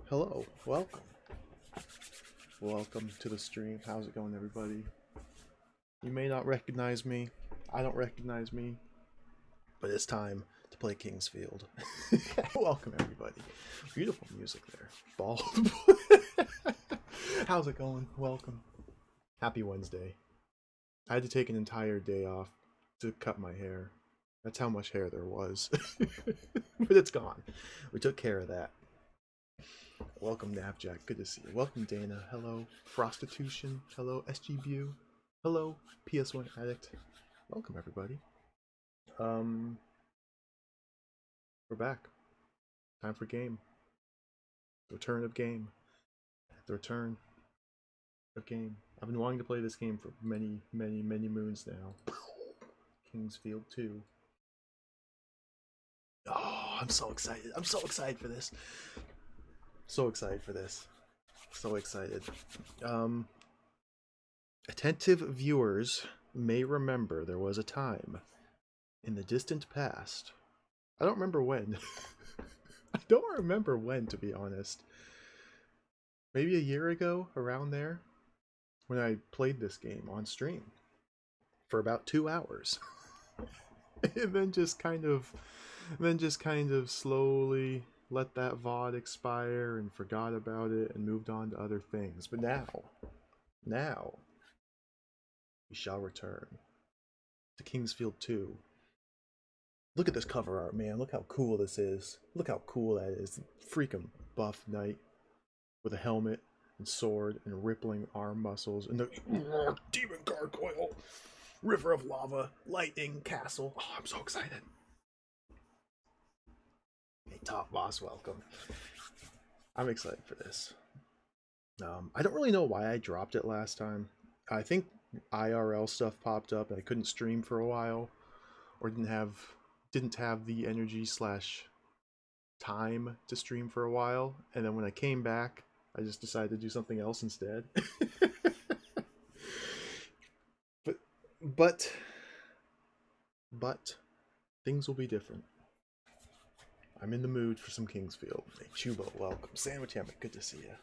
Hello, welcome. Welcome to the stream. How's it going, everybody? You may not recognize me. I don't recognize me. But it's time to play Kingsfield. Welcome, everybody. Beautiful music there. Bald. How's it going? Welcome. Happy Wednesday. I had to take an entire day off to cut my hair. That's how much hair there was. But it's gone. We took care of that. Welcome, Napjack. Good to see you. Welcome, Dana. Hello, Prostitution. Hello, SGBU. Hello, PS1 Addict. Welcome, everybody. We're back. Time for game. The return of game. The return of game. I've been wanting to play this game for many, many, many moons now. Kingsfield 2. Oh, I'm so excited. I'm so excited for this. So excited for this. So excited. Attentive viewers may remember there was a time in the distant past. I don't remember when. I don't remember when, to be honest. Maybe a year ago, around there, when I played this game on stream for about 2 hours. And then just kind of slowly let that VOD expire and forgot about it and moved on to other things. But now, we shall return to Kingsfield 2. Look at this cover art, man. Look how cool this is. Look how cool that is. Freaking buff knight with a helmet and sword and rippling arm muscles and the demon gargoyle, river of lava, lightning, castle. Oh, I'm so excited. Hey, top boss, welcome. I'm excited for this. I don't really know why I dropped it last time. I think IRL stuff popped up and I couldn't stream for a while, or didn't have the energy / time to stream for a while, and then when I came back I just decided to do something else instead. but things will be different. I'm in the mood for some Kingsfield. Hey, Chubo, welcome. Sandwich Hammock, good to see you.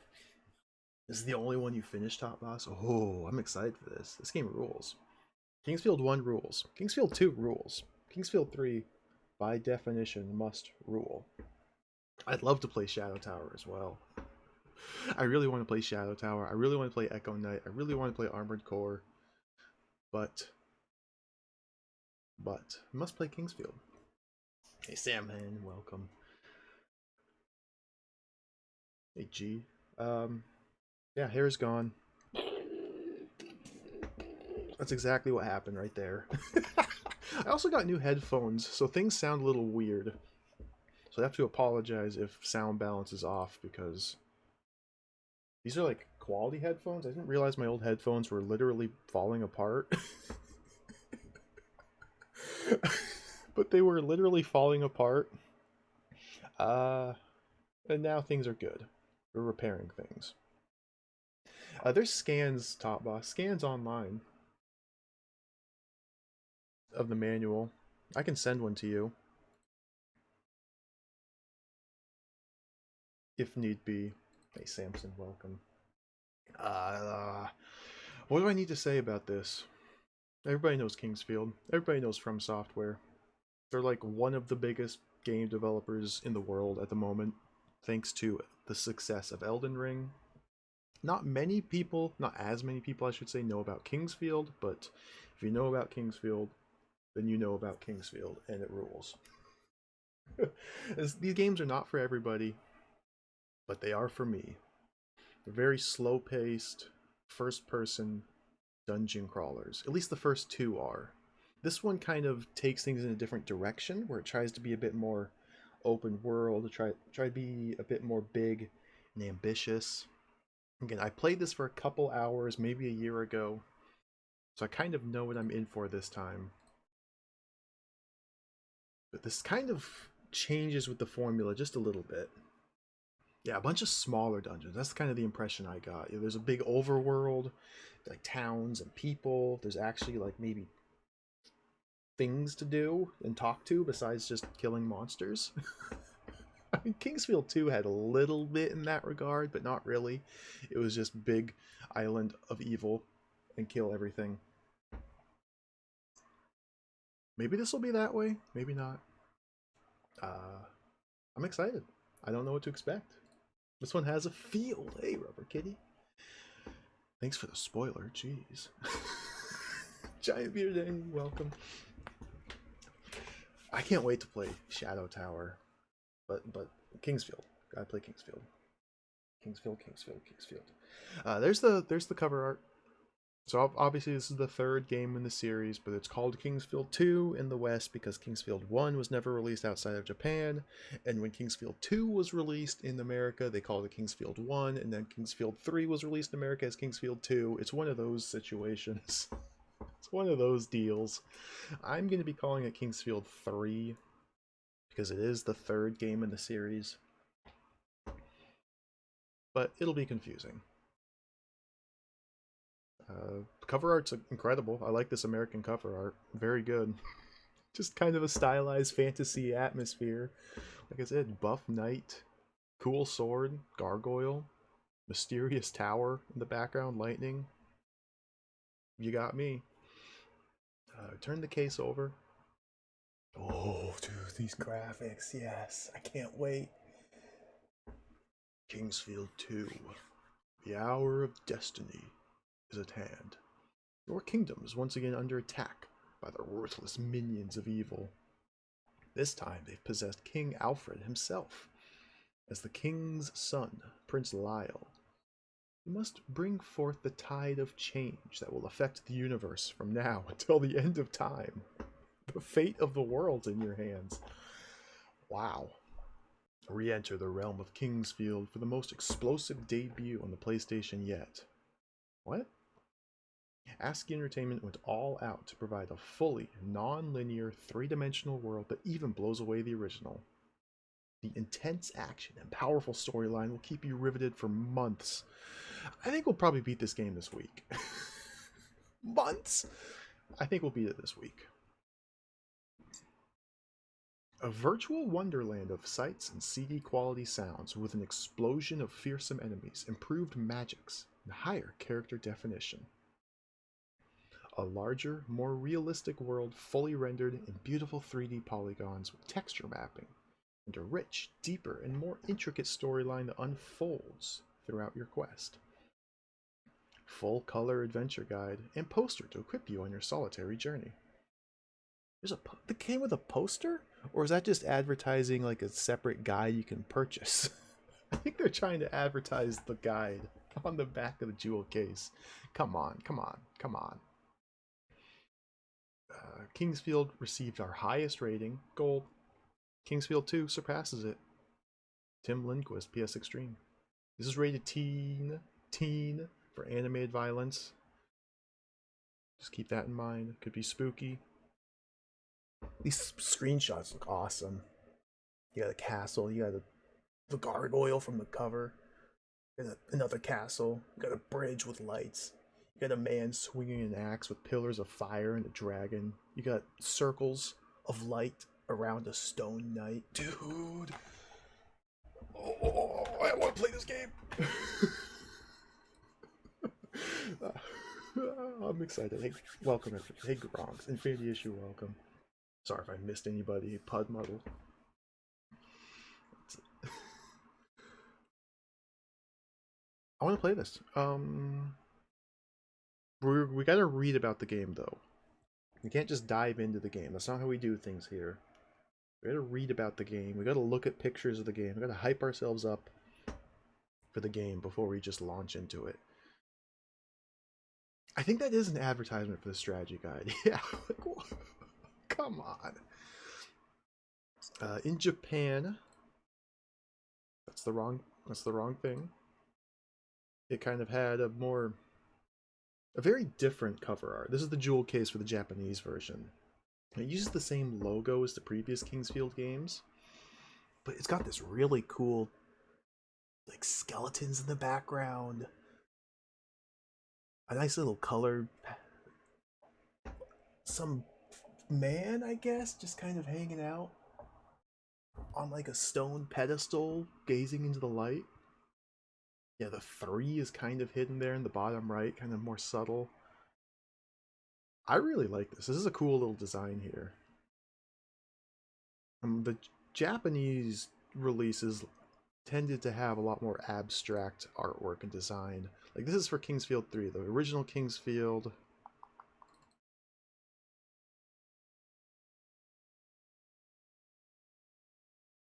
This is the only one you finished, Top Boss? Oh, I'm excited for this. This game rules. Kingsfield 1 rules. Kingsfield 2 rules. Kingsfield 3, by definition, must rule. I'd love to play Shadow Tower as well. I really want to play Shadow Tower. I really want to play Echo Knight. I really want to play Armored Core. But I must play Kingsfield. Hey, Sam Hen, welcome. Hey, G. Yeah, hair's gone. That's exactly what happened right there. I also got new headphones, so things sound a little weird. So I have to apologize if sound balance is off, because these are like quality headphones. I didn't realize my old headphones were literally falling apart. But they were literally falling apart. And now things are good. We're repairing things. There's scans, Top Boss. Scans online of the manual. I can send one to you if need be. Hey, Samson, welcome. What do I need to say about this? Everybody knows Kingsfield. Everybody knows From Software. They're like one of the biggest game developers in the world at the moment, thanks to the success of Elden Ring. Not many people, not as many people I should say, know about Kingsfield, but if you know about Kingsfield, then you know about Kingsfield, and it rules. These games are not for everybody, but they are for me. They're very slow-paced, first-person dungeon crawlers. At least the first two are. This one kind of takes things in a different direction, where it tries to be a bit more open world, try to be a bit more big and ambitious. Again, I played this for a couple hours, maybe a year ago, so I kind of know what I'm in for this time. But this kind of changes with the formula just a little bit. Yeah, a bunch of smaller dungeons. That's kind of the impression I got. There's a big overworld, like towns and people. There's actually like maybe things to do and talk to besides just killing monsters. mean, Kingsfield 2 had a little bit in that regard, but not really. It was just big island of evil and kill everything. Maybe this will be that way, maybe not. I'm excited. I don't know what to expect. This one has a field. Hey, Rubber Kitty. Thanks for the spoiler, jeez. Giant Beard Danny, welcome. I can't wait to play Shadow Tower. But Kingsfield. Gotta play Kingsfield. Kingsfield. There's the cover art. So obviously this is the third game in the series, but it's called Kingsfield 2 in the West because Kingsfield 1 was never released outside of Japan, and when Kingsfield 2 was released in America, they called it Kingsfield 1, and then Kingsfield 3 was released in America as Kingsfield 2. It's one of those situations. It's one of those deals. I'm going to be calling it Kingsfield 3 because it is the third game in the series. But it'll be confusing. Cover art's incredible. I like this American cover art. Very good. Just kind of a stylized fantasy atmosphere. Like I said, buff knight, cool sword, gargoyle, mysterious tower in the background, lightning. You got me. Turn the case over. Oh, dude, these graphics, yes. I can't wait. Kingsfield 2. The hour of destiny is at hand. Your kingdom is once again under attack by the ruthless minions of evil. This time they've possessed King Alfred himself. As the king's son, Prince Lyle, you must bring forth the tide of change that will affect the universe from now until the end of time. The fate of the world's in your hands. Wow. Re-enter the realm of Kingsfield for the most explosive debut on the PlayStation yet. What? ASCII Entertainment went all out to provide a fully non-linear, three-dimensional world that even blows away the original. The intense action and powerful storyline will keep you riveted for months. I think we'll probably beat this game this week. Months? I think we'll beat it this week. A virtual wonderland of sights and CD quality sounds with an explosion of fearsome enemies, improved magics, and higher character definition. A larger, more realistic world fully rendered in beautiful 3D polygons with texture mapping, and a rich, deeper, and more intricate storyline that unfolds throughout your quest. Full color adventure guide and poster to equip you on your solitary journey. The game with a poster? Or is that just advertising like a separate guide you can purchase? I think they're trying to advertise the guide on the back of the jewel case. Come on. Kingsfield received our highest rating, gold. Kingsfield 2 surpasses it. Tim Lindquist, PS Extreme. This is rated teen for animated violence. Just keep that in mind. Could be spooky. These screenshots look awesome. You got a castle, you got the gargoyle from the cover, you got another castle, you got a bridge with lights, you got a man swinging an axe with pillars of fire and a dragon, you got circles of light around a stone knight. Dude! Oh, I want to play this game! I'm excited. Hey, welcome everybody. Hey, Gronks. Infinity Issue, welcome. Sorry if I missed anybody. Pud Muddle. I want to play this. We gotta read about the game though. We can't just dive into the game. That's not how we do things here. We gotta read about the game. We gotta look at pictures of the game. We gotta hype ourselves up for the game before we just launch into it. I think that is an advertisement for the strategy guide. Yeah. Come on. In Japan, that's the wrong thing. It kind of had a very different cover art. This is the jewel case for the Japanese version. It uses the same logo as the previous Kingsfield games, but it's got this really cool, like, skeletons in the background. A nice little color. Some man, I guess, just kind of hanging out. on like a stone pedestal, gazing into the light. Yeah, the 3 is kind of hidden there in the bottom right, kind of more subtle. I really like this. This is a cool little design here. The Japanese releases tended to have a lot more abstract artwork and design. Like this is for Kingsfield 3, the original Kingsfield.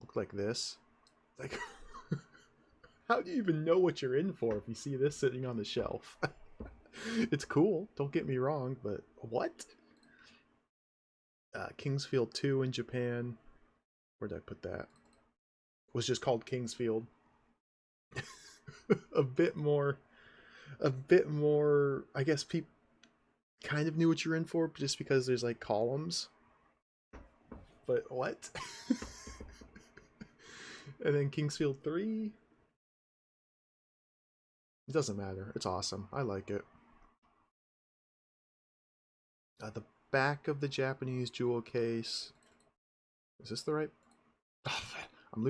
Looked like this. Like, how do you even know what you're in for if you see this sitting on the shelf? It's cool, don't get me wrong, but what? Kingsfield 2 in Japan. Where did I put that? Was just called Kingsfield. a bit more, I guess people kind of knew what you're in for just because there's like columns. But what? And then Kingsfield 3. It doesn't matter. It's awesome. I like it. The back of the Japanese jewel case. Is this the right? Oh, I'm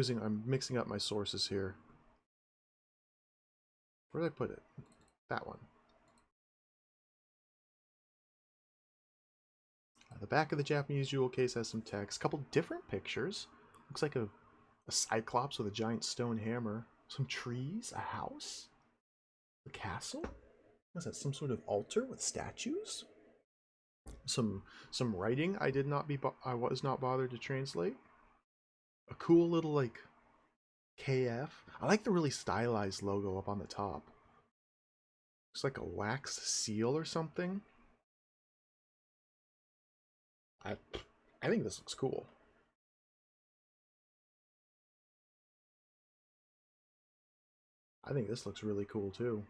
mixing up my sources here. Where did I put it? That one. The back of the Japanese jewel case has some text. A couple different pictures. Looks like a cyclops with a giant stone hammer. Some trees. A house. A castle. What's that? Some sort of altar with statues? Some writing I was not bothered to translate. A cool little like KF. I like the really stylized logo up on the top. Looks like a wax seal or something. I think this looks cool. I think this looks really cool too.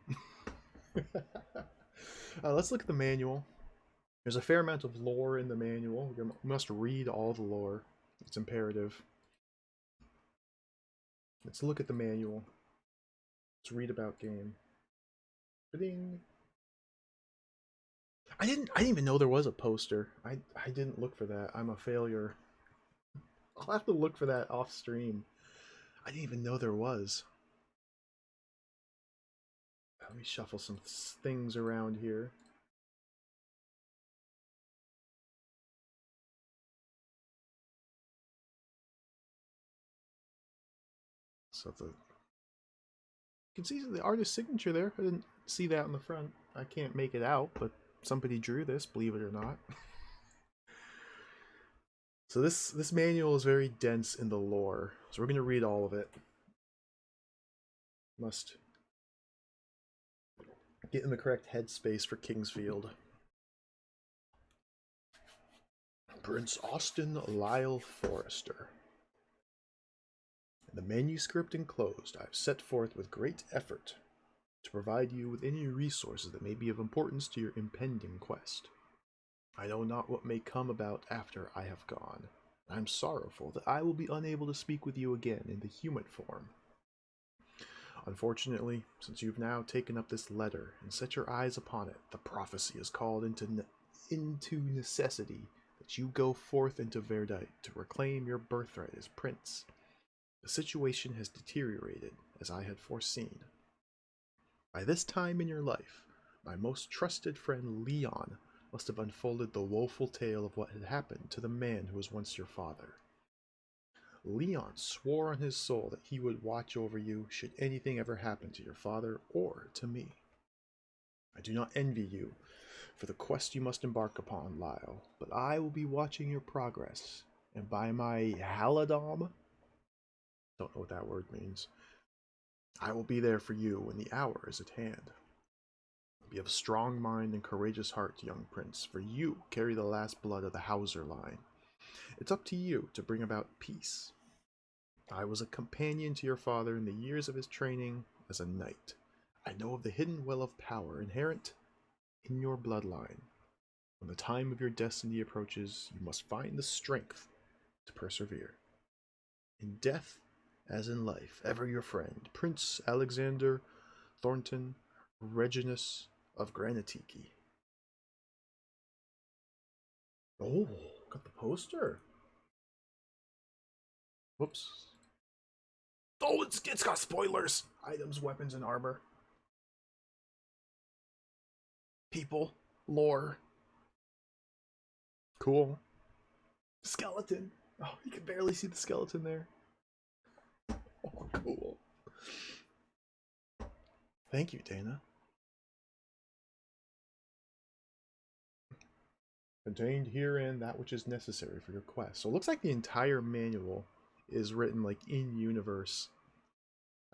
Let's look at the manual. There's a fair amount of lore in the manual. We must read all the lore. It's imperative. Let's look at the manual. Let's read about game. Ba-ding. I didn't even know there was a poster. I didn't look for that. I'm a failure. I'll have to look for that off stream. I didn't even know there was. Let me shuffle some things around here. So you can see the artist's signature there. I didn't see that in the front. I can't make it out, but somebody drew this, believe it or not. So this manual is very dense in the lore. So we're going to read all of it. Must get in the correct headspace for Kingsfield. Prince Austin Lyle Forrester. In the manuscript enclosed, I have set forth with great effort to provide you with any resources that may be of importance to your impending quest. I know not what may come about after I have gone. I am sorrowful that I will be unable to speak with you again in the human form. Unfortunately, since you've now taken up this letter and set your eyes upon it, the prophecy is called into necessity that you go forth into Verdite to reclaim your birthright as prince. The situation has deteriorated as I had foreseen. By this time in your life, my most trusted friend Leon must have unfolded the woeful tale of what had happened to the man who was once your father. Leon swore on his soul that he would watch over you should anything ever happen to your father or to me. I do not envy you for the quest you must embark upon, Lyle, but I will be watching your progress, and by my Haladam, don't know what that word means, I will be there for you when the hour is at hand. Be of strong mind and courageous heart, young prince, for you carry the last blood of the Hauser line. It's up to you to bring about peace. I was a companion to your father in the years of his training as a knight. I know of the hidden well of power inherent in your bloodline. When the time of your destiny approaches, you must find the strength to persevere. In death, as in life, ever your friend, Prince Alexander Thornton Reginus of Granatiki. Oh, got the poster. Whoops. Oh, it's got spoilers. Items, weapons, and armor. People, lore. Cool. Skeleton. Oh, you can barely see the skeleton there. Oh, cool. Thank you, Dana. Contained herein that which is necessary for your quest. So it looks like the entire manual is written like in universe.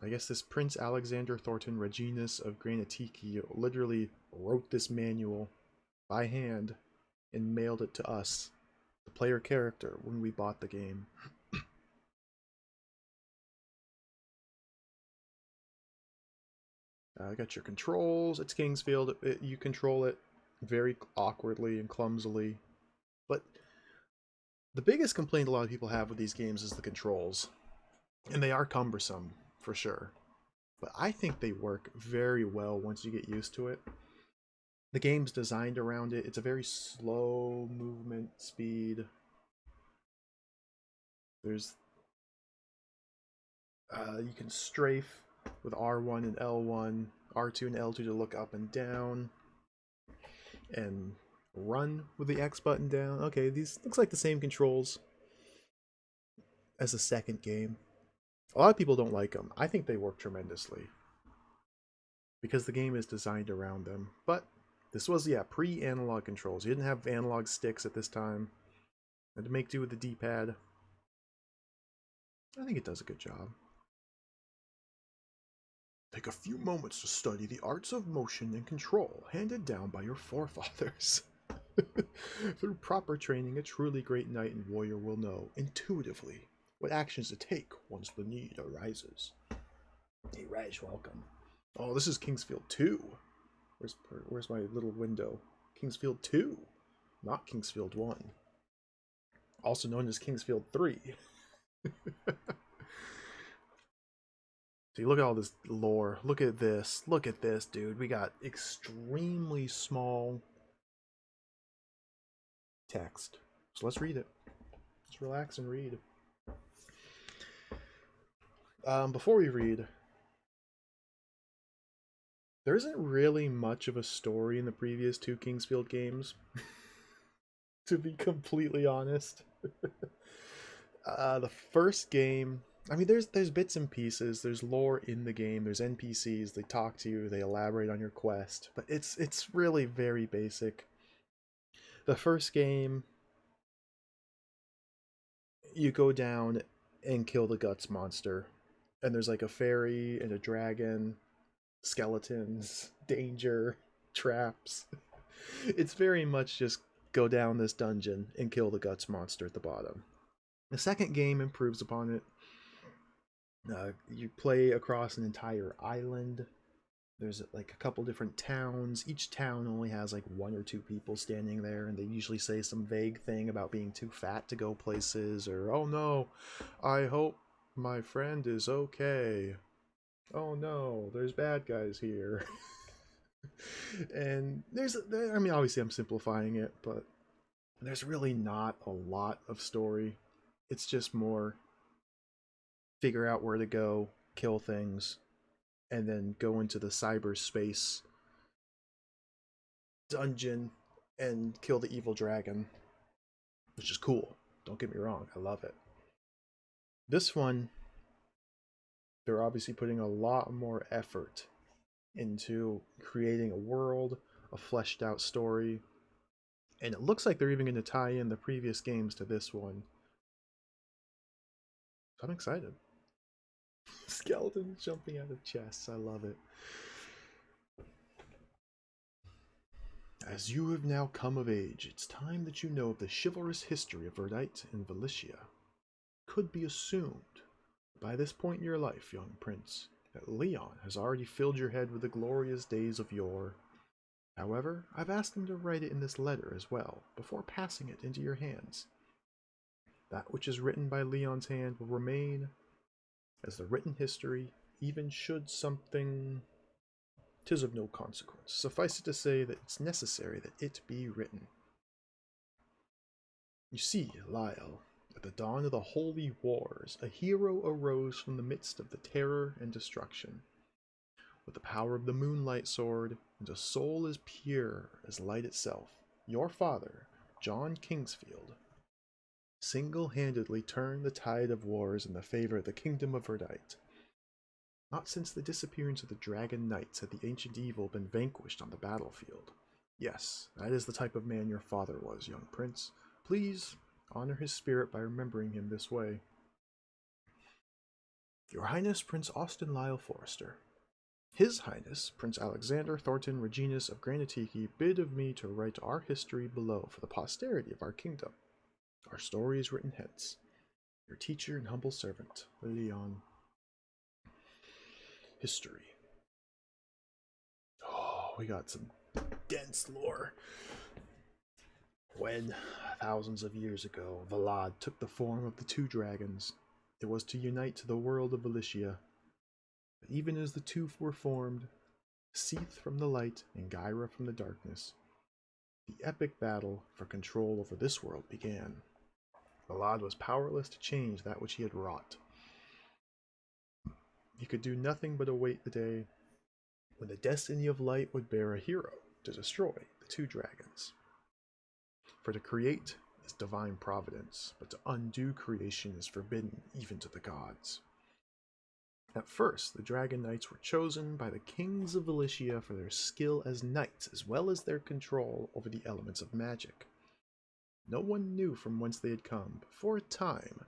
I guess this Prince Alexander Thornton Reginus of Granatiki literally wrote this manual by hand and mailed it to us, the player character, when we bought the game. I got your controls. It's Kingsfield. You control it very awkwardly and clumsily. But the biggest complaint a lot of people have with these games is the controls. And they are cumbersome, for sure. But I think they work very well once you get used to it. The game's designed around it. It's a very slow movement speed. There's you can strafe with R1 and L1, R2 and L2 to look up and down, and run with the X button down. Okay, these looks like the same controls as the second game. A lot of people don't like them. I think they work tremendously because the game is designed around them. But this was, yeah, pre-analog controls. You didn't have analog sticks at this time. Had to make do with the D-pad. I think it does a good job. Take a few moments to study the arts of motion and control handed down by your forefathers. Through proper training, a truly great knight and warrior will know, intuitively, what actions to take once the need arises. Hey, Raj, welcome. Oh, this is Kingsfield 2. Where's my little window? Kingsfield 2, not Kingsfield 1. Also known as Kingsfield 3. See, look at all this lore. Look at this. Look at this, dude. We got extremely small text. So let's read it. Let's relax and read. Before we read, there isn't really much of a story in the previous two Kingsfield games, to be completely honest. The first game, I mean, there's bits and pieces. There's lore in the game. There's NPCs. They talk to you. They elaborate on your quest. But it's really very basic. The first game, you go down and kill the Guts monster. And there's like a fairy and a dragon, skeletons, danger, traps. It's very much just go down this dungeon and kill the Guts monster at the bottom. The second game improves upon it. You play across an entire island. There's like a couple different towns. Each town only has like one or two people standing there, and they usually say some vague thing about being too fat to go places, or oh no, I hope my friend is okay. Oh no, there's bad guys here. And I mean, obviously I'm simplifying it, but there's really not a lot of story. It's just more figure out where to go, kill things, and then go into the cyberspace dungeon and kill the evil dragon, which is cool. Don't get me wrong, I love it. This one, they're obviously putting a lot more effort into creating a world, a fleshed out story, and it looks like they're even going to tie in the previous games to this one. So I'm excited. Skeletons jumping out of chests, I love it. As you have now come of age, it's time that you know of the chivalrous history of Verdite and Valicia. Could be assumed, by this point in your life, young prince, that Leon has already filled your head with the glorious days of yore. However, I've asked him to write it in this letter as well, before passing it into your hands. That which is written by Leon's hand will remain as the written history, even should something... 'tis of no consequence. Suffice it to say that it's necessary that it be written. You see, Lyle, a At the dawn of the holy wars, a hero arose from the midst of the terror and destruction. With the power of the moonlight sword, and a soul as pure as light itself, your father, John Kingsfield, single-handedly turned the tide of wars in the favor of the kingdom of Verdite. Not since the disappearance of the Dragon Knights had the ancient evil been vanquished on the battlefield. Yes, that is the type of man your father was, young prince. Please honor his spirit by remembering him this way. Your Highness Prince Austin Lyle Forrester. His Highness Prince Alexander Thornton Reginus of Granatiki bid of me to write our history below for the posterity of our kingdom. Our story is written hence. Your teacher and humble servant, Leon. History. Oh, we got some dense lore. When, thousands of years ago, Vlad took the form of the two dragons, it was to unite to the world of Valicia. But even as the two were formed, Seath from the light and Gyra from the darkness, the epic battle for control over this world began. Vlad was powerless to change that which he had wrought. He could do nothing but await the day when the destiny of light would bear a hero to destroy the two dragons. For to create is divine providence, but to undo creation is forbidden even to the gods. At first, the Dragon Knights were chosen by the kings of Valicia for their skill as knights, as well as their control over the elements of magic. No one knew from whence they had come, but for a time,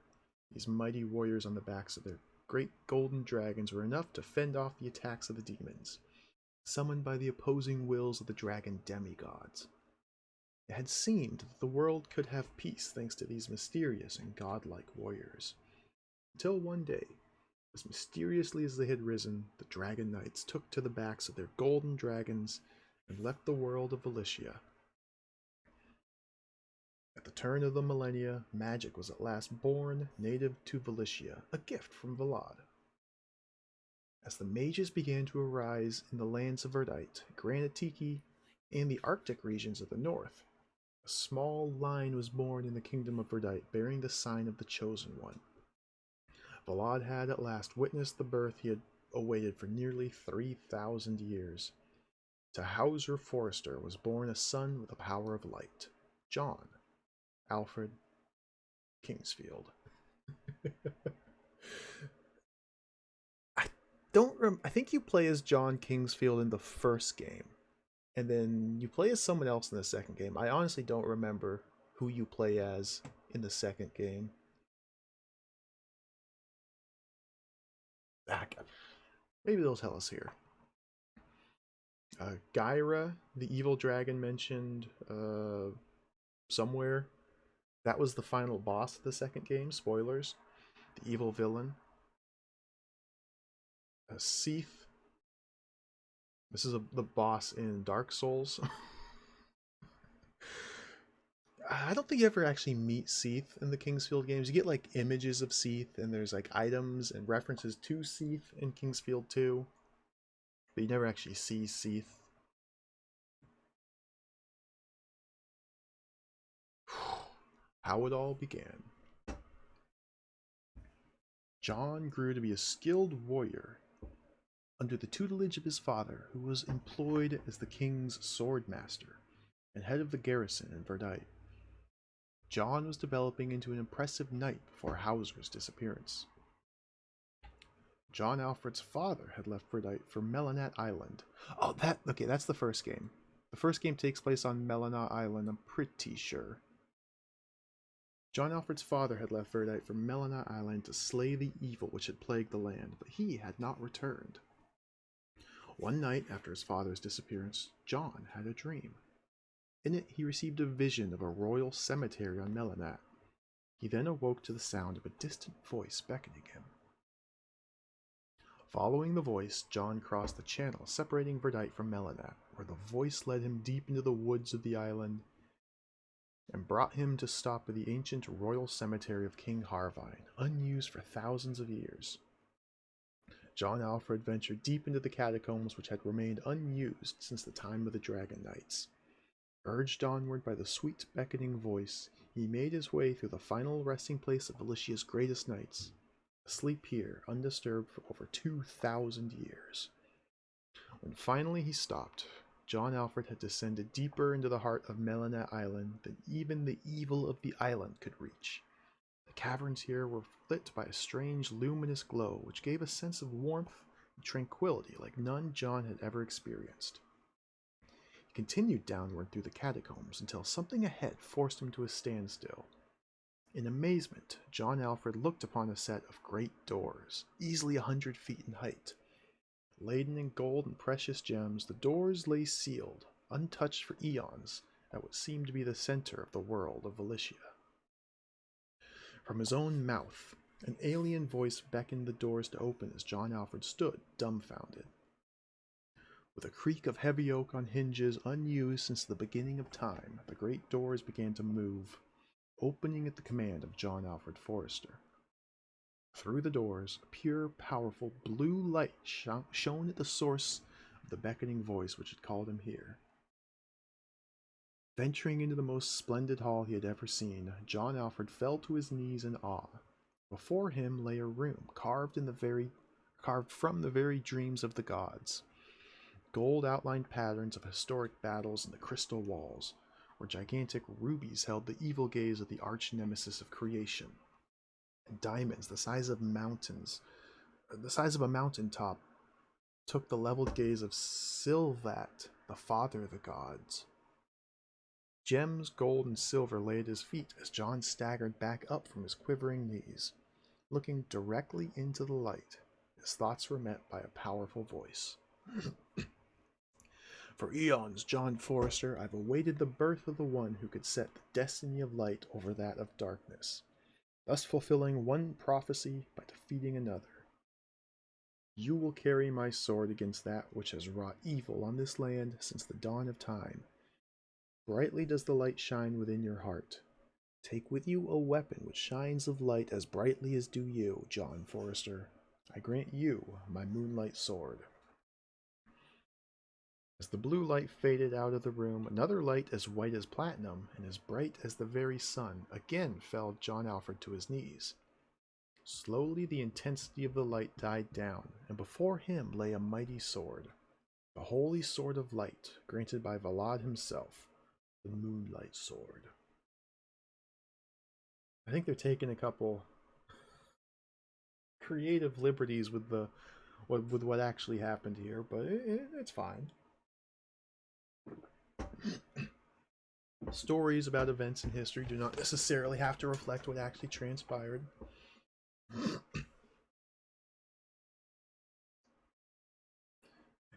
these mighty warriors on the backs of their great golden dragons were enough to fend off the attacks of the demons, summoned by the opposing wills of the dragon demigods. It had seemed that the world could have peace thanks to these mysterious and godlike warriors. Until one day, as mysteriously as they had risen, the Dragon Knights took to the backs of their golden dragons and left the world of Valicia. At the turn of the millennia, magic was at last born, native to Valicia, a gift from Vlad. As the mages began to arise in the lands of Verdite, Granatiki, and the Arctic regions of the north, a small line was born in the kingdom of Verdite, bearing the sign of the Chosen One. Vlad had at last witnessed the birth he had awaited for nearly 3,000 years. To Hauser Forrester was born a son with the power of light, John Alfred Kingsfield. I think you play as John Kingsfield in the first game, and then you play as someone else in the second game. I honestly don't remember who you play as in the second game. Maybe they'll tell us here. Gyra, the evil dragon mentioned somewhere. That was the final boss of the second game. Spoilers. The evil villain. Seath. This is the boss in Dark Souls. I don't think you ever actually meet Seath in the Kingsfield games. You get like images of Seath, and there's like items and references to Seath in Kingsfield 2. But you never actually see Seath. How it all began. John grew to be a skilled warrior under the tutelage of his father, who was employed as the king's sword master and head of the garrison in Verdite. John was developing into an impressive knight before Hauser's disappearance. John Alfred's father had left Verdite for Melanat Island. Oh, that's the first game. The first game takes place on Melanat Island, I'm pretty sure. John Alfred's father had left Verdite for Melanat Island to slay the evil which had plagued the land, but he had not returned. One night after his father's disappearance, John had a dream. In it, he received a vision of a royal cemetery on Melanat. He then awoke to the sound of a distant voice beckoning him. Following the voice, John crossed the channel separating Verdite from Melanat, where the voice led him deep into the woods of the island and brought him to stop at the ancient royal cemetery of King Harvine, unused for thousands of years. John Alfred ventured deep into the catacombs which had remained unused since the time of the Dragon Knights. Urged onward by the sweet beckoning voice, he made his way through the final resting place of Valicia's greatest knights, asleep here, undisturbed for over 2,000 years. When finally he stopped, John Alfred had descended deeper into the heart of Melanet Island than even the evil of the island could reach. The caverns here were lit by a strange luminous glow which gave a sense of warmth and tranquility like none John had ever experienced. He continued downward through the catacombs until something ahead forced him to a standstill. In amazement, John Alfred looked upon a set of great doors, easily 100 feet in height. Laden in gold and precious gems, the doors lay sealed, untouched for eons, at what seemed to be the center of the world of Valicia. From his own mouth, an alien voice beckoned the doors to open as John Alfred stood, dumbfounded. With a creak of heavy oak on hinges unused since the beginning of time, the great doors began to move, opening at the command of John Alfred Forrester. Through the doors, a pure, powerful blue light shone at the source of the beckoning voice which had called him here. Venturing into the most splendid hall he had ever seen, John Alfred fell to his knees in awe. Before him lay a room carved from the very dreams of the gods. Gold outlined patterns of historic battles in the crystal walls, where gigantic rubies held the evil gaze of the arch-nemesis of creation. And diamonds the size of a mountain top, took the leveled gaze of Silvat, the father of the gods. Gems, gold, and silver lay at his feet as John staggered back up from his quivering knees. Looking directly into the light, his thoughts were met by a powerful voice. For eons, John Forrester, I've awaited the birth of the one who could set the destiny of light over that of darkness, thus fulfilling one prophecy by defeating another. You will carry my sword against that which has wrought evil on this land since the dawn of time. Brightly does the light shine within your heart. Take with you a weapon which shines of light as brightly as do you, John Forrester. I grant you my moonlight sword. As the blue light faded out of the room, another light as white as platinum and as bright as the very sun again felled John Alfred to his knees. Slowly the intensity of the light died down, and before him lay a mighty sword, the holy sword of light, granted by Valad himself, the moonlight sword. I think they're taking a couple creative liberties with what actually happened here, but it's fine. Stories about events in history do not necessarily have to reflect what actually transpired.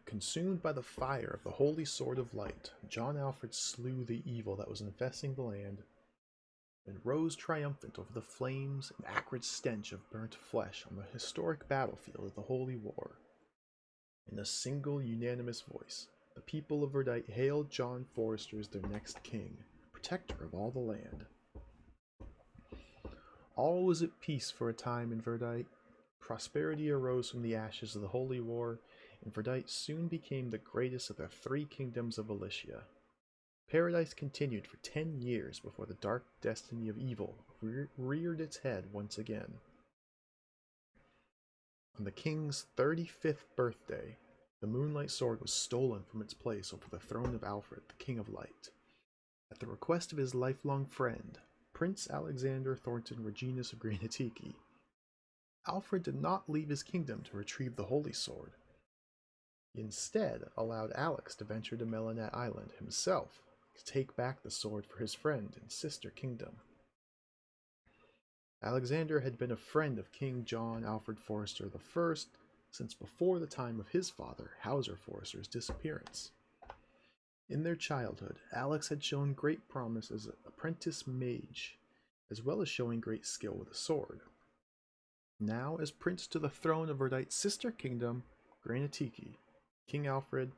Consumed by the fire of the holy sword of light, John Alfred slew the evil that was infesting the land and rose triumphant over the flames and acrid stench of burnt flesh on the historic battlefield of the Holy War. In a single unanimous voice, the people of Verdite hailed John Forrester as their next king, protector of all the land. All was at peace for a time in Verdite. Prosperity arose from the ashes of the Holy War, and Verdite soon became the greatest of the 3 kingdoms of Valicia. Paradise continued for 10 years before the dark destiny of evil reared its head once again. On the king's 35th birthday, the moonlight sword was stolen from its place over the throne of Alfred, the King of Light. At the request of his lifelong friend, Prince Alexander Thornton Reginus of Granatiki, Alfred did not leave his kingdom to retrieve the holy sword. He instead allowed Alex to venture to Melanet Island himself to take back the sword for his friend and sister kingdom. Alexander had been a friend of King John Alfred Forrester I since before the time of his father, Hauser Forrester's disappearance. In their childhood, Alex had shown great promise as an apprentice mage, as well as showing great skill with a sword. Now, as prince to the throne of Verdite's sister kingdom, Granatiki, King Alfred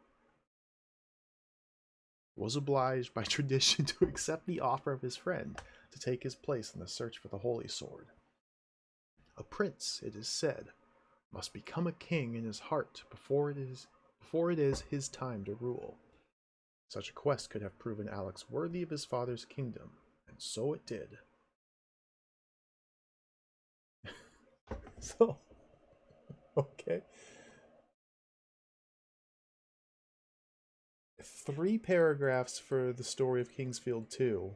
was obliged by tradition to accept the offer of his friend to take his place in the search for the holy sword. A prince, it is said, must become a king in his heart before it is his time to rule. Such a quest could have proven Alex worthy of his father's kingdom, and So it did. So, okay. 3 paragraphs for the story of Kingsfield 2.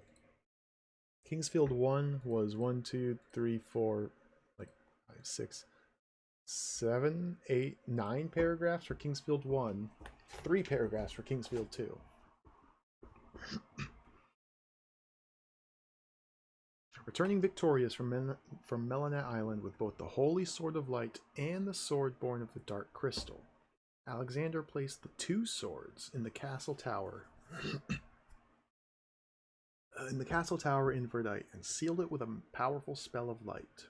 Kingsfield 1 was 1, 2, 3, 4, like 5, 6, 7, 8, 9 paragraphs for Kingsfield 1, 3 paragraphs for Kingsfield 2. Returning victorious from Melanet Island with both the Holy Sword of Light and the Sword born of the Dark Crystal, Alexander placed the 2 swords in the castle tower in Verdite and sealed it with a powerful spell of light.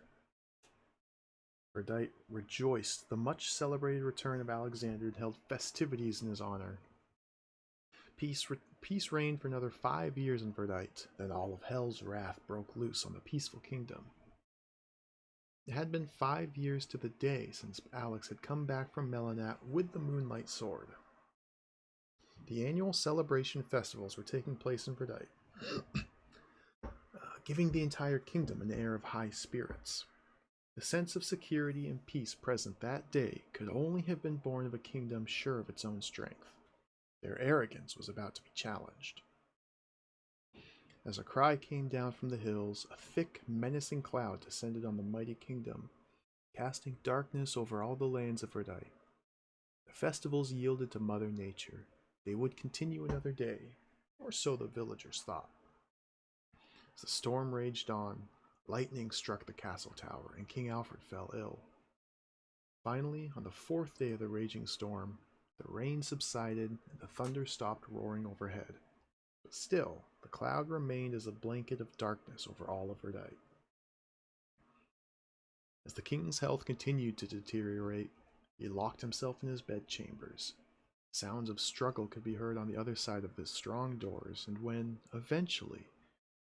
Verdite rejoiced the much celebrated return of Alexander and held festivities in his honor. Peace reigned for another 5 years in Verdite, then all of hell's wrath broke loose on the peaceful kingdom. It had been 5 years to the day since Alex had come back from Melanat with the Moonlight Sword. The annual celebration festivals were taking place in Verdite, giving the entire kingdom an air of high spirits. The sense of security and peace present that day could only have been born of a kingdom sure of its own strength. Their arrogance was about to be challenged. As a cry came down from the hills, a thick, menacing cloud descended on the mighty kingdom, casting darkness over all the lands of Verdite. The festivals yielded to Mother Nature. They would continue another day, or so the villagers thought. As the storm raged on, lightning struck the castle tower, and King Alfred fell ill. Finally, on the 4th day of the raging storm, the rain subsided and the thunder stopped roaring overhead. But still, the cloud remained as a blanket of darkness over all of Verdite. As the king's health continued to deteriorate, he locked himself in his bedchambers. Sounds of struggle could be heard on the other side of the strong doors, and when, eventually,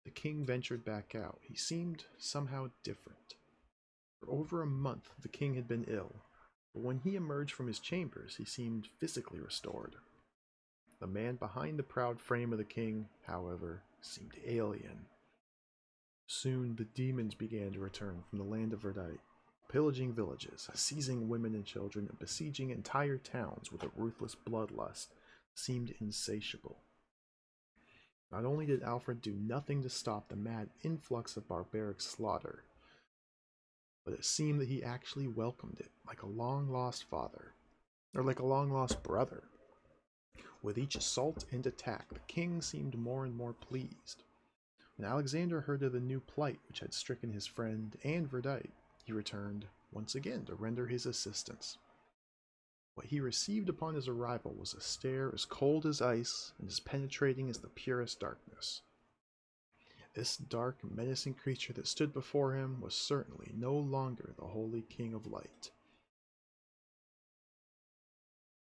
the king ventured back out, he seemed somehow different. For over a month, the king had been ill, but when he emerged from his chambers, he seemed physically restored. The man behind the proud frame of the king, however, seemed alien. Soon the demons began to return from the land of Verdite, pillaging villages, seizing women and children, and besieging entire towns with a ruthless bloodlust seemed insatiable. Not only did Alfred do nothing to stop the mad influx of barbaric slaughter, but it seemed that he actually welcomed it like a long-lost father, or like a long-lost brother. With each assault and attack, the king seemed more and more pleased. When Alexander heard of the new plight which had stricken his friend and Verdite, he returned once again to render his assistance. What he received upon his arrival was a stare as cold as ice and as penetrating as the purest darkness. This dark, menacing creature that stood before him was certainly no longer the Holy King of Light.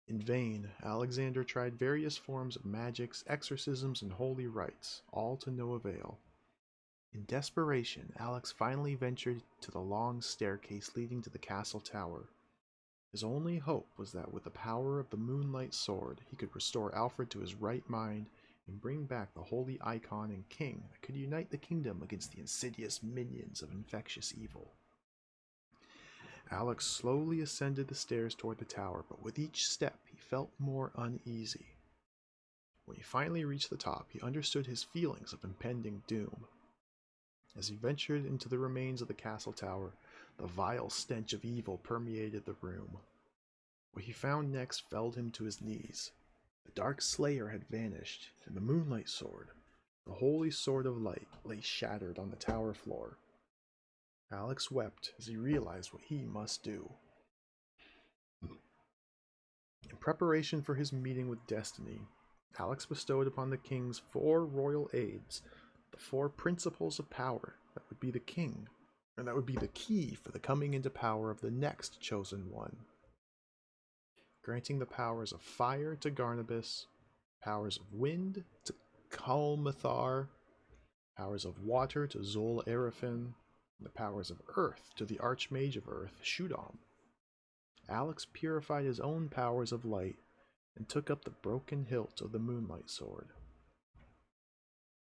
In vain, Alexander tried various forms of magics, exorcisms, and holy rites, all to no avail. In desperation, Alex finally ventured to the long staircase leading to the castle tower. His only hope was that with the power of the Moonlight Sword, he could restore Alfred to his right mind and bring back the holy icon and king that could unite the kingdom against the insidious minions of infectious evil. Alex slowly ascended the stairs toward the tower, but with each step he felt more uneasy. When he finally reached the top, he understood his feelings of impending doom. As he ventured into the remains of the castle tower, the vile stench of evil permeated the room. What he found next felled him to his knees. The Dark Slayer had vanished, and the Moonlight Sword, the Holy Sword of Light, lay shattered on the tower floor. Alex wept as he realized what he must do. In preparation for his meeting with Destiny, Alex bestowed upon the king's 4 royal aides the 4 principles of power that would be the king, and that would be the key for the coming into power of the next chosen one. Granting the powers of fire to Garnabas, powers of wind to Kalmathar, powers of water to Zol Arafin, and the powers of earth to the Archmage of Earth, Shudam. Alex purified his own powers of light and took up the broken hilt of the Moonlight Sword.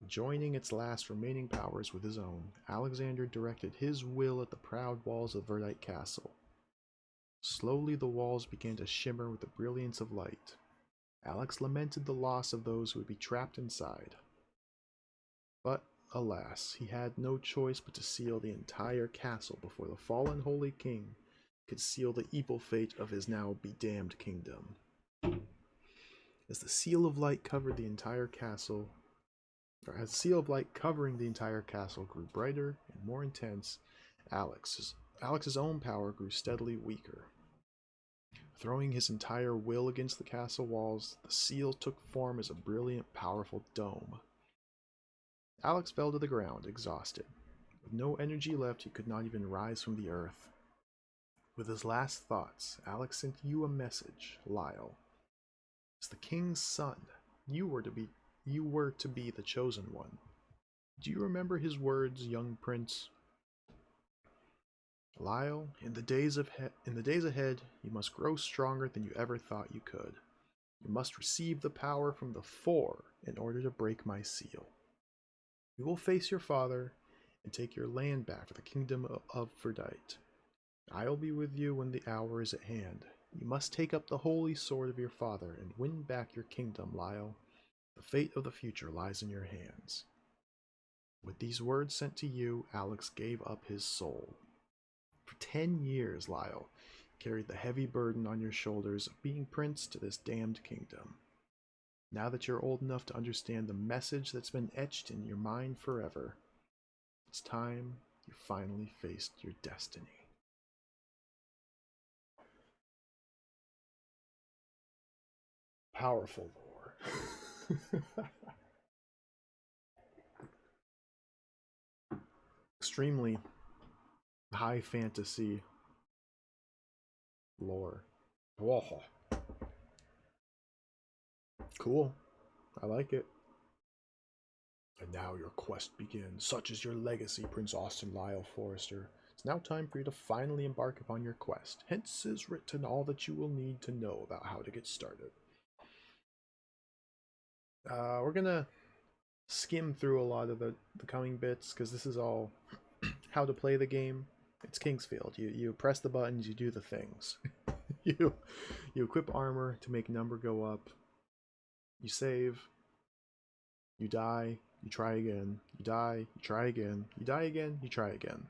Joining its last remaining powers with his own, Alexander directed his will at the proud walls of Verdite Castle. Slowly the walls began to shimmer with the brilliance of light. Alex lamented the loss of those who would be trapped inside. But, alas, he had no choice but to seal the entire castle before the fallen Holy King could seal the evil fate of his now bedamned kingdom. As the seal of light covered the entire castle, or as the seal of light covering the entire castle grew brighter and more intense, Alex's own power grew steadily weaker. Throwing his entire will against the castle walls, the seal took form as a brilliant, powerful dome. Alex fell to the ground, exhausted. With no energy left, he could not even rise from the earth. With his last thoughts, Alex sent you a message, Lyle. As the king's son, you were to be the chosen one. Do you remember his words, young prince? Lyle, in the days ahead, you must grow stronger than you ever thought you could. You must receive the power from the Four in order to break my seal. You will face your father and take your land back for the kingdom of Verdite. I will be with you when the hour is at hand. You must take up the holy sword of your father and win back your kingdom, Lyle. The fate of the future lies in your hands. With these words sent to you, Alex gave up his soul. For 10 years, Lyle, you carried the heavy burden on your shoulders of being prince to this damned kingdom. Now that you're old enough to understand the message that's been etched in your mind forever, it's time you finally faced your destiny. Powerful lore. Extremely high fantasy lore. Whoa. Cool. I like it. And now your quest begins. Such is your legacy, Prince Austin Lyle Forrester. It's now time for you to finally embark upon your quest. Hence is written all that you will need to know about how to get started. We're gonna skim through a lot of the coming bits because this is all how to play the game. It's Kingsfield. You press the buttons, you do the things. you equip armor to make number go up. You save. You die. You try again. You die. You try again. You die again. You try again.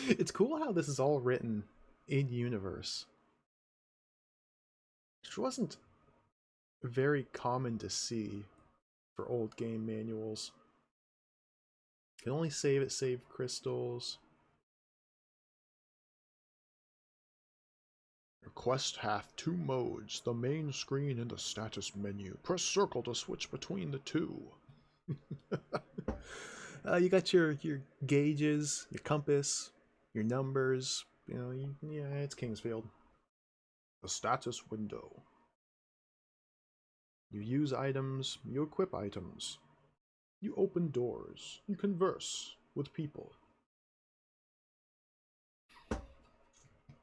It's cool how this is all written in universe, which wasn't very common to see for old game manuals. You can only save at save crystals. Your quest hath 2 modes, the main screen and the status menu. Press circle to switch between the two. You got your gauges, your compass, your numbers. You know, yeah, it's Kingsfield. The status window. You use items, you equip items. You open doors, you converse with people.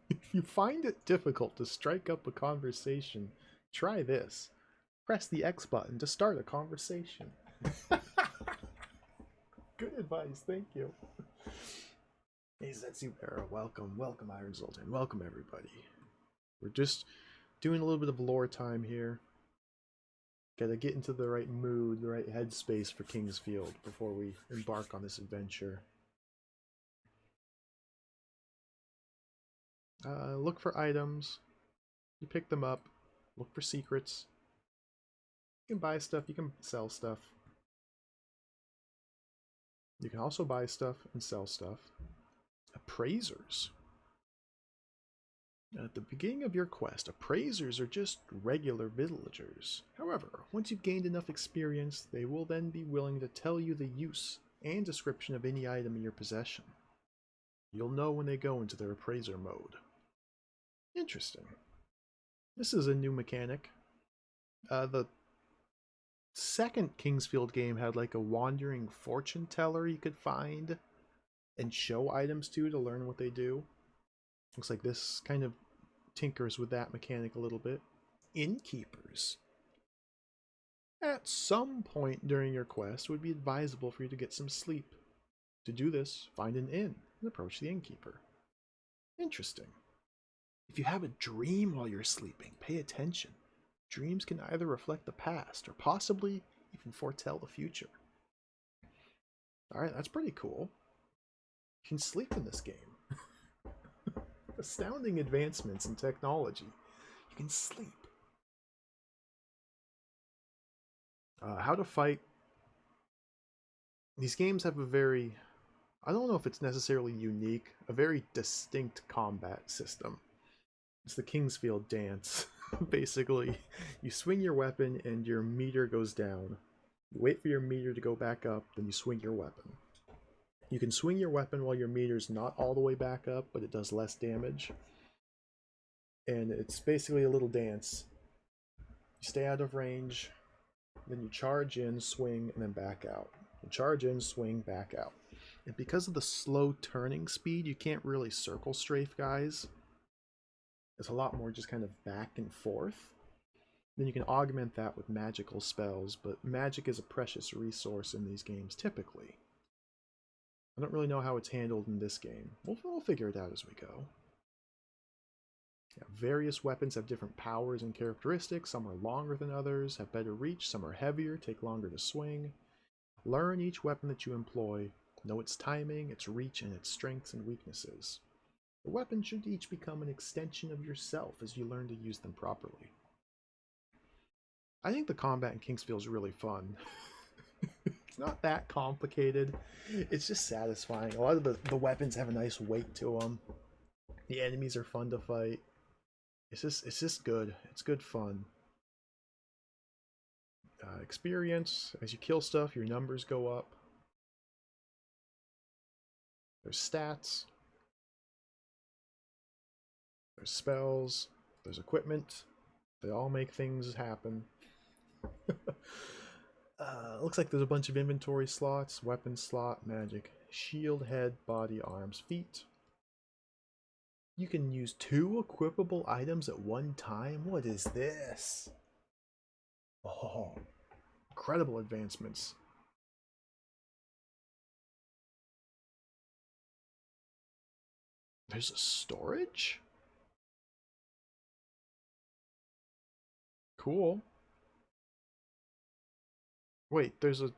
If you find it difficult to strike up a conversation, try this. Press the X button to start a conversation. Good advice, thank you. Hey Zetsu Bear, welcome, Iron Zoltan, welcome everybody. We're just doing a little bit of lore time here. Gotta get into the right mood, the right headspace for Kingsfield before we embark on this adventure. Look for items. You pick them up. Look for secrets. You can buy stuff, you can sell stuff. You can also buy stuff and sell stuff. Appraisers. At the beginning of your quest, appraisers are just regular villagers. However, once you've gained enough experience, they will then be willing to tell you the use and description of any item in your possession. You'll know when they go into their appraiser mode. Interesting. This is a new mechanic. The second Kingsfield game had like a wandering fortune teller you could find and show items to learn what they do. Looks like this kind of tinkers with that mechanic a little bit. Innkeepers. At some point during your quest, it would be advisable for you to get some sleep. To do this, find an inn and approach the innkeeper. Interesting. If you have a dream while you're sleeping, pay attention. Dreams can either reflect the past or possibly even foretell the future. Alright, that's pretty cool. You can sleep in this game. Astounding advancements in technology. You can sleep. How to fight. These games have a very, I don't know if it's necessarily unique, a very distinct combat system. It's the Kingsfield dance. Basically, you swing your weapon and your meter goes down. You wait for your meter to go back up, then you swing your weapon. You can swing your weapon while your meter's not all the way back up, but it does less damage. And it's basically a little dance. You stay out of range, then you charge in, swing, and then back out. You charge in, swing, back out. And because of the slow turning speed, you can't really circle strafe guys. It's a lot more just kind of back and forth. Then you can augment that with magical spells, but magic is a precious resource in these games typically. I don't really know how it's handled in this game. We'll figure it out as we go. Yeah, various weapons have different powers and characteristics. Some are longer than others, have better reach, some are heavier, take longer to swing. Learn each weapon that you employ, know its timing, its reach, and its strengths and weaknesses. The weapons should each become an extension of yourself as you learn to use them properly. I think the combat in Kingsfield is really fun. It's not that complicated. It's just satisfying. A lot of the weapons have a nice weight to them. The enemies are fun to fight. It's just good. It's good fun. Experience. As you kill stuff, your numbers go up. There's stats. There's spells. There's equipment. They all make things happen. Looks like there's a bunch of inventory slots. Weapon slot, magic, shield, head, body, arms, feet. You can use 2 equipable items at one time? What is this? Oh, incredible advancements. There's a storage? Cool. Wait, there's a...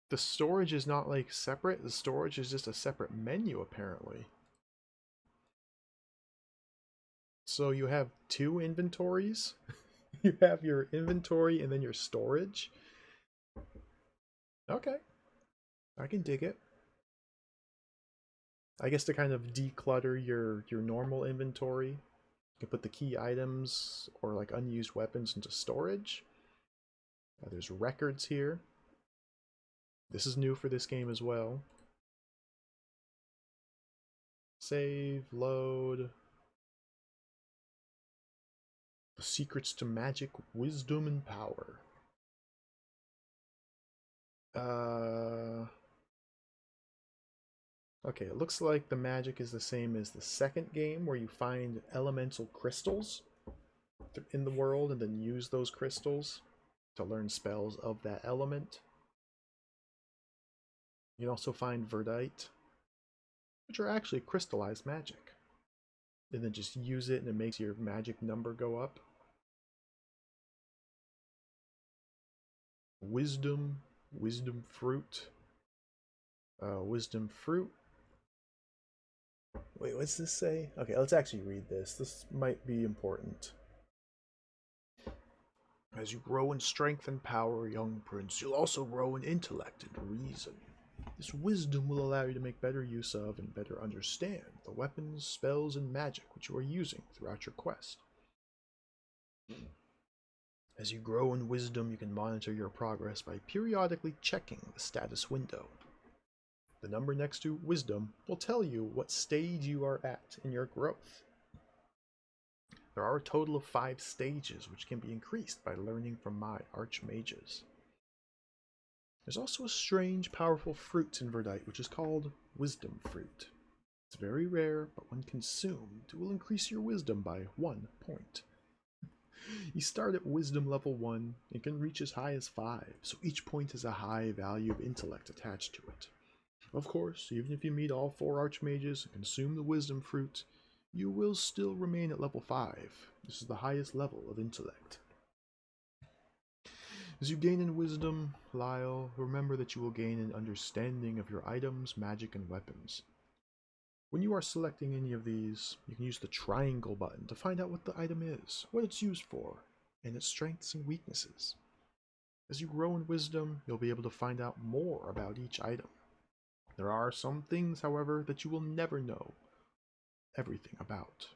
The storage is not like separate? The storage is just a separate menu apparently. So you have 2 inventories? You have your inventory and then your storage? Okay. I can dig it. I guess to kind of declutter your normal inventory, you can put the key items or like unused weapons into storage. There's records here. This is new for this game as well. Save, load. The secrets to magic, wisdom, and power. Okay, it looks like the magic is the same as the second game where you find elemental crystals in the world and then use those crystals to learn spells of that element. You can also find verdite, which are actually crystallized magic. And then just use it and it makes your magic number go up. Wisdom, wisdom fruit. Wisdom fruit. Wait, what's this say? Okay, let's actually read this. This might be important. As you grow in strength and power, young prince, you'll also grow in intellect and reason. This wisdom will allow you to make better use of and better understand the weapons, spells, and magic which you are using throughout your quest. As you grow in wisdom, you can monitor your progress by periodically checking the status window. The number next to wisdom will tell you what stage you are at in your growth. There are a total of 5 stages which can be increased by learning from my archmages. There's also a strange, powerful fruit in Verdite which is called wisdom fruit. It's very rare, but when consumed, it will increase your wisdom by 1 point. You start at wisdom level 1 and can reach as high as 5, so each point has a high value of intellect attached to it. Of course, even if you meet all 4 archmages and consume the wisdom fruit, you will still remain at level 5. This is the highest level of intellect. As you gain in wisdom, Lyle, remember that you will gain an understanding of your items, magic, and weapons. When you are selecting any of these, you can use the triangle button to find out what the item is, what it's used for, and its strengths and weaknesses. As you grow in wisdom, you'll be able to find out more about each item. There are some things, however, that you will never know everything about.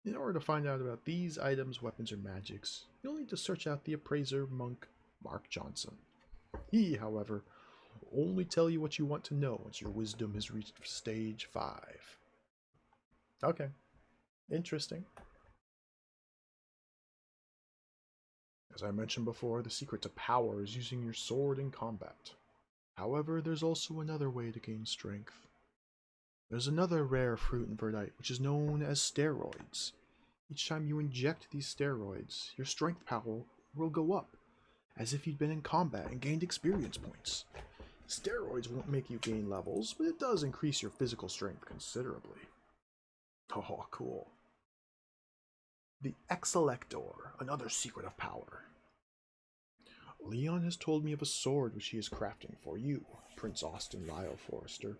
In order to find out about these items, weapons, or magics, you'll need to search out the appraiser monk Mark Johnson. He, however, will only tell you what you want to know once your wisdom has reached stage 5. Okay, interesting. As I mentioned before, the secret to power is using your sword in combat. However, there's also another way to gain strength. There's another rare fruit in Verdite, which is known as steroids. Each time you inject these steroids, your strength power will go up, as if you'd been in combat and gained experience points. Steroids won't make you gain levels, but it does increase your physical strength considerably. Oh, cool. The Exelector, another secret of power. Leon has told me of a sword which he is crafting for you, Prince Austin Lyle Forrester.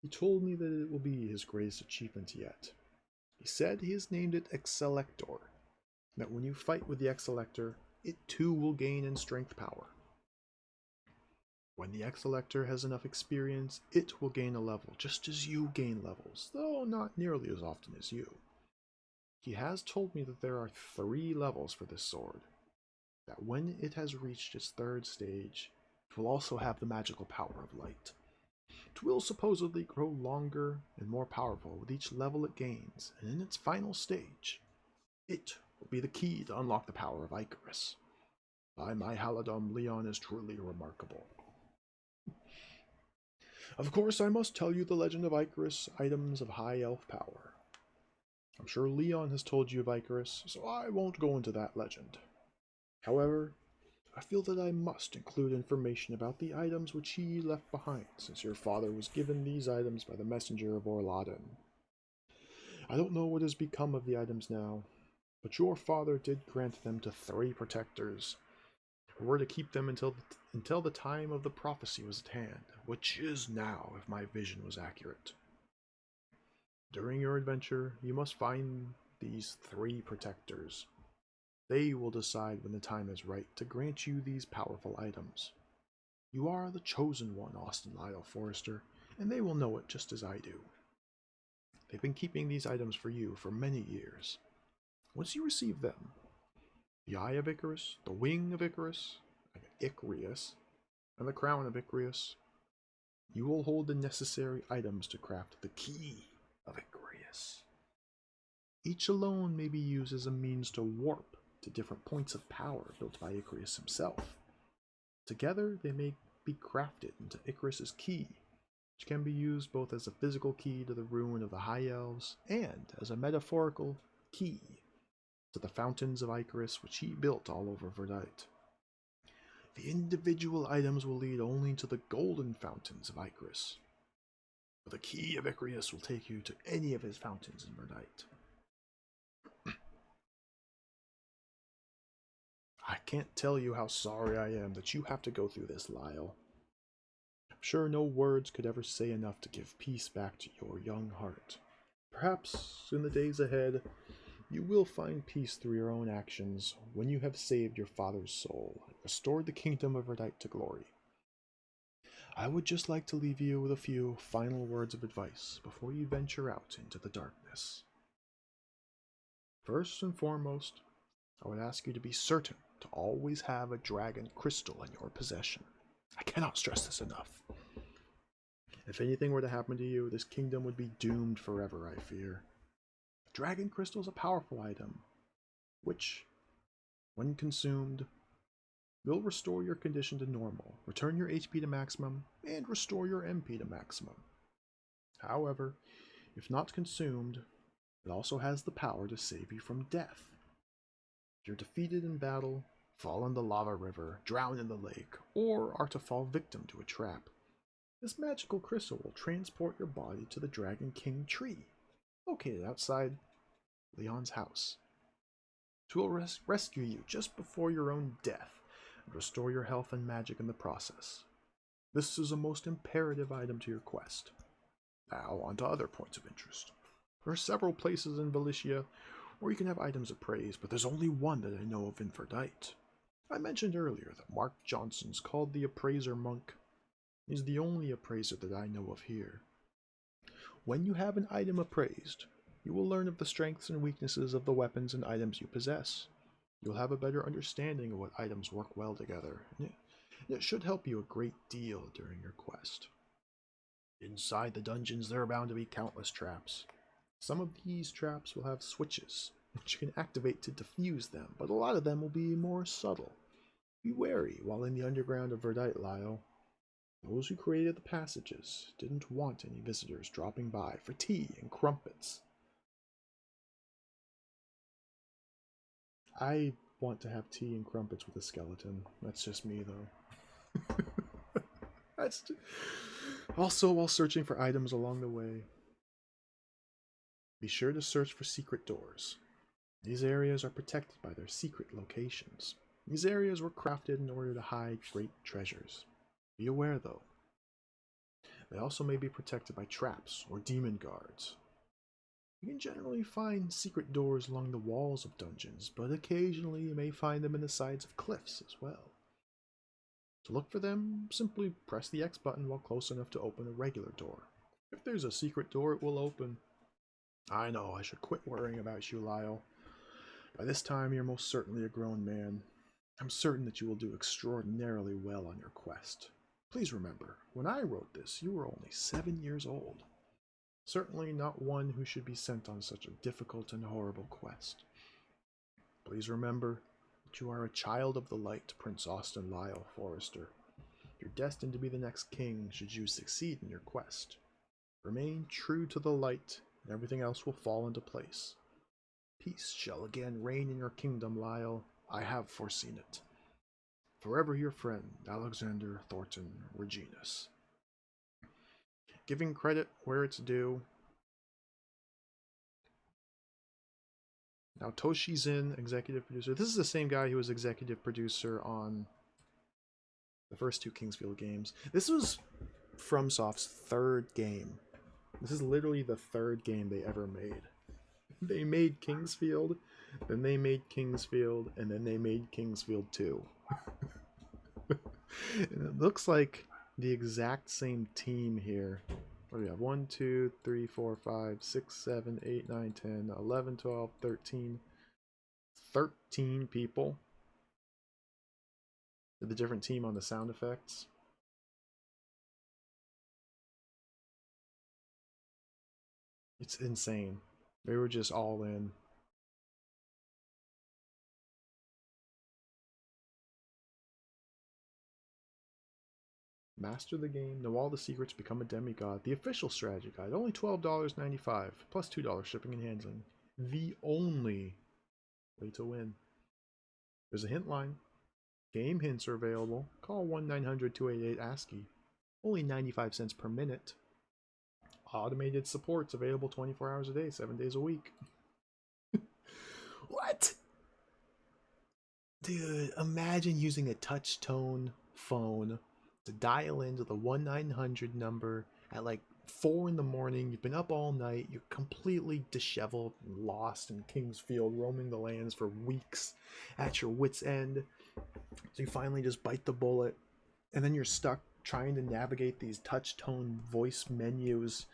He told me that it will be his greatest achievement yet. He said he has named it Exelector, that when you fight with the Exelector, it too will gain in strength power. When the Exelector has enough experience, it will gain a level, just as you gain levels, though not nearly as often as you. He has told me that there are 3 levels for this sword, that when it has reached its 3rd stage, it will also have the magical power of light. It will supposedly grow longer and more powerful with each level it gains, and in its final stage, it will be the key to unlock the power of Icarus. By my halidom, Leon is truly remarkable. Of course, I must tell you the legend of Icarus, items of high elf power. I'm sure Leon has told you of Icarus, so I won't go into that legend. However, I feel that I must include information about the items which he left behind, since your father was given these items by the messenger of Orladen. I don't know what has become of the items now, but your father did grant them to 3 protectors, who were to keep them until the time of the prophecy was at hand, which is now, if my vision was accurate. During your adventure, you must find these 3 protectors. They will decide when the time is right to grant you these powerful items. You are the chosen one, Austin Lyle Forrester, and they will know it just as I do. They've been keeping these items for you for many years. Once you receive them, the Eye of Icarus, the Wing of Icarus, Icarus, and the Crown of Icarus, you will hold the necessary items to craft the Key of Icarus. Each alone may be used as a means to warp to different points of power built by Icarus himself. Together, they may be crafted into Icarus's key, which can be used both as a physical key to the ruin of the High Elves and as a metaphorical key to the fountains of Icarus which he built all over Verdite. The individual items will lead only to the golden fountains of Icarus, but the Key of Icarus will take you to any of his fountains in Verdite. I can't tell you how sorry I am that you have to go through this, Lyle. I'm sure no words could ever say enough to give peace back to your young heart. Perhaps in the days ahead, you will find peace through your own actions when you have saved your father's soul and restored the kingdom of Verdite to glory. I would just like to leave you with a few final words of advice before you venture out into the darkness. First and foremost, I would ask you to be certain to always have a dragon crystal in your possession. I cannot stress this enough. If anything were to happen to you, this kingdom would be doomed forever, I fear. The dragon crystal is a powerful item, which, when consumed, will restore your condition to normal, return your HP to maximum, and restore your MP to maximum. However, if not consumed, it also has the power to save you from death. If you're defeated in battle, fall in the lava river, drown in the lake, or are to fall victim to a trap, this magical crystal will transport your body to the Dragon King tree, located outside Leon's house. It will rescue you just before your own death and restore your health and magic in the process. This is a most imperative item to your quest. Now, on to other points of interest. There are several places in Valicia where you can have items of praise, but there's only one that I know of in Verdite. I mentioned earlier that Mark Johnson's called the Appraiser Monk. He's the only appraiser that I know of here. When you have an item appraised, you will learn of the strengths and weaknesses of the weapons and items you possess. You'll have a better understanding of what items work well together, and it should help you a great deal during your quest. Inside the dungeons, there are bound to be countless traps. Some of these traps will have switches, which you can activate to defuse them, but a lot of them will be more subtle. Be wary while in the underground of Verdite, Lyle. Those who created the passages didn't want any visitors dropping by for tea and crumpets. I want to have tea and crumpets with a skeleton. That's just me, though. Also, while searching for items along the way, be sure to search for secret doors. These areas are protected by their secret locations. These areas were crafted in order to hide great treasures. Be aware, though. They also may be protected by traps or demon guards. You can generally find secret doors along the walls of dungeons, but occasionally you may find them in the sides of cliffs as well. To look for them, simply press the X button while close enough to open a regular door. If there's a secret door, it will open. I know, I should quit worrying about you, Lyle. By this time, you're most certainly a grown man. I'm certain that you will do extraordinarily well on your quest. Please remember, when I wrote this, you were only 7 years old. Certainly not one who should be sent on such a difficult and horrible quest. Please remember that you are a child of the light, Prince Austin Lyle Forrester. You're destined to be the next king should you succeed in your quest. Remain true to the light, and everything else will fall into place. Peace shall again reign in your kingdom, Lyle. I have foreseen it. Forever your friend, Alexander Thornton Reginus. Giving credit where it's due. Now Toshi Zin, executive producer. This is the same guy who was executive producer on the first two Kingsfield games. This was FromSoft's third game. This is literally the third game they ever made. They made Kingsfield, then they made Kingsfield, and then they made Kingsfield 2. And it looks like the exact same team here. What do we have? 1, 2, 3, 4, 5, 6, 7, 8, 9, 10, 11, 12, 13. 13 people. The different team on the sound effects. It's insane. They were just all in. Master the game, know all the secrets, become a demigod. The official strategy guide, only $12.95, plus $2 shipping and handling. The only way to win. There's a hint line. Game hints are available. Call 1-900-288-ASCII. Only 95 cents per minute. Automated support's available 24 hours a day, 7 days a week. What? Dude, imagine using a touch tone phone to dial into the 1-900 number at like 4 in the morning. You've been up all night. You're completely disheveled and lost in Kingsfield, roaming the lands for weeks at your wit's end. So you finally just bite the bullet, and then you're stuck trying to navigate these touch tone voice menus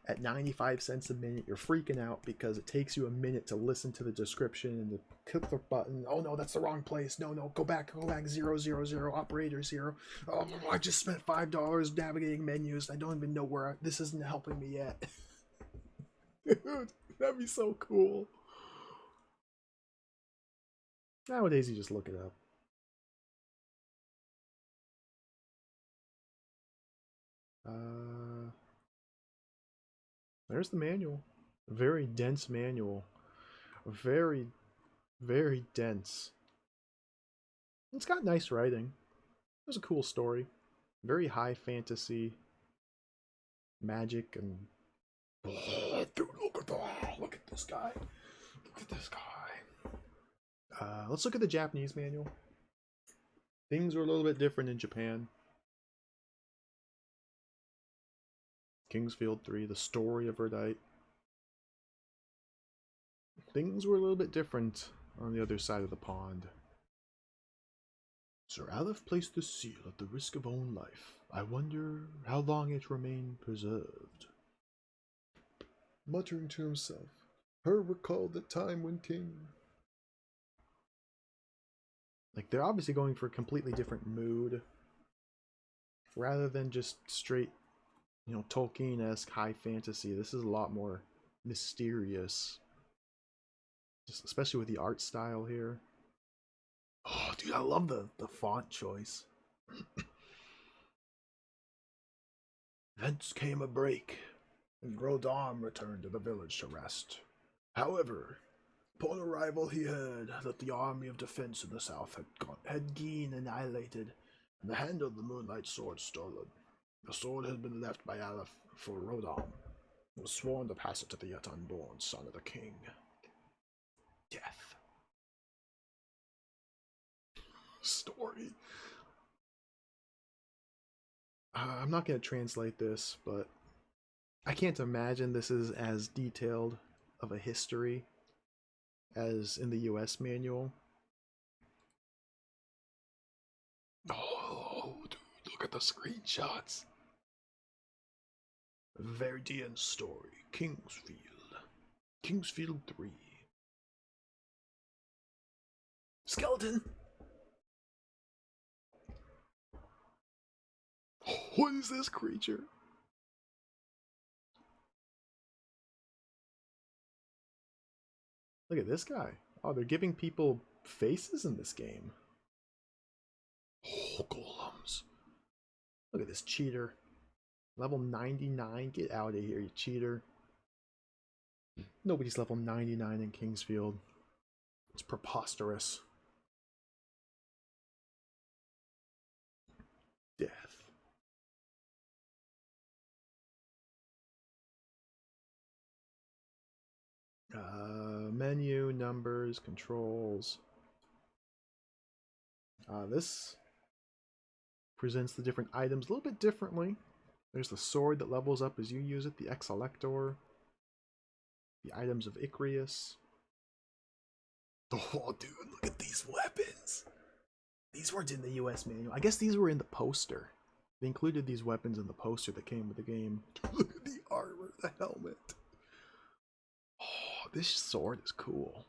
at 95 cents a minute. You're freaking out because it takes you a minute to listen to the description and to click the button. Oh no, that's the wrong place. No, go back, 000, operator 0. Oh, I just spent $5 navigating menus. I don't even know where this isn't helping me yet. Dude, that'd be so cool. Nowadays, you just look it up. There's the manual. A very dense manual. Very Very dense. It's got nice writing. It was a cool story. Very high fantasy, magic, and oh, dude, look at that! Look at this guy! Look at this guy! Let's look at the Japanese manual. Things were a little bit different in Japan. Kingsfield 3, the story of Erdite. Things were a little bit different on the other side of the pond. Sir Aleph placed the seal at the risk of own life. I wonder how long it remained preserved. Muttering to himself, Her recalled the time when king. Like, they're obviously going for a completely different mood. Rather than just straight, you know, Tolkien-esque high fantasy, this is a lot more mysterious. Just especially with the art style here. Oh, dude, I love the font choice. Thence came a break, and Grodam returned to the village to rest. However, upon arrival he heard that the army of defense in the south had been annihilated, and the hand of the Moonlight Sword stolen. The sword had been left by Aleph for Rodam, who was sworn to pass it to the yet unborn son of the king. Death. Story. I'm not going to translate this, but I can't imagine this is as detailed of a history as in the US manual. Oh, dude, look at the screenshots. Verdian story, Kingsfield. Kingsfield 3. Skeleton! What is this creature? Look at this guy. Oh, they're giving people faces in this game. Oh, golems. Look at this cheater. Level 99. Get out of here, you cheater. Nobody's level 99 in Kingsfield. It's preposterous. Death. Menu, numbers, controls. This presents the different items a little bit differently. There's the sword that levels up as you use it, the Exelector, the items of Icrius. Oh, dude, look at these weapons. These weren't in the US manual. I guess these were in the poster. They included these weapons in the poster that came with the game. Look at the armor, the helmet. Oh, this sword is cool.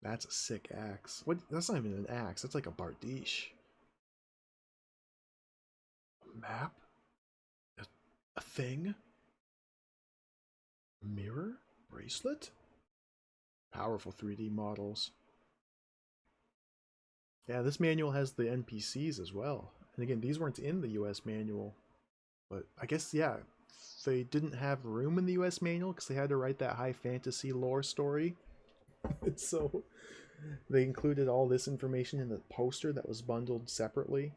That's a sick axe. What? That's not even an axe. That's like a bardiche. A map? A thing? Mirror? Bracelet? Powerful 3D models. Yeah, this manual has the NPCs as well. And again, these weren't in the US manual. But I guess, yeah, they didn't have room in the US manual because they had to write that high fantasy lore story. And so they included all this information in the poster that was bundled separately.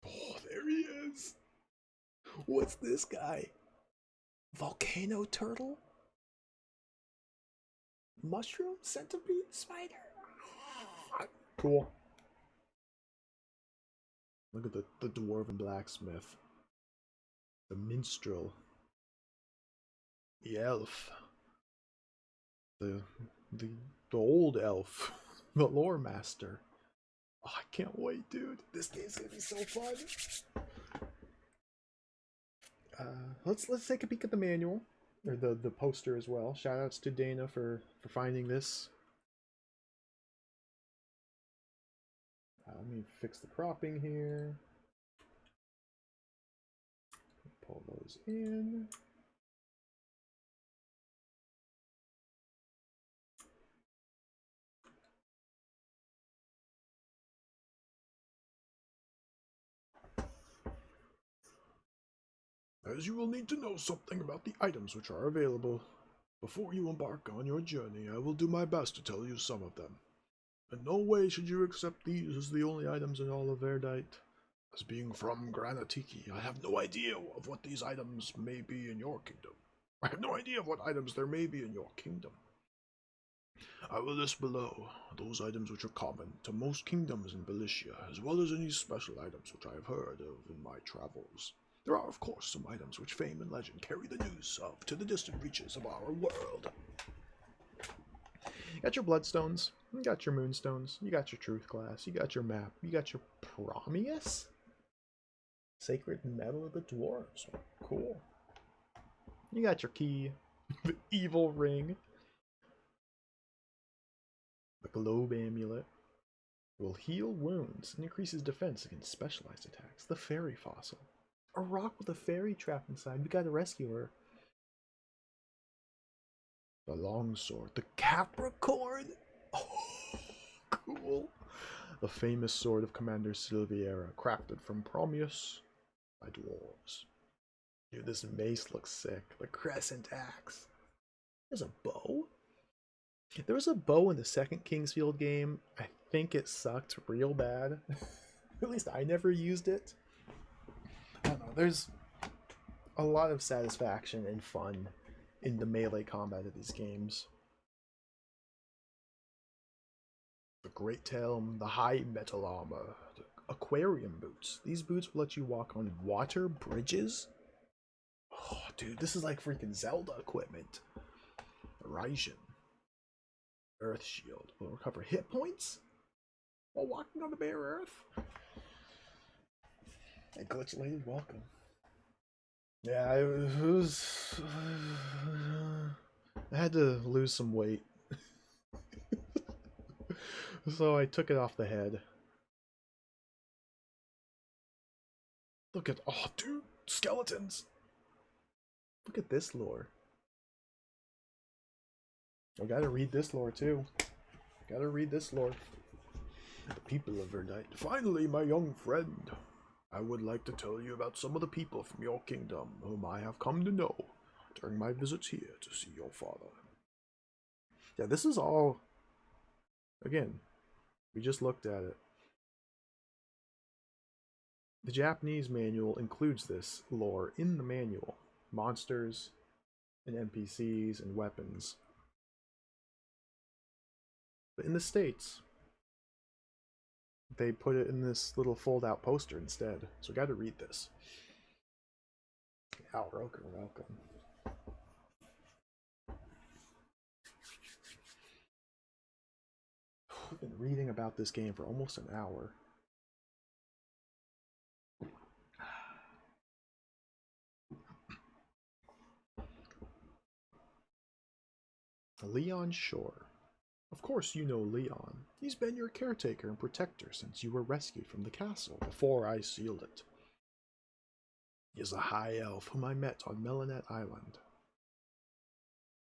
Oh, there he is. What's this guy? Volcano turtle? Mushroom centipede spider? Cool. Look at the dwarven blacksmith. The minstrel. The elf. The the old elf. The lore master. Oh, I can't wait, dude. This game's gonna be so fun. Let's take a peek at the manual. Or the poster as well. Shoutouts to Dana for finding this. Let me fix the cropping here. Pull those in. As you will need to know something about the items which are available. Before you embark on your journey, I will do my best to tell you some of them. In no way should you accept these as the only items in all of Verdite. As being from Granatiki, I have no idea of what these items may be in your kingdom. I have no idea of what items there may be in your kingdom. I will list below those items which are common to most kingdoms in Belicia, as well as any special items which I have heard of in my travels. There are, of course, some items which fame and legend carry the news of to the distant reaches of our world. You got your bloodstones, you got your moonstones, you got your truth glass, you got your map, you got your Promius? Sacred metal of the dwarves. Cool. You got your key, the evil ring, the globe amulet. Will heal wounds and increases defense against specialized attacks. The fairy fossil. A rock with a fairy trap inside. We gotta rescue her. The longsword. The Capricorn. Oh, cool. The famous sword of Commander Silviera, crafted from Promius by dwarves. Dude, this mace looks sick. The crescent axe. There's a bow. There was a bow in the second Kingsfield game. I think it sucked real bad. At least I never used it. I don't know. There's a lot of satisfaction and fun in the melee combat of these games. The Great Helm, the High Metal Armor, the Aquarium Boots. These boots will let you walk on water bridges. Oh, dude, this is like freaking Zelda equipment. Raijin. Earth Shield will recover hit points while walking on the bare earth. A glitch-lated welcome. Yeah, it was. I had to lose some weight. So I took it off the head. Look at. Oh, dude! Skeletons! Look at this lore. I gotta read this lore too. Gotta read this lore. The people of Verdite. Finally, my young friend. I would like to tell you about some of the people from your kingdom whom I have come to know during my visits here to see your father. Yeah, this is all... Again, we just looked at it. The Japanese manual includes this lore in the manual. Monsters, and NPCs, and weapons. But in the States, they put it in this little fold-out poster instead. So I gotta read this. Outroker, welcome. I've been reading about this game for almost an hour. Leon Shore. Of course you know Leon. He's been your caretaker and protector since you were rescued from the castle before I sealed it. He is a high elf whom I met on Melanet Island.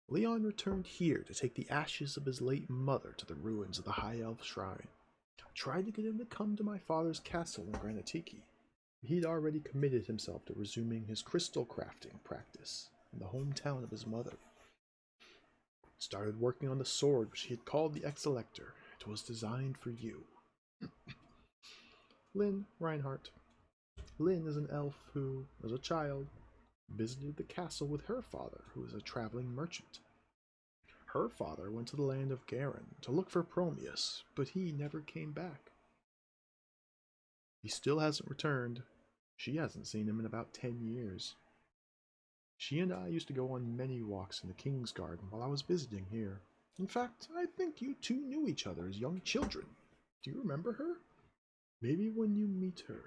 Leon returned here to take the ashes of his late mother to the ruins of the High Elf Shrine. I tried to get him to come to my father's castle in Granatiki. He'd already committed himself to resuming his crystal crafting practice in the hometown of his mother. Started working on the sword which he had called the Ex-Elector. It was designed for you. Lynn Reinhardt. Lynn is an elf who, as a child, visited the castle with her father, who was a traveling merchant. Her father went to the land of Garen to look for Promius, but he never came back. He still hasn't returned. She hasn't seen him in about 10 years. She and I used to go on many walks in the King's Garden while I was visiting here. In fact, I think you two knew each other as young children. Do you remember her? Maybe when you meet her.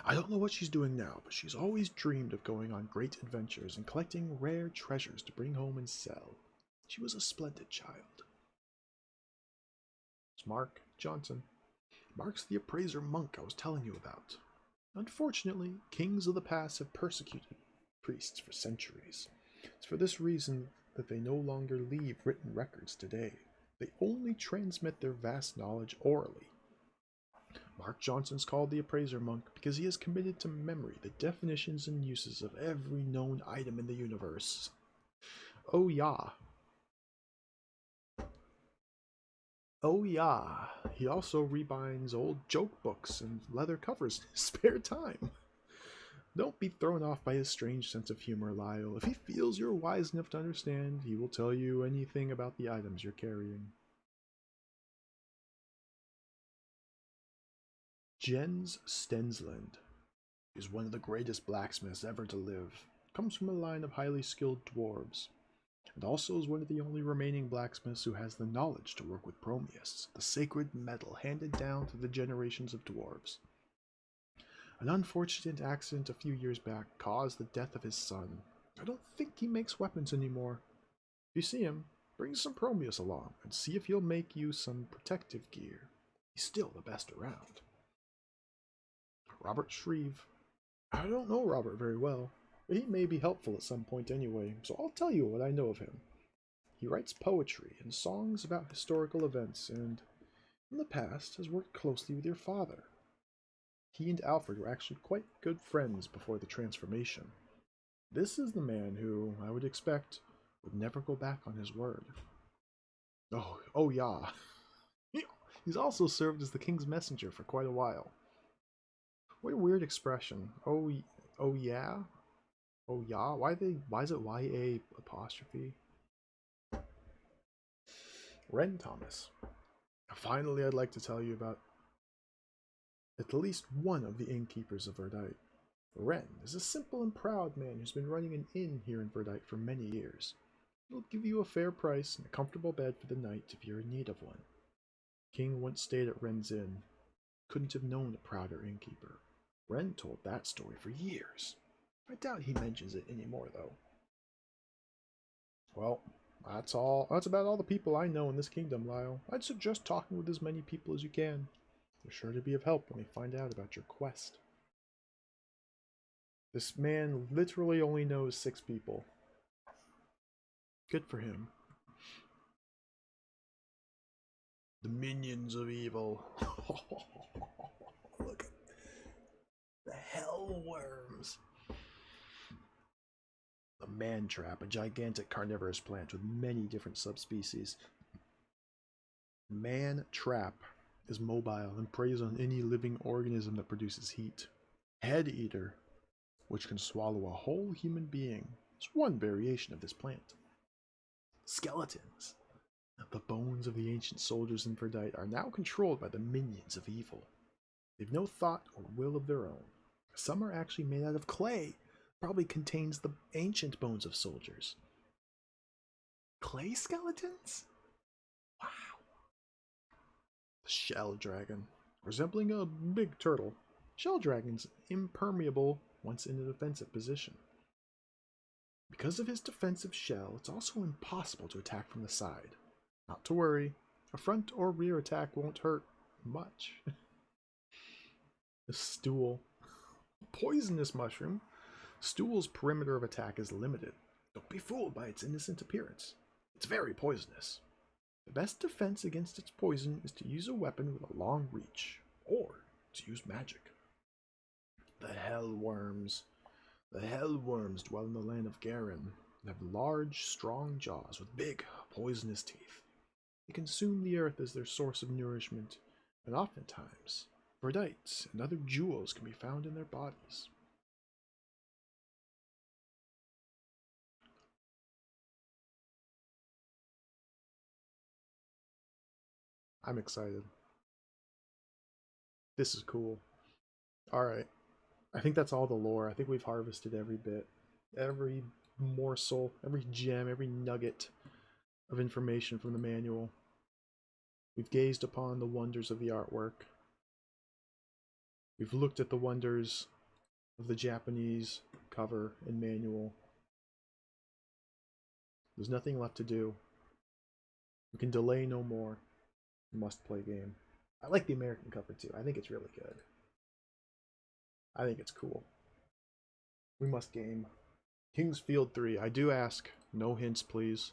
I don't know what she's doing now, but she's always dreamed of going on great adventures and collecting rare treasures to bring home and sell. She was a splendid child. It's Mark Johnson. Mark's the appraiser monk I was telling you about. Unfortunately, kings of the past have persecuted priests for centuries. It's for this reason that they no longer leave written records today. They only transmit their vast knowledge orally. Mark Johnson's called the appraiser monk because he has committed to memory the definitions and uses of every known item in the universe. Oh yeah. Oh yeah. He also rebinds old joke books and leather covers in his spare time. Don't be thrown off by his strange sense of humor, Lyle. If he feels you're wise enough to understand, he will tell you anything about the items you're carrying. Jens Stensland is one of the greatest blacksmiths ever to live. Comes from a line of highly skilled dwarves, and also is one of the only remaining blacksmiths who has the knowledge to work with Promeus, the sacred metal handed down through the generations of dwarves. An unfortunate accident a few years back caused the death of his son. I don't think he makes weapons anymore. If you see him, bring some Promeus along and see if he'll make you some protective gear. He's still the best around. Robert Shreve. I don't know Robert very well, but he may be helpful at some point anyway, so I'll tell you what I know of him. He writes poetry and songs about historical events, and in the past has worked closely with your father. He and Alfred were actually quite good friends before the transformation. This is the man who, I would expect, would never go back on his word. Oh yeah. He's also served as the king's messenger for quite a while. What a weird expression. Oh yeah? Oh yeah? Why is it YA apostrophe? Ren Thomas. Finally, I'd like to tell you about at least one of the innkeepers of Verdite. Ren is a simple and proud man who's been running an inn here in Verdite for many years. He'll give you a fair price and a comfortable bed for the night if you're in need of one. King once stayed at Ren's inn. Couldn't have known a prouder innkeeper. Ren told that story for years. I doubt he mentions it anymore, though. Well, that's all. That's about all the people I know in this kingdom, Lyle. I'd suggest talking with as many people as you can. They're sure to be of help when they find out about your quest. This man literally only knows 6 people. Good for him. The minions of evil. Look at the hell worms. A man trap, a gigantic carnivorous plant with many different subspecies. Man trap is mobile and preys on any living organism that produces heat. Head eater, which can swallow a whole human being, is one variation of this plant. Skeletons. The bones of the ancient soldiers in Verdite are now controlled by the minions of evil. They've no thought or will of their own. Some are actually made out of clay. Probably contains the ancient bones of soldiers. Clay skeletons? Wow. The shell dragon. Resembling a big turtle, shell dragon's impermeable once in a defensive position. Because of his defensive shell, it's also impossible to attack from the side. Not to worry, a front or rear attack won't hurt much. The stool. Poisonous mushroom. Stool's perimeter of attack is limited. Don't be fooled by its innocent appearance. It's very poisonous. The best defense against its poison is to use a weapon with a long reach, or to use magic. The Hellworms. The Hellworms dwell in the land of Garen and have large, strong jaws with big, poisonous teeth. They consume the earth as their source of nourishment, and oftentimes, verdites and other jewels can be found in their bodies. I'm excited. This is cool. Alright. I think that's all the lore. I think we've harvested every bit. Every morsel, every gem, every nugget of information from the manual. We've gazed upon the wonders of the artwork. We've looked at the wonders of the Japanese cover and manual. There's nothing left to do. We can delay no more. Must play game. I like the American cover too. I think it's really good. I think it's cool. We must game. King's Field 3. I do ask, no hints please.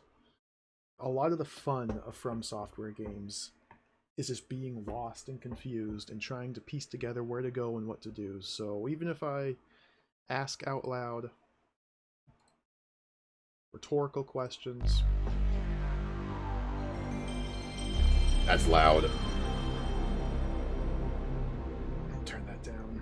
A lot of the fun of From Software games is just being lost and confused and trying to piece together where to go and what to do. So even if I ask out loud, we're rhetorical questions. That's loud. Turn that down.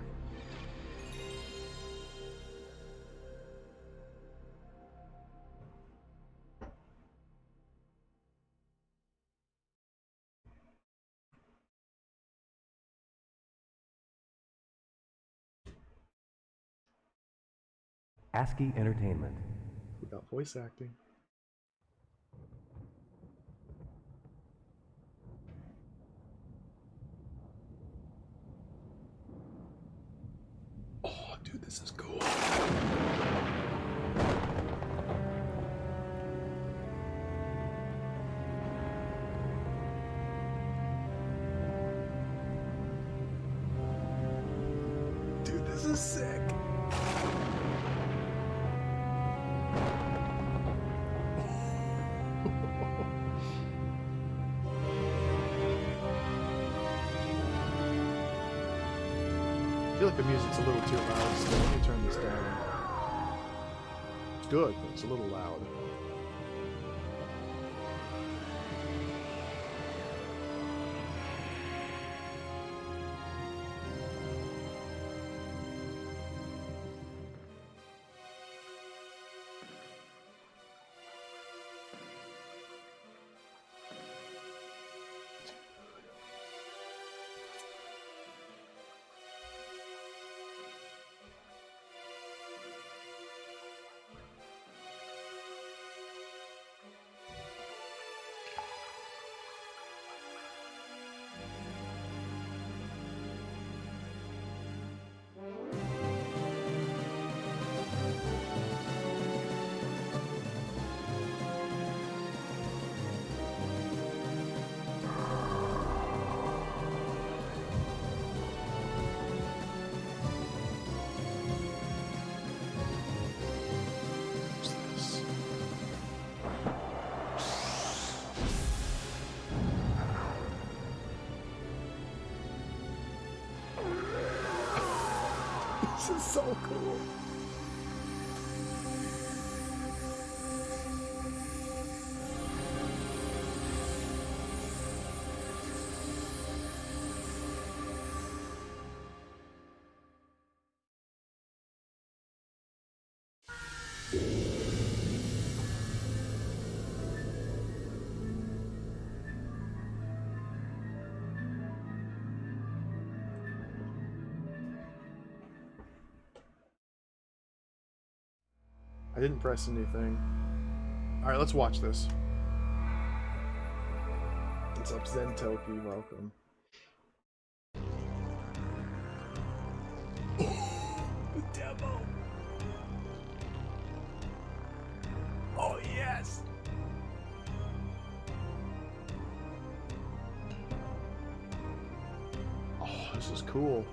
ASCII Entertainment. Without voice acting. Oh, dude, this is cool. Dude, this is sick. I feel like the music's a little too loud still. Let me turn this down. It's good, but it's a little loud. This is so cool. I didn't press anything. Alright, let's watch this. What's up, Zentoki? Welcome. The demo! Oh, yes! Oh, this is cool.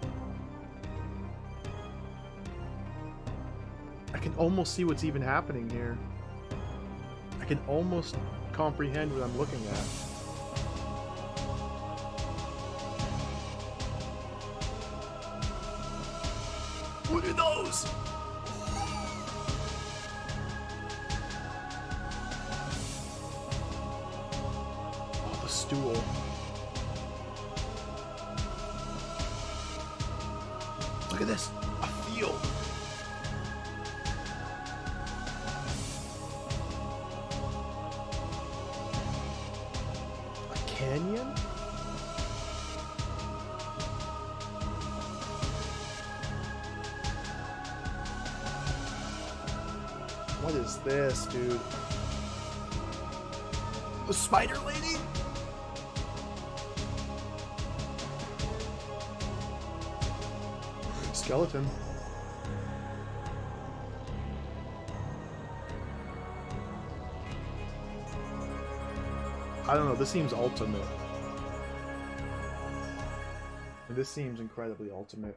I can almost see what's even happening here. I can almost comprehend what I'm looking at. What are those? Oh, the stool. Look at this. A field. Canyon? What is this, dude? The spider lady? Skeleton. I don't know, this seems ultimate. This seems incredibly ultimate.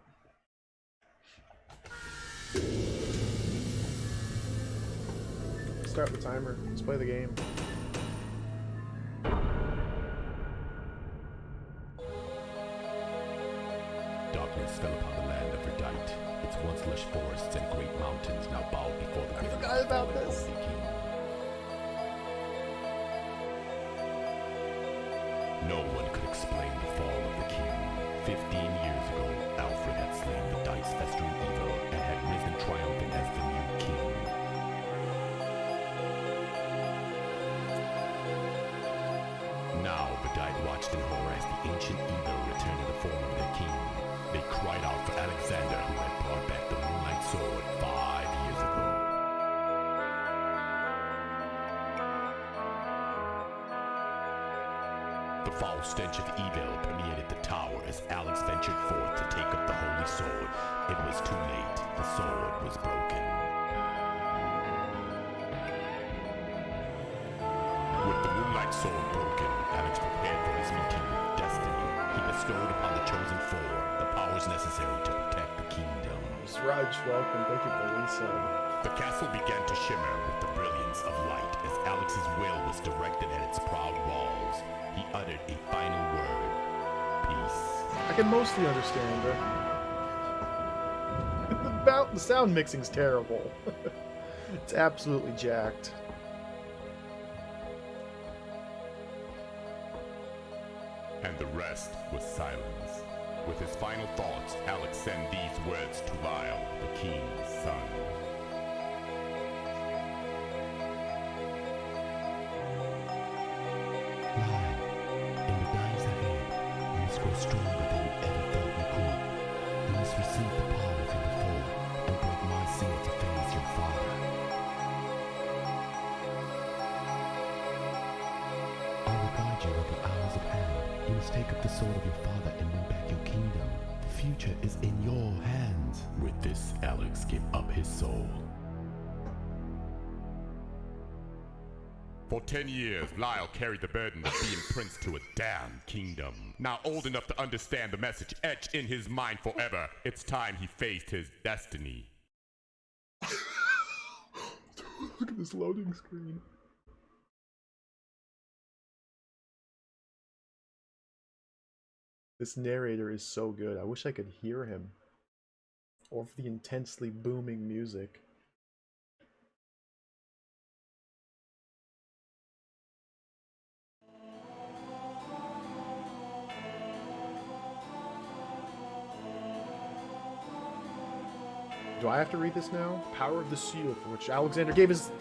Start the timer. Let's play the game. Darkness fell upon the land of Verdite. Its once lush forests and great mountains now bowed before the I forgot about this. Holy King. No one could explain the fall of the king. 15 years ago, Alfred had slain the dice festering evil and had risen triumphant as the new king. Now the Diet watched in horror as the ancient evil returned in the form of their king. They cried out for Alexander, who had brought back the Moonlight Sword 5 years ago. The foul stench of evil permeated the tower as Alex ventured forth to take up the holy sword. It was too late. The sword was broken. With the Moonlight Sword broken, Alex prepared for his meeting with destiny. He bestowed upon the chosen four the powers necessary to protect the kingdom. Raj, welcome. Thank you for the resub. The castle began to shimmer with the brilliance of light as Alex's will was directed at its proud walls. He uttered a final word. Peace. I can mostly understand it. The sound mixing's terrible. It's absolutely jacked. And the rest was silence. With his final thoughts, Alex sent these words to Lyle, the king's son. Lyle, in the days ahead, you must grow stronger than you ever thought you could. You must receive the power from before and break my seal to face your father. I will guide you with the hours of hand. You must take up the sword of your father and win back your kingdom. The future is in your hands. With this, Alex gave up his soul. For 10 years, Lyle carried the burden of being prince to a damned kingdom. Now old enough to understand the message etched in his mind forever, it's time he faced his destiny. Look at this loading screen. This narrator is so good. I wish I could hear him. Or for the intensely booming music. Do I have to read this now? Power of the seal for which Alexander gave his...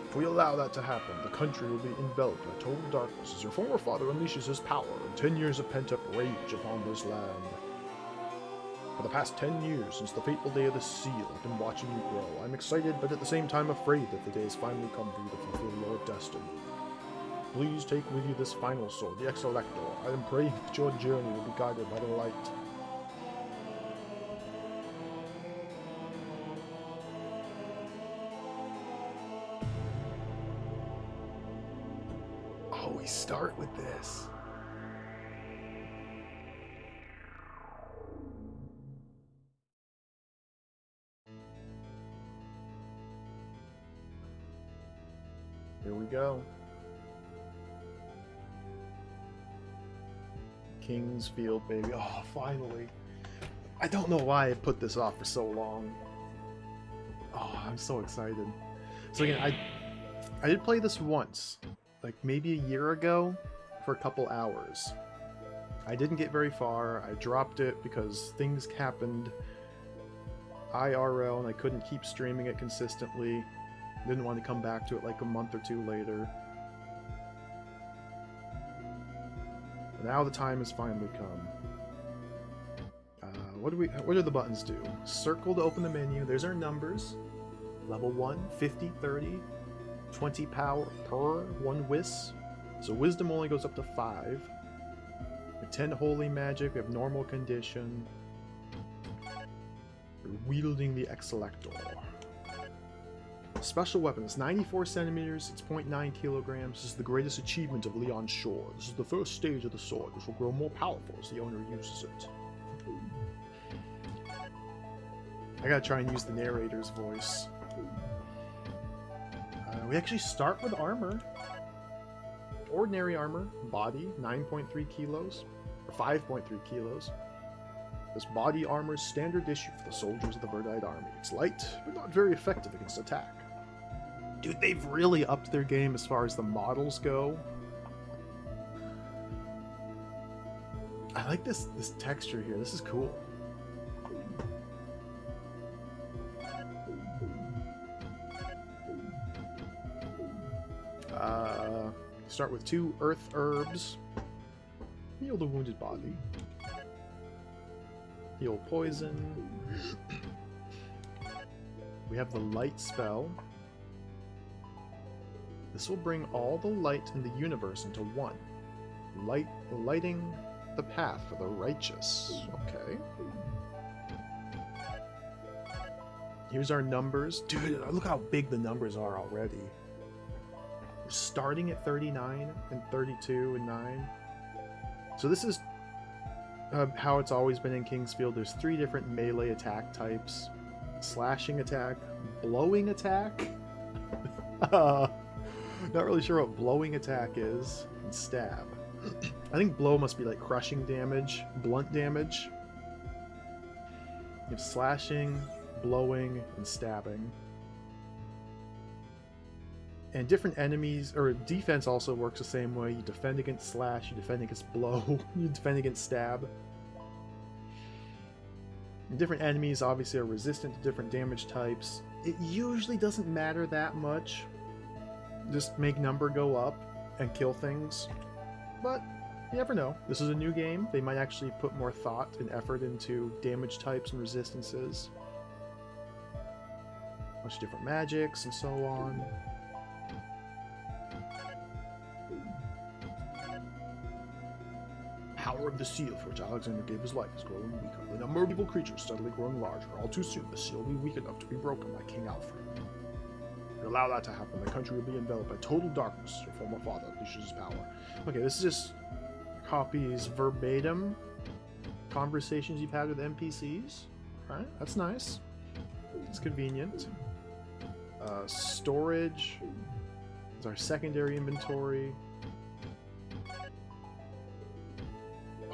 If we allow that to happen, the country will be enveloped by total darkness as your former father unleashes his power and 10 years of pent-up rage upon this land. For the past 10 years, since the fateful day of the seal, I've been watching you grow. I'm excited, but at the same time afraid that the day has finally come for you to fulfill your destiny. Please take with you this final sword, the Exelector. I am praying that your journey will be guided by the light. Oh, we start with this. Here we go. King's Field, baby. Oh, finally. I don't know why I put this off for so long. Oh, I'm so excited. So again, I did play this once, like maybe a year ago, for a couple hours. I didn't get very far. I dropped it because things happened IRL and I couldn't keep streaming it consistently. Didn't want to come back to it like a month or two later. But now the time has finally come. What do the buttons do? Circle to open the menu. There's our numbers. Level 1, 50, 30, 20 power per, 1 whis. So wisdom only goes up to 5. With 10 holy magic, we have normal condition. We're wielding the Exelector. Special weapons, 94 centimeters, it's 0.9 kilograms. This is the greatest achievement of Leon's Shore. This is the first stage of the sword, which will grow more powerful as the owner uses it. I gotta try and use the narrator's voice. We actually start with armor. Ordinary armor, body, 9.3 kilos, or 5.3 kilos. This body armor is standard issue for the soldiers of the Verdite army. It's light, but not very effective against attack. Dude, they've really upped their game as far as the models go. I like this texture here. This is cool. Start with 2 earth herbs. Heal the wounded body. Heal poison. We have the light spell. This will bring all the light in the universe into one. Lighting the path for the righteous. Okay. Here's our numbers. Dude, look how big the numbers are already. We're starting at 39 and 32 and 9. So this is how it's always been in Kingsfield. There's 3 different melee attack types. Slashing attack, blowing attack. Not really sure what blowing attack is. And stab. I think blow must be like crushing damage, blunt damage. You have slashing, blowing, and stabbing. And different enemies, or defense also works the same way. You defend against slash, you defend against blow, you defend against stab. And different enemies obviously are resistant to different damage types. It usually doesn't matter that much. Just make number go up and kill things. But you never know. This is a new game. They might actually put more thought and effort into damage types and resistances. A bunch of different magics and so on. Power of the seal for which Alexander gave his life is growing weaker. The number of evil creatures steadily growing larger. All too soon, the seal will be weak enough to be broken by King Alfred. If you allow that to happen, the country will be enveloped by total darkness. Your former father unleashes his power. Okay, this is just copies verbatim conversations you've had with NPCs. Alright, that's nice. It's convenient. Storage is our secondary inventory.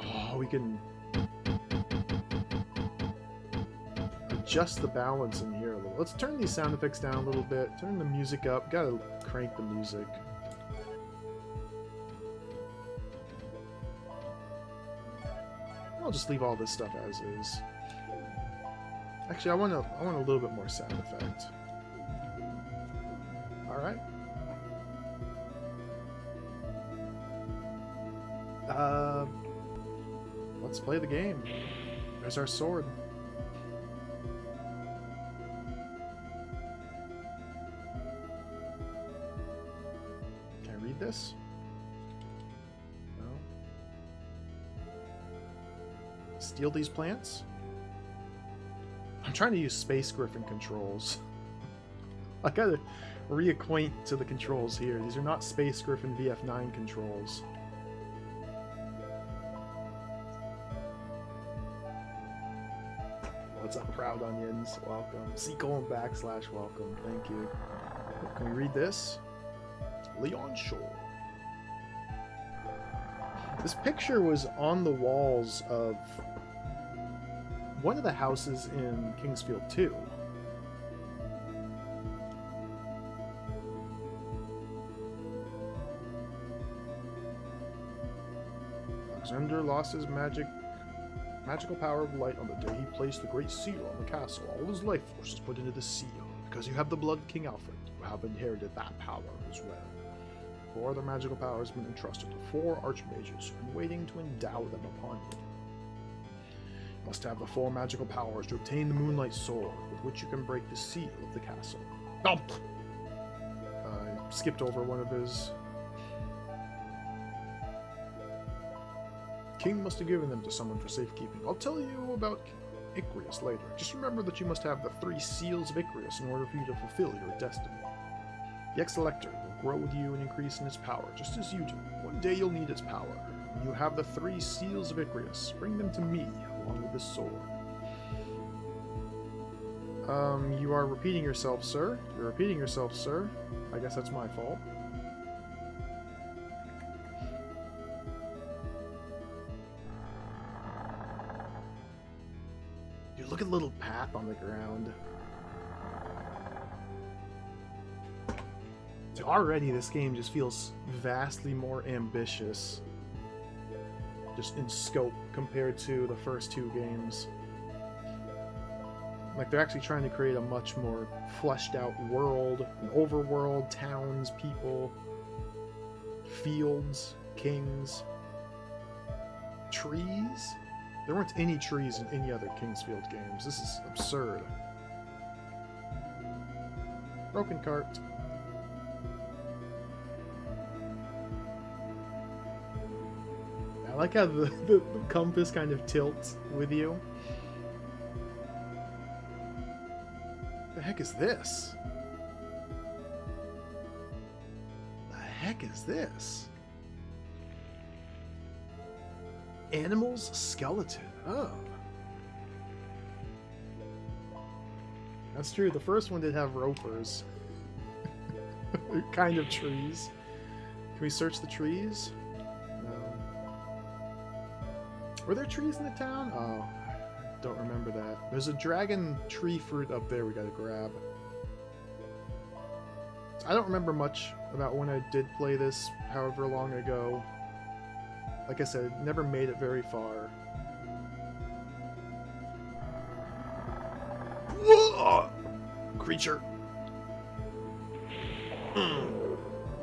Oh, we can adjust the balance in here a little. Let's turn these sound effects down a little bit. Turn the music up. Gotta crank the music. I'll just leave all this stuff as is. Actually, I want a little bit more sound effect. All right. Let's play the game. There's our sword. Can I read this? No. Steal these plants? I'm trying to use Space Griffin controls. I gotta reacquaint to the controls here. These are not Space Griffin VF9 controls. What's up, Proud Onions? Welcome. C:// welcome. Thank you. Can we read this? Leon Shore. This picture was on the walls of one of the houses in Kingsfield 2. Alexander lost his magical power of light on the day he placed the great seal on the castle. All his life force is put into the seal. Because you have the blood of King Alfred, you have inherited that power as well. 4 other magical powers have been entrusted to 4 archmages who've been waiting to endow them upon you. You must have the 4 magical powers to obtain the Moonlight Sword, with which you can break the seal of the castle. Oh! I skipped over one of his... King must have given them to someone for safekeeping. I'll tell you about Icarus later. Just remember that you must have the 3 seals of Icarus in order for you to fulfill your destiny. The Ex-Elector will grow with you and increase in its power, just as you do. One day you'll need its power. When you have the 3 seals of Icarus, bring them to me, along with this sword. You are repeating yourself, sir. You're repeating yourself, sir. I guess that's my fault. Dude, look at the little path on the ground. Already this game just feels vastly more ambitious. just in scope compared to the first two games. Like, they're actually trying to create a much more fleshed out world, an overworld, towns, people, fields, kings, trees. There weren't any trees in any other Kingsfield games. This is absurd. Broken cart. I like how the compass kind of tilts with you. The heck is this? The heck is this? Animal's skeleton. Oh. That's true. The first one did have ropers. Kind of trees. Can we search the trees? No. Were there trees in the town? Oh, I don't remember that. There's a dragon tree fruit up there we gotta grab. I don't remember much about when I did play this however long ago. Like I said, never made it very far. Whoa! Creature.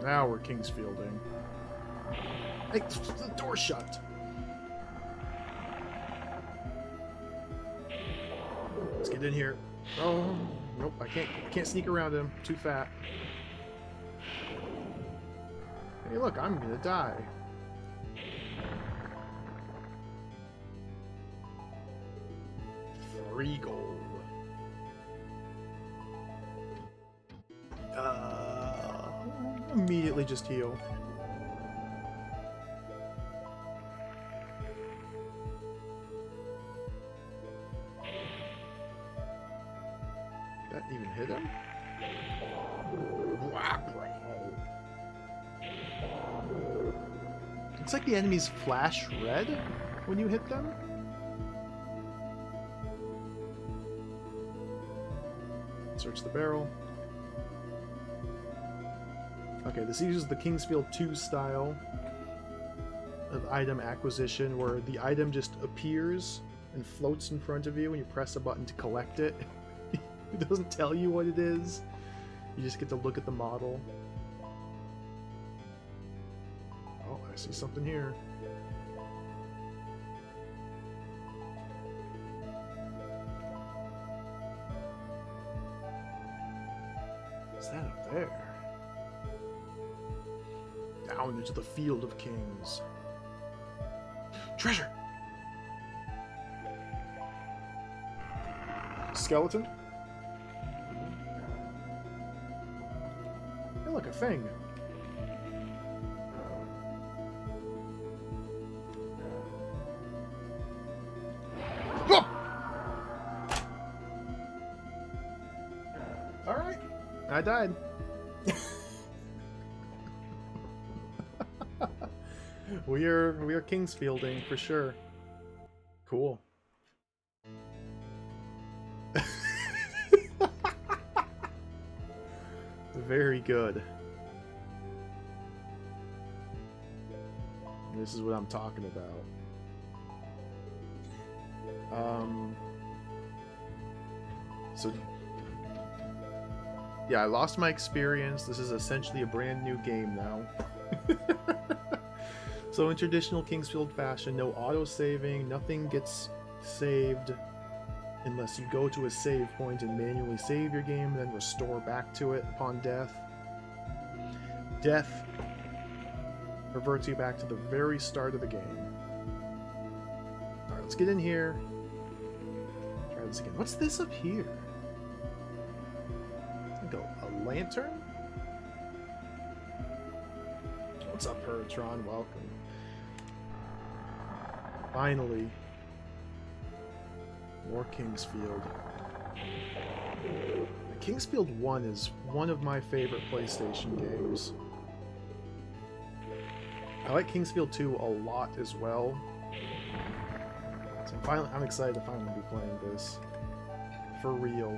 Now we're Kingsfielding. Hey, the door shut. Let's get in here. Oh, nope, I can't sneak around him. Too fat. Hey, look, I'm gonna die. 3 gold. Immediately just heal. That even hit him? Looks like the enemies flash red when you hit them. Search the barrel. Okay, this uses the Kingsfield 2 style of item acquisition, where the item just appears and floats in front of you when you press a button to collect it. It doesn't tell you what it is. You just get to look at the model. Oh, I see something here. What's that up there? Down into the Field of Kings. Treasure! Skeleton? Hey, look, a thing. Oh! Alright. I died. We are Kingsfielding for sure. Cool. Very good. This is what I'm talking about. So yeah, I lost my experience. This is essentially a brand new game now. So in traditional Kingsfield fashion, no auto-saving, nothing gets saved unless you go to a save point and manually save your game, then restore back to it upon death. Death reverts you back to the very start of the game. Alright, let's get in here. Try this again. What's this up here? I think a lantern? What's up, Hertron? Welcome. Finally. More Kingsfield. Kingsfield 1 is one of my favorite PlayStation games. I like Kingsfield 2 a lot as well. So I'm excited to finally be playing this. For real.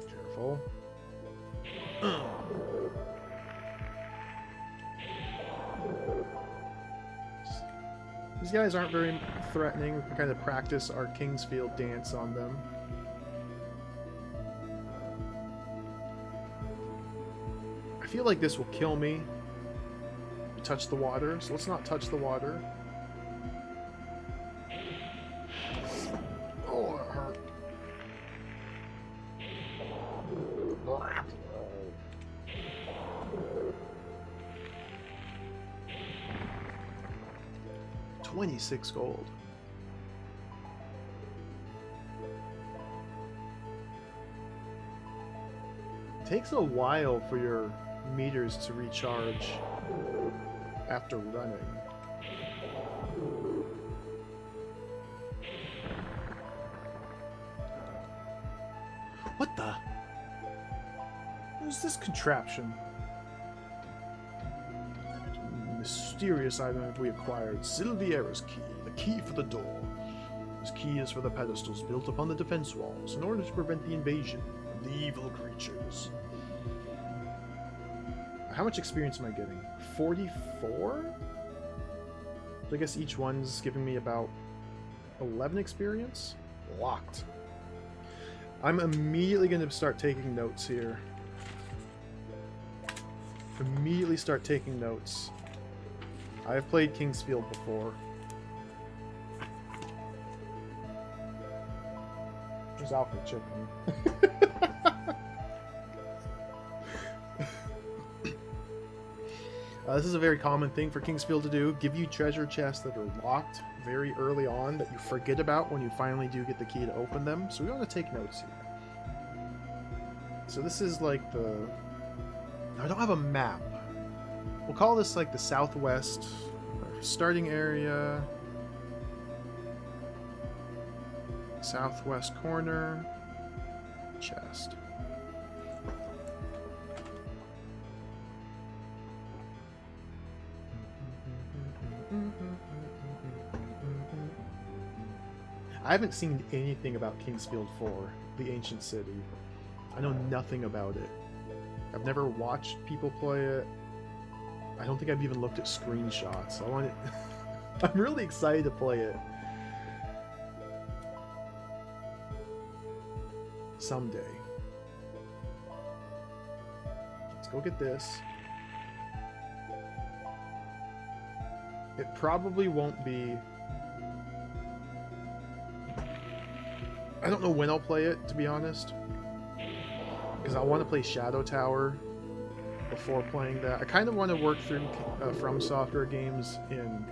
Careful. These guys aren't very threatening. We can kind of practice our Kingsfield dance on them. I feel like this will kill me. Touch the water, so let's not touch the water. Oh, it hurt. 26 gold. It takes a while for your meters to recharge after running. What the? What is this contraption? Mysterious item that we acquired. Silviera's key. The key for the door. This key is for the pedestals built upon the defense walls in order to prevent the invasion of the evil creatures. How much experience am I getting? 44? So I guess each one's giving me about 11 experience? Locked. I'm immediately going to start taking notes here. Immediately start taking notes. I've played Kingsfield before. There's Alfred Chicken. This is a very common thing for Kingsfield to do. Give you treasure chests that are locked very early on that you forget about when you finally do get the key to open them. So we want to take notes here. So this is like the... I don't have a map. We'll call this like the southwest starting area. Southwest corner. Chest. I haven't seen anything about Kingsfield 4, the ancient city. I know nothing about it. I've never watched people play it. I don't think I've even looked at screenshots. I want it. I'm really excited to play it. Someday. Let's go get this. It probably won't be... I don't know when I'll play it, to be honest. Because I want to play Shadow Tower before playing that. I kind of want to work through From Software games in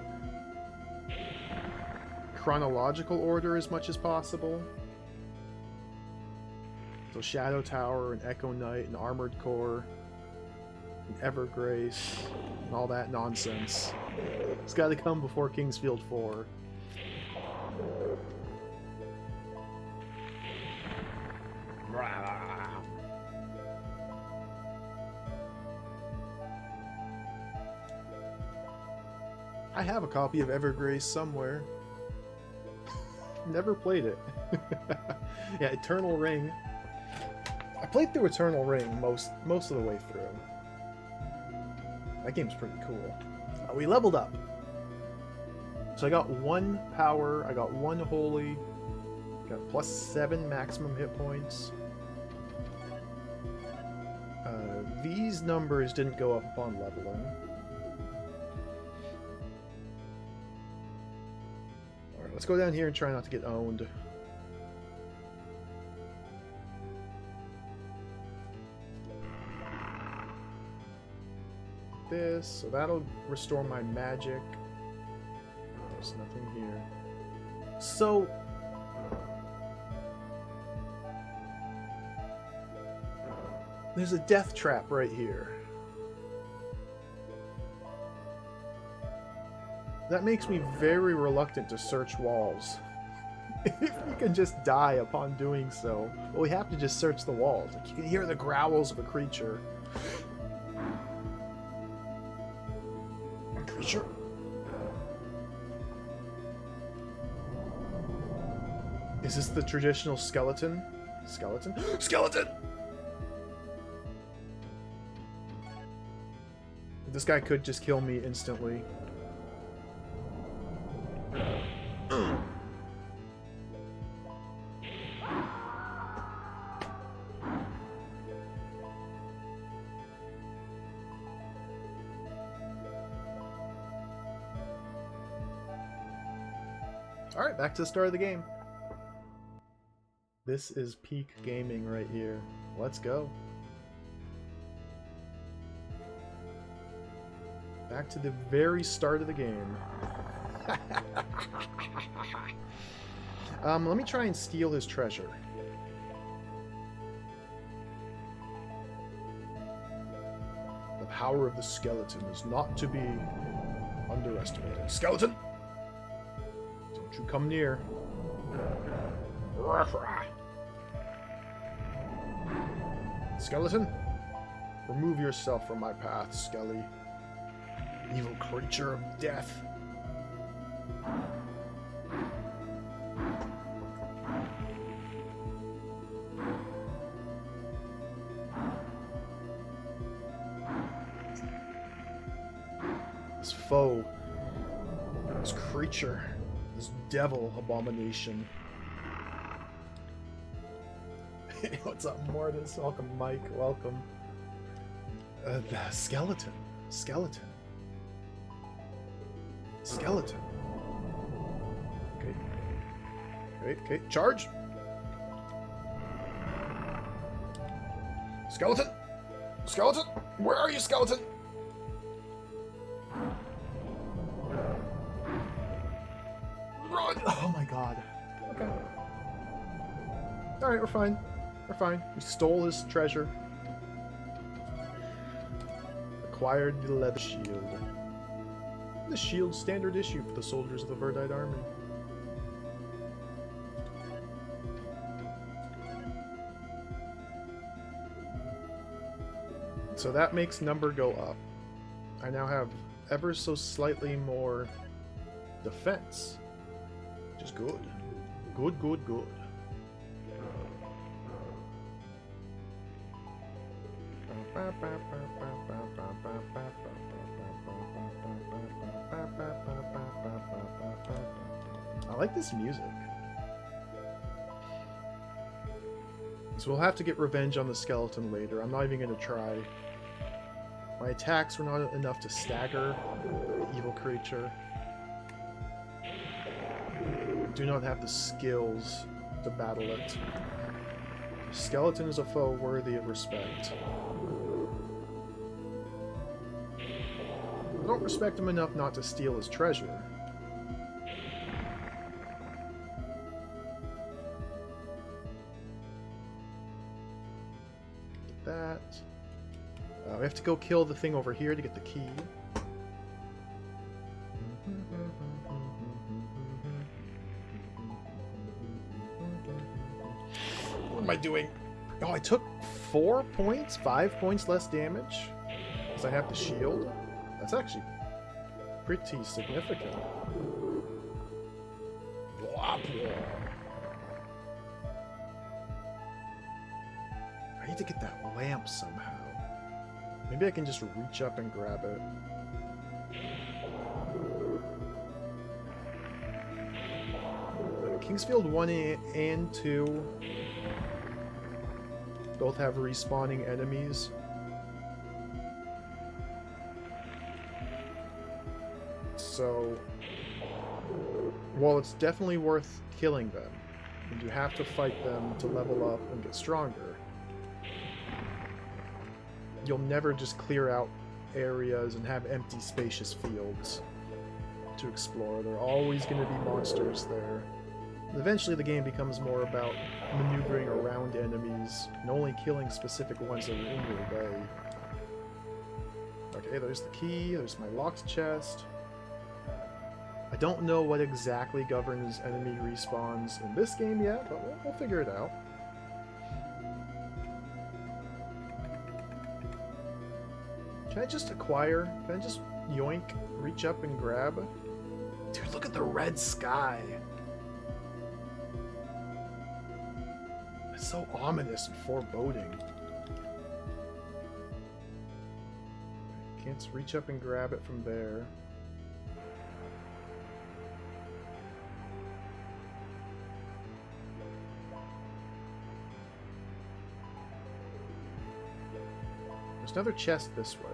chronological order as much as possible. So Shadow Tower and Echo Knight and Armored Core and Evergrace and all that nonsense. It's got to come before Kingsfield 4. I have a copy of Evergrace somewhere. Never played it. Yeah, Eternal Ring. I played through Eternal Ring most of the way through. That game's pretty cool. We leveled up. So I got 1 power, I got 1 holy, got +7 maximum hit points. These numbers didn't go up upon leveling. Alright, let's go down here and try not to get owned. This, so that'll restore my magic. There's nothing here. So there's a death trap right here. That makes me very reluctant to search walls. If you can just die upon doing so. Well, we have to just search the walls. Like, you can hear the growls of a creature. Creature. Is this the traditional skeleton? Skeleton? Skeleton! This guy could just kill me instantly. Alright, back to the start of the game. This is peak gaming right here. Let's go. Back to the very start of the game. Let me try and steal his treasure. The power of the skeleton is not to be underestimated. Skeleton! Don't you come near. Skeleton, remove yourself from my path, Skelly. Evil creature of death. This foe, this creature, this devil abomination. What's up, Mortis? Welcome, Mike. Welcome. The skeleton. Skeleton. Skeleton. Okay. Okay. Charge! Skeleton! Skeleton! Where are you, skeleton? Run! Oh my god. Okay. Alright, we're fine. We're fine. We stole his treasure. Acquired the leather shield. The shield standard issue for the soldiers of the Verdite army. So that makes number go up. I now have ever so slightly more defense. Which is good. Good, good, good. I like this music. So we'll have to get revenge on the skeleton later. I'm not even going to try. My attacks were not enough to stagger the evil creature. I do not have the skills to battle it. The skeleton is a foe worthy of respect. I don't respect him enough not to steal his treasure. Get that. We have to go kill the thing over here to get the key. What am I doing? Oh, I took 4 points? 5 points less damage? Because I have the shield? That's actually pretty significant. I need to get that lamp somehow. Maybe I can just reach up and grab it. Kingsfield 1 and 2 both have respawning enemies. So, while it's definitely worth killing them, and you have to fight them to level up and get stronger, you'll never just clear out areas and have empty, spacious fields to explore. There are always going to be monsters there. And eventually the game becomes more about maneuvering around enemies and only killing specific ones that are in your way. Okay, there's the key, there's my locked chest. I don't know what exactly governs enemy respawns in this game yet, but we'll figure it out. Can I just acquire? Can I just yoink, reach up and grab? Dude, look at the red sky! It's so ominous and foreboding. Can't reach up and grab it from there. There's another chest this way.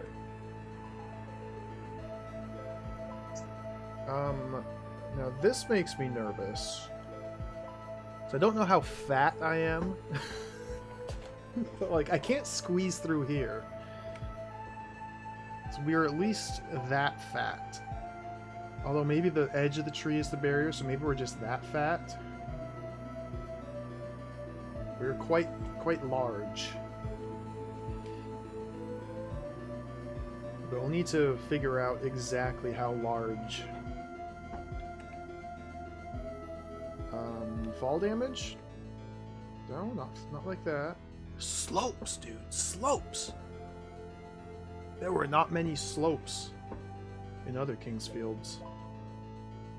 Now this makes me nervous. So I don't know how fat I am. But, like, I can't squeeze through here. So we are at least that fat. Although maybe the edge of the tree is the barrier, so maybe we're just that fat. We're quite large. But we'll need to figure out exactly how large. Fall damage? No, not like that. Slopes, dude. Slopes! There were not many slopes in other Kingsfields.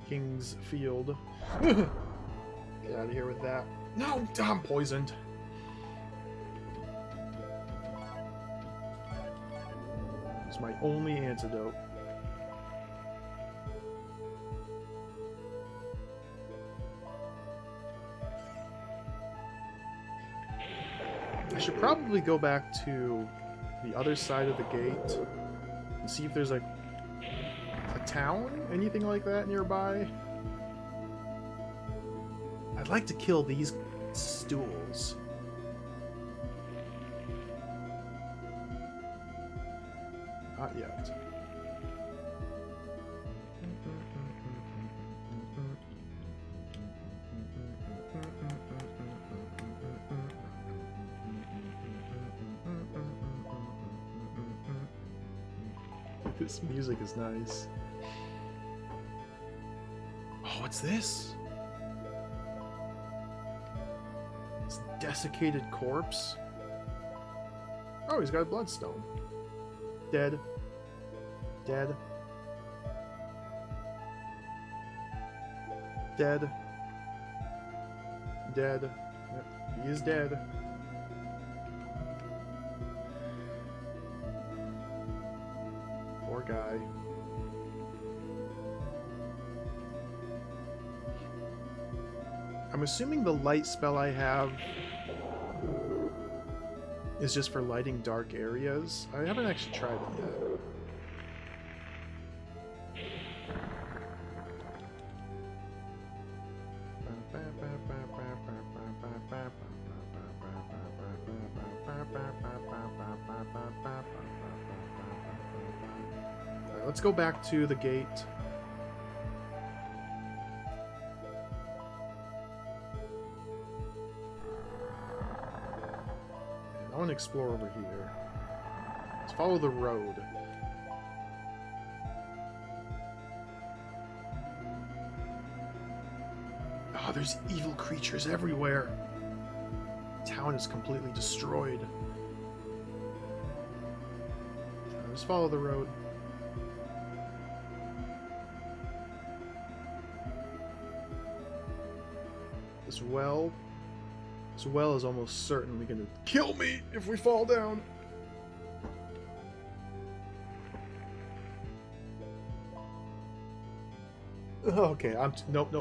Kingsfield. Get out of here with that. No, I'm poisoned. It's my only antidote. I should probably go back to the other side of the gate and see if there's a town, anything like that nearby. I'd like to kill these stools. Not yet. This music is nice. Oh, what's this? It's a desiccated corpse. Oh, he's got a bloodstone. Dead. Dead. Dead. Dead. Yep, he is dead. Poor guy. I'm assuming the light spell I have is just for lighting dark areas. I haven't actually tried it yet. Alright, let's go back to the gate. I want to explore over here. Let's follow the road. Oh, there's evil creatures everywhere. The town is completely destroyed. Let's follow the road. This well is almost certainly gonna kill me if we fall down. Okay, nope.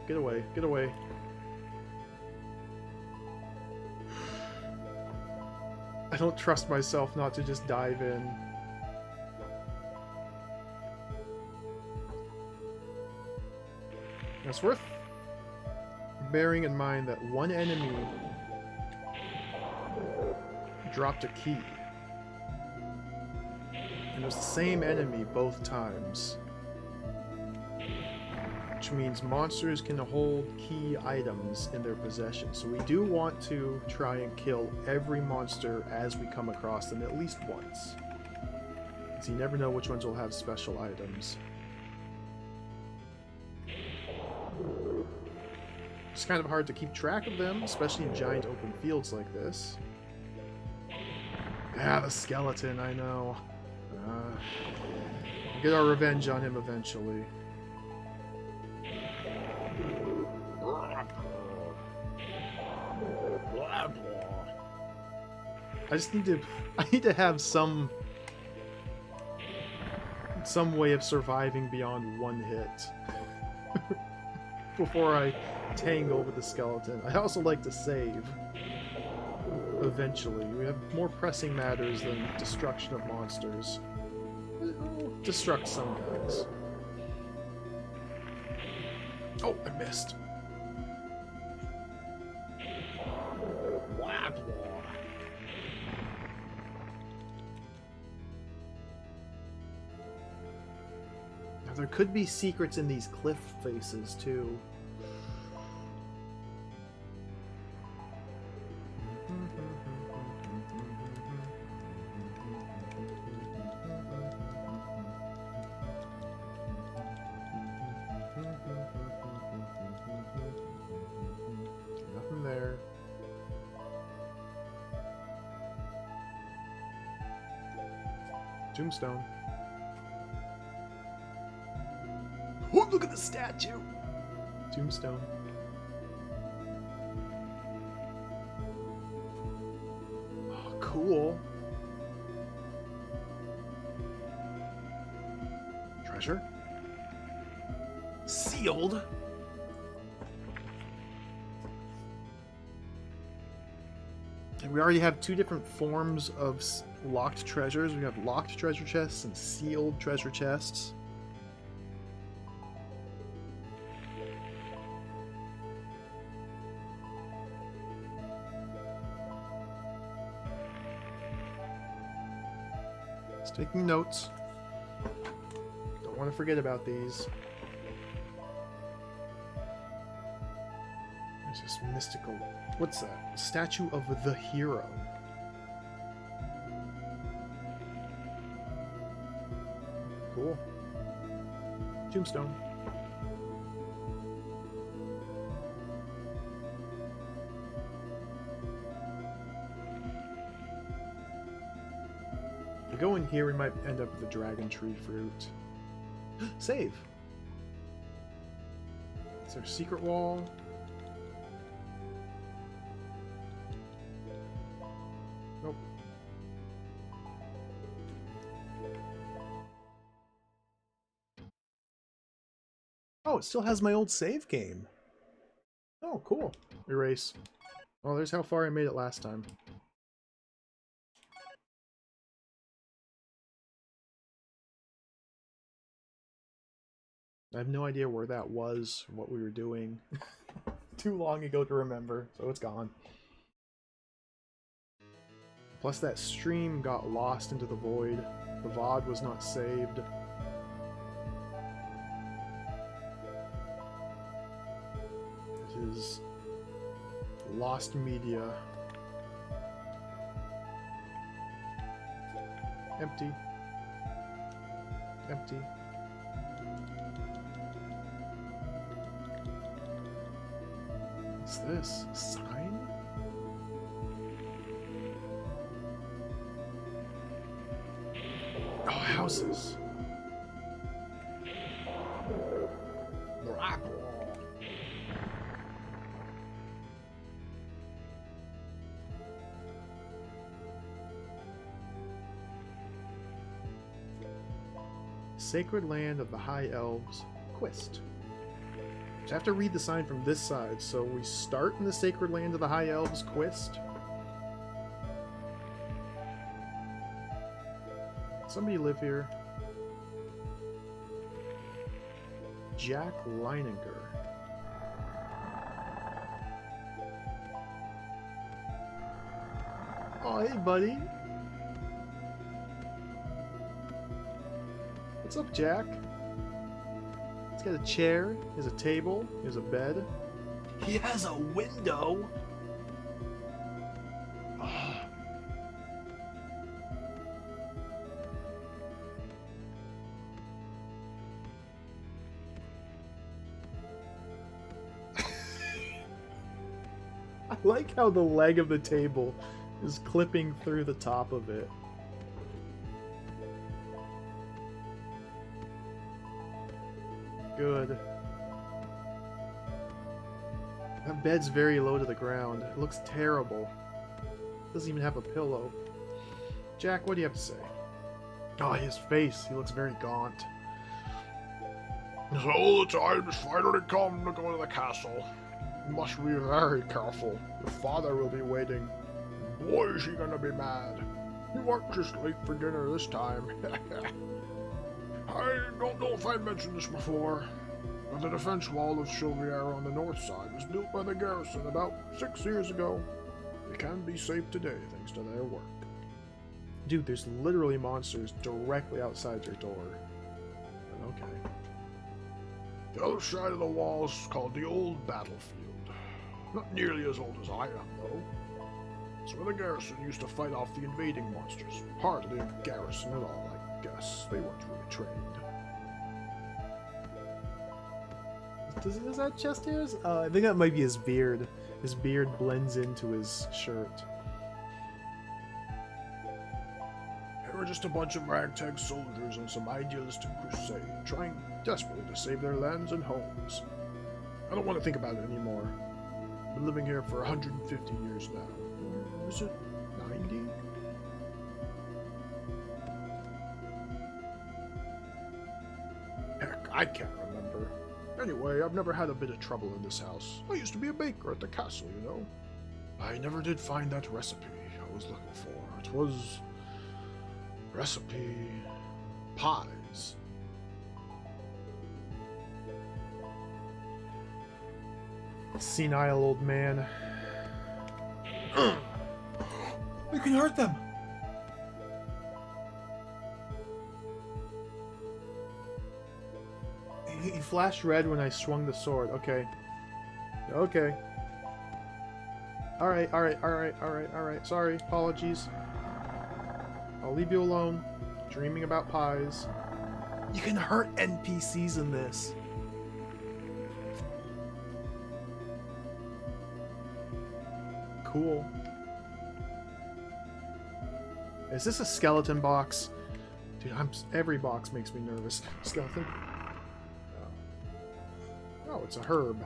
Get away, get away. I don't trust myself not to just dive in. It's worth bearing in mind that one enemy dropped a key. And it was the same enemy both times. Which means monsters can hold key items in their possession. So we do want to try and kill every monster as we come across them at least once. Because you never know which ones will have special items. It's kind of hard to keep track of them, especially in giant open fields like this. Ah, the skeleton, I know. We'll get our revenge on him eventually. I need to have some way of surviving beyond one hit before I tangle with the skeleton. I also like to save. eventually. We have more pressing matters than destruction of monsters. I'll destruct some guys. Oh, I missed. Now, there could be secrets in these cliff faces, too. Nothing there. Tombstone. Oh, look at the statue! Tombstone. Oh, cool. Treasure? Sealed? And we already have two different forms of locked treasures. We have locked treasure chests and sealed treasure chests. Just taking notes. Don't want to forget about these. There's this mystical... What's that? Statue of the Hero. Cool. Tombstone. If we go in here, we might end up with a dragon tree fruit. Save! Is there a secret wall? Nope. Oh, it still has my old save game. Oh, cool. Erase. Oh, there's how far I made it last time. I have no idea where that was, or what we were doing. Too long ago to remember, so it's gone. Plus that stream got lost into the void. The VOD was not saved. It is lost media. Empty. Empty. What's this? A sign? Oh, houses. Sacred Land of the High Elves, Quist. I have to read the sign from this side, so we start in the Sacred Land of the High Elves, Quist. Somebody live here? Jack Leininger. Oh, hey, buddy. What's up, Jack? He's got a chair, he has a table, he has a bed. He has a window! Oh. I like how the leg of the table is clipping through the top of it. Good. That bed's very low to the ground. It looks terrible. Doesn't even have a pillow. Jack, what do you have to say? Oh, his face. He looks very gaunt. So the time has finally come to go to the castle. You must be very careful. Your father will be waiting. boy is he gonna be mad. You weren't just late for dinner this time. I don't know if I mentioned this before, but the defense wall of Chauvière on the north side was built by the garrison about 6 years ago. It can be safe today thanks to their work. Dude, there's literally monsters directly outside your door. Okay. The other side of the wall is called the Old Battlefield. Not nearly as old as I am, though. It's where the garrison used to fight off the invading monsters. Hardly a garrison at all, I guess. They weren't really trained. Is that chest hairs? I think that might be his beard. His beard blends into his shirt. They were just a bunch of ragtag soldiers on some idealistic crusade, trying desperately to save their lands and homes. I don't want to think about it anymore. I've been living here for 150 years now. Or is it 90? Heck, I can't remember. Anyway, I've never had a bit of trouble in this house. I used to be a baker at the castle, you know. I never did find that recipe I was looking for. It was... recipe... pies. Senile old man. We can hurt them. He flashed red when I swung the sword. Okay. Okay. Alright, alright, alright, alright, alright. Sorry, apologies. I'll leave you alone. Dreaming about pies. You can hurt NPCs in this. Cool. Is this a skeleton box? Dude, every box makes me nervous. Skeleton? Oh, it's a herb.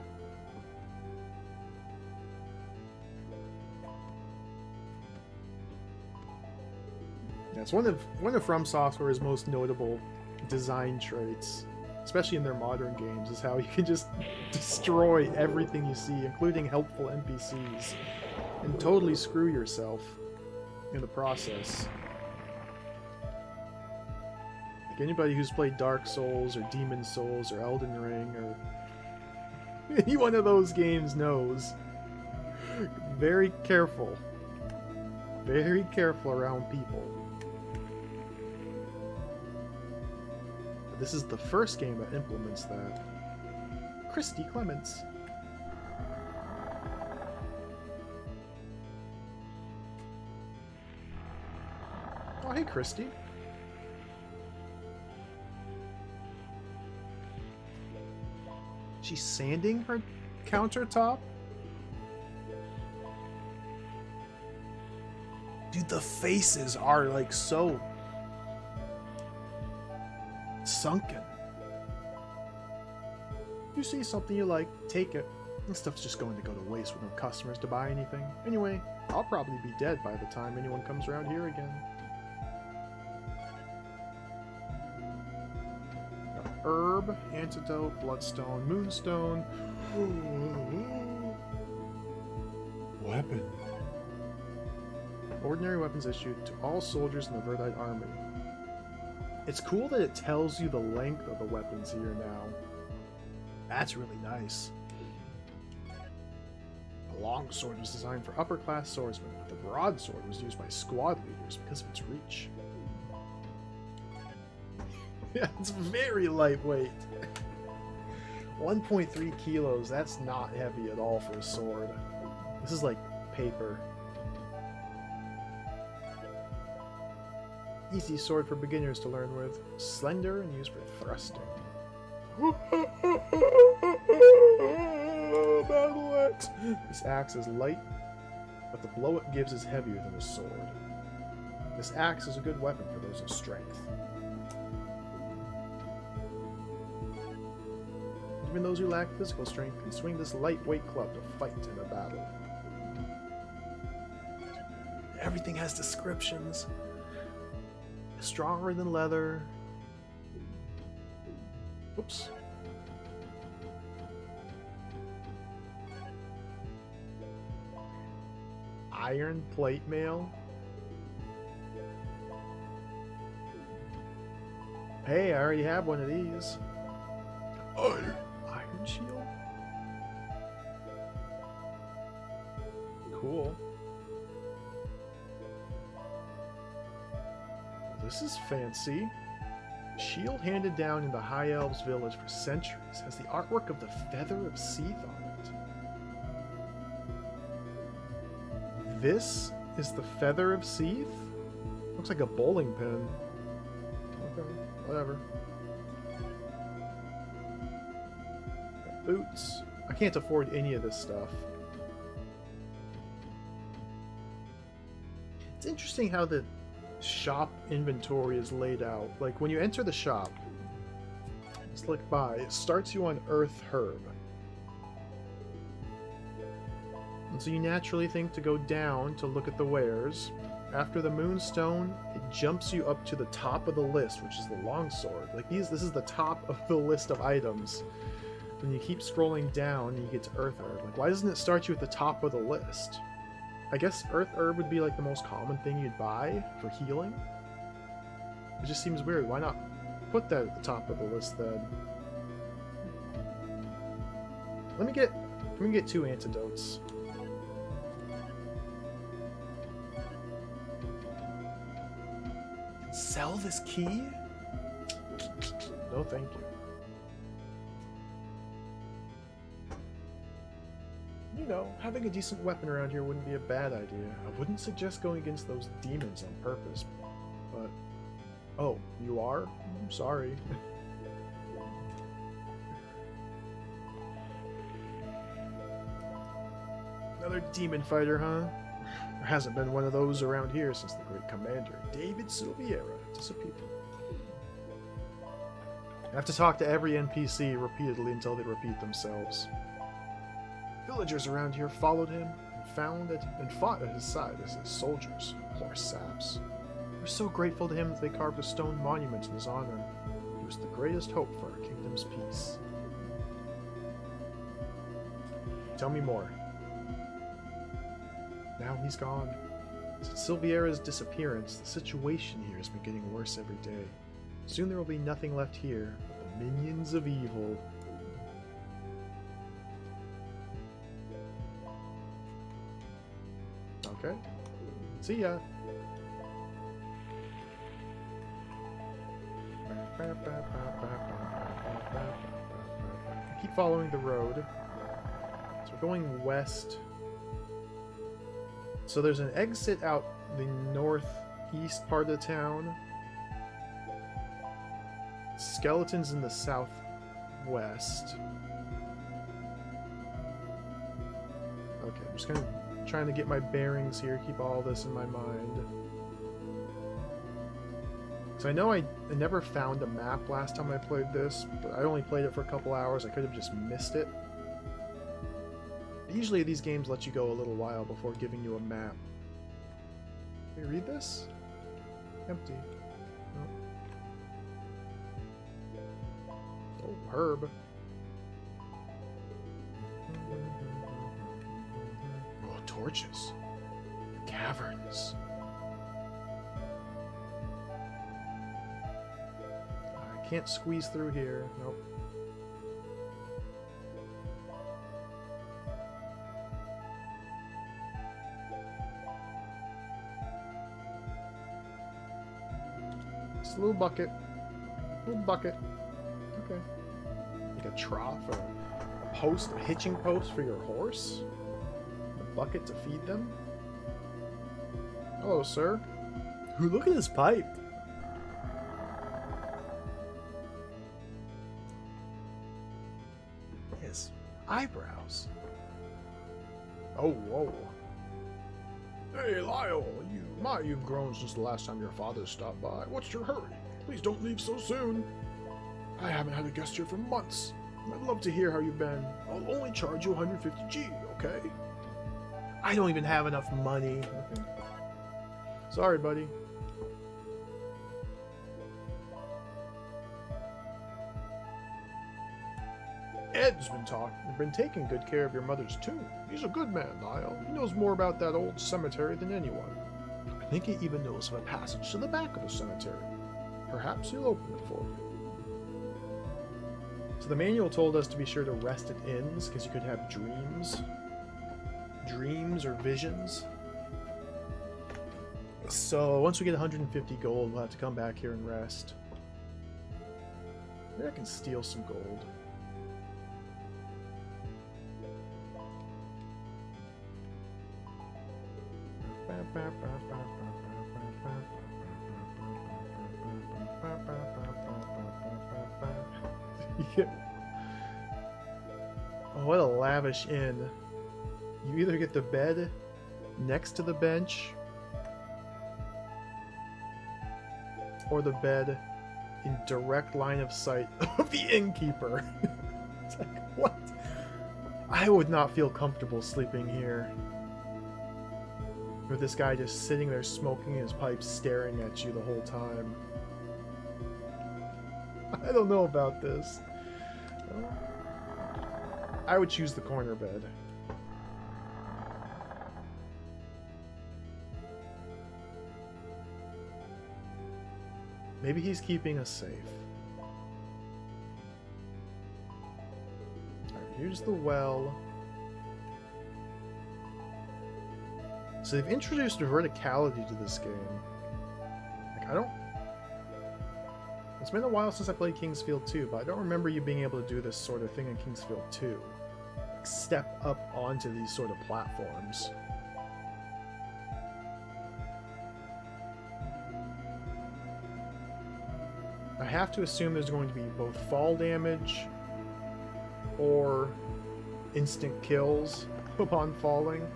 That's one of From Software's most notable design traits, especially in their modern games, is how you can just destroy everything you see, including helpful NPCs, and totally screw yourself in the process. Like anybody who's played Dark Souls or Demon Souls or Elden Ring or any one of those games knows. Very careful. Very careful around people. But this is the first game that implements that. Christy Clements. Oh, hey, Christy. She's sanding her countertop? Dude, the faces are like so sunken. If you see something you like, take it. This stuff's just going to go to waste with no customers to buy anything. Anyway, I'll probably be dead by the time anyone comes around here again. Herb, antidote, bloodstone, moonstone. Weapon. Ordinary weapons issued to all soldiers in the Verdite army. It's cool that it tells you the length of the weapons here now. That's really nice. The longsword was designed for upper-class swordsmen, but the broadsword was used by squad leaders because of its reach. Yeah, it's very lightweight. 1.3 kilos, that's not heavy at all for a sword. This is like paper. Easy sword for beginners to learn with. Slender and used for thrusting. Battle axe! This axe is light, but the blow it gives is heavier than a sword. This axe is a good weapon for those of strength. Even those who lack physical strength can swing this lightweight club to fight in a battle. Everything has descriptions. Stronger than leather. Oops. iron plate mail? Hey, I already have one of these. Iron. Iron shield? Cool. This is fancy. Shield handed down in the High Elves village for centuries has the artwork of the Feather of Seath on it. This is the Feather of Seath? Looks like a bowling pin. Okay, whatever. Got boots. I can't afford any of this stuff. It's interesting how the shop inventory is laid out. Like when you enter the shop, just look by, it starts you on Earth Herb. And so you naturally think to go down to look at the wares. After the Moonstone, it jumps you up to the top of the list, which is the longsword. Like this is the top of the list of items. When you keep scrolling down, you get to Earth Herb. Like, why doesn't it start you at the top of the list? I guess Earth Herb would be like the most common thing you'd buy for healing. It just seems weird. Why not put that at the top of the list then? Let me get 2 antidotes. Sell this key? No, thank you. You know, having a decent weapon around here wouldn't be a bad idea. I wouldn't suggest going against those demons on purpose, but... Oh, you are? I'm sorry. Another demon fighter, huh? There hasn't been one of those around here since the great commander, David Silviera, disappeared. I have to talk to every NPC repeatedly until they repeat themselves. Villagers around here followed him and fought at his side as his soldiers. Poor saps. We're so grateful to him that they carved a stone monument in his honor. He was the greatest hope for our kingdom's peace. Tell me more. Now he's gone. Since Silviera's disappearance, the situation here has been getting worse every day. Soon there will be nothing left here but the minions of evil. Okay. See ya. Keep following the road. So we're going west. So there's an exit out the northeast part of the town. Skeletons in the southwest. Okay, I'm just kind of trying to get my bearings here, keep all this in my mind. So I know I never found a map last time I played this, but I only played it for a couple hours. I could have just missed it. Usually these games let you go a little while before giving you a map. Can you read this? Empty. Oh, oh herb. Oh, torches. Caverns. I can't squeeze through here. Nope. Just a little bucket. Little bucket. Okay. Like a trough or a post, a hitching post for your horse? A bucket to feed them? Hello, sir. Ooh, look at this pipe. His eyebrows. Oh, whoa. Hey, Lyle, you've grown since the last time your father stopped by. What's your hurry? Please don't leave so soon. I haven't had a guest here for months. I'd love to hear how you've been. I'll only charge you 150G, okay? I don't even have enough money. Okay. Sorry, buddy. Ed's been taking good care of your mother's tomb. He's a good man, Niall. He knows more about that old cemetery than anyone. I think he even knows of a passage to the back of the cemetery. Perhaps he'll open it for you. So the manual told us to be sure to rest at inns, because you could have dreams. Dreams or visions. So once we get 150 gold, we'll have to come back here and rest. Maybe I can steal some gold. Yeah. Oh, what a lavish inn. You either get the bed next to the bench or the bed in direct line of sight of the innkeeper. It's like, what? I would not feel comfortable sleeping here. With this guy just sitting there smoking his pipe, staring at you the whole time. I don't know about this. I would choose the corner bed. Maybe he's keeping us safe. Alright, here's the well. So they've introduced verticality to this game. Like, I don't... It's been a while since I played Kingsfield 2, but I don't remember you being able to do this sort of thing in Kingsfield 2. Like, step up onto these sort of platforms. I have to assume there's going to be both fall damage or instant kills upon falling.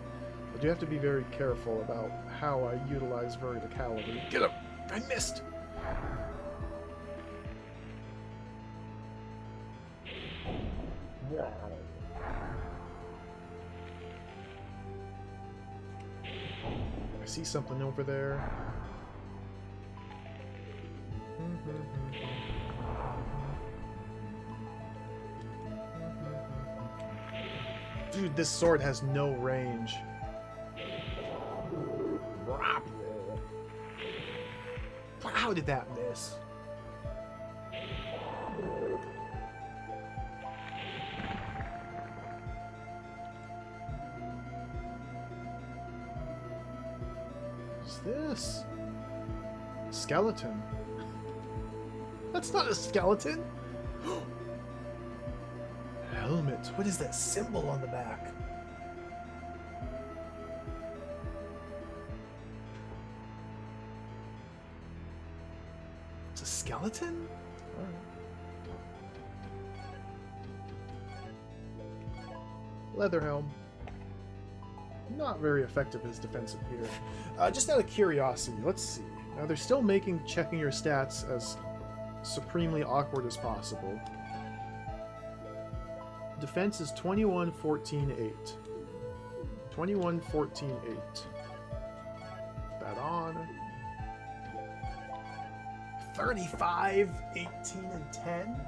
I do have to be very careful about how I utilize verticality. Get him! I missed! I see something over there. Dude, this sword has no range. How did that miss? What's this? Skeleton. That's not a skeleton. Helmet. What is that symbol on the back? It's a skeleton? Alright. Leather helm. Not very effective as defensive here. Just out of curiosity, let's see. Now they're still making checking your stats as supremely awkward as possible. Defense is 21, 14, 8. 21, 14, 8. That on. 35, 18, and 10.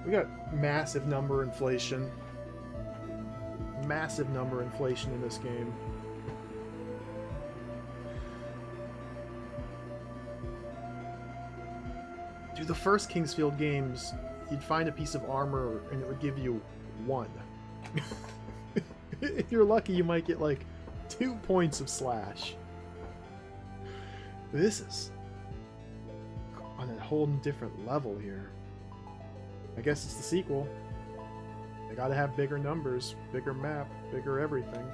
We got massive number inflation. Massive number inflation in this game. Dude, the first Kingsfield games, you'd find a piece of armor and it would give you 1. If you're lucky, you might get like 2 points of slash. This is on a whole different level here. I guess it's the sequel. They gotta have bigger numbers, bigger map, bigger everything.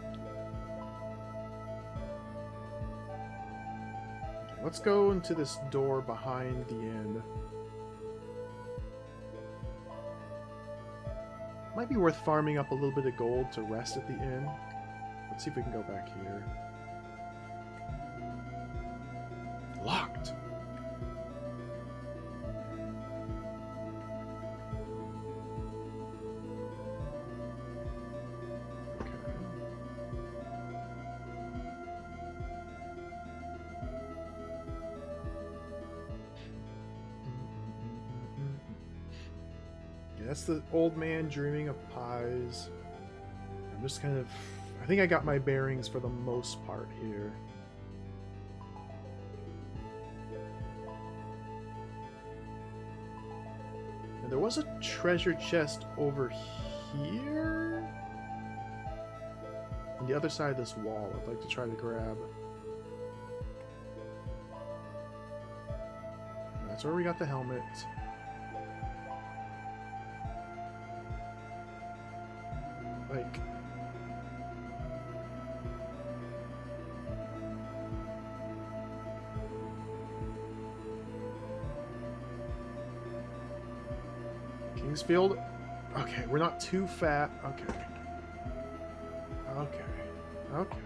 Okay, let's go into this door behind the inn. Might be worth farming up a little bit of gold to rest at the inn. Let's see if we can go back here. Locked! that's the old man dreaming of pies. I'm just kind of... I think I got my bearings for the most part here. And there was a treasure chest over here? On the other side of this wall, I'd like to try to grab. That's where we got the helmet. Like... Kingsfield? Okay, we're not too fat. Okay. Okay. Okay.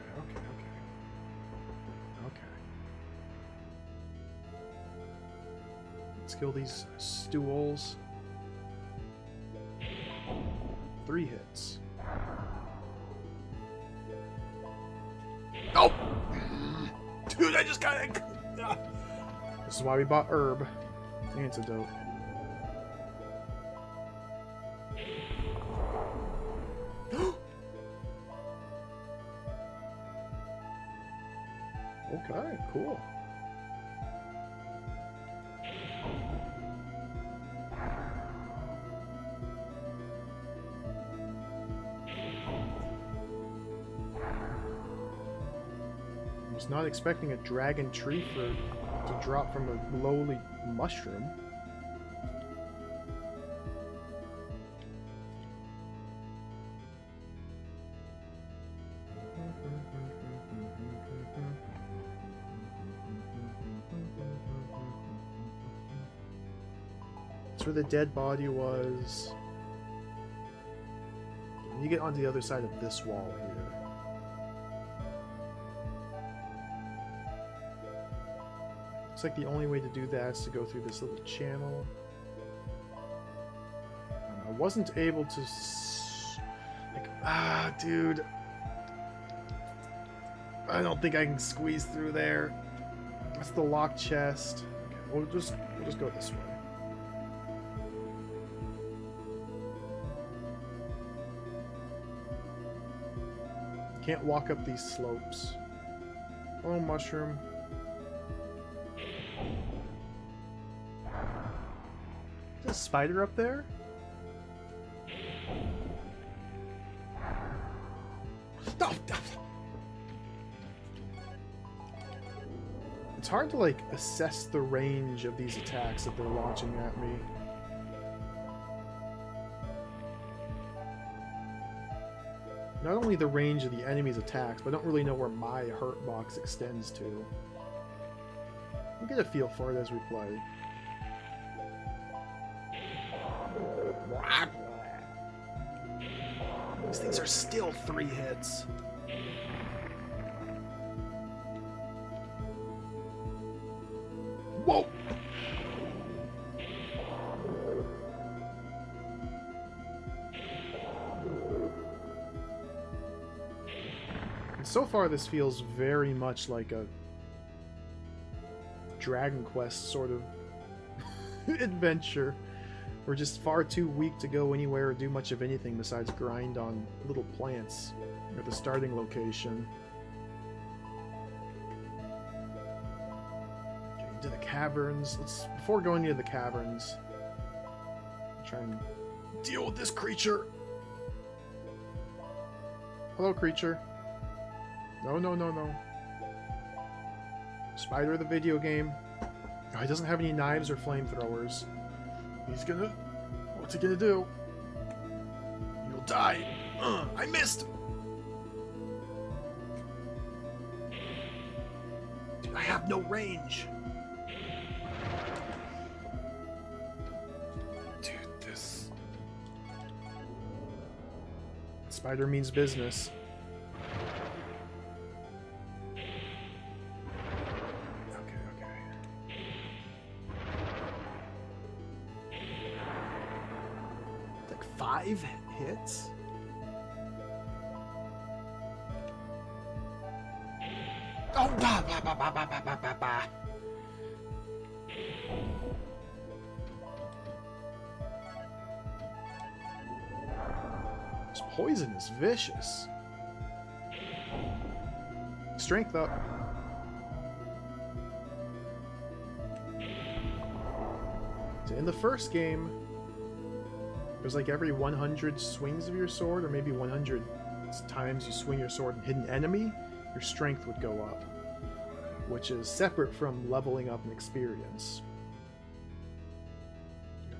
Let's kill these stools. 3 hits. Oh! Dude, I just got it. This is why we bought herb. Antidote. Okay, cool. I was not expecting a dragon tree fruit to drop from a lowly mushroom. That's where the dead body was. You get onto the other side of this wall here. Looks like the only way to do that is to go through this little channel. I wasn't able to... dude. I don't think I can squeeze through there. That's the locked chest. Okay, we'll just go this way. Can't walk up these slopes. Oh, mushroom. Is there a spider up there? It's hard to, like, assess the range of these attacks that they're launching at me. Not only the range of the enemy's attacks, but I don't really know where my hurt box extends to. We'll get a feel for it as we play. These things are still 3 hits. Whoa! And so far this feels very much like a Dragon Quest sort of adventure. We're just far too weak to go anywhere or do much of anything besides grind on little plants at the starting location. Okay, into the caverns. Before going into the caverns, try and deal with this creature. Hello, creature. No, no, no, no. Spider the video game. Oh, he doesn't have any knives or flamethrowers. He's gonna... What's he gonna do? You'll die. I missed! Dude, I have no range. Dude, this... Spider means business. Five hits? Oh, bah, bah, bah, bah, bah, bah, bah, bah. poison is vicious. Strength up. So in the first game, it was like every 100 swings of your sword, or maybe 100 times you swing your sword and hit an enemy, your strength would go up, which is separate from leveling up in experience.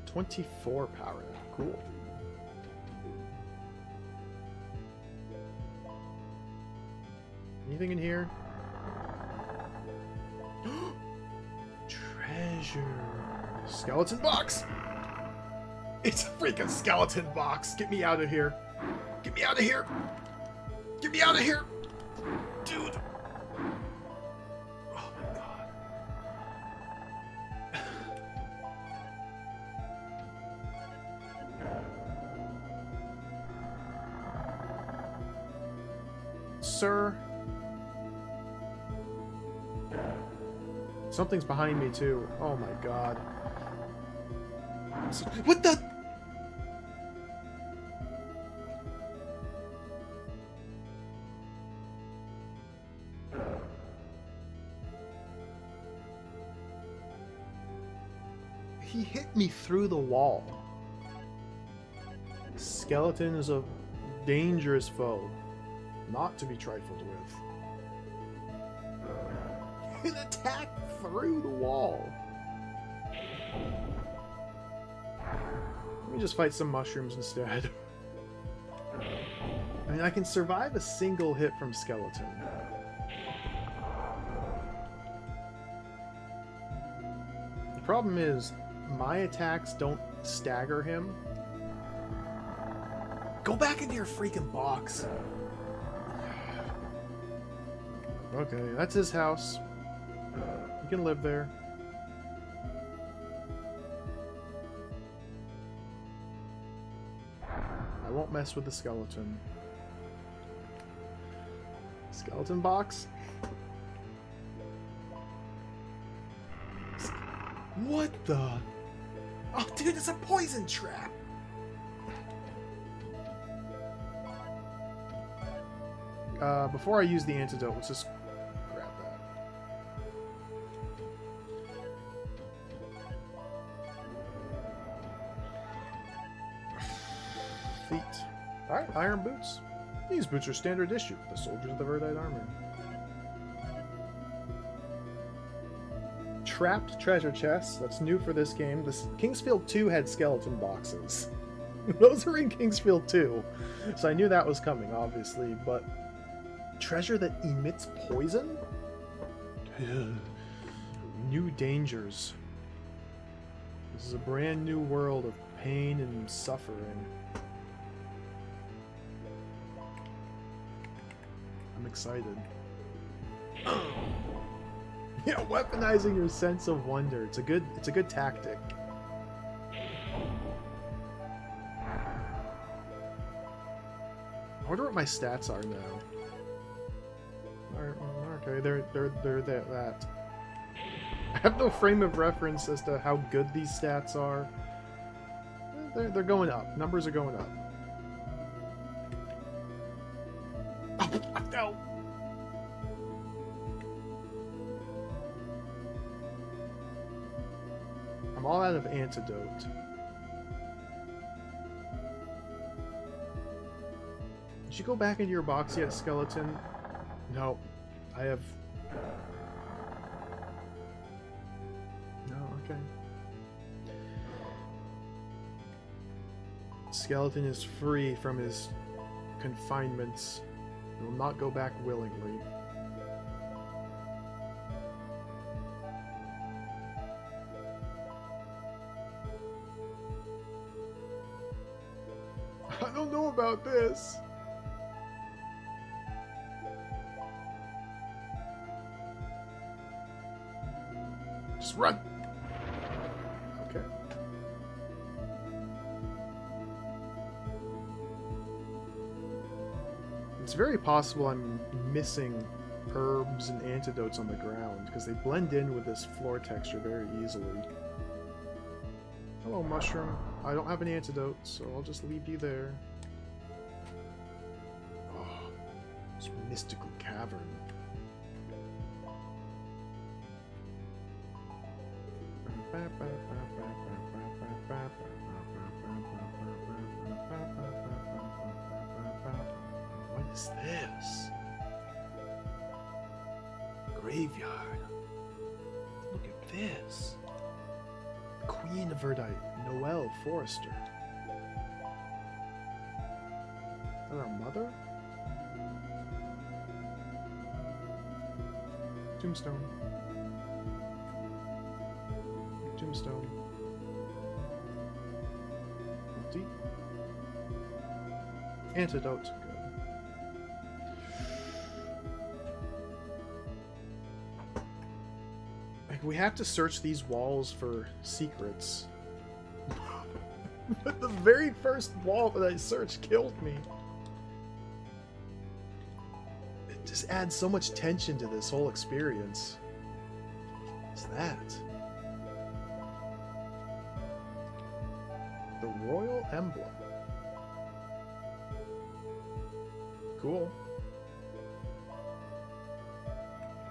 24 power now. Cool. Anything in here? Treasure. Skeleton box! It's a freaking skeleton box! Get me out of here! Get me out of here! Get me out of here! Dude! Oh my god. Sir? Something's behind me too. Oh my god. What the? He hit me through the wall. Skeleton is a dangerous foe, not to be trifled with. It attacked through the wall. Let me just fight some mushrooms instead. I mean, I can survive a single hit from skeleton. The problem is, my attacks don't stagger him. Go back into your freaking box. Okay, that's his house. You can live there. I won't mess with the skeleton. Skeleton box? What the? Oh, dude, it's a poison trap! Before I use the antidote, let's just grab that. Feet. Alright, iron boots. These boots are standard issue for the soldiers of the Verdite armor. Trapped treasure chests. That's new for this game. This Kingsfield 2 had skeleton boxes. Those are in Kingsfield 2. So I knew that was coming, obviously, but treasure that emits poison? New dangers. This is a brand new world of pain and suffering. I'm excited. Yeah, weaponizing your sense of wonder. It's a good tactic. I wonder what my stats are now. Okay, they're that. I have no frame of reference as to how good these stats are. They're going up. Numbers are going up. Oh, no. I'm all out of antidote. Did you go back into your box yet, skeleton? No. I have... No, okay. Skeleton is free from his confinements. He will not go back willingly. I don't know about this. Just run. Okay. It's very possible I'm missing herbs and antidotes on the ground because they blend in with this floor texture very easily. Hello, mushroom. I don't have an antidote, so I'll just leave you there. This mystical cavern. What is this? Graveyard. Look at this. Queen of Verdite, Noelle Forrester. Is that our mother? Tombstone. Tombstone. Empty. Antidote. Good. Like, we have to search these walls for secrets. But the very first wall that I searched killed me. It just adds so much tension to this whole experience. What's that? The Royal Emblem. Cool.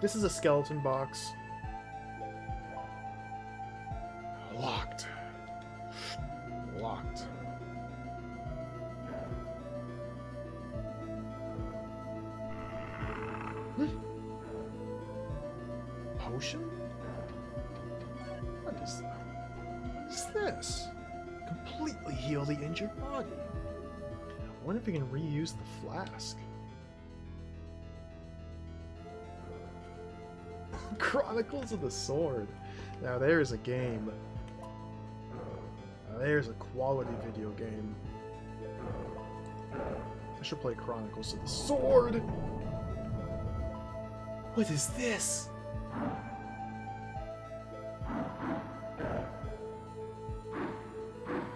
This is a skeleton box. Locked. Locked. Potion? What is this? Completely heal the injured body. I wonder if we can reuse the flask. Chronicles of the Sword. Now there's a game. Now there's a quality video game. I should play Chronicles of the Sword. What is this?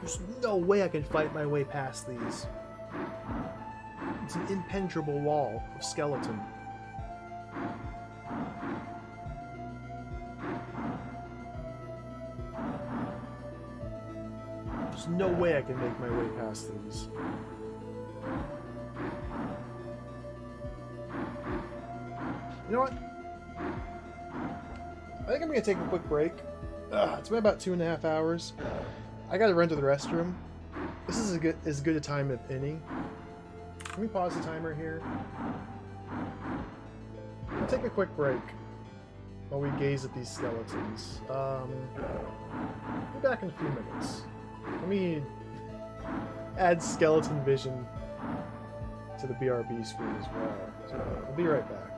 There's no way I can fight my way past these. It's an impenetrable wall of skeleton. There's no way I can make my way past these. You know what? I think I'm gonna take a quick break. It's been about 2.5 hours. I gotta run to the restroom. This is as good a time as any. Can we pause the timer here? We'll take a quick break while we gaze at these skeletons. Be back in a few minutes. Let me add skeleton vision to the BRB screen as well. So I'll be right back.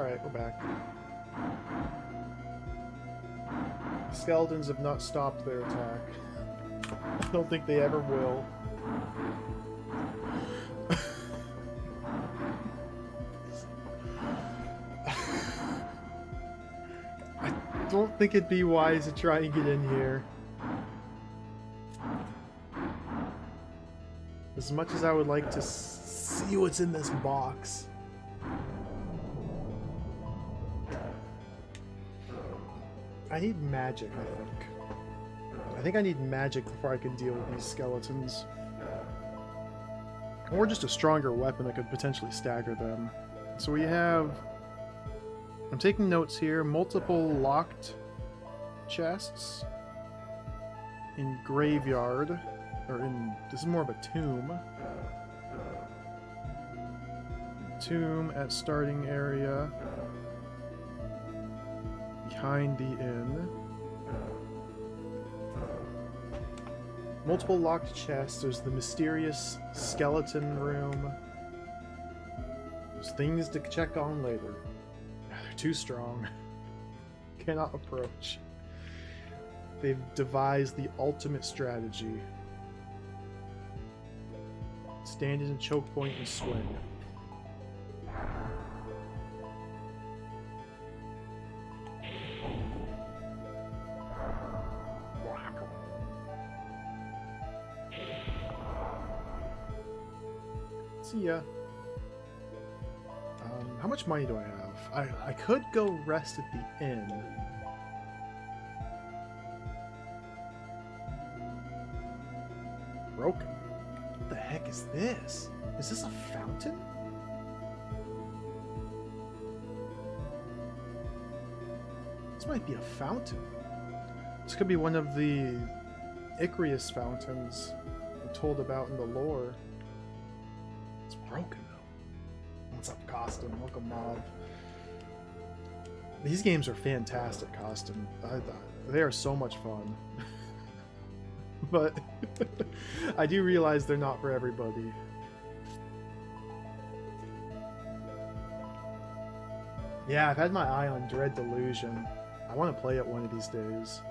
Alright, we're back. Skeletons have not stopped their attack. I don't think they ever will. I don't think it'd be wise to try and get in here. As much as I would like to see what's in this box. I need magic, I think. I think I need magic before I can deal with these skeletons. Or just a stronger weapon that could potentially stagger them. So we have... I'm taking notes here. Multiple locked chests. In graveyard. Or in... This is more of a tomb. Tomb at starting area. Behind the inn. Multiple locked chests. There's the mysterious skeleton room. There's things to check on later. They're too strong. Cannot approach. They've devised the ultimate strategy. Stand in a choke point and swing. See ya. How much money do I have? I could go rest at the inn. Broken. What the heck is this? Is this a fountain? This might be a fountain. This could be one of the Icarus fountains I'm told about in the lore. It's broken though. What's up, Costin? Welcome, Mob. These games are fantastic, Costin. They are so much fun. But I do realize they're not for everybody. Yeah, I've had my eye on Dread Delusion. I want to play it one of these days.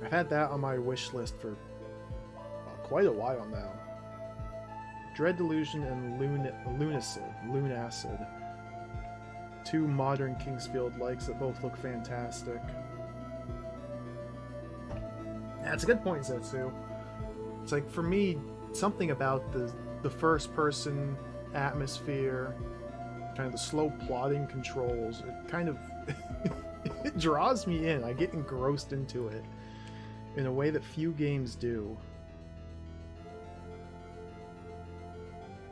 I've had that on my wish list for quite a while now. Dread Delusion and Lunacid. Two modern Kingsfield likes that both look fantastic. That's a good point, Zetsu. It's like, for me, something about the first person atmosphere, kind of the slow plotting controls, it kind of it draws me in. I get engrossed into it in a way that few games do.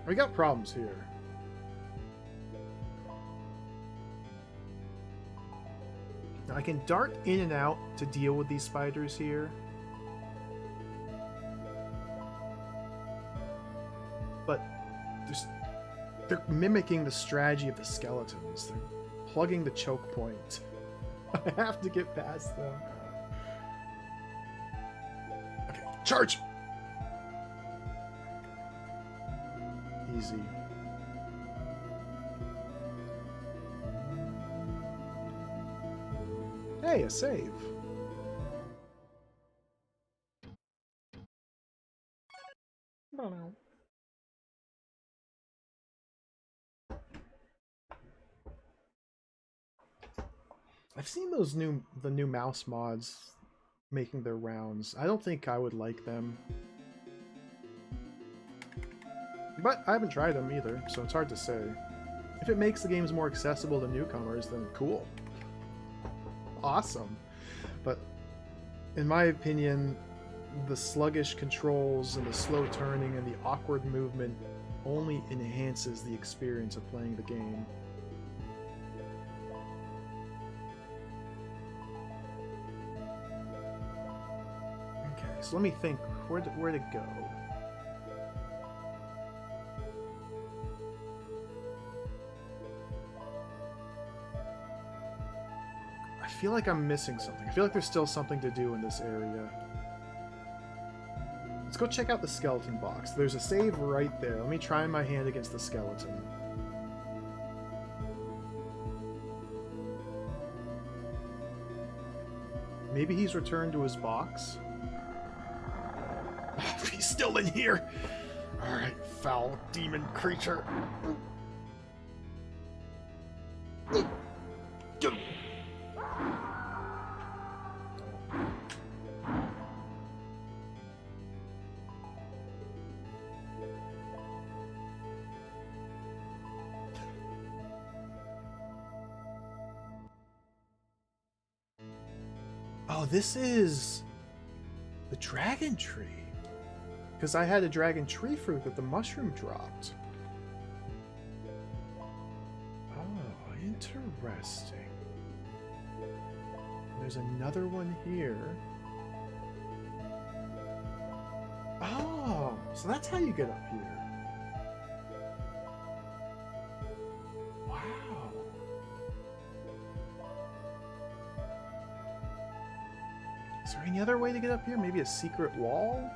We got problems here. Now I can dart in and out to deal with these spiders here. But they're mimicking the strategy of the skeletons. They're plugging the choke point. I have to get past them. Okay, charge! Easy. Hey, a save. I've seen the new mouse mods making their rounds. I don't think I would like them. But I haven't tried them either, so it's hard to say. If it makes the games more accessible to newcomers, then cool. Awesome. But in my opinion, the sluggish controls and the slow turning and the awkward movement only enhances the experience of playing the game. Okay, so let me think. Where to go? I feel like I'm missing something. I feel like there's still something to do in this area. Let's go check out the skeleton box. There's a save right there. Let me try my hand against the skeleton. Maybe he's returned to his box. He's still in here. Alright, foul demon creature. Get him. Oh, this is the dragon tree. Because I had a dragon tree fruit that the mushroom dropped. Oh, interesting. There's another one here. Oh, so that's how you get up here. Wow. Is there any other way to get up here? Maybe a secret wall?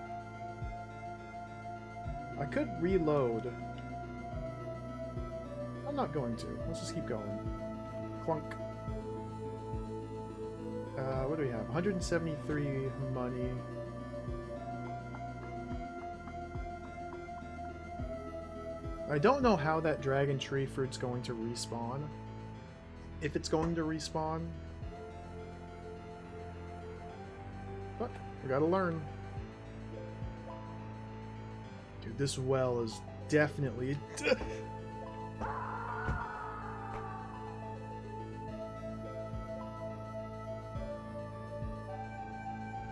I could reload. I'm not going to. Let's just keep going. Clunk. What do we have? 173 money. I don't know how that dragon tree fruit's going to respawn. If it's going to respawn. But we gotta learn. Dude, this well is definitely...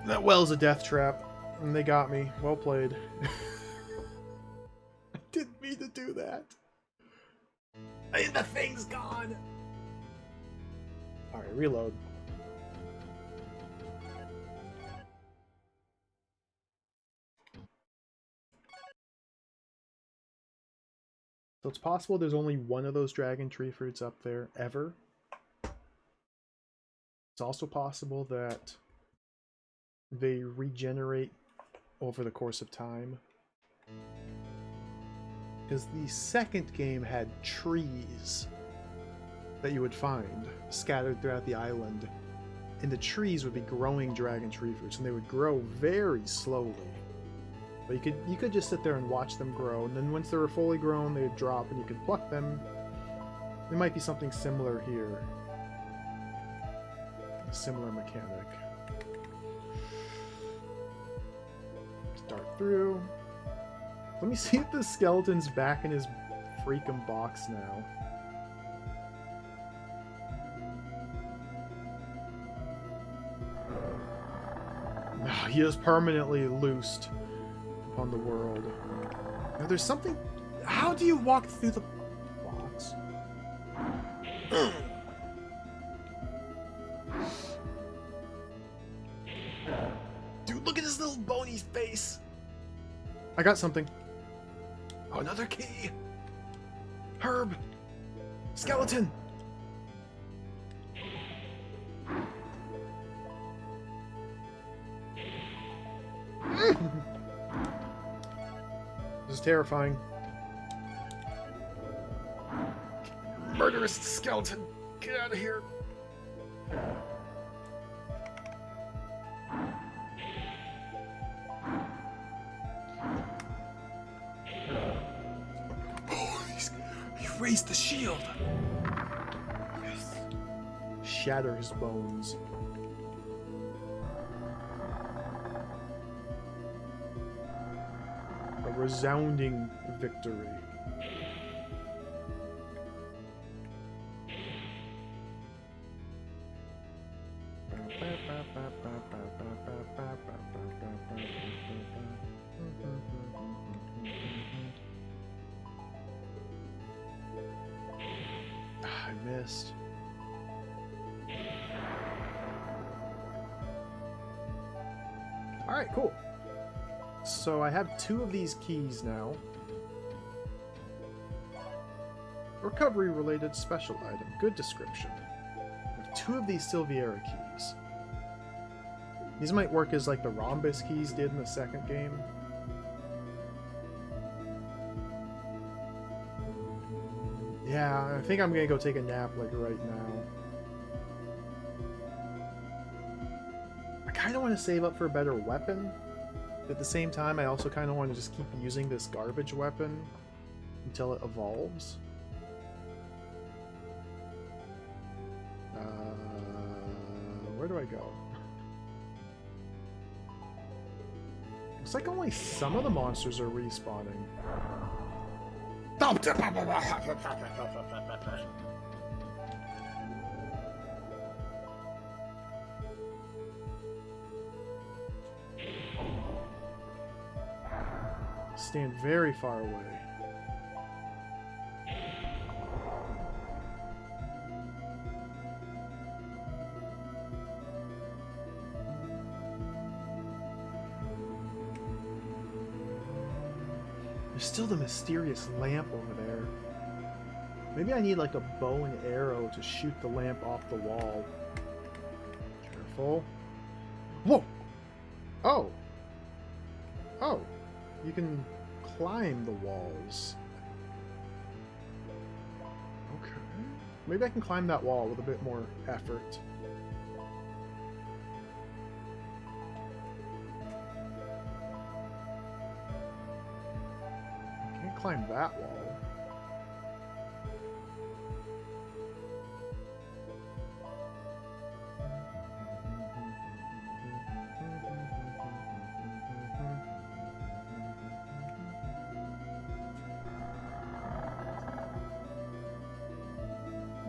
That well's a death trap, and they got me. Well played. I didn't mean to do that. And the thing's gone! Alright, reload. So it's possible there's only one of those dragon tree fruits up there, ever. It's also possible that they regenerate over the course of time. Because the second game had trees that you would find scattered throughout the island. And the trees would be growing dragon tree fruits, and they would grow very slowly. But you could just sit there and watch them grow, and then once they were fully grown, they would drop, and you could pluck them. There might be something similar here. A similar mechanic. Start through. Let me see if the skeleton's back in his freaking box now. No, he is permanently loosed upon the world. Now there's something... How do you walk through the box? Dude, look at his little bony face. I got something. Oh, another key. Herb. Skeleton. This is terrifying. Murderous skeleton. Get out of here. Oh, he raised the shield. Yes. Shatter his bones. A resounding victory. I missed. Alright, cool. So I have 2 of these keys now. Recovery related special item. Good description. I have 2 of these Silviera keys. These might work as like the Rhombus keys did in the second game. Yeah, I think I'm gonna go take a nap like right now. kind of want to save up for a better weapon. But at the same time, I also kind of want to just keep using this garbage weapon until it evolves. Where do I go? Looks like only some of the monsters are respawning. Stand very far away. There's still the mysterious lamp over there. Maybe I need like a bow and arrow to shoot the lamp off the wall. Careful. Whoa! Oh! Oh! You can climb the walls. Okay. Maybe I can climb that wall with a bit more effort. Can't climb that wall.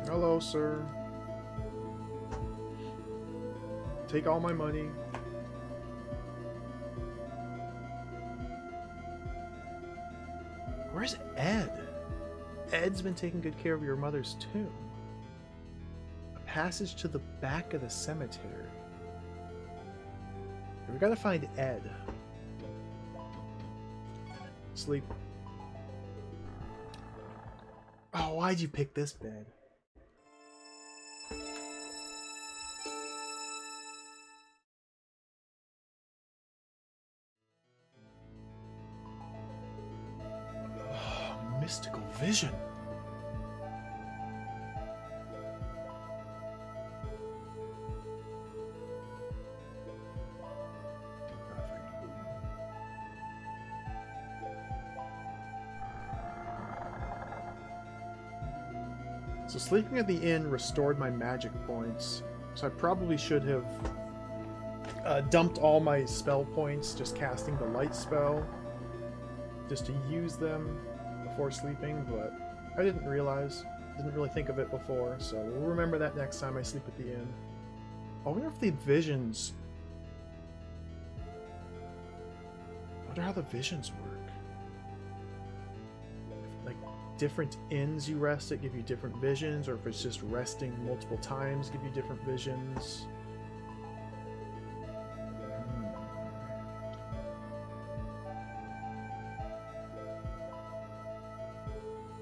Hello, sir. Take all my money. Where's Ed? Ed's been taking good care of your mother's tomb. A passage to the back of the cemetery. We gotta find Ed. Sleep. Oh, why'd you pick this bed? Mystical vision. So sleeping at the inn restored my magic points. So I probably should have dumped all my spell points just casting the light spell just to use them before sleeping, but I didn't realize, didn't really think of it before, so we'll remember that next time I sleep at the inn. I wonder if the visions... I wonder how the visions work. Like, different inns you rest at give you different visions, or if it's just resting multiple times give you different visions.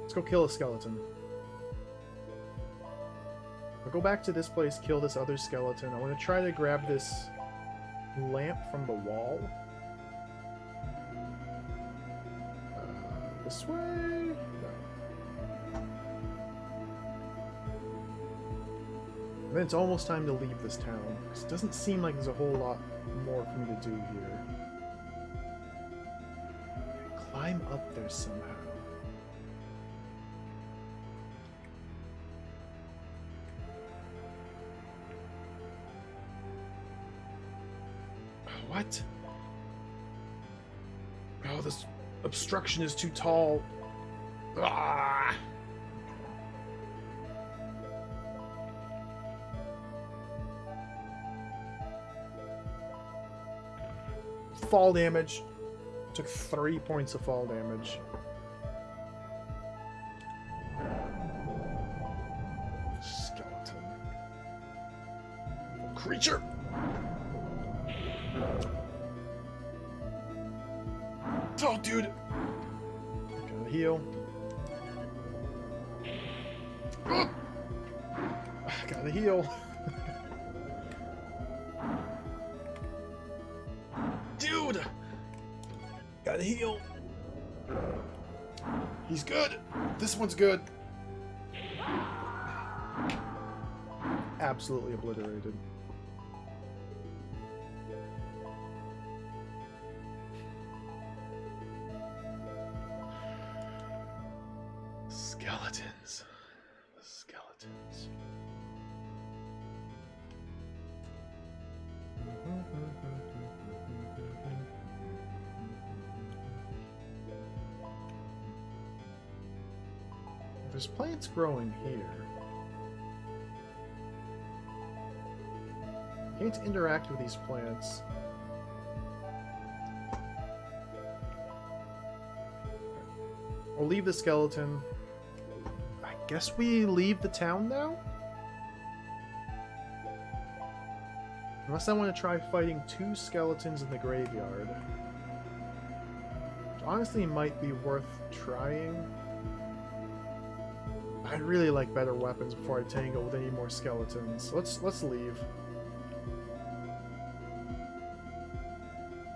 Let's go kill a skeleton. I'll go back to this place, kill this other skeleton. I want to try to grab this lamp from the wall. This way? No. And then it's almost time to leave this town. It doesn't seem like there's a whole lot more for me to do here. Climb up there somehow. What? Oh, this obstruction is too tall. Ah! Fall damage. Took 3 points of fall damage. Skeleton. Creature! Oh, dude! Gotta heal. Gotta heal. Dude! Gotta heal. He's good. This one's good. Absolutely obliterated. There's plants growing here. Can't interact with these plants. We'll leave the skeleton. I guess we leave the town now? Unless I want to try fighting 2 skeletons in the graveyard. Which honestly might be worth trying. I'd really like better weapons before I tangle with any more skeletons. Let's leave.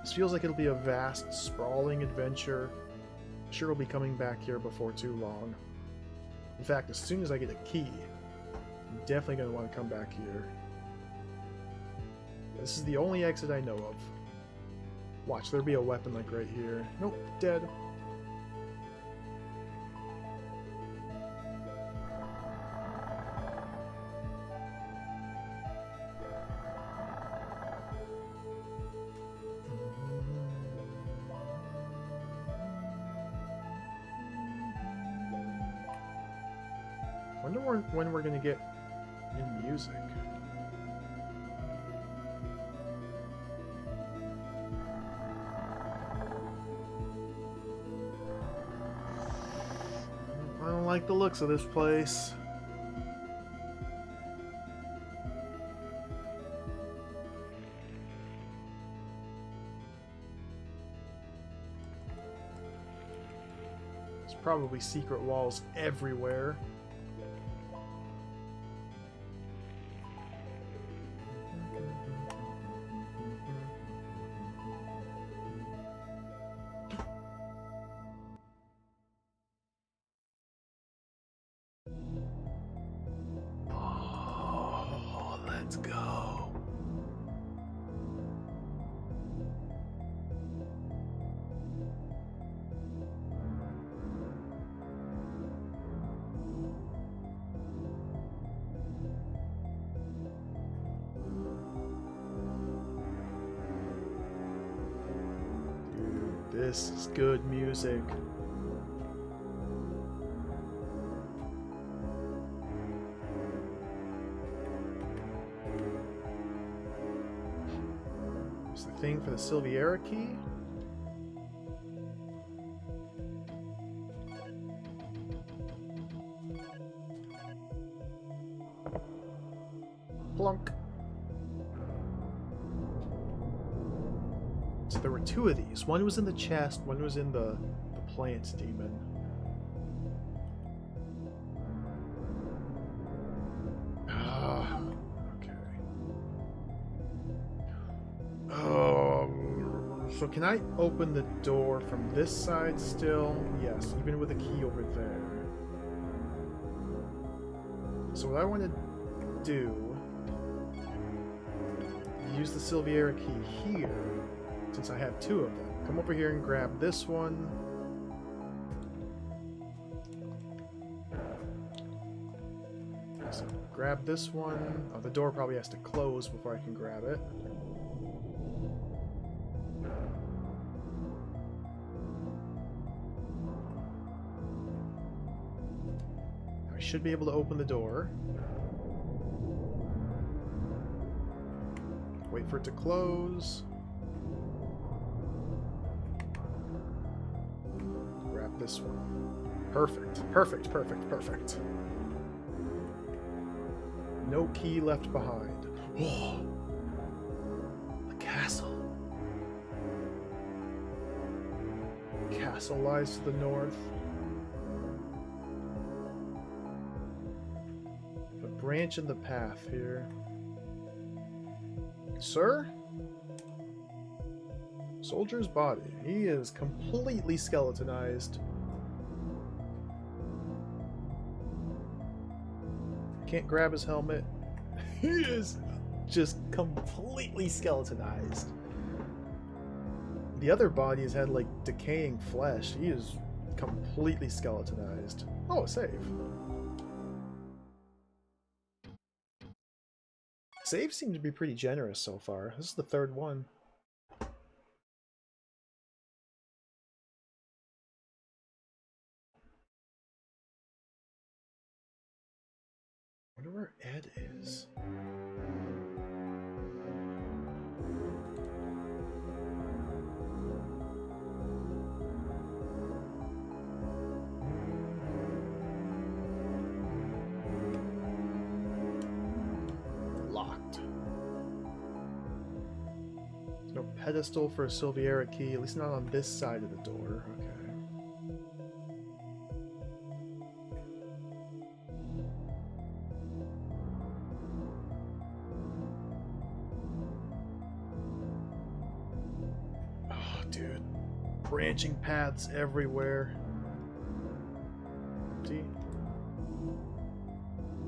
This feels like it'll be a vast, sprawling adventure. I'm sure we'll be coming back here before too long. In fact, as soon as I get a key, I'm definitely going to want to come back here. This is the only exit I know of. Watch, there'll be a weapon like right here. Nope, dead. Wonder when we're gonna get new music. I don't like the looks of this place. There's probably secret walls everywhere. Let's go. Dude, this is good music. Thing for the Silviera key. Plunk. So there were 2 of these. One was in the chest, one was in the plant demon. So can I open the door from this side still? Yes, even with a key over there. So what I want to do, use the Silviera key here, since I have 2 of them. Come over here and grab this one. So grab this one. Oh, the door probably has to close before I can grab it. Should be able to open the door. Wait for it to close. Grab this one. Perfect. Perfect, perfect, perfect. No key left behind. Oh, the castle. The castle lies to the north. Branch in the path here. Sir? Soldier's body. He is completely skeletonized. Can't grab his helmet. He is just completely skeletonized. The other body has had like decaying flesh. He is completely skeletonized. Oh, a save. Saves seem to be pretty generous so far. This is the 3rd one. pedestal for a Silviera key, at least not on this side of the door. Okay. Oh, dude. Branching paths everywhere. Empty.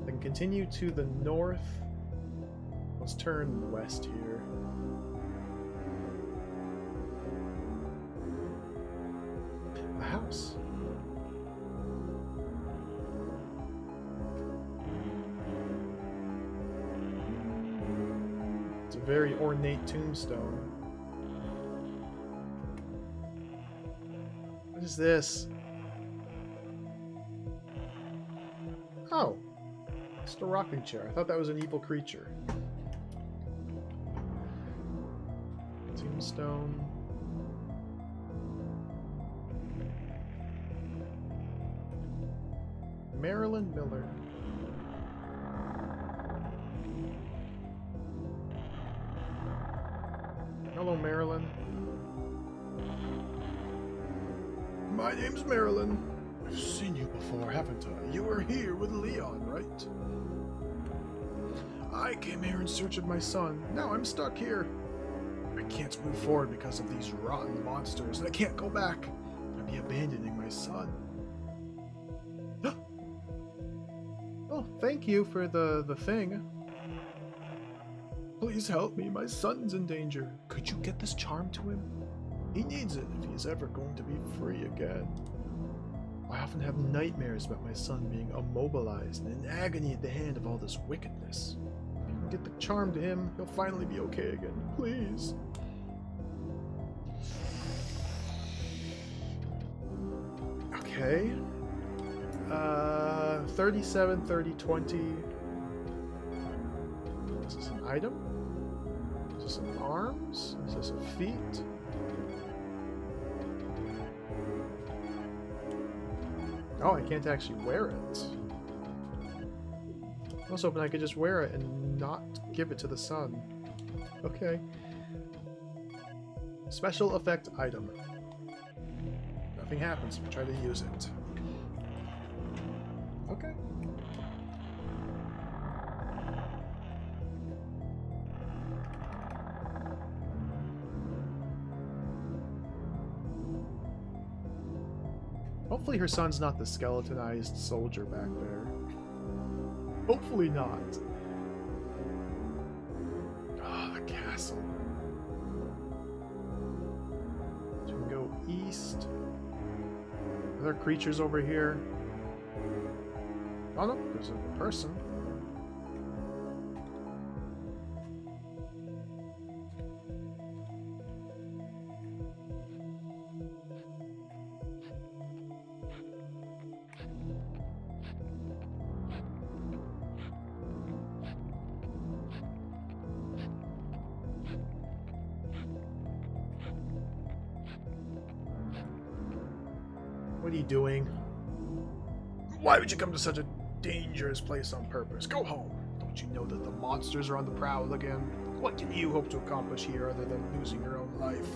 I can continue to the north. Let's turn west here. A house. It's a very ornate tombstone. What is this? Oh. It's a rocking chair. I thought that was an evil creature. Tombstone. Marilyn Miller. Hello, Marilyn. My name's Marilyn. I've seen you before, haven't I? You were here with Leon, right? I came here in search of my son. Now I'm stuck here. I can't move forward because of these rotten monsters, and I can't go back. I'd be abandoning my son. Oh, thank you for the thing. Please help me. My son's in danger. Could you get this charm to him? He needs it if he's ever going to be free again. I often have nightmares about my son being immobilized and in agony at the hand of all this wickedness. If you can get the charm to him, he'll finally be okay again. Please. Okay. 37, 30, 20. Is this an item? Is this an arms? Is this a feet? Oh, I can't actually wear it. I was hoping I could just wear it and not give it to the sun. Okay. Special effect item. Nothing happens if I try to use it. Okay. Hopefully her son's not the skeletonized soldier back there. Hopefully not. Oh, the castle. So we can go east. Are there creatures over here? Oh no, there's a person. What are you doing? Why would you come to such a dangerous place on purpose? Go home. Don't you know that the monsters are on the prowl again? What can you hope to accomplish here other than losing your own life?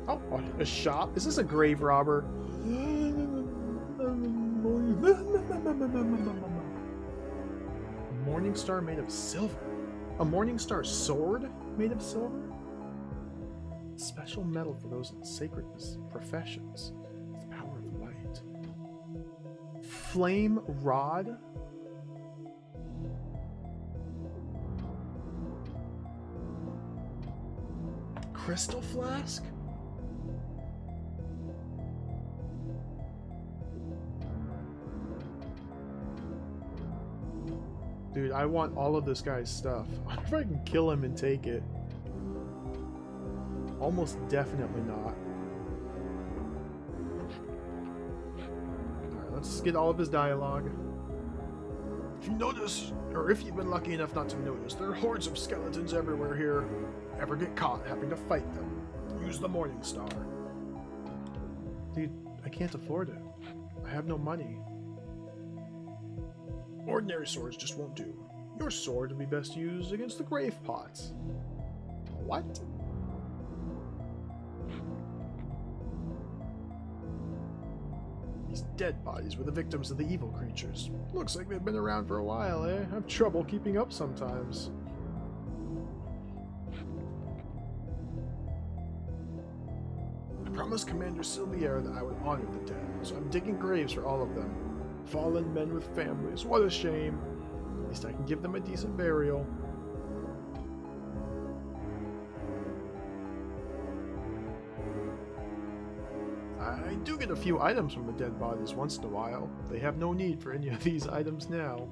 Oh, a shop? Is this a grave robber? A morning star made of silver. A morning star sword made of silver? Special metal for those in sacred professions. The power of light. Flame rod? Crystal flask? Dude, I want all of this guy's stuff. I wonder if I can kill him and take it. Almost definitely not. Alright, let's get all of his dialogue. If you notice, or if you've been lucky enough not to notice, there are hordes of skeletons everywhere here. Ever get caught having to fight them? Use the Morning Star. Dude, I can't afford it. I have no money. Ordinary swords just won't do. Your sword would be best used against the grave pots. What? These dead bodies were the victims of the evil creatures. Looks like they've been around for a while, eh? I have trouble keeping up sometimes. I promised Commander Silviera that I would honor the dead, so I'm digging graves for all of them. Fallen men with families, what a shame. At least I can give them a decent burial. I do get a few items from the dead bodies once in a while. They have no need for any of these items now.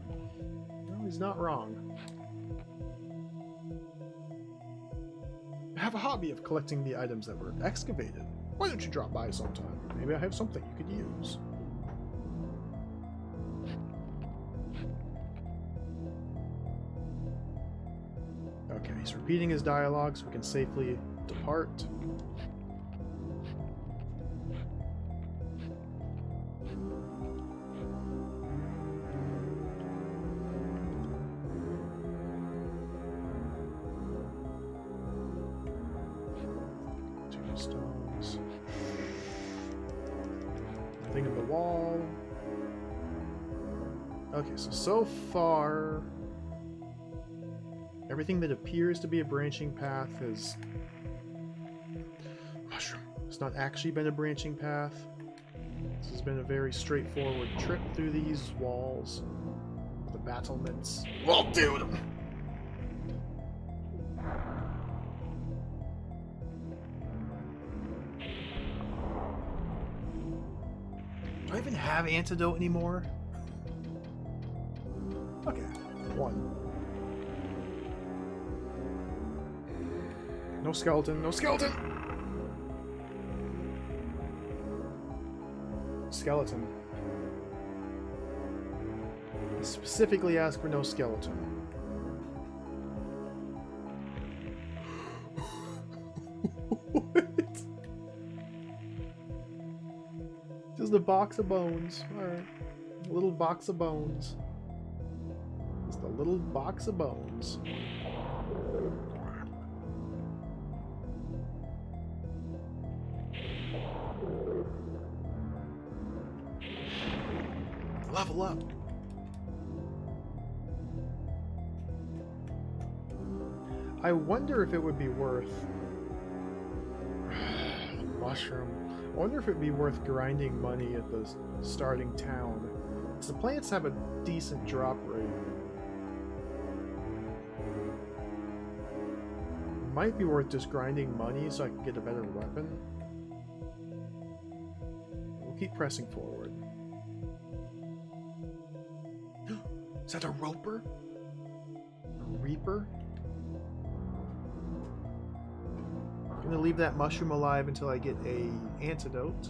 No, he's not wrong. I have a hobby of collecting the items that were excavated. Why don't you drop by sometime? Maybe I have something you could use. Okay, he's repeating his dialogue so we can safely depart. Stones. Nothing in the wall. Okay, so far, everything that appears to be a branching path has... Mushroom. It's not actually been a branching path. This has been a very straightforward trip through these walls. The battlements. Well, dude! Do I even have antidote anymore? Okay, one. No skeleton, no skeleton! Skeleton. I specifically asked for no skeleton. What? Just a box of bones. Alright. A little box of bones. Just a little box of bones. Level up. I wonder if it would be worth... Mushroom. I wonder if it'd be worth grinding money at the starting town. Because the plants have a decent drop rate. Might be worth just grinding money so I can get a better weapon. We'll keep pressing forward. Is that a roper? A reaper? I'm gonna leave that mushroom alive until I get a antidote.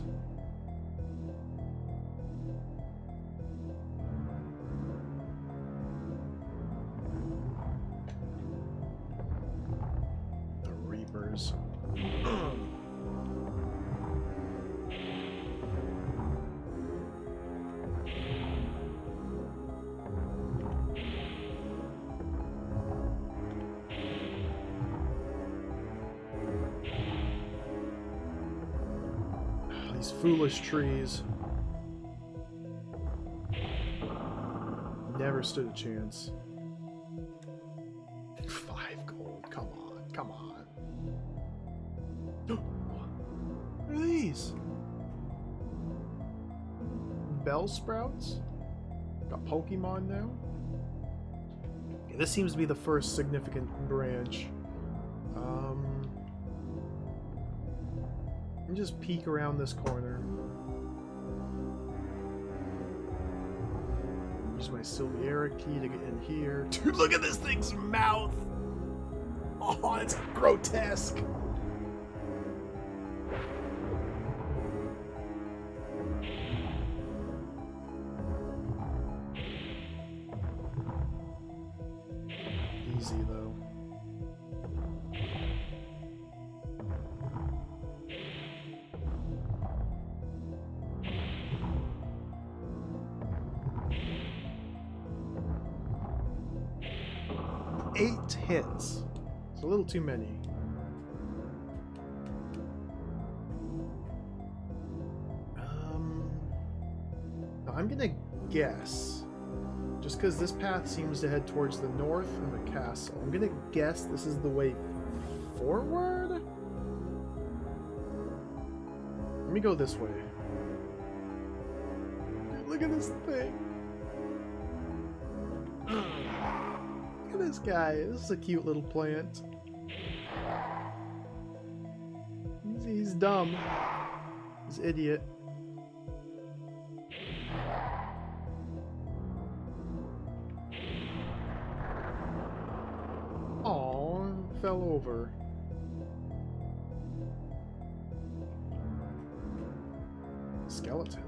The reapers. These foolish trees. Never stood a chance. 5 gold. Come on. Come on. What are these? Bell sprouts? Got Pokemon now? Okay, this seems to be the first significant branch. Let me just peek around this corner. Use my Silviera key to get in here. Dude, look at this thing's mouth! Oh, it's grotesque! Easy though. Eight hits. It's a little too many. I'm gonna guess, just because this path seems to head towards the north and the castle, I'm gonna guess this is the way forward? Let me go this way. Dude, look at this thing. Look at this guy. This is a cute little plant. He's dumb. He's an idiot. Aw, fell over. Skeleton.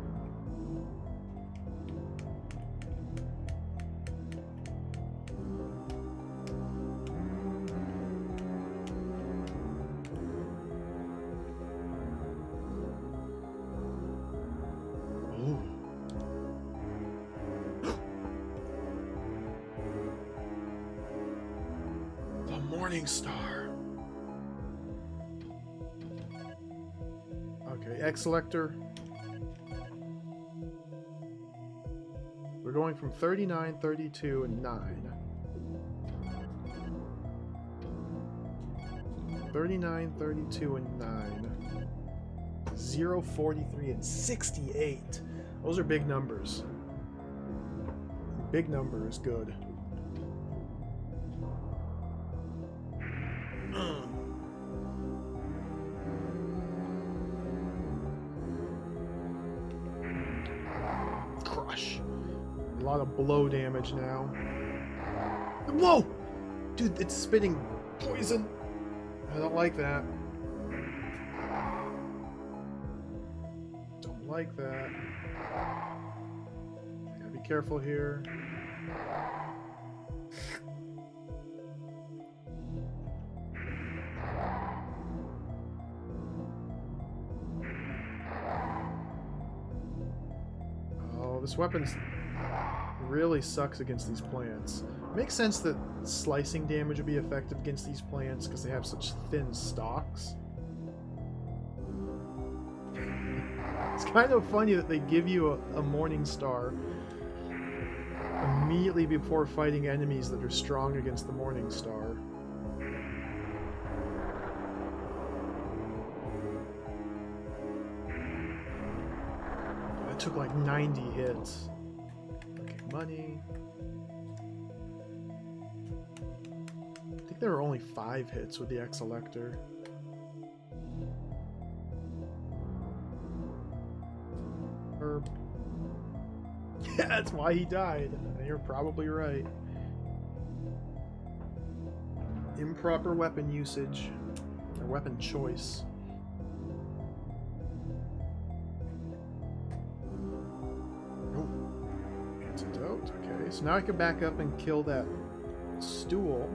Oh. The Morning Star. Okay, X-Selector. We're going from 39, 32, and 9. 39, 32, and 9. 0, 43, and 68. Those are big numbers. Big number is good. Crush. A lot of blow damage now. Whoa! Dude, it's spitting poison. I don't like that. Don't like that. Gotta be careful here. Oh, this weapon's really sucks against these plants. Makes sense that slicing damage would be effective against these plants because they have such thin stalks. It's kind of funny that they give you a Morning Star immediately before fighting enemies that are strong against the Morning Star. That took like 90 hits. Okay, money. I think there were only 5 hits with the X-Selector. Herb. Yeah, that's why he died. You're probably right. Improper weapon usage. Or weapon choice. Oh. Antidote. Okay, so now I can back up and kill that stool.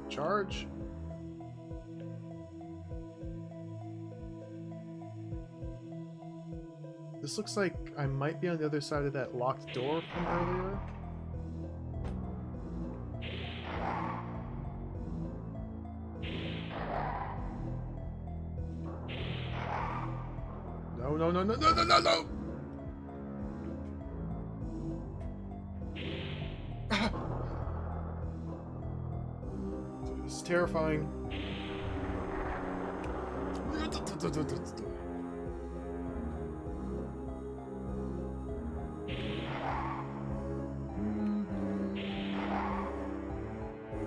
Charge. This looks like I might be on the other side of that locked door from earlier. No, no, no, no, no, no, no, no! This is terrifying.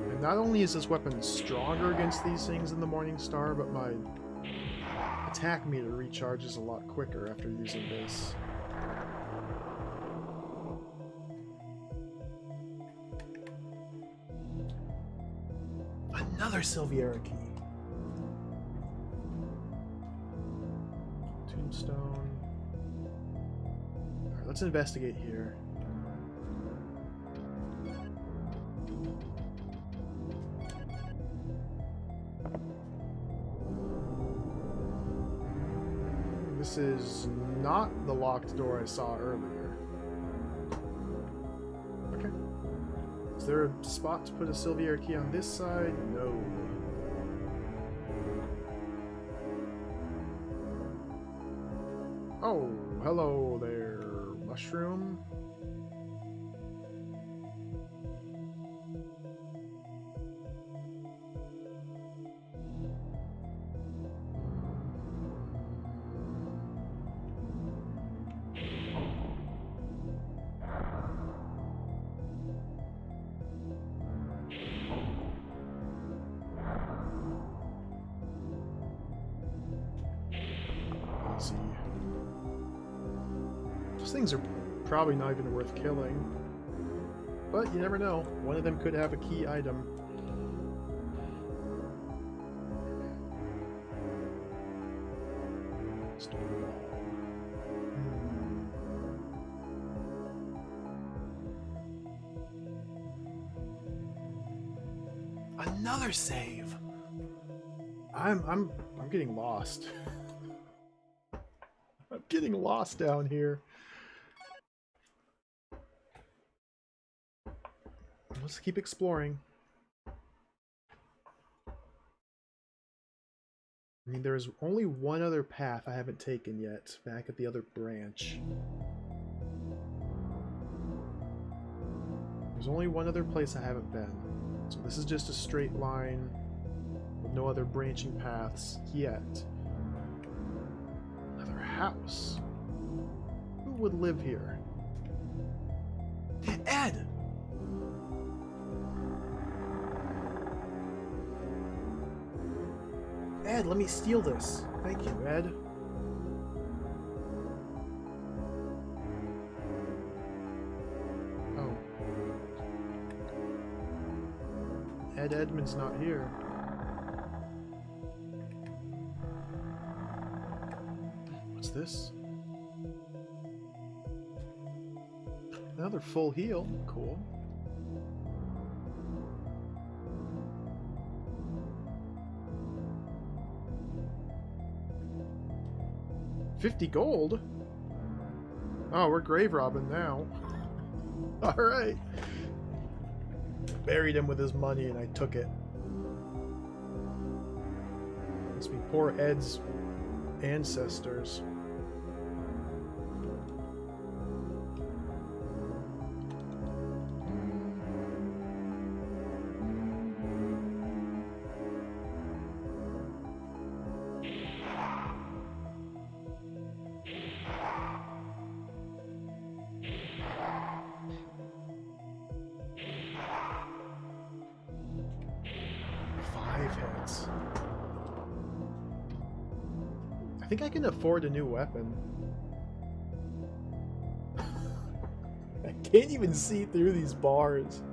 And not only is this weapon stronger against these things than the Morning Star, but my attack meter recharges a lot quicker after using this. Another Silviera key. Tombstone. Alright, let's investigate here. This is not the locked door I saw earlier. Okay. Let's there a spot to put a Sylviaire key on this side? No. Oh, hello there, mushroom. Easy. Those things are probably not even worth killing. But you never know. One of them could have a key item. Stone wall. Another save. I'm getting lost. I'm getting lost down here. Let's keep exploring. I mean, there's only one other path I haven't taken yet, back at the other branch. There's only one other place I haven't been. So this is just a straight line with no other branching paths yet. Another house. Who would live here? Ed! Ed, let me steal this. Thank you, Ed. Oh. Ed Edmund's not here. What's this? Another full heal. Cool. $50 gold? Oh, we're grave robbing now. Alright. Buried him with his money and I took it. Must be poor Ed's ancestors. Hits. I think I can afford a new weapon. I can't even see through these bars.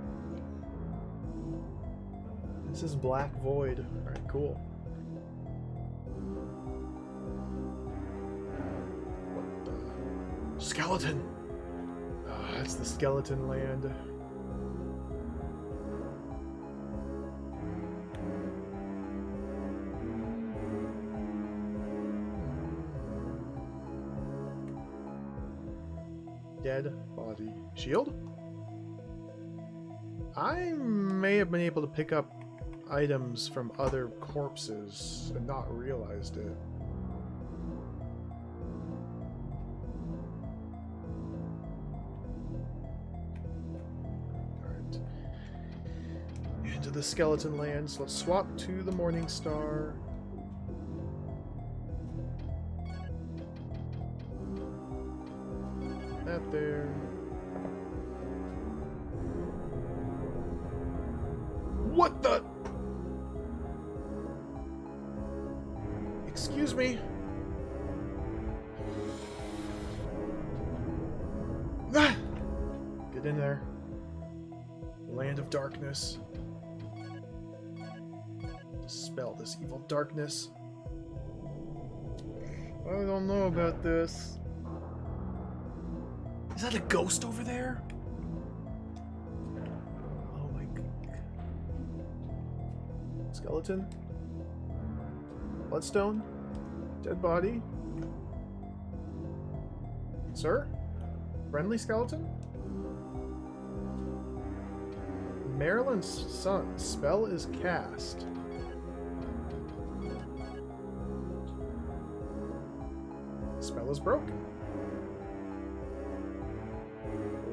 This is Black Void. Alright, cool. What the? Skeleton! That's the skeleton land. Dead body. Shield? I may have been able to pick up items from other corpses and not realized it. Alright. Into the skeleton lands. Let's swap to the Morning Star. That there. What the? Excuse me. Ah! Get in there. Land of darkness. Dispel this evil darkness. I don't know about this. Is that a ghost over there? Oh my god. Skeleton? Bloodstone? Dead body? Sir? Friendly skeleton? Maryland's son. Spell is cast. Spell is broken.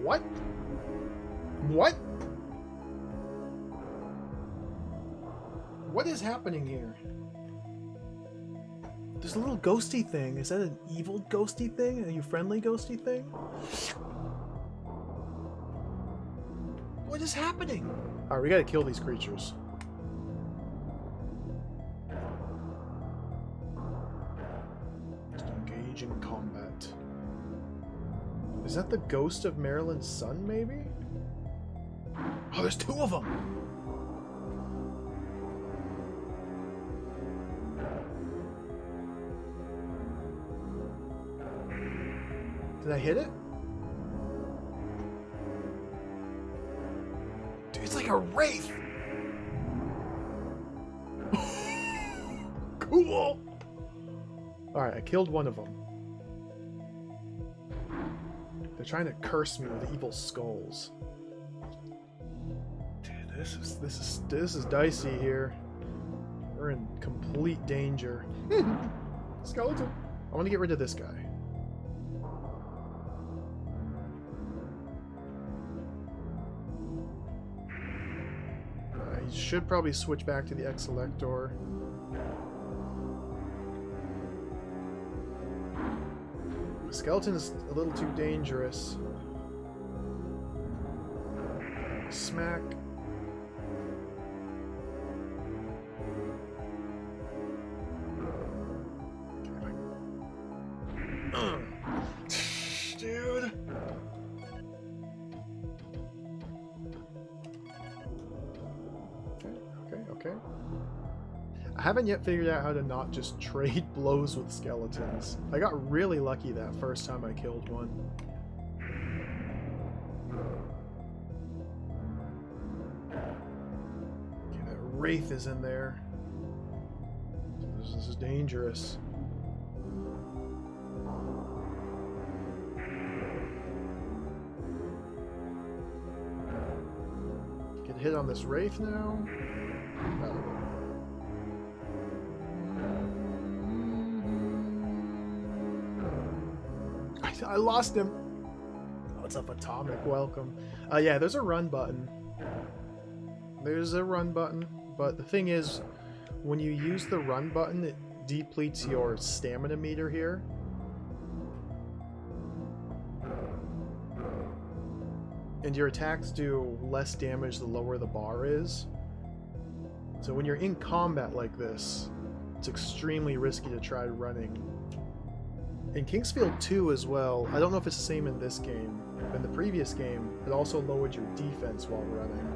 What? What? What is happening here? There's a little ghosty thing. Is that an evil ghosty thing? Are you friendly ghosty thing? What is happening? Alright, we gotta kill these creatures. Just engage in combat. Is that the ghost of Maryland's son, maybe? Oh, there's two of them! Did I hit it? Dude, it's like a wraith! Cool! Alright, I killed one of them. They're trying to curse me with evil skulls. Dude, this is dicey here. We're in complete danger. Skeleton. I want to get rid of this guy. I should probably switch back to the X-Elector. The skeleton is a little too dangerous. Smack. Dude. Okay. I haven't yet figured out how to not just trade blows with skeletons. I got really lucky that first time I killed one. Okay, that wraith is in there. This is dangerous. Get hit on this wraith now. Oh. I lost him. What's up, Atomic? Welcome. Yeah, there's a run button. There's a run button, but the thing is, when you use the run button, it depletes your stamina meter here. And your attacks do less damage the lower the bar is. So when you're in combat like this, it's extremely risky to try running. In Kingsfield 2 as well, I don't know if it's the same in this game, but in the previous game, it also lowered your defense while running.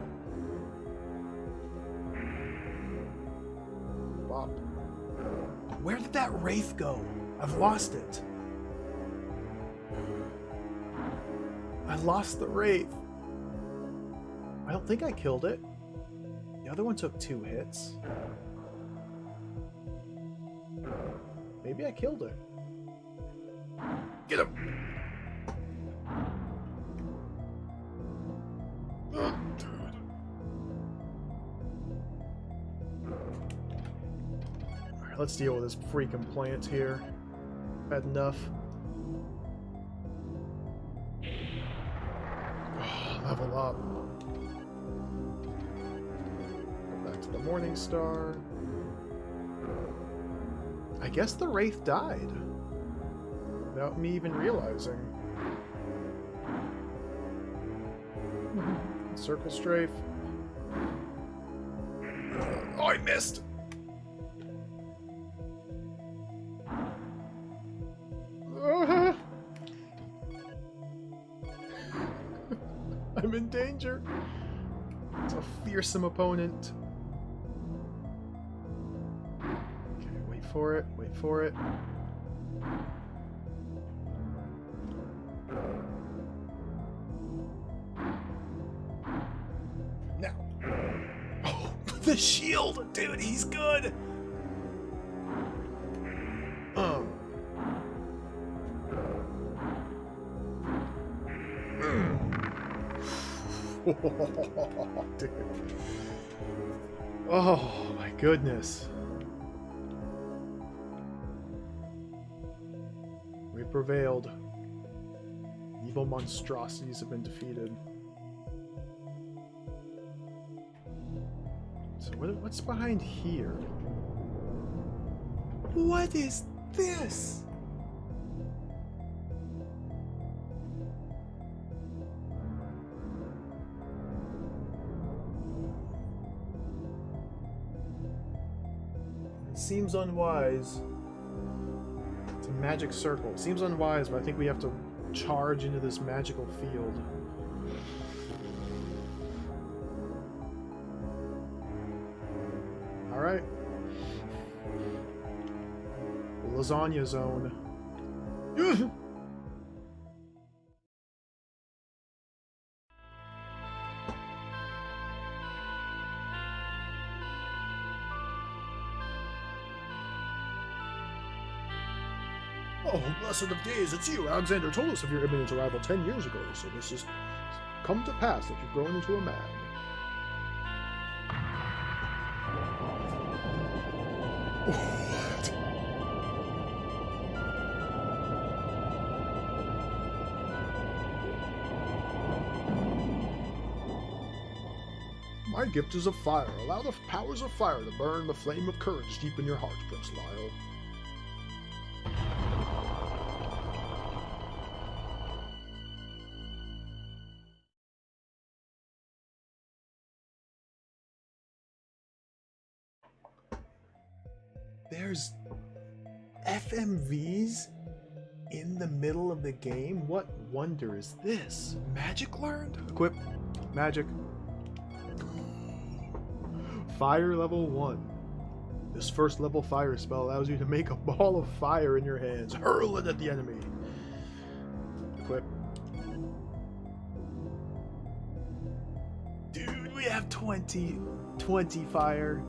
Bop. Where did that wraith go? I've lost it. I lost the wraith. I don't think I killed it. The other one took 2 hits. Maybe I killed it. Get him! Alright, let's deal with this freaking plant here. Had enough. Level up. Go back to the Morning Star. I guess the Wraith died. Without me even realizing. Circle strafe. Oh, I missed! I'm in danger. It's a fearsome opponent. Okay, wait for it, wait for it. Now. Oh, the shield! Dude, he's good! Dude. Oh my goodness. We prevailed. Evil monstrosities have been defeated. So what's behind here? What is this? It seems unwise. It's a magic circle. It seems unwise, but I think we have to charge into this magical field. Alright. Lasagna zone. Oh, blessed of days, it's you! Alexander told us of your imminent arrival 10 years ago, so this has come to pass that you've grown into a man. What? My gift is of fire. Allow the powers of fire to burn the flame of courage deep in your heart, Prince Lyle. There's FMVs in the middle of the game? What wonder is this? Magic learned? Equip. Magic. Fire level 1. This first level fire spell allows you to make a ball of fire in your hands. Hurl it at the enemy. Equip. Dude, we have 20 fire.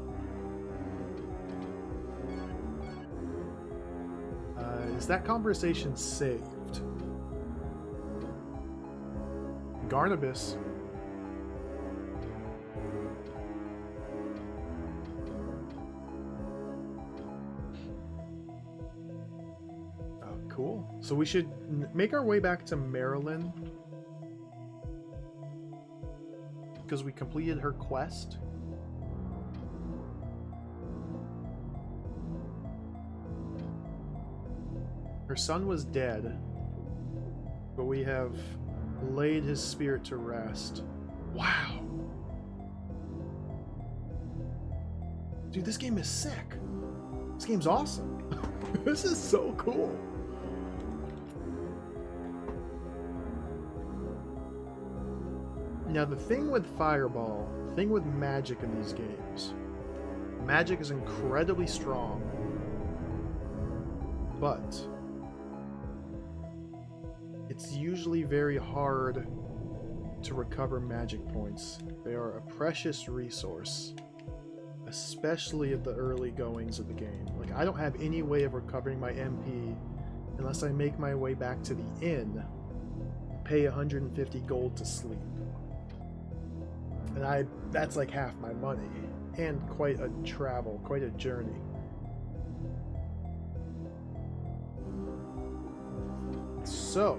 Is that conversation saved? Garnabus. Oh, cool. So we should make our way back to Marilyn. Because we completed her quest. Her son was dead, but we have laid his spirit to rest. Wow. Dude, this game is sick. This game's awesome. This is so cool. Now, the thing with Fireball, the thing with magic in these games, magic is incredibly strong, but it's usually very hard to recover magic points. They are a precious resource, especially at the early goings of the game. Like, I don't have any way of recovering my MP unless I make my way back to the inn and pay 150 gold to sleep. And that's like half my money, and quite a travel, quite a journey. So,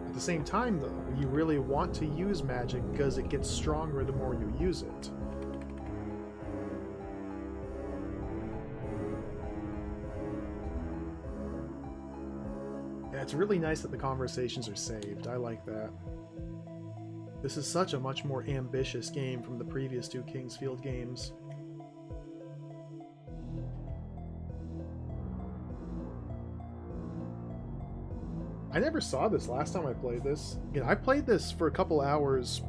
at the same time though, you really want to use magic because it gets stronger the more you use it. Yeah, it's really nice that the conversations are saved. I like that. This is such a much more ambitious game from the previous two Kingsfield games. I never saw this last time I played this. Again, I played this for a couple hours,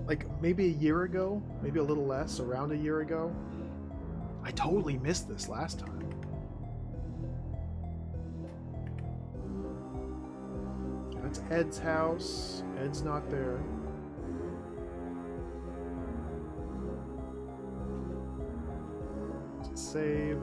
like maybe a year ago, maybe a little less, around a year ago. I totally missed this last time. That's Ed's house. Ed's not there. Save.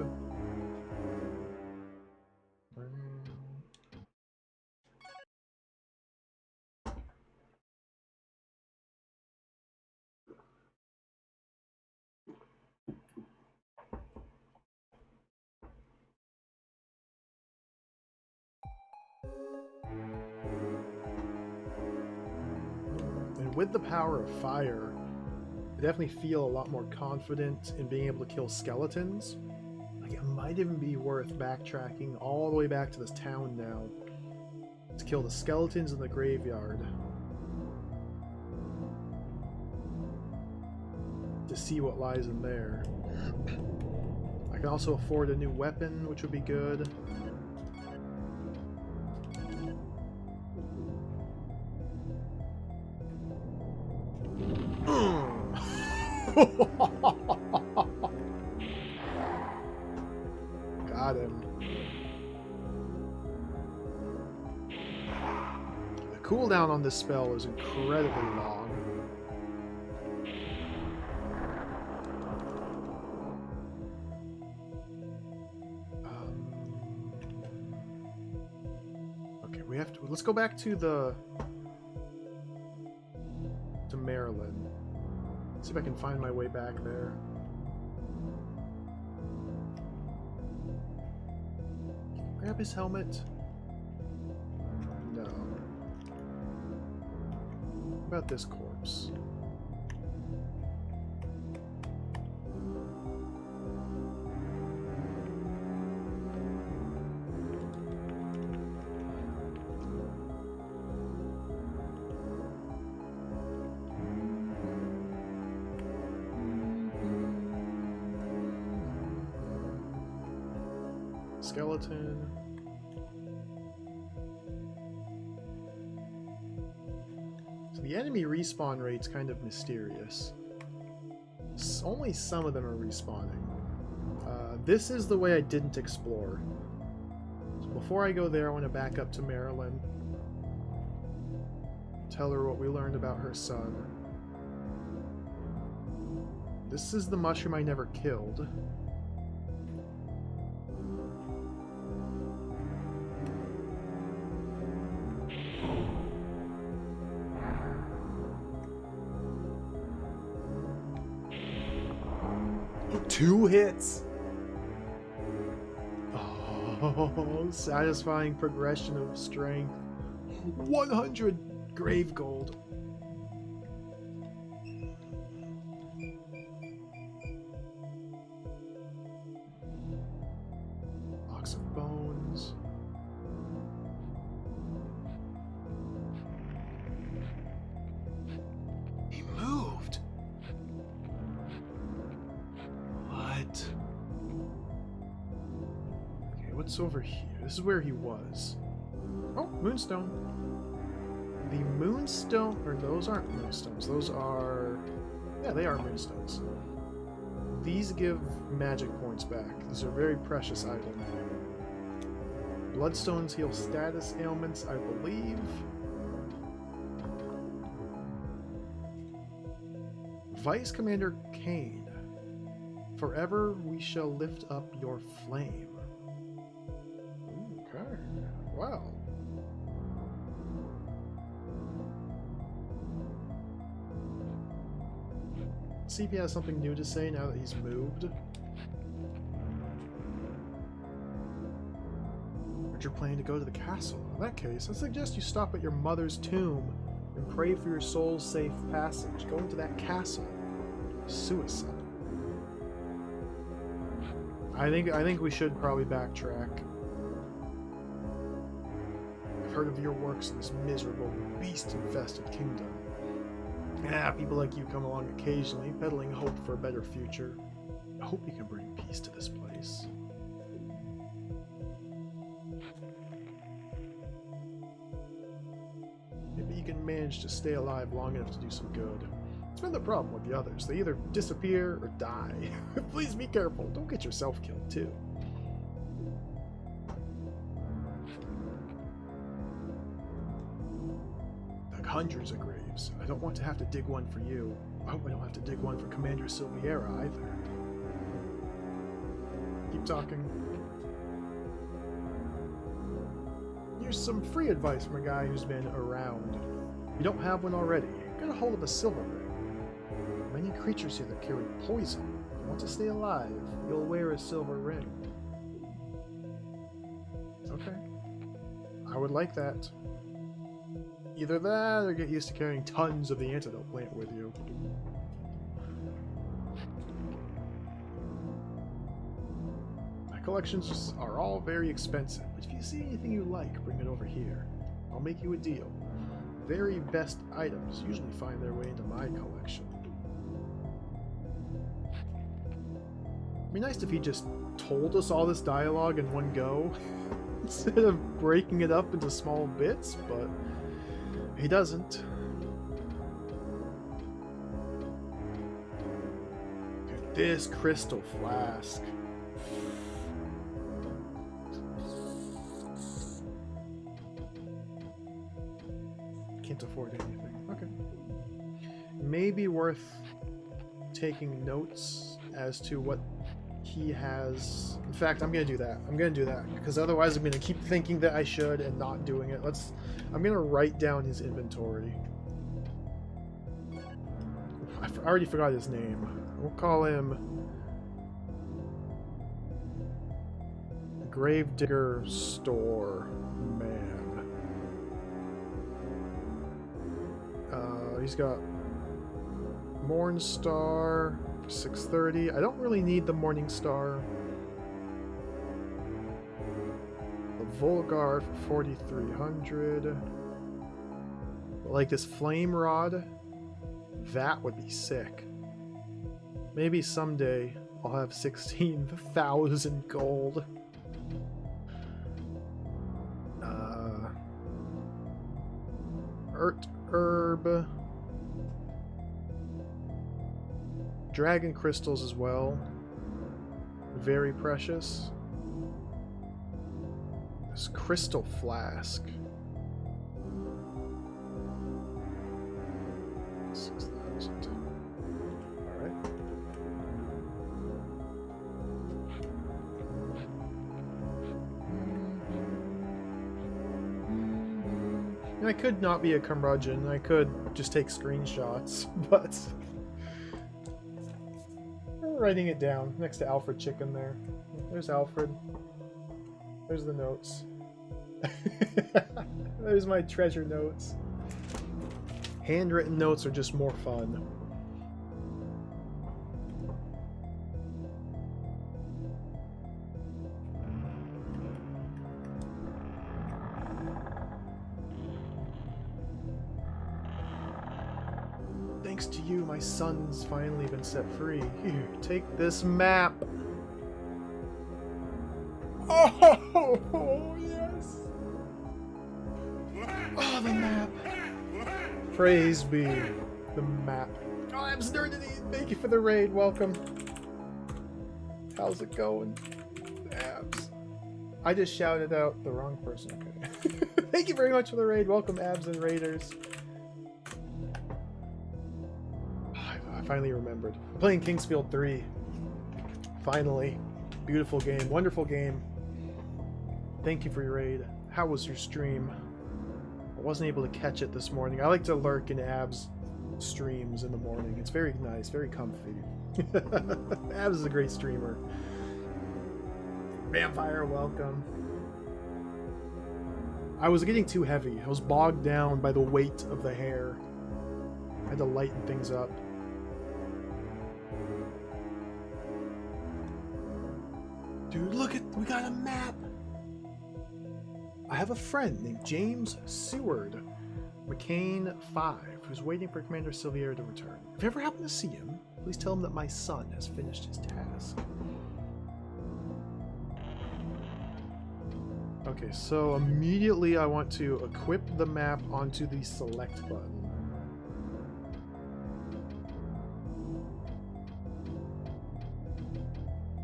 with the power of fire, I definitely feel a lot more confident in being able to kill skeletons. Like, it might even be worth backtracking all the way back to this town now to kill the skeletons in the graveyard. To see what lies in there. I can also afford a new weapon, which would be good. Got him. The cooldown on this spell is incredibly long. Okay, we have to. Let's go back to Maryland. See if I can find my way back there. Grab his helmet. No. What about this corpse? Skeleton. So the enemy respawn rate's kind of mysterious. Only some of them are respawning. This is the way I didn't explore. So before I go there, I want to back up to Marilyn. Tell her what we learned about her son. This is the mushroom I never killed. Two hits! Oh, satisfying progression of strength. 100 grave gold. Box of bones. He moved! What? Okay, what's over here? This is where he was. Oh, moonstone. The moonstone, or those aren't moonstones. Those are, yeah, they are moonstones. These give magic points back. These are a very precious item. Bloodstones heal status ailments, I believe. Vice Commander Kane. Forever we shall lift up your flame. Okay. Wow. See if he has something new to say now that he's moved. But you're planning to go to the castle. In that case, I suggest you stop at your mother's tomb and pray for your soul's safe passage. Go into that castle. Suicide. I think we should probably backtrack. I've heard of your works in this miserable, beast-infested kingdom. Yeah, people like you come along occasionally, peddling hope for a better future. I hope you can bring peace to this place. Maybe you can manage to stay alive long enough to do some good. It's been the problem with the others. They either disappear or die. Please be careful. Don't get yourself killed, too. Like hundreds of graves. I don't want to have to dig one for you. I hope I don't have to dig one for Commander Silviera, either. Keep talking. Here's some free advice from a guy who's been around. If you don't have one already, get a hold of a silver ring. Many creatures here that carry poison. If you want to stay alive, you'll wear a silver ring. Okay. I would like that. Either that or get used to carrying tons of the antidote plant with you. My collections are all very expensive, but if you see anything you like, bring it over here. I'll make you a deal. Very best items usually find their way into my collection. It'd be nice if he just told us all this dialogue in one go, instead of breaking it up into small bits, but he doesn't. Dude, this crystal flask. Can't afford anything. Okay. Maybe worth taking notes as to what he has. In fact, I'm gonna do that. I'm gonna do that because otherwise I'm gonna keep thinking that I should and not doing it. I'm gonna write down his inventory. I already forgot his name. We'll call him Gravedigger Store Man. He's got Mornstar 630. I don't really need the Morning Star. The Volgar for 4300. Like this Flame Rod, that would be sick. Maybe someday I'll have 16,000 gold. Herb. Dragon crystals as well. Very precious. This crystal flask. 6,000. Alright. I could not be a curmudgeon. I could just take screenshots, but we're writing it down next to Alfred Chicken there. There's Alfred. There's the notes. There's my treasure notes. Handwritten notes are just more fun. Thanks to you, my son's finally been set free. Here, take this map. Oh, yes. Oh, the map. Praise be the map. Oh, I'm Nerdity. Thank you for the raid. Welcome. How's it going? Abs. I just shouted out the wrong person. Okay. Thank you very much for the raid. Welcome, Abs and Raiders. I finally remembered. I'm playing Kingsfield 3. Finally. Beautiful game. Wonderful game. Thank you for your raid. How was your stream? I wasn't able to catch it this morning. I like to lurk in Abs streams in the morning. It's very nice, very comfy. Abs is a great streamer. Vampire, welcome. I was getting too heavy. I was bogged down by the weight of the hair. I had to lighten things up. Dude, look at, we got a map. I have a friend named James Seward, McCain 5, who's waiting for Commander Silvier to return. If you ever happen to see him, please tell him that my son has finished his task. Okay, so immediately I want to equip the map onto the select button.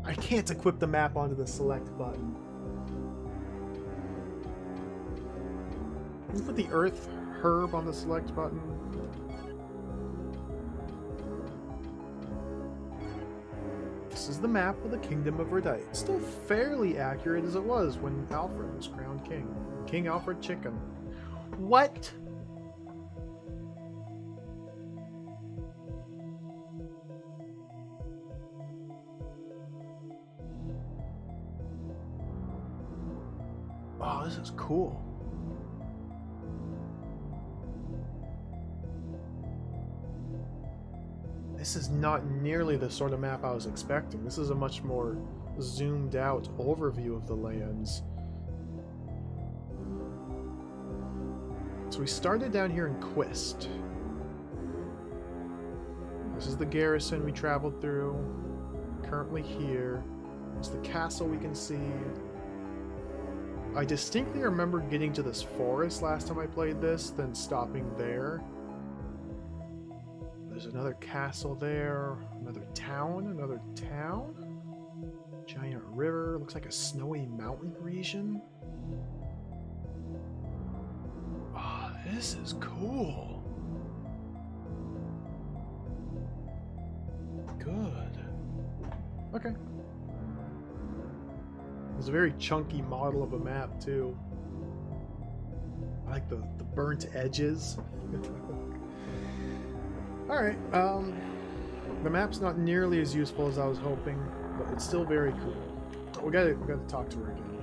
I can't equip the map onto the select button. Can you put the earth herb on the select button? This is the map of the Kingdom of Verdite. It's still fairly accurate as it was when Alfred was crowned king. King Alfred Chicken. What? Oh, this is cool. This is not nearly the sort of map I was expecting. This is a much more zoomed out overview of the lands. So we started down here in Quist. This is the garrison we traveled through. Currently here. It's the castle we can see. I distinctly remember getting to this forest last time I played this, then stopping there. There's another castle there, another town. Giant river, looks like a snowy mountain region. Oh, this is cool. Good. Okay. It's a very chunky model of a map, too. I like the burnt edges. Alright, the map's not nearly as useful as I was hoping, but it's still very cool. We gotta talk to her again.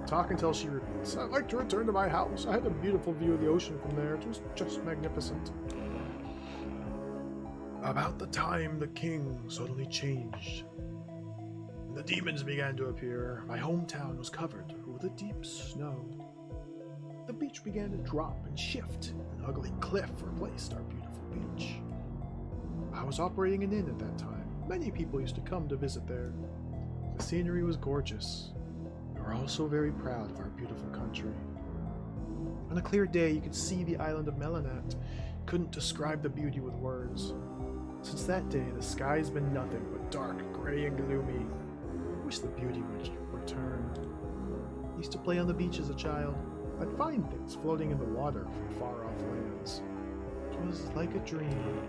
Talk until she repeats. I'd like to return to my house. I had a beautiful view of the ocean from there. It was just magnificent. About the time the king suddenly changed, and the demons began to appear, my hometown was covered with a deep snow. The beach began to drop and shift. An ugly cliff replaced our beautiful beach. I was operating an inn at that time. Many people used to come to visit there. The scenery was gorgeous. We were also very proud of our beautiful country. On a clear day, you could see the island of Melanat. Couldn't describe the beauty with words. Since that day, the sky's been nothing but dark, gray, and gloomy. I wish the beauty would return. I used to play on the beach as a child. I'd find things floating in the water from far-off lands. It was like a dream.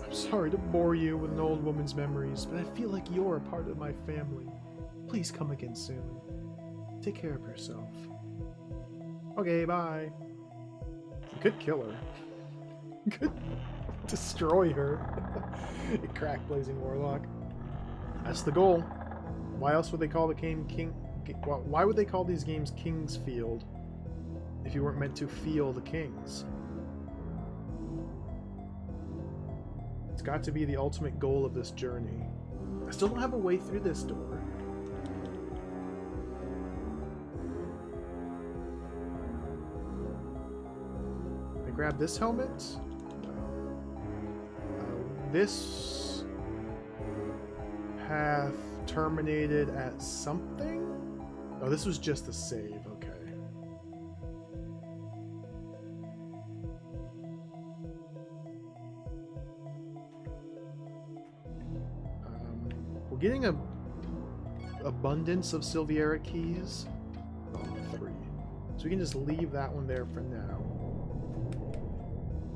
I'm sorry to bore you with an old woman's memories, but I feel like you're a part of my family. Please come again soon. Take care of yourself. Okay, bye. You could kill her. You could destroy her. A crack blazing warlock. That's the goal. Why else would they call the game Well, why would they call these games King's Field if you weren't meant to feel the kings? It's got to be the ultimate goal of this journey. I still don't have a way through this door. I grab this helmet? This path terminated at something? Oh, this was just a save, okay. We're getting a abundance of Silviera keys. Oh, 3. So we can just leave that one there for now.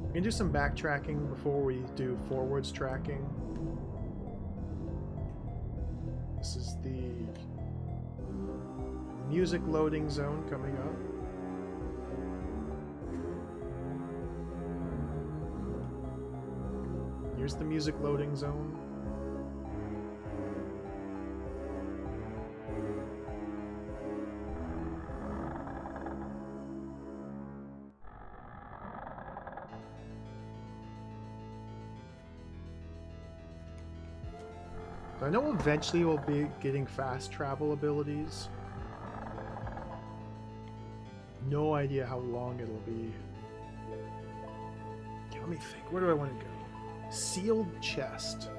We can do some backtracking before we do forwards tracking. This is the music loading zone coming up. Here's the music loading zone. I know eventually we'll be getting fast travel abilities. No idea how long it'll be. Okay, let me think. Where do I want to go? Sealed chest.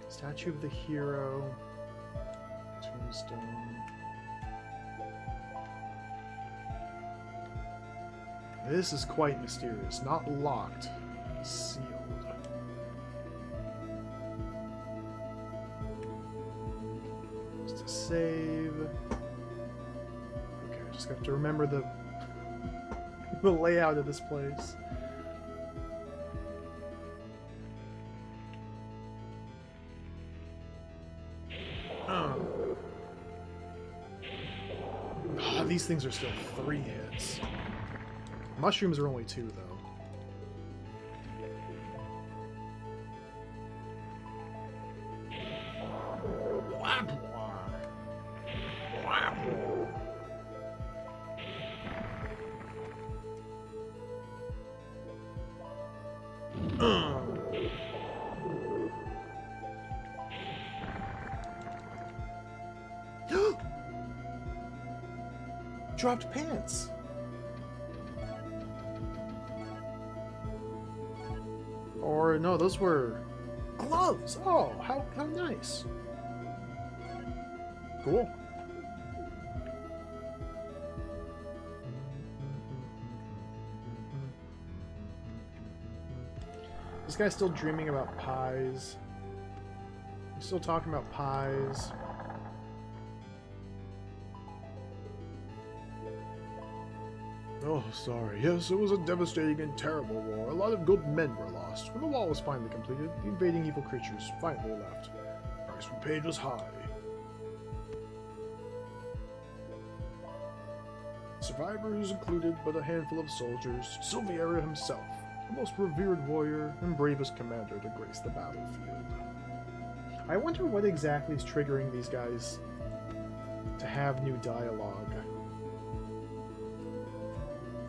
Statue of the hero. Tombstone. This is quite mysterious. Not locked. Sealed. Just to save. Okay, I just have to remember the layout of this place. Oh, these things are still 3 hits. Mushrooms are only 2, though. Dropped pants. Or no, those were gloves. Oh, how nice. Cool. This guy's still dreaming about pies. He's still talking about pies. Oh, sorry. Yes, it was a devastating and terrible war. A lot of good men were lost. When the wall was finally completed, the invading evil creatures finally left. The price we paid was high. Survivors included but a handful of soldiers, Silviera himself, the most revered warrior and bravest commander to grace the battlefield. I wonder what exactly is triggering these guys to have new dialogue.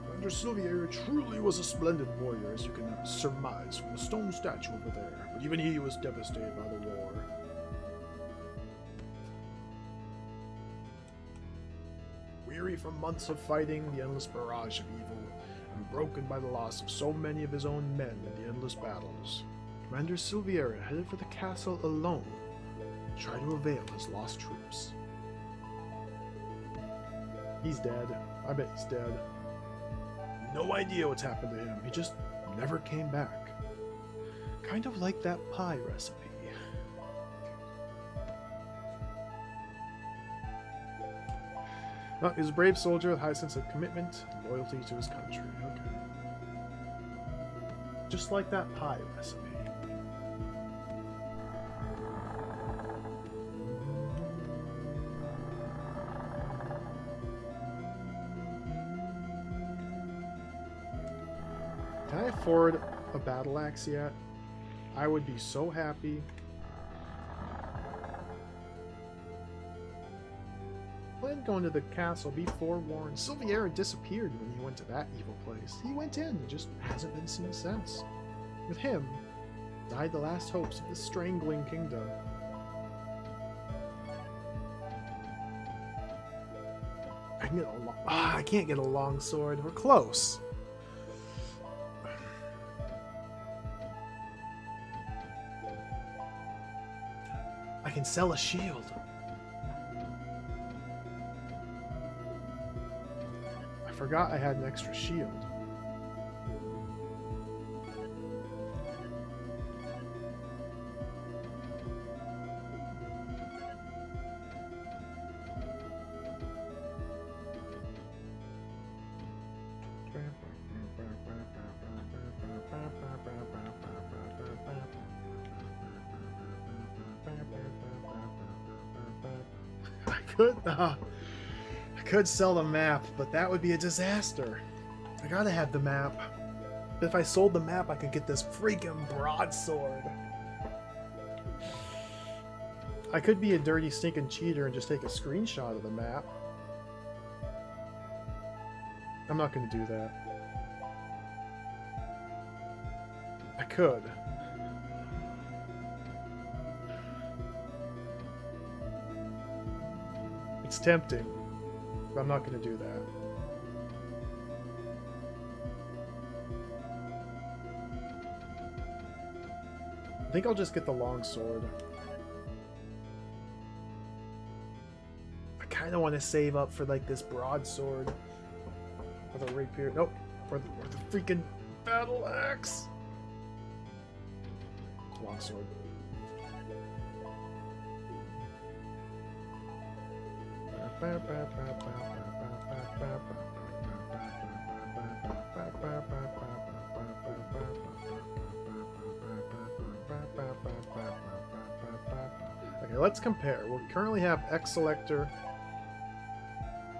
Commander Silviera truly was a splendid warrior, as you can surmise from the stone statue over there, but even he was devastated by the war. Weary from months of fighting the endless barrage of evil, and broken by the loss of so many of his own men in the endless battles, Commander Silviera headed for the castle alone to try to avail his lost troops. He's dead. I bet he's dead. No idea what's happened to him, he just never came back. Kind of like that pie recipe. Oh, he's a brave soldier with a high sense of commitment and loyalty to his country. Okay. Just like that pie recipe. Can I afford a battle axe yet? I would be so happy. Plan going to the castle, be forewarned. Silviera disappeared when he went to that evil place. He went in and just hasn't been seen since. With him, died the last hopes of the strangling kingdom. I can get a long, I can't get a long sword. We're close. I can sell a shield. I forgot I had an extra shield. I could sell the map, but that would be a disaster. I gotta have the map. If I sold the map, I could get this freaking broadsword. I could be a dirty, stinking cheater and just take a screenshot of the map. I'm not gonna do that. I could. It's tempting, but I'm not going to do that. I think I'll just get the longsword. I kind of want to save up for like this broadsword. Or the rapier. Nope. Or the freaking battle axe. Longsword. Okay, let's compare. We currently have X Selector,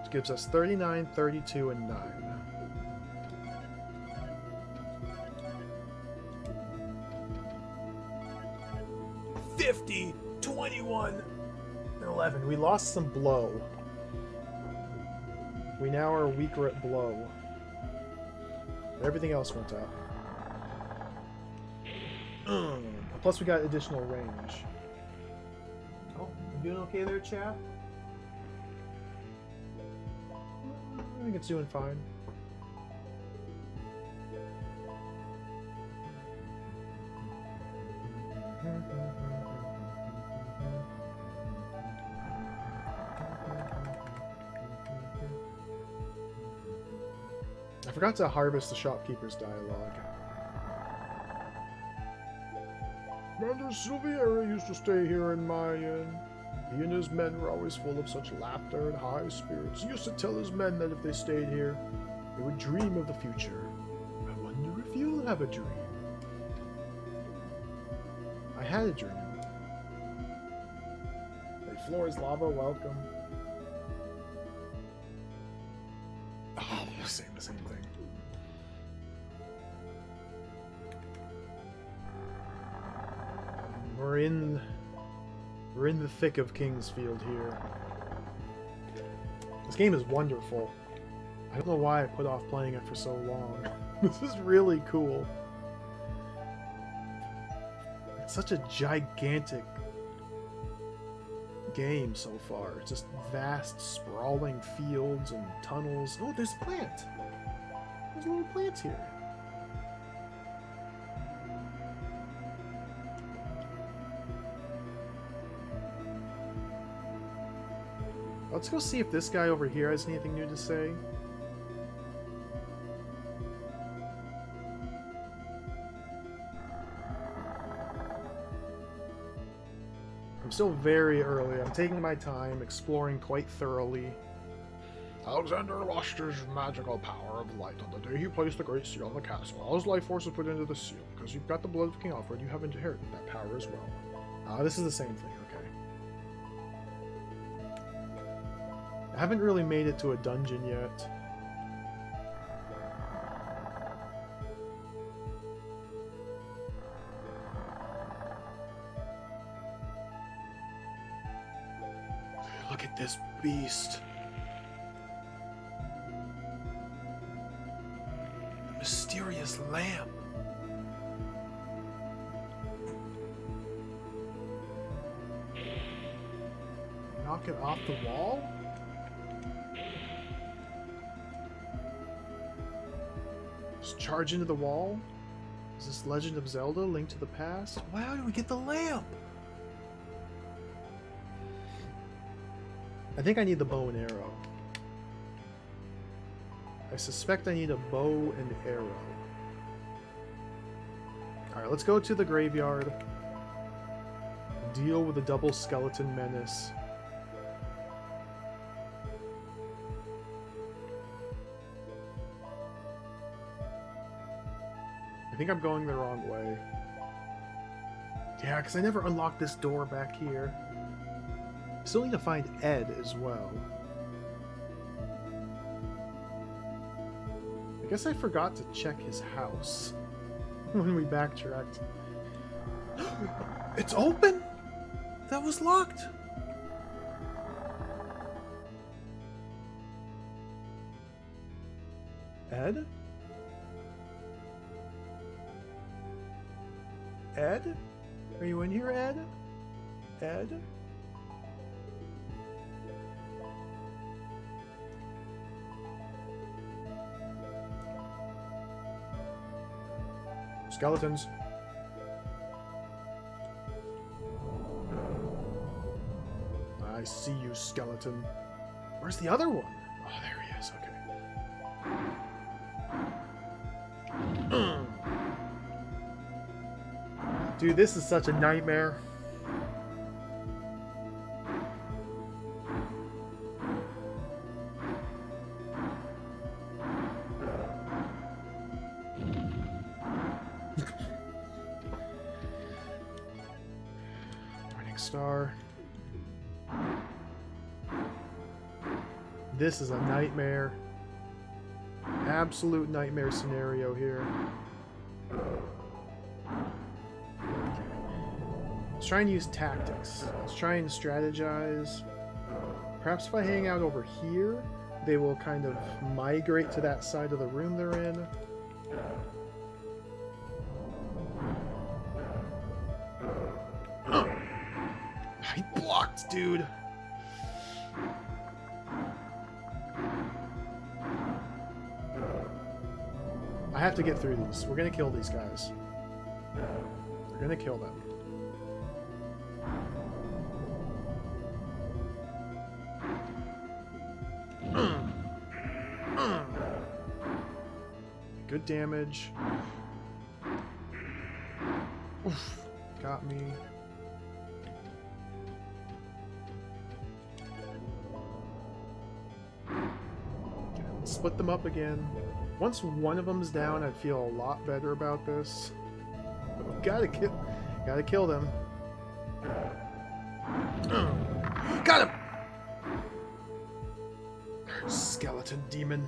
which gives us 39, 32, and 9. $50, 21, and 11. We lost some blow. We now are weaker at blow. Everything else went up. Plus we got additional range. Oh, you doing okay there, chat? I think it's doing fine. I forgot to harvest the shopkeeper's dialogue. Commander Silviera used to stay here in my inn. He and his men were always full of such laughter and high spirits. He used to tell his men that if they stayed here, they would dream of the future. I wonder if you'll have a dream. I had a dream. The floor is lava, welcome. Oh, we're saying the same thing. We're in the thick of Kingsfield here. This game is wonderful. I don't know why I put off playing it for so long. This is really cool. It's such a gigantic game so far. It's just vast, sprawling fields and tunnels. Oh, there's a plant. There's little plants here. Let's go see if this guy over here has anything new to say. I'm still very early. I'm taking my time, exploring quite thoroughly. Alexander lost his magical power of light on the day he placed the Great Seal on the castle. All his life force was put into the seal. Because you've got the blood of King Alfred, you have inherited that power as well. This is the same thing, okay. I haven't really made it to a dungeon yet. Look at this beast. The mysterious lamp. Knock it off the wall? Just charge into the wall? Is this Legend of Zelda, Link to the Past? Wow, did we get the lamp? I think I need the bow and arrow. I suspect I need a bow and arrow. Alright, let's go to the graveyard. Deal with the double skeleton menace. I think I'm going the wrong way. Yeah, because I never unlocked this door back here. Still need to find Ed as well. I guess I forgot to check his house when we backtracked. It's open? That was locked. Ed? Ed? Are you in here, Ed? Ed? Skeletons. I see you, skeleton. Where's the other one? Oh, there he is. Okay. Dude, this is such a nightmare. Morning Star. This is a nightmare. Absolute nightmare scenario here. Let's try and use tactics. Let's try and strategize. Perhaps if I hang out over here, they will kind of migrate to that side of the room they're in. nuts, dude. I have to get through these. We're gonna kill these guys. We're gonna kill them. Good damage. Oof, got me. Okay, let's split them up again. Once one of them's down, I'd feel a lot better about this. But gotta kill them. Got him! Skeleton demon.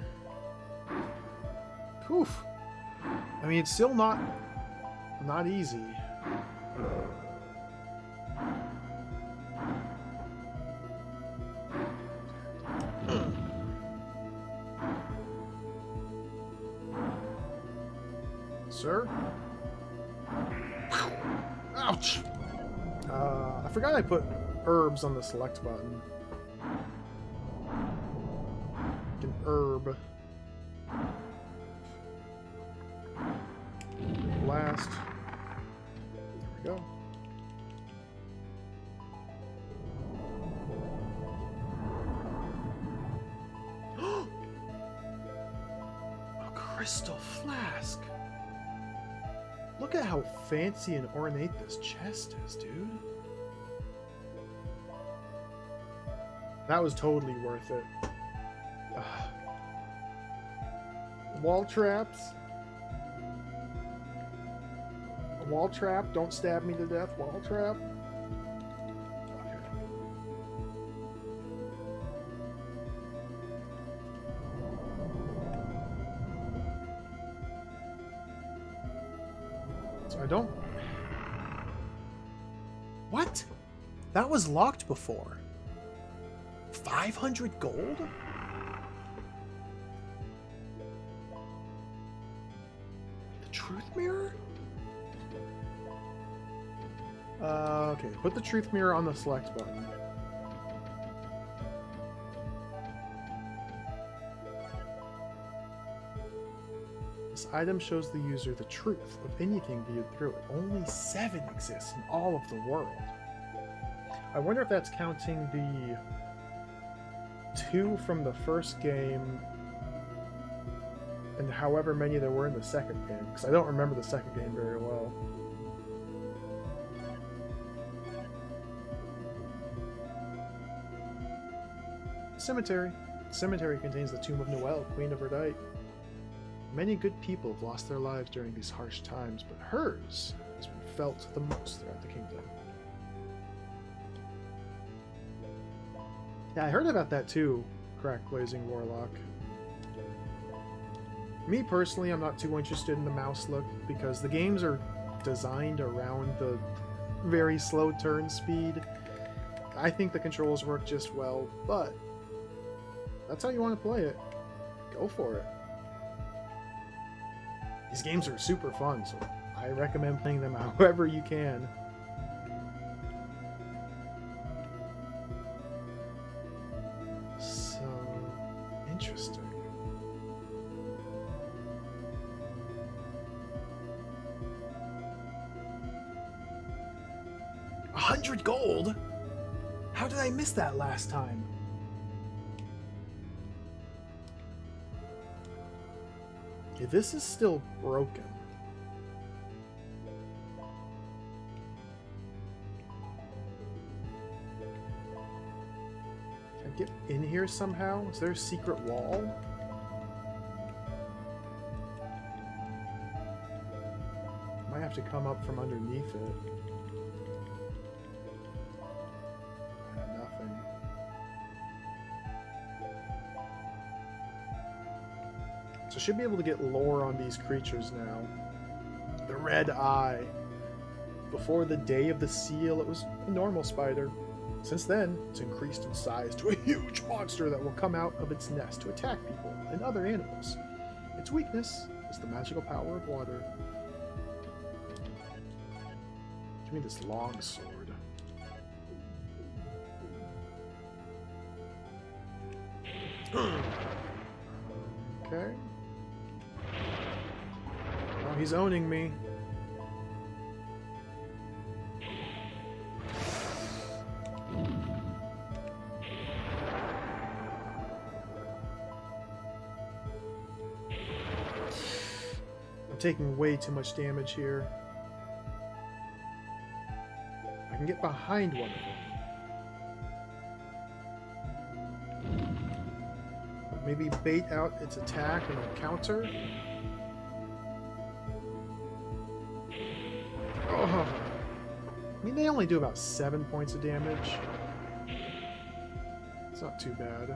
Poof. I mean, it's still not easy. Sir? Ouch! I forgot I put herbs on the select button. An herb. Blast. There we go. A crystal flask. Look at how fancy and ornate this chest is, dude. That was totally worth it. Wall traps. A wall trap. Don't stab me to death. Wall trap. Okay. So I don't... What? That was locked before. 500 gold? The truth mirror? Okay, put the truth mirror on the select button. This item shows the user the truth of anything viewed through it. Only 7 exists in all of the world. I wonder if that's counting the 2 from the first game and however many there were in the second game, because I don't remember the second game very well. Cemetery. The cemetery contains the tomb of Noelle, Queen of Erdite. Many good people have lost their lives during these harsh times, but hers has been felt the most throughout the kingdom. Yeah, I heard about that too, Crack Blazing Warlock. Me personally, I'm not too interested in the mouse look because the games are designed around the very slow turn speed. I think the controls work just well, but that's how you want to play it. Go for it. These games are super fun, so I recommend playing them however you can. So interesting. $100 gold? How did I miss that last time? Okay, this is still broken. Can I get in here somehow? Is there a secret wall? Might have to come up from underneath it. Nothing. So I should be able to get lore on these creatures now. The Red Eye. Before the Day of the Seal, it was a normal spider. Since then, it's increased in size to a huge monster that will come out of its nest to attack people and other animals. Its weakness is the magical power of water. Give me this long sword. Okay. Oh, he's owning me. I'm taking way too much damage here. I can get behind one of them. Maybe bait out its attack and counter. Oh. I mean, they only do about 7 points of damage. It's not too bad.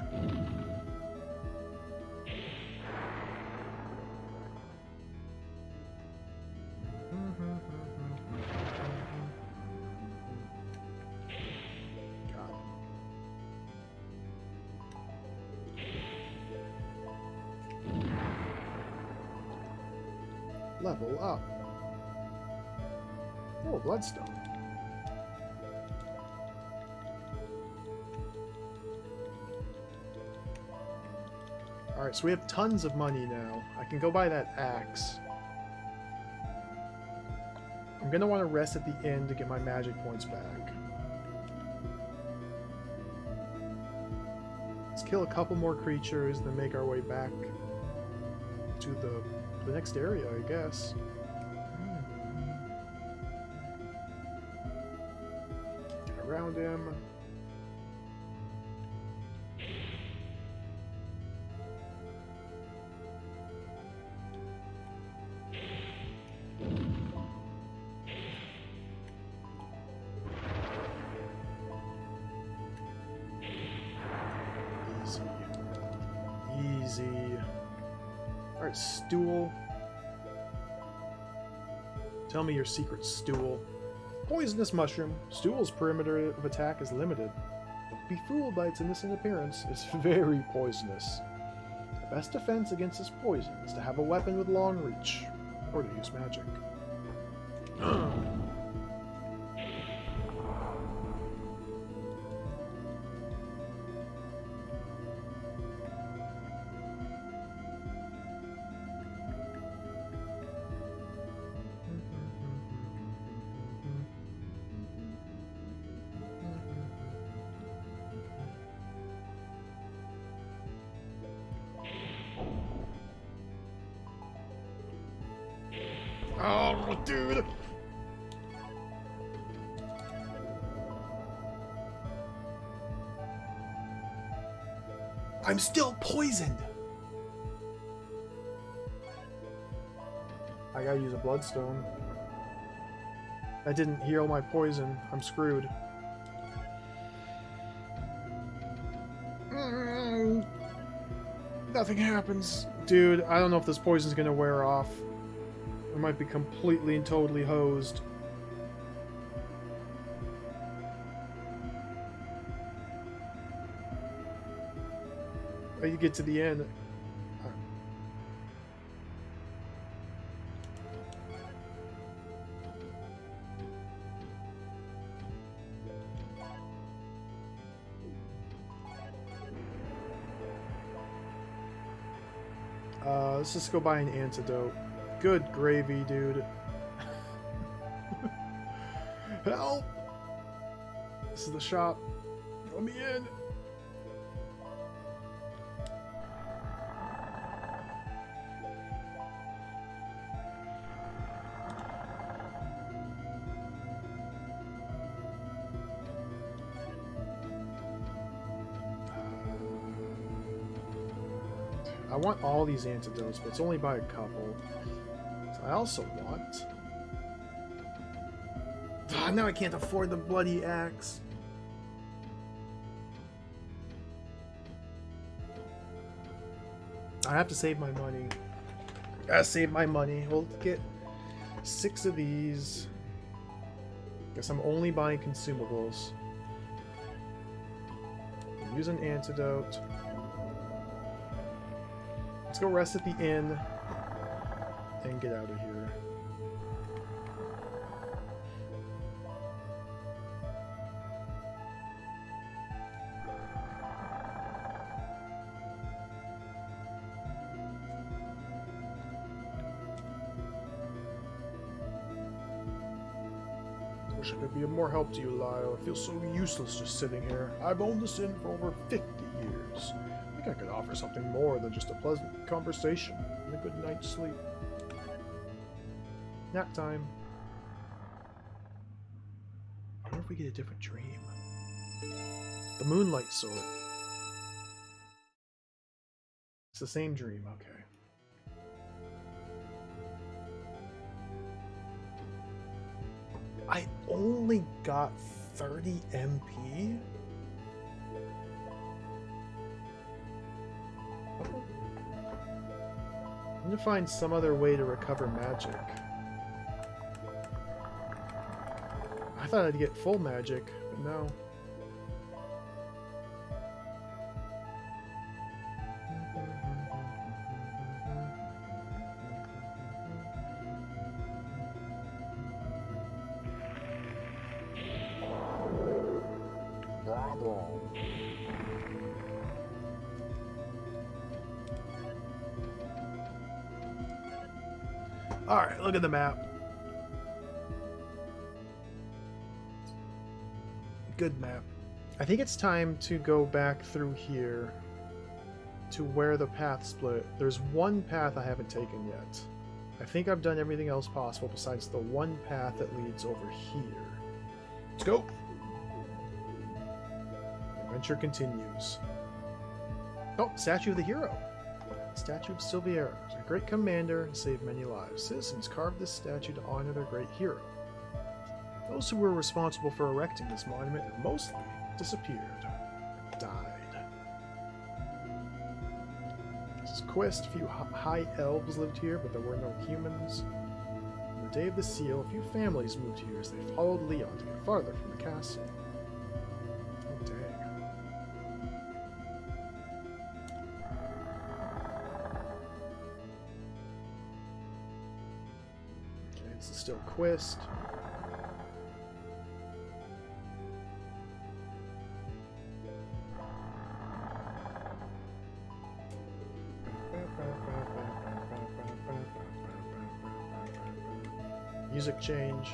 Level up. Oh, bloodstone. Alright, so we have tons of money now. I can go buy that axe. I'm gonna want to rest at the inn to get my magic points back. Let's kill a couple more creatures, then make our way back to the next area, I guess. Get around him. Easy. Easy. Alright, stool. Tell me your secret, stool. Poisonous mushroom. Stool's perimeter of attack is limited. Don't be fooled by its innocent appearance. It's very poisonous. The best defense against this poison is to have a weapon with long reach, or to use magic. Oh, dude! I'm still poisoned! I gotta use a bloodstone. That didn't heal my poison. I'm screwed. Nothing happens. Dude, I don't know if this poison's gonna wear off. I might be completely and totally hosed. I can get to the end. Let's just go buy an antidote. Good gravy, dude. Help! This is the shop. Let me in. I want all these antidotes, but it's only by a couple. So I also want... now I can't afford the bloody axe. I have to save my money. Gotta save my money. We'll get 6 of these. Guess I'm only buying consumables. Use an antidote. Let's go rest at the inn and get out of here. Wish I could be of more help to you, Lyle. I feel so useless just sitting here. I've owned this inn for over 50 years. I think I could offer something more than just a pleasant conversation and a good night's sleep. Nap time. I wonder if we get a different dream. The Moonlight Sword. It's the same dream, okay. I only got 30 MP? I'm gonna find some other way to recover magic. I thought I'd get full magic, but no. Alright, look at the map. Good map. I think it's time to go back through here to where the path split. There's one path I haven't taken yet. I think I've done everything else possible besides the one path that leads over here. Let's go! Adventure continues. Oh, Statue of the Hero. Statue of Silviera, a great commander and saved many lives. Citizens carved this statue to honor their great hero. Those who were responsible for erecting this monument have mostly disappeared, died. This is Quest. A few high elves lived here, but there were no humans. On the day of the seal, a few families moved here as they followed Leon to get farther from the castle. Oh, dang. Okay, this is still Quest. Music change.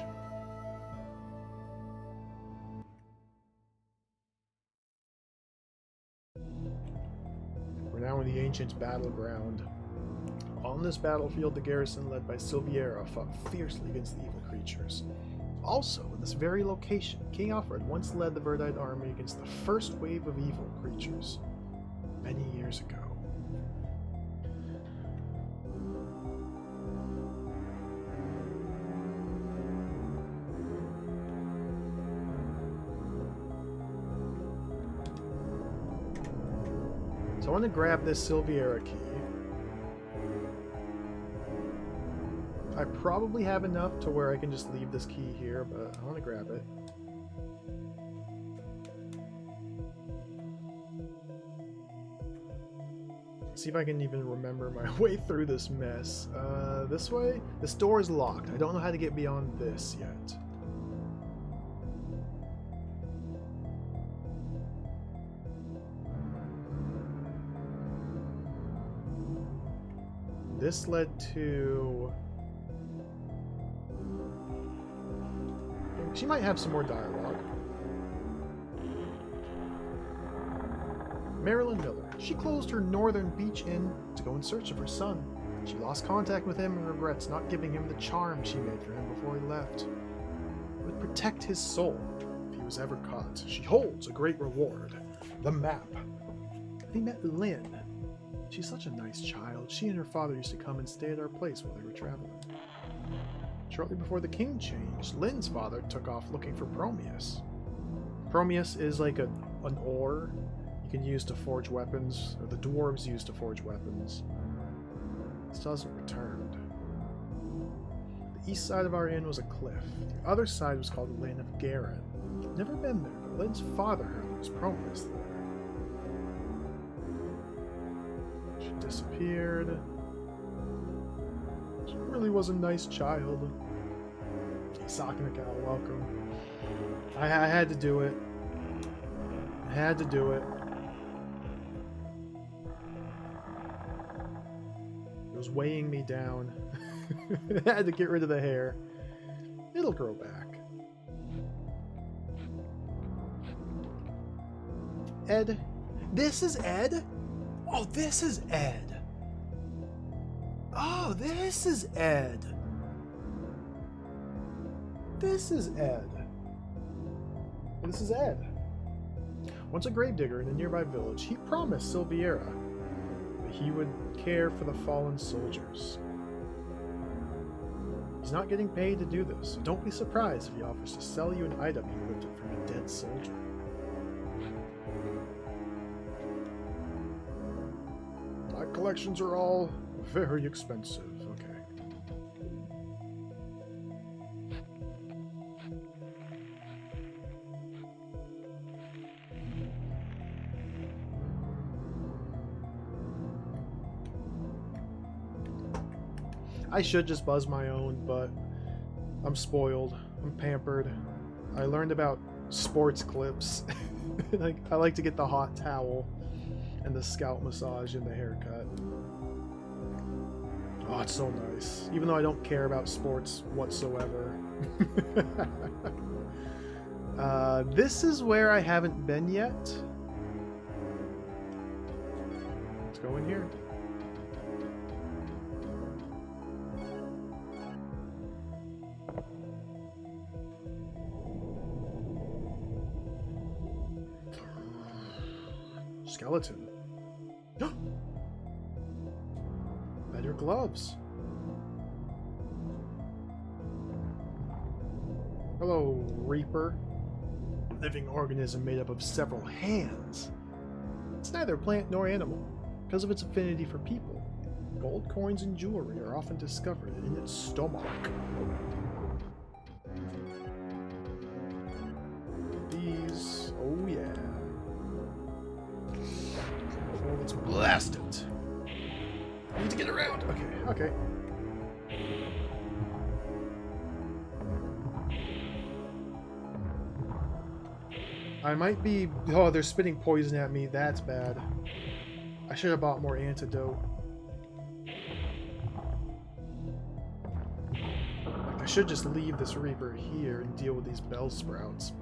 We're now in the ancient battleground. On this battlefield, the garrison led by Silviera fought fiercely against the evil creatures. Also, in this very location, King Alfred once led the Verdite army against the first wave of evil creatures, many years ago. So I want to grab this Silviera key. I probably have enough to where I can just leave this key here, but I want to grab it. See if I can even remember my way through this mess. This way? This door is locked. I don't know how to get beyond this yet. This led to... She might have some more dialogue. Marilyn Miller. She closed her Northern Beach Inn to go in search of her son. She lost contact with him and regrets not giving him the charm she made for him before he left. It would protect his soul if he was ever caught. She holds a great reward. The map. They met Lynn. She's such a nice child. She and her father used to come and stay at our place while they were traveling. Shortly before the king changed, Lynn's father took off looking for Promeus. Promeus is like an ore you can use to forge weapons, or the dwarves use to forge weapons. Still hasn't returned. The east side of our inn was a cliff. The other side was called the Lane of Garin. Never been there, but Lynn's father heard there was Promeus there. She disappeared. She really was a nice child. Sakanagal, welcome. I had to do it. I had to do it. It was weighing me down. I had to get rid of the hair. It'll grow back. Ed? This is Ed? Oh, this is Ed. Oh, this is Ed. This is Ed. This is Ed. Once a gravedigger in a nearby village, he promised Silviera that he would care for the fallen soldiers. He's not getting paid to do this, so don't be surprised if he offers to sell you an item he lifted from a dead soldier. My collections are all very expensive. Okay. I should just buzz my own, but I'm spoiled. I'm pampered. I learned about sports clips. I like to get the hot towel and the scalp massage and the haircut. Oh, it's so nice. Even though I don't care about sports whatsoever. This is where I haven't been yet. Let's go in here. Skeleton. Better gloves. Hello, Reaper. Living organism made up of several hands. It's neither plant nor animal, because of its affinity for people. Gold coins and jewelry are often discovered in its stomach. These, oh yeah. Oh, let's blast it. I need to get around. Okay. I might be... Oh, they're spitting poison at me. That's bad. I should have bought more antidote. Like, I should just leave this Reaper here and deal with these bell sprouts.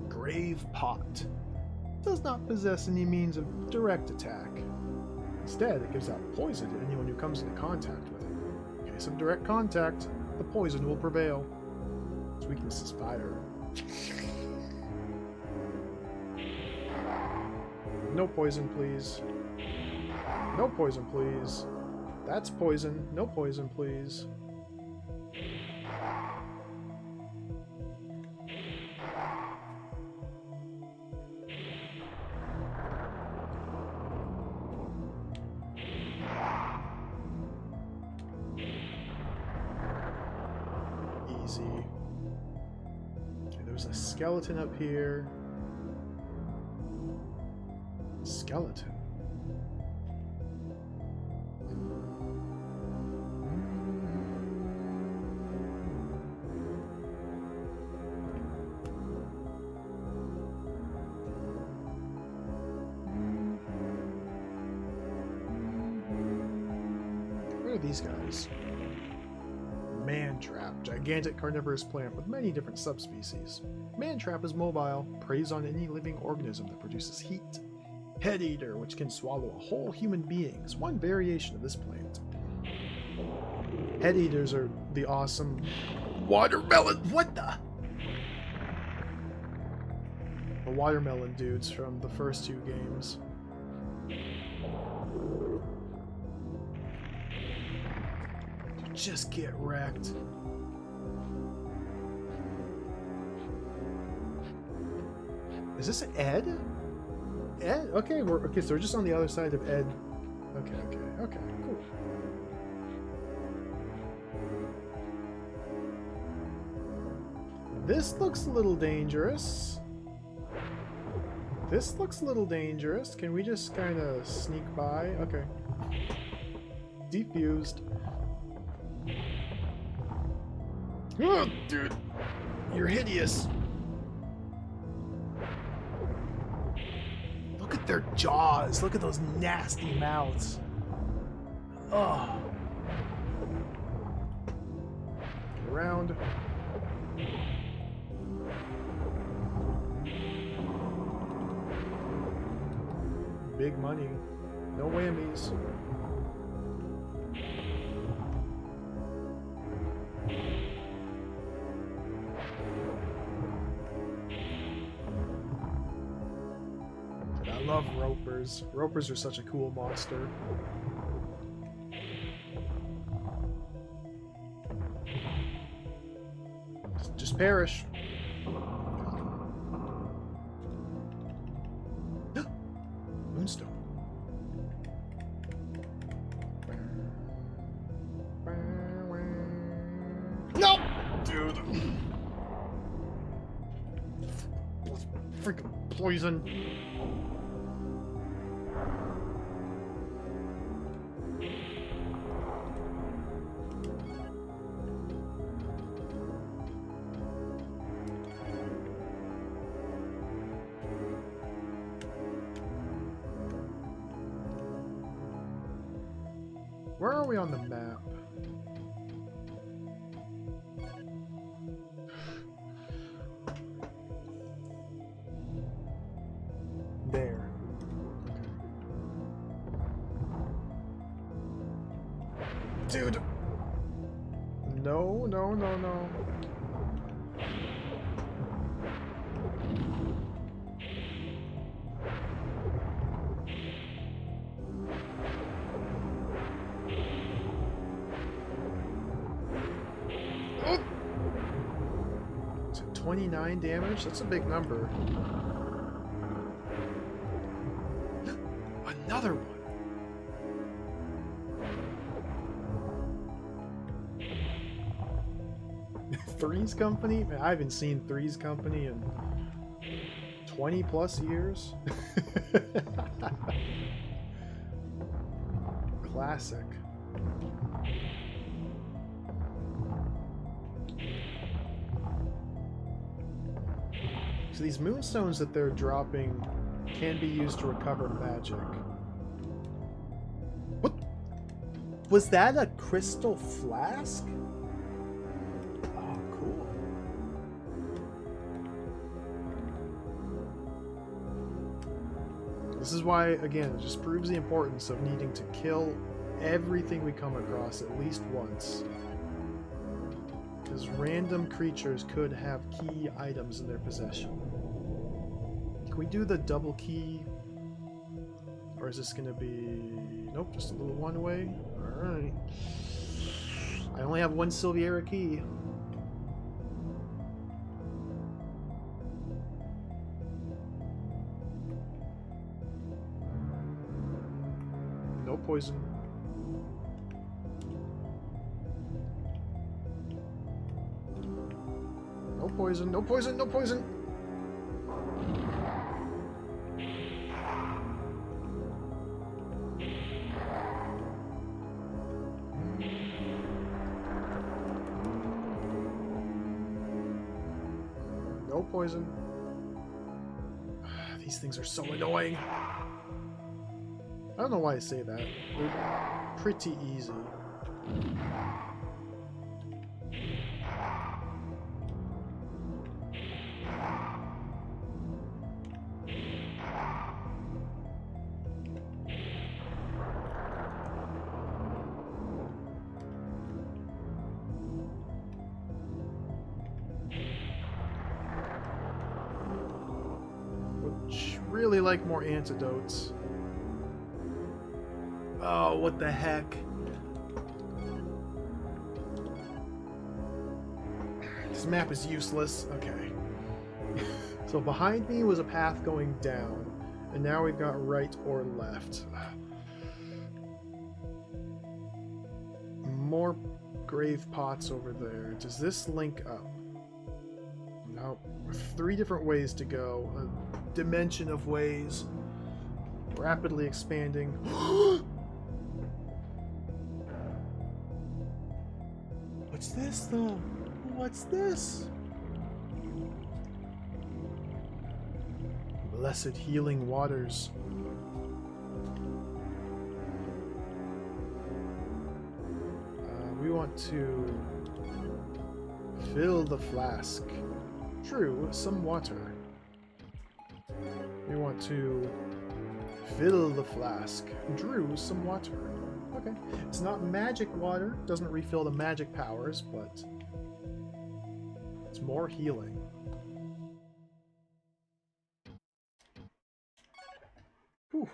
Grave Pot. Does not possess any means of direct attack. Instead, it gives out poison to anyone who comes into contact with it. In case of direct contact, the poison will prevail. Its weakness is fire. No poison, please. No poison, please. That's poison. No poison, please. Easy. Okay, there's a skeleton up here. Skeleton. What are these guys? Mantrap, gigantic carnivorous plant with many different subspecies. Mantrap is mobile, preys on any living organism that produces heat. Head Eater, which can swallow a whole human being, is one variation of this plant. Head Eaters are the awesome watermelon. What the? The watermelon dudes from the first two games. Just get wrecked. Is this Ed? Ed? Okay, so we're just on the other side of Ed. Okay, cool. This looks a little dangerous. Can we just kind of sneak by? Okay. Defused. Oh, dude. You're hideous. Look at their jaws. Look at those nasty mouths. Oh. around. Big money. No whammies. I love ropers. Ropers are such a cool monster. Just perish. Moonstone. No! Dude. Freaking poison. Where are we on the map? There. Dude! No, no, no, no. Oh! Is it 29 damage? That's a big number. Another one. Three's Company? Man, I haven't seen Three's Company in 20 plus years. Classic. So these moonstones that they're dropping can be used to recover magic. What? Was that a crystal flask? Oh, cool. This is why, again, it just proves the importance of needing to kill everything we come across at least once. Because random creatures could have key items in their possession. Can we do the double key? Or is this going to be... Nope, just a little one way? Alright. I only have one Silviera key. No poison. No poison, no poison, no poison! No poison. These things are so annoying. I don't know why I say that. They're pretty easy. Really like more antidotes. Oh, what the heck? This map is useless. Okay. So behind me was a path going down, and now we've got right or left. More grave pots over there. Does this link up? No. 3 different ways to go. A dimension of ways. Rapidly expanding. What's this, though? What's this? Blessed healing waters. We want to Fill the flask. True, some water. We want to fill the flask. Drew some water. Okay. It's not magic water. Doesn't refill the magic powers, but it's more healing. Whew.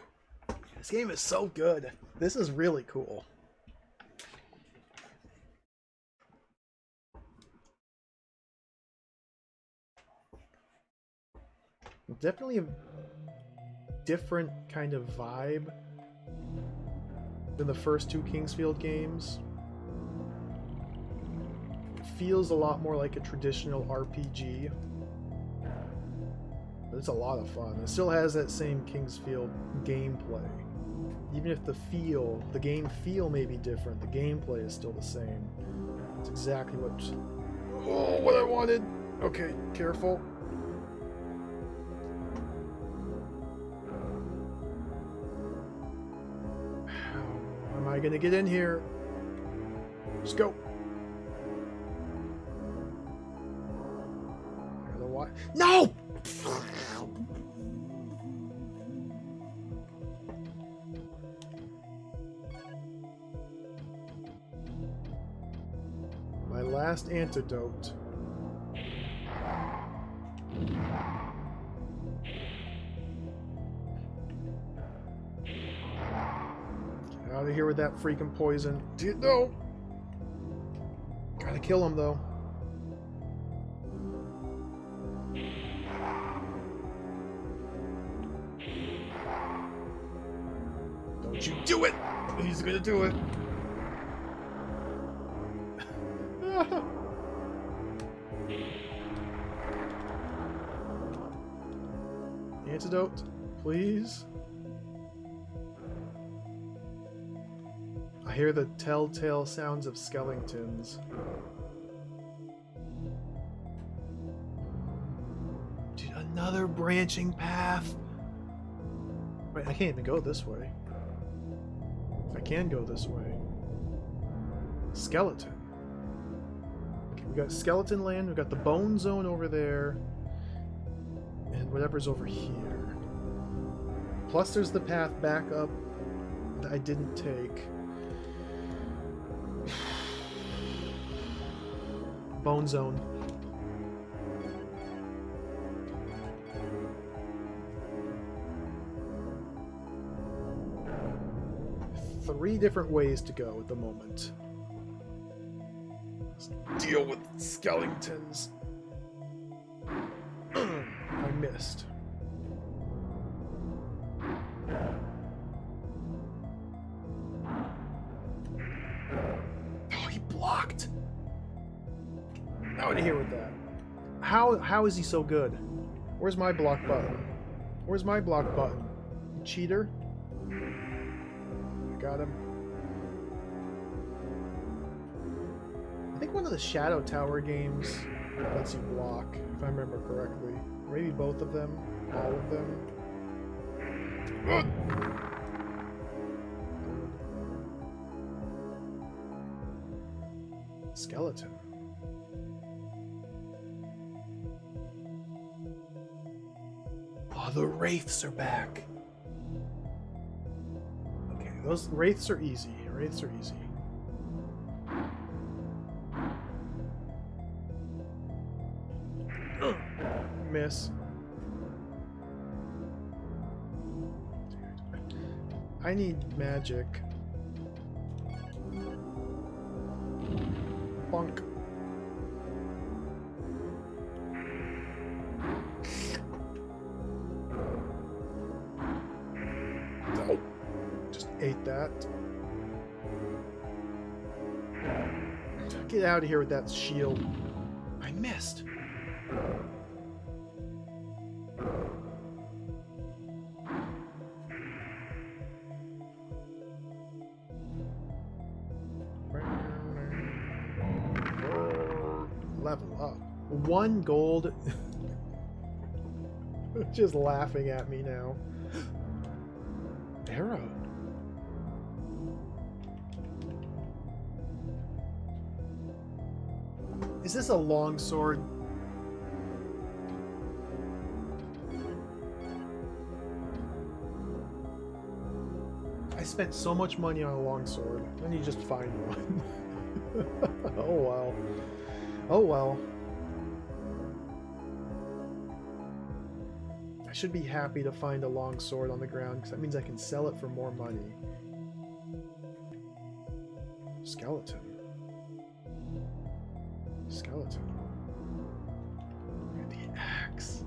This game is so good. This is really cool. Definitely a different kind of vibe than the first two Kingsfield games. It feels a lot more like a traditional RPG. But it's a lot of fun. It still has that same Kingsfield gameplay. Even if the game feel may be different, the gameplay is still the same. It's exactly what I wanted. Okay, careful. How am I gonna get in here? Let's go. No! My last antidote. Get out of here with that freaking poison. No! Gotta kill him though. Don't you do it! He's gonna do it. Antidote, please. I hear the telltale sounds of skeletons. Dude, another branching path. Wait, I can't even go this way. I can go this way. Skeleton. Okay, we got Skeleton Land, we got the Bone Zone over there, and whatever's over here. Plus there's the path back up that I didn't take. Bone Zone. Three different ways to go at the moment. Let's deal with skeletons. I missed. Oh, he blocked. Out of here with that. How is he so good? Where's my block button? Where's my block button? You cheater. Got him. I think one of the Shadow Tower games lets you block, if I remember correctly. Maybe both of them, all of them. Skeleton. Oh, the wraiths are back. Those wraiths are easy. Wraiths are easy. Miss. I need magic. Bonk. No. Just ate that. Get out of here with that shield. I missed. Level up. 1 gold. Just laughing at me now. Arrow. Is this a long sword? I spent so much money on a long sword. I need to just find one. Oh well. Oh well. I should be happy to find a long sword on the ground because that means I can sell it for more money. Skeleton. Skeleton. The axe.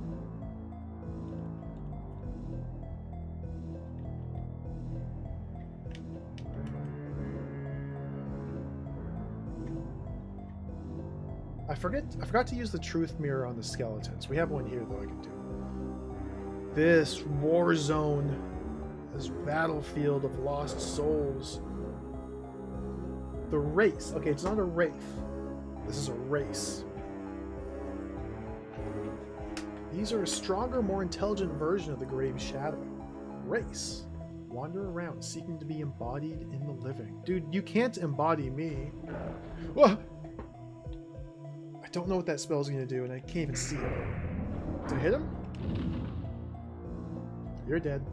I forgot to use the truth mirror on the skeletons. We have one here though I can do. This war zone, this battlefield of lost souls. The race. Okay, it's not a wraith. This is a race. These are a stronger, more intelligent version of the Grave Shadow. Race. Wander around, seeking to be embodied in the living. Dude, you can't embody me. Whoa! I don't know what that spell's gonna do, and I can't even see it. Did I hit him? You're dead.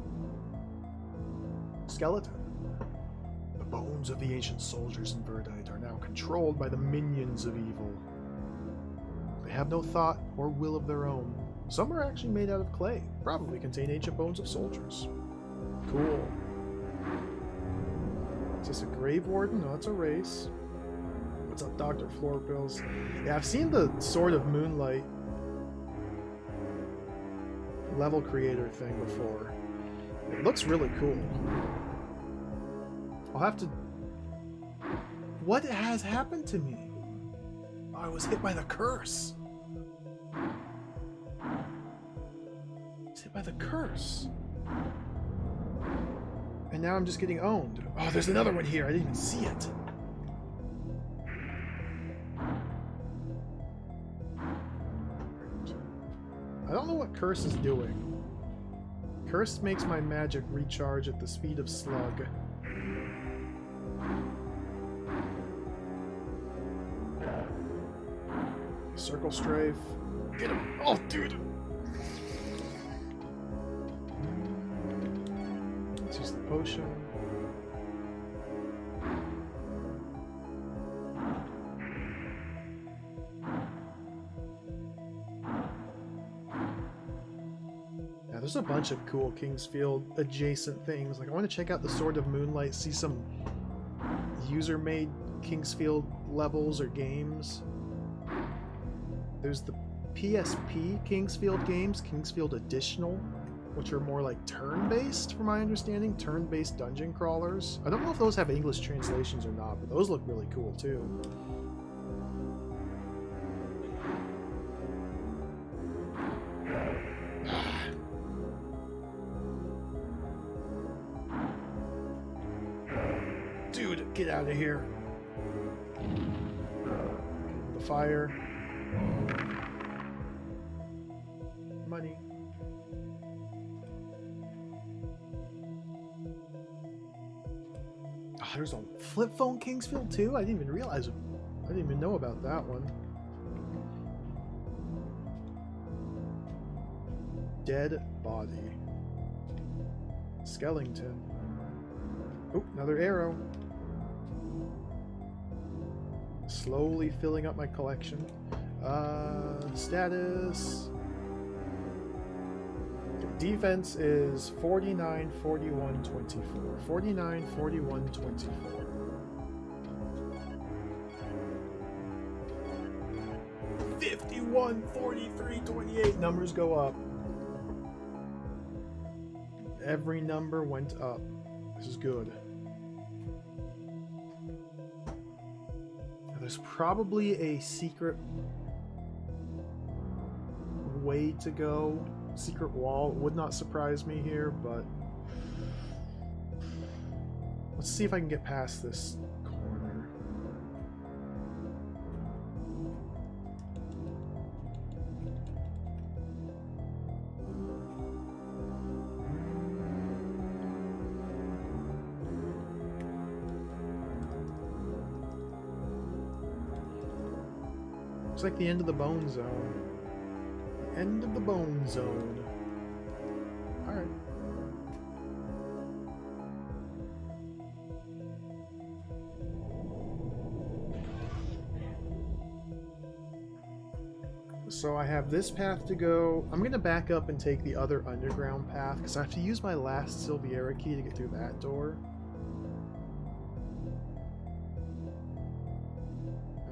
Skeleton. The bones of the ancient soldiers in Verdite are now controlled by the minions of evil. They have no thought or will of their own. Some are actually made out of clay, probably contain ancient bones of soldiers. Cool. Is this a grave warden? No, it's a race. What's up, Dr. Floorpills? Yeah, I've seen the Sword of Moonlight level creator thing before. It looks really cool. I'll have to... What has happened to me? Oh, I was hit by the curse. I was hit by the curse. And now I'm just getting owned. Oh, there's another one here. I didn't even see it. I don't know what Curse is doing. Curse makes my magic recharge at the speed of Slug. Circle Strafe. Get him! Oh, dude! Let's use the potion. There's a bunch of cool Kingsfield adjacent things. Like, I want to check out the Sword of Moonlight, see some user-made Kingsfield levels or games. There's the PSP Kingsfield games, Kingsfield Additional, which are more like turn-based, from my understanding, turn-based dungeon crawlers. I don't know if those have English translations or not, but those look really cool too. Dude, get out of here. The fire. Money. Oh, there's a flip phone Kingsfield too? I didn't even realize it. I didn't even know about that one. Dead body. Skellington. Oh, another arrow. Slowly filling up my collection. Status. Defense is 49, 41, 24. 49, 41, 24. $51, 43, 28. Numbers go up. Every number went up. This is good. There's probably a secret way to go. Secret wall. It would not surprise me here, but let's see if I can get past this corner. Looks like the end of the bone zone. The end of the bone zone. Alright. So I have this path to go. I'm going to back up and take the other underground path because I have to use my last Silviera key to get through that door.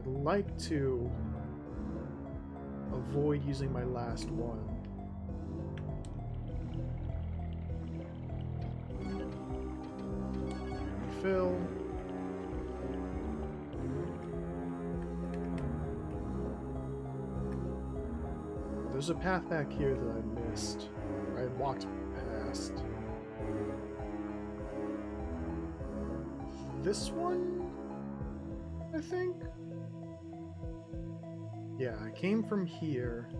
I'd like to avoid using my last one. Refill. There's a path back here that I missed, or I walked past. This one, I think? Yeah, I came from here.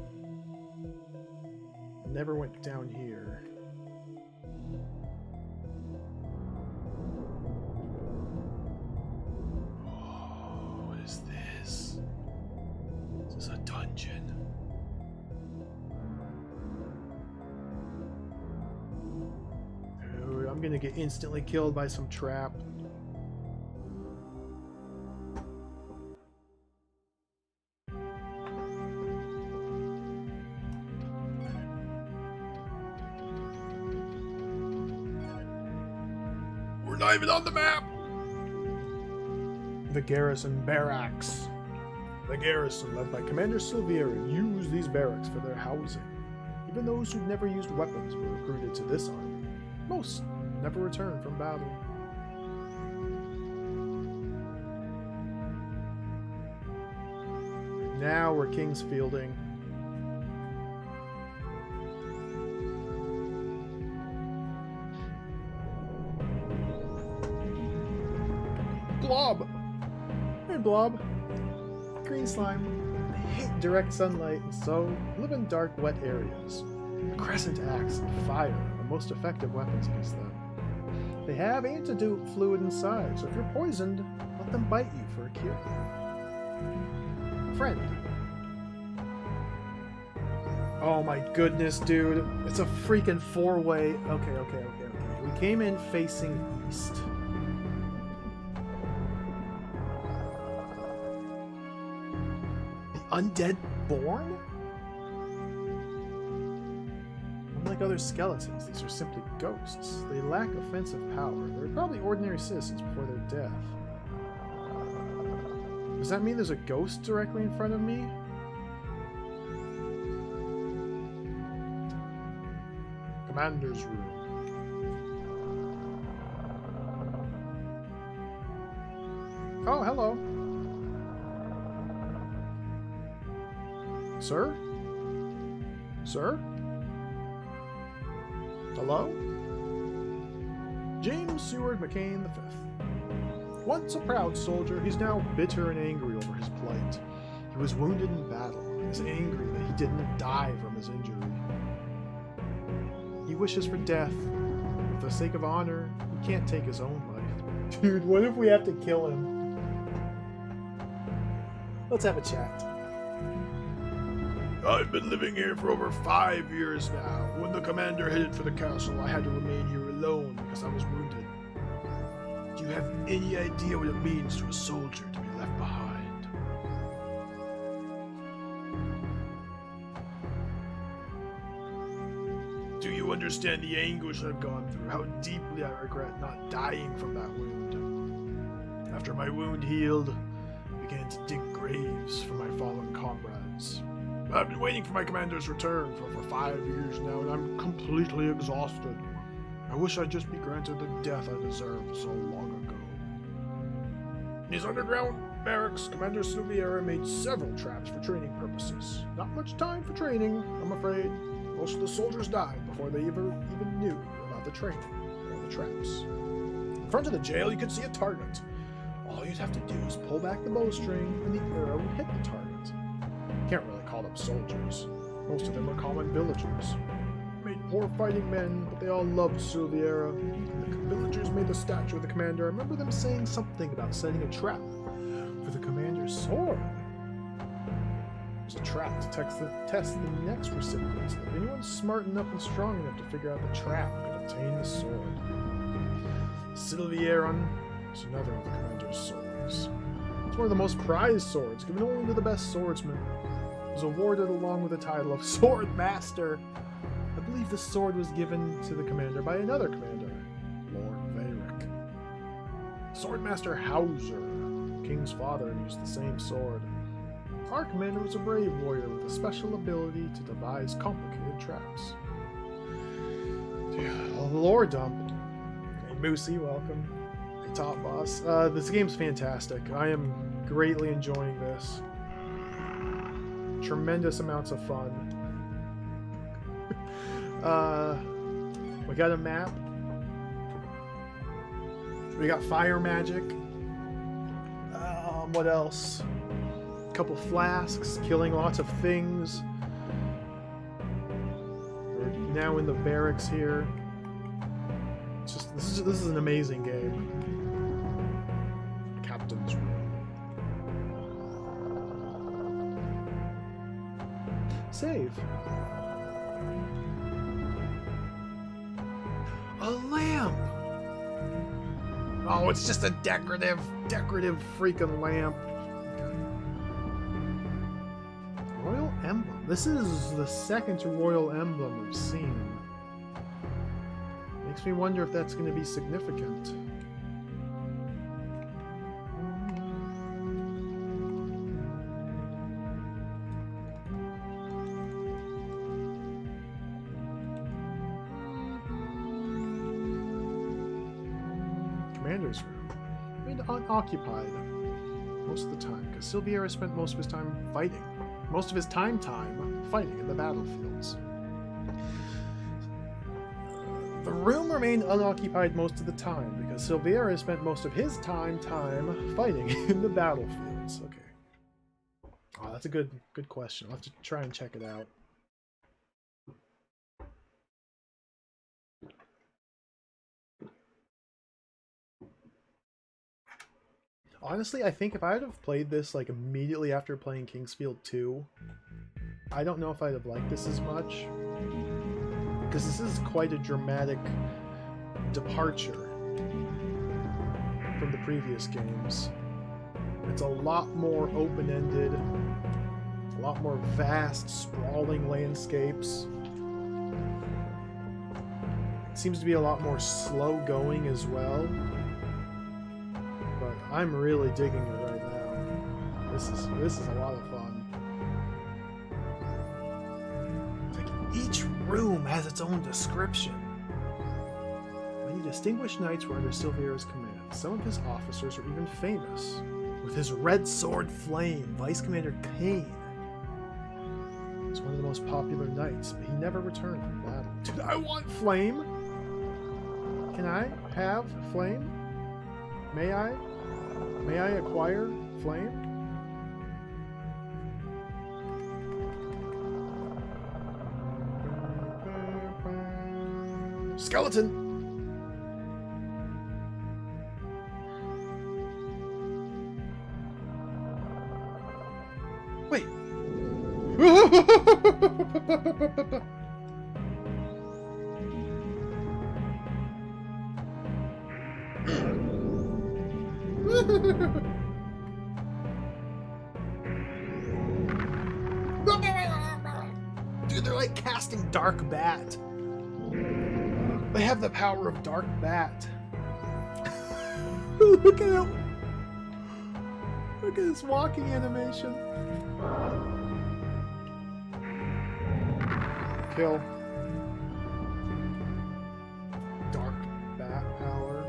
Never went down here. Oh, what is this? This is a dungeon. Dude, I'm gonna get instantly killed by some trap. We're not even on the map! The garrison barracks. The garrison, led by Commander Silviera, used these barracks for their housing. Even those who'd never used weapons were recruited to this army. Most never returned from battle. Now we're King's Fielding. Blob! Hey, Blob. Green slime. They hate direct sunlight and so live in dark, wet areas. The crescent axe and fire are the most effective weapons against them. They have antidote fluid inside, so if you're poisoned, let them bite you for a cure. Friend. Oh my goodness, dude. It's a freaking four-way. Okay. We came in facing east. Undead born? Unlike other skeletons, these are simply ghosts. They lack offensive power. They're probably ordinary citizens before their death. Does that mean there's a ghost directly in front of me? Commander's room. Oh, hello. Sir? Sir? Hello? James Seward McCain V. Once a proud soldier, he's now bitter and angry over his plight. He was wounded in battle and is angry that he didn't die from his injury. He wishes for death. For the sake of honor, he can't take his own life. Dude, what if we have to kill him? Let's have a chat. I've been living here for over 5 years now. When the commander headed for the castle, I had to remain here alone because I was wounded. Do you have any idea what it means to a soldier to be left behind? Do you understand the anguish I've gone through? How deeply I regret not dying from that wound. After my wound healed, I began to dig graves for my fallen comrades. I've been waiting for my commander's return for over 5 years now, and I'm completely exhausted. I wish I'd just be granted the death I deserved so long ago. In his underground barracks, Commander Silviera made several traps for training purposes. Not much time for training, I'm afraid. Most of the soldiers died before they even knew about the training or the traps. In front of the jail, you could see a target. All you'd have to do is pull back the bowstring, and the arrow would hit the target. Can't really call them soldiers. Most of them were common villagers. Made poor fighting men, but they all loved Silviera. The villagers made the statue of the commander. I remember them saying something about setting a trap for the commander's sword. It's a trap to test the next recipients. If anyone's smart enough and strong enough to figure out the trap could obtain the sword. Silvieron is another of the commander's swords. It's one of the most prized swords, given only to the best swordsman. It was awarded along with the title of Sword Master. I believe the sword was given to the commander by another commander, Lord Varric. Swordmaster Hauser, King's father, used the same sword. Our commander was a brave warrior with a special ability to devise complicated traps. The lore dump. Hey Moosey, welcome. Hey Top Boss. This game's fantastic. I am greatly enjoying this. Tremendous amounts of fun. We got a map. We got fire magic. What else? A couple flasks, killing lots of things. We're now in the barracks here. It's just this is an amazing game. Captain's room. Save. A lamp. Oh, it's just a decorative freaking lamp. Royal emblem. This is the second royal emblem we've seen. Makes me wonder if that's going to be significant. Commander's room. Remained unoccupied most of the time, because Silviera spent most of his time fighting. Most of his time fighting in the battlefields. The room remained unoccupied most of the time, because Silviera spent most of his time fighting in the battlefields. Okay. Oh, that's a good question. I'll have to try and check it out. Honestly, I think if I would have played this like immediately after playing Kingsfield 2, I don't know if I'd have liked this as much. Because this is quite a dramatic departure from the previous games. It's a lot more open-ended, a lot more vast, sprawling landscapes. It seems to be a lot more slow-going as well. But I'm really digging it right now. This is a lot of fun. It's like each room has its own description. Many distinguished knights were under Silviera's command. Some of his officers were even famous. With his red sword Flame, Vice Commander Kane was one of the most popular knights, but he never returned from battle. Dude, I want Flame! Can I have Flame? May I? May I acquire Flame? Skeleton! Wait! Dude, they're like casting Dark Bat. They have the power of Dark Bat. Look at it. Look at this walking animation. Kill. Dark Bat power.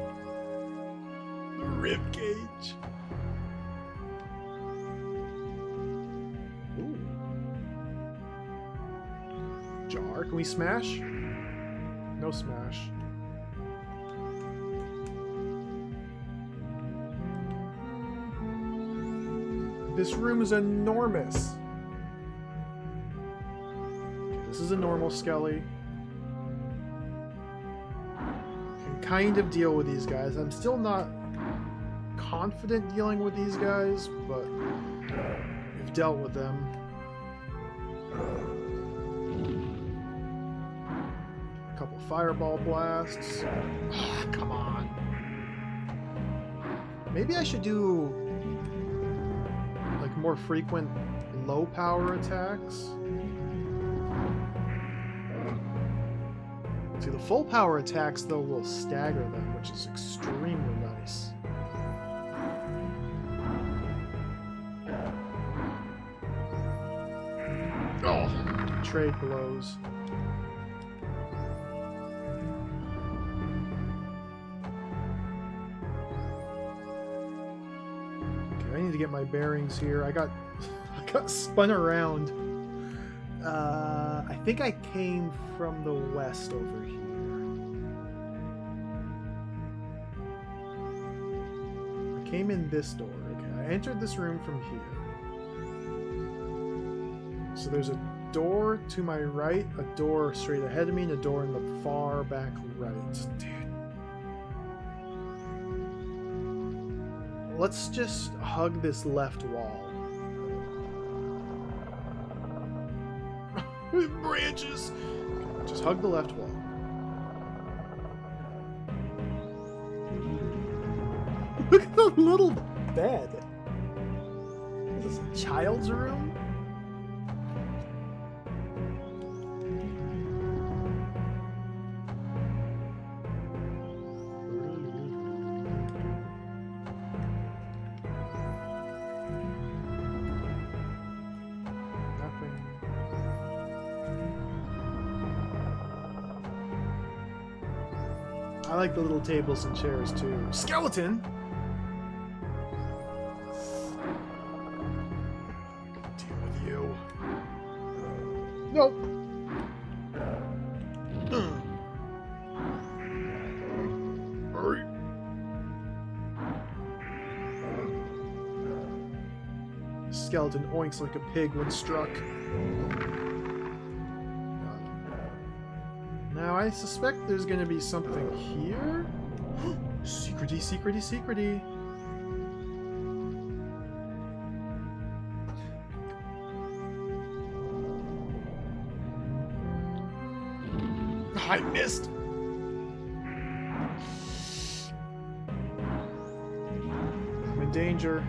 Rib cage. Ooh. Jar. Can we smash? No smash. This room is enormous. This is a normal Skelly. Can kind of deal with these guys. I'm still not confident dealing with these guys, but we've dealt with them. A couple fireball blasts. Ah, come on. Maybe I should do like more frequent low power attacks. See, the full power attacks though will stagger them, which is extremely nice. Oh, trade blows. Okay, I need to get my bearings here. I got spun around. I think I came from the west over here. I came in this door. Okay, I entered this room from here. So there's a door to my right, a door straight ahead of me, and a door in the far back right. Dude. Let's just hug this left wall. Branches! Just hug the left wall. Look at the little bed. Is this a child's room? I like the little tables and chairs too. Skeleton! Deal with you. Nope. Hurry. Skeleton oinks like a pig when struck. Now, I suspect there's going to be something here. Secrety, secrety, secrety. I missed. I'm in danger.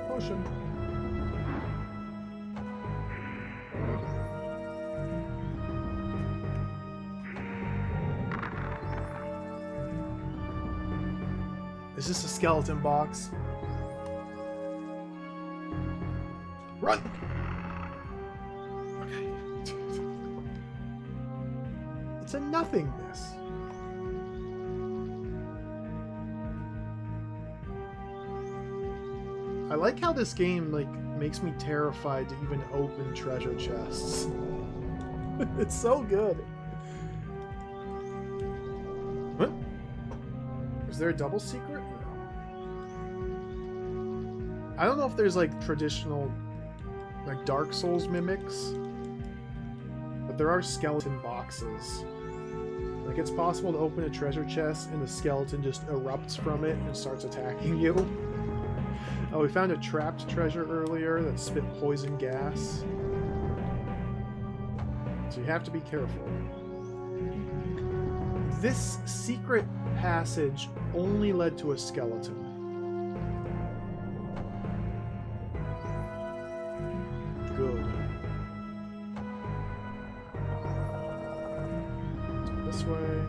Potion. Is this a skeleton box? Run! Okay. It's a nothingness. I like how this game makes me terrified to even open treasure chests. It's so good. What? Is there a double secret? No. I don't know if there's traditional Dark Souls mimics, but there are skeleton boxes. It's possible to open a treasure chest and the skeleton just erupts from it and starts attacking you. Oh, we found a trapped treasure earlier that spit poison gas. So you have to be careful. This secret passage only led to a skeleton. Good. This way.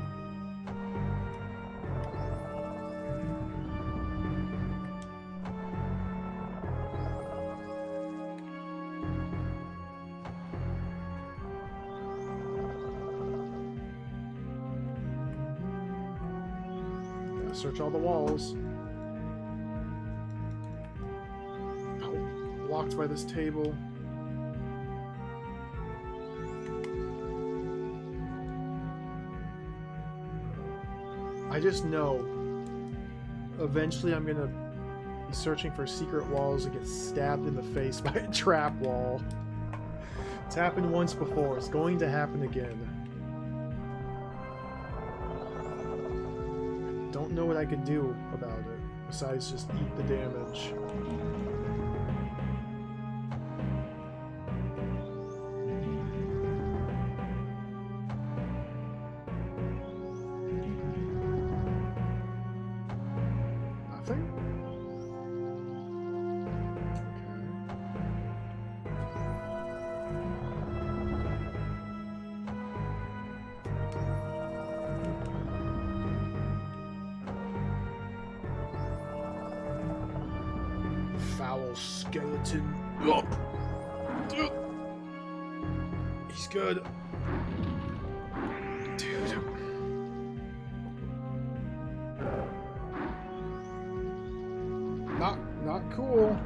Search all the walls. Oh, blocked by this table. I just know eventually I'm gonna He's searching for secret walls and gets stabbed in the face by a trap wall. It's happened once before. It's going to happen again. Don't know what I could do about it besides just eat the damage. Nothing? Foul skeleton. He's good. Dude. Not cool.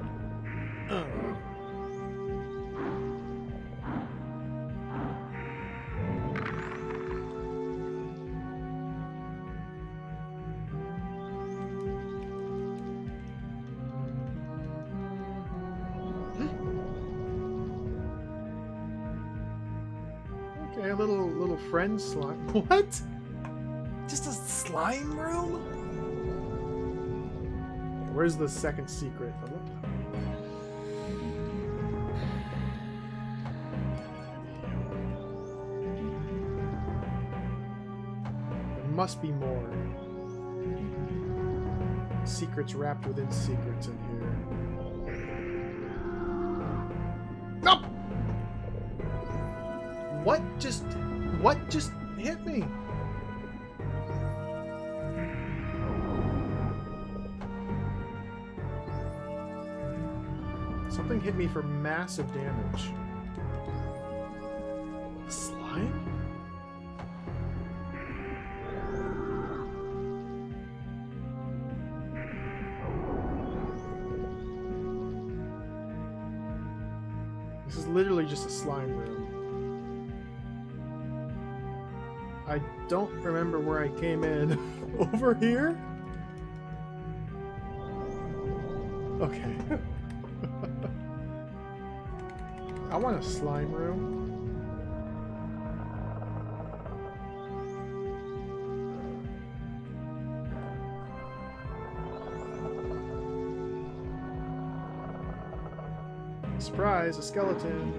Okay, a little friend slime. What? Just a slime room? Where's the second secret? There must be more. Secrets wrapped within secrets in here. No! What just hit me? Something hit me for massive damage. Slime? This is literally just a slime room. I don't remember where I came in. Over here? Okay. I want a slime room. Surprise, a skeleton.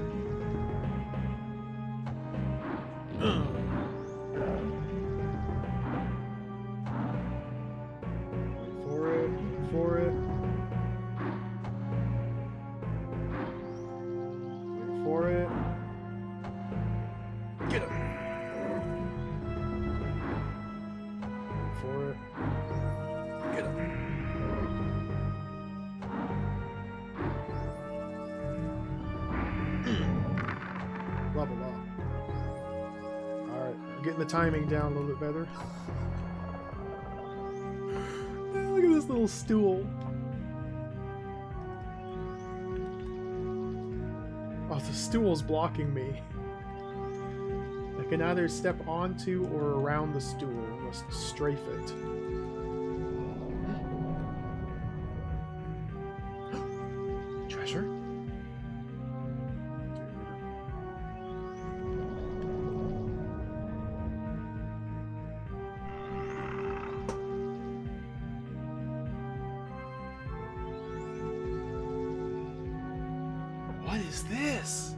Wait for it. For it. Get him. For it. Get him. Level up. Alright, I'm getting the timing down a little bit better. Look at this little stool. Oh, the stool's blocking me. I can either step onto or around the stool. I must strafe it. Treasure? What is this?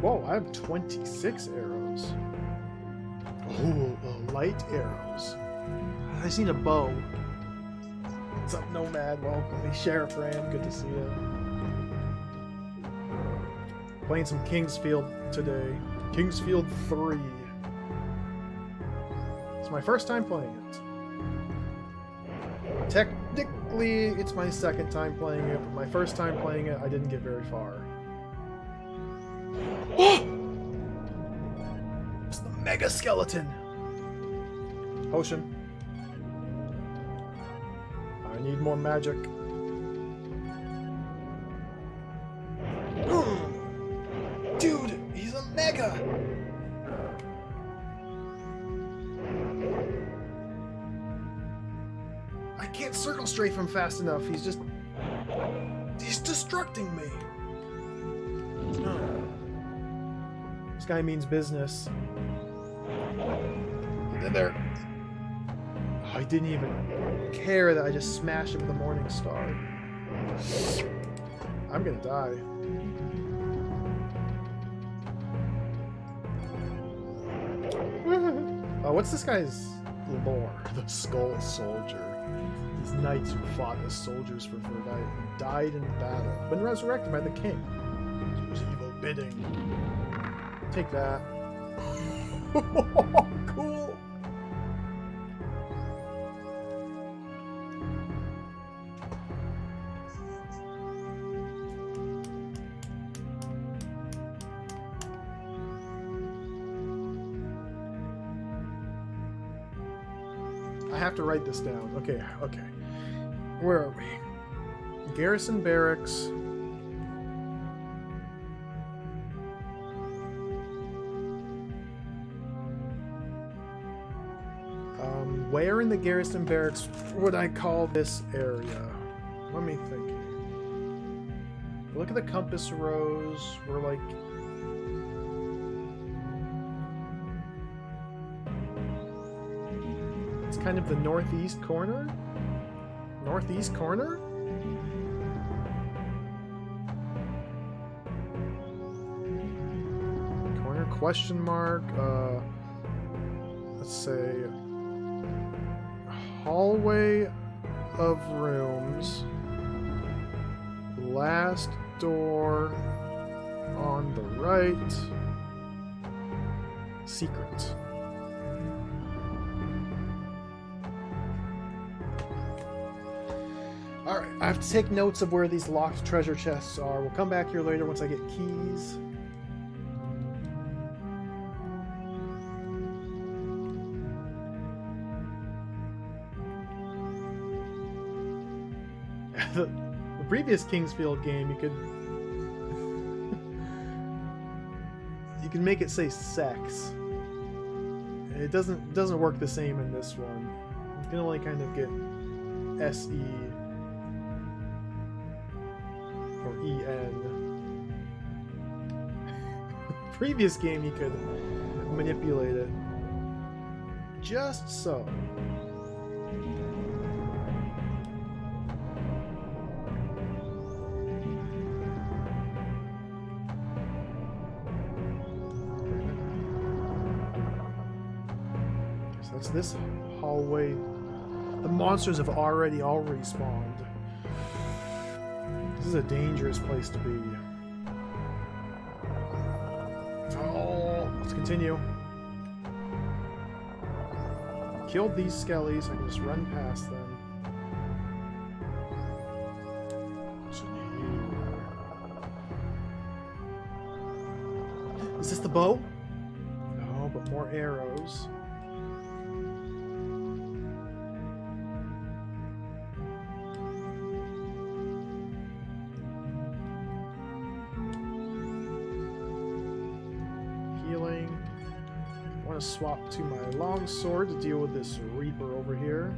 Whoa, I have 26 arrows. Oh, light arrows. I just need a bow. What's up, Nomad? Welcome. Hey, Sheriff Ram. Good to see you. Playing some Kingsfield today. Kingsfield 3. It's my first time playing it. Technically, it's my second time playing it, but my first time playing it, I didn't get very far. It's the Mega Skeleton! Potion. I need more magic. can't circle strafe him fast enough. He's just... He's destructing me. This guy means business. Get in there. Oh, I didn't even care that I just smashed him with a Morning Star. I'm gonna die. Oh, what's this guy's lore? The Skull Soldier. These knights who fought as soldiers for Verdite and died in battle, been resurrected by the king. It was evil bidding. Take that. Cool. I have to write this down. Okay, okay. Where are we? Garrison barracks. Where in the garrison barracks would I call this area? Let me think. Look at the compass rose. We're like... It's kind of the northeast corner? Northeast corner? Corner question mark. Let's say... Hallway of rooms. Last door on the right. Secret. Alright, I have to take notes of where these locked treasure chests are. We'll come back here later once I get keys. The previous Kingsfield game, you could make it say sex. It doesn't work the same in this one. You can only kind of get SE or EN. Previous game, you could manipulate it just so. That's this hallway. The monsters have already spawned. This is a dangerous place to be. Oh, let's continue. Killed these skellies. I can just run past them. What's in here? Is this the bow? No, but more arrows. Swap to my longsword to deal with this Reaper over here.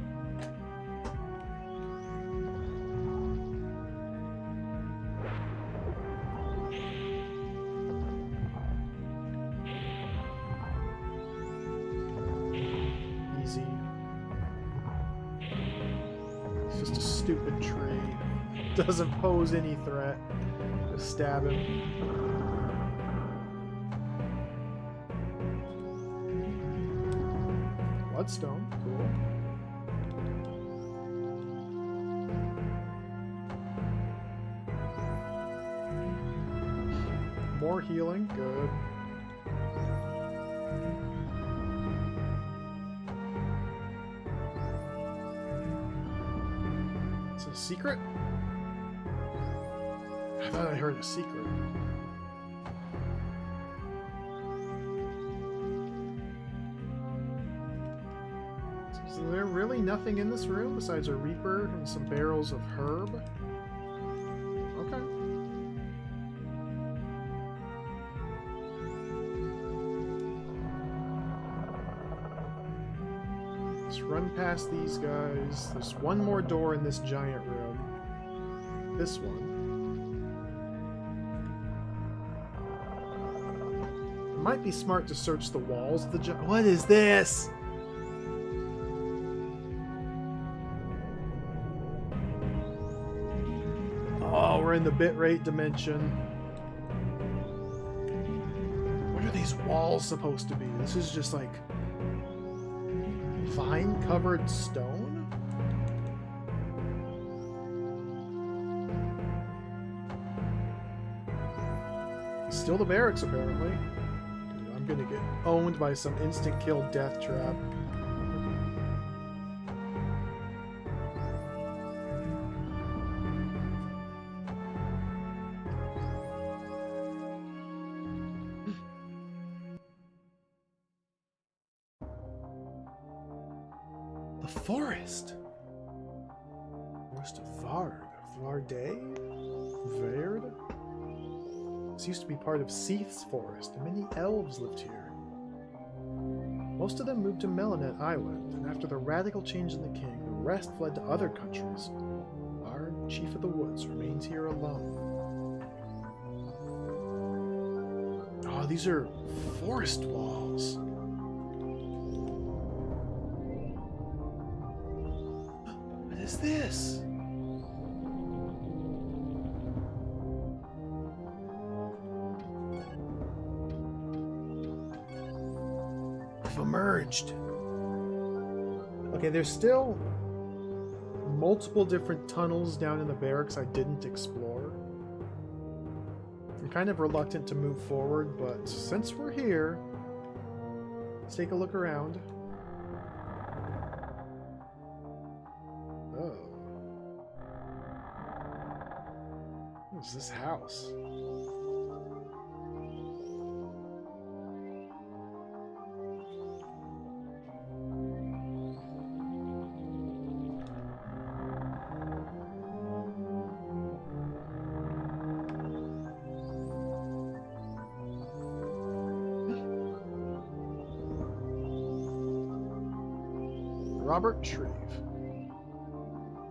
Easy. It's just a stupid tree. Doesn't pose any threat. Just stab him. Bloodstone, cool. More healing, good. It's a secret? I thought I heard a secret. Is there really nothing in this room besides a Reaper and some barrels of herb? Okay. Just run past these guys. There's one more door in this giant room. This one. It might be smart to search the walls of the giant. What is this? Oh, we're in the bitrate dimension. What are these walls supposed to be? This is just like vine-covered stone? Still the barracks, apparently. I'm gonna get owned by some instant kill death trap. The forest! Forest of Vard. Varde? Verd? This used to be part of Seath's forest, and many elves lived here. Most of them moved to Melanet Island, and after the radical change in the king, the rest fled to other countries. Vard, chief of the woods, remains here alone. Oh, these are forest walls. What is this? I've emerged. Okay, there's still multiple different tunnels down in the barracks I didn't explore. I'm kind of reluctant to move forward, but since we're here, let's take a look around. Oh. What is this house? Robert Shreve.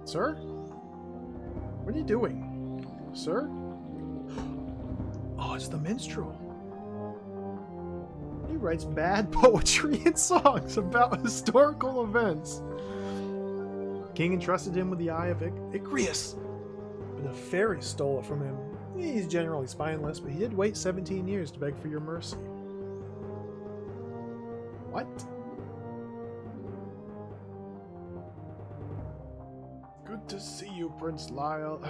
Sir? What are you doing? Sir? Oh, it's the minstrel. He writes bad poetry and songs about historical events. The king entrusted him with the Eye of Icrius, but a fairy stole it from him. He's generally spineless, but he did wait 17 years to beg for your mercy. What? Good to see you, Prince Lyle.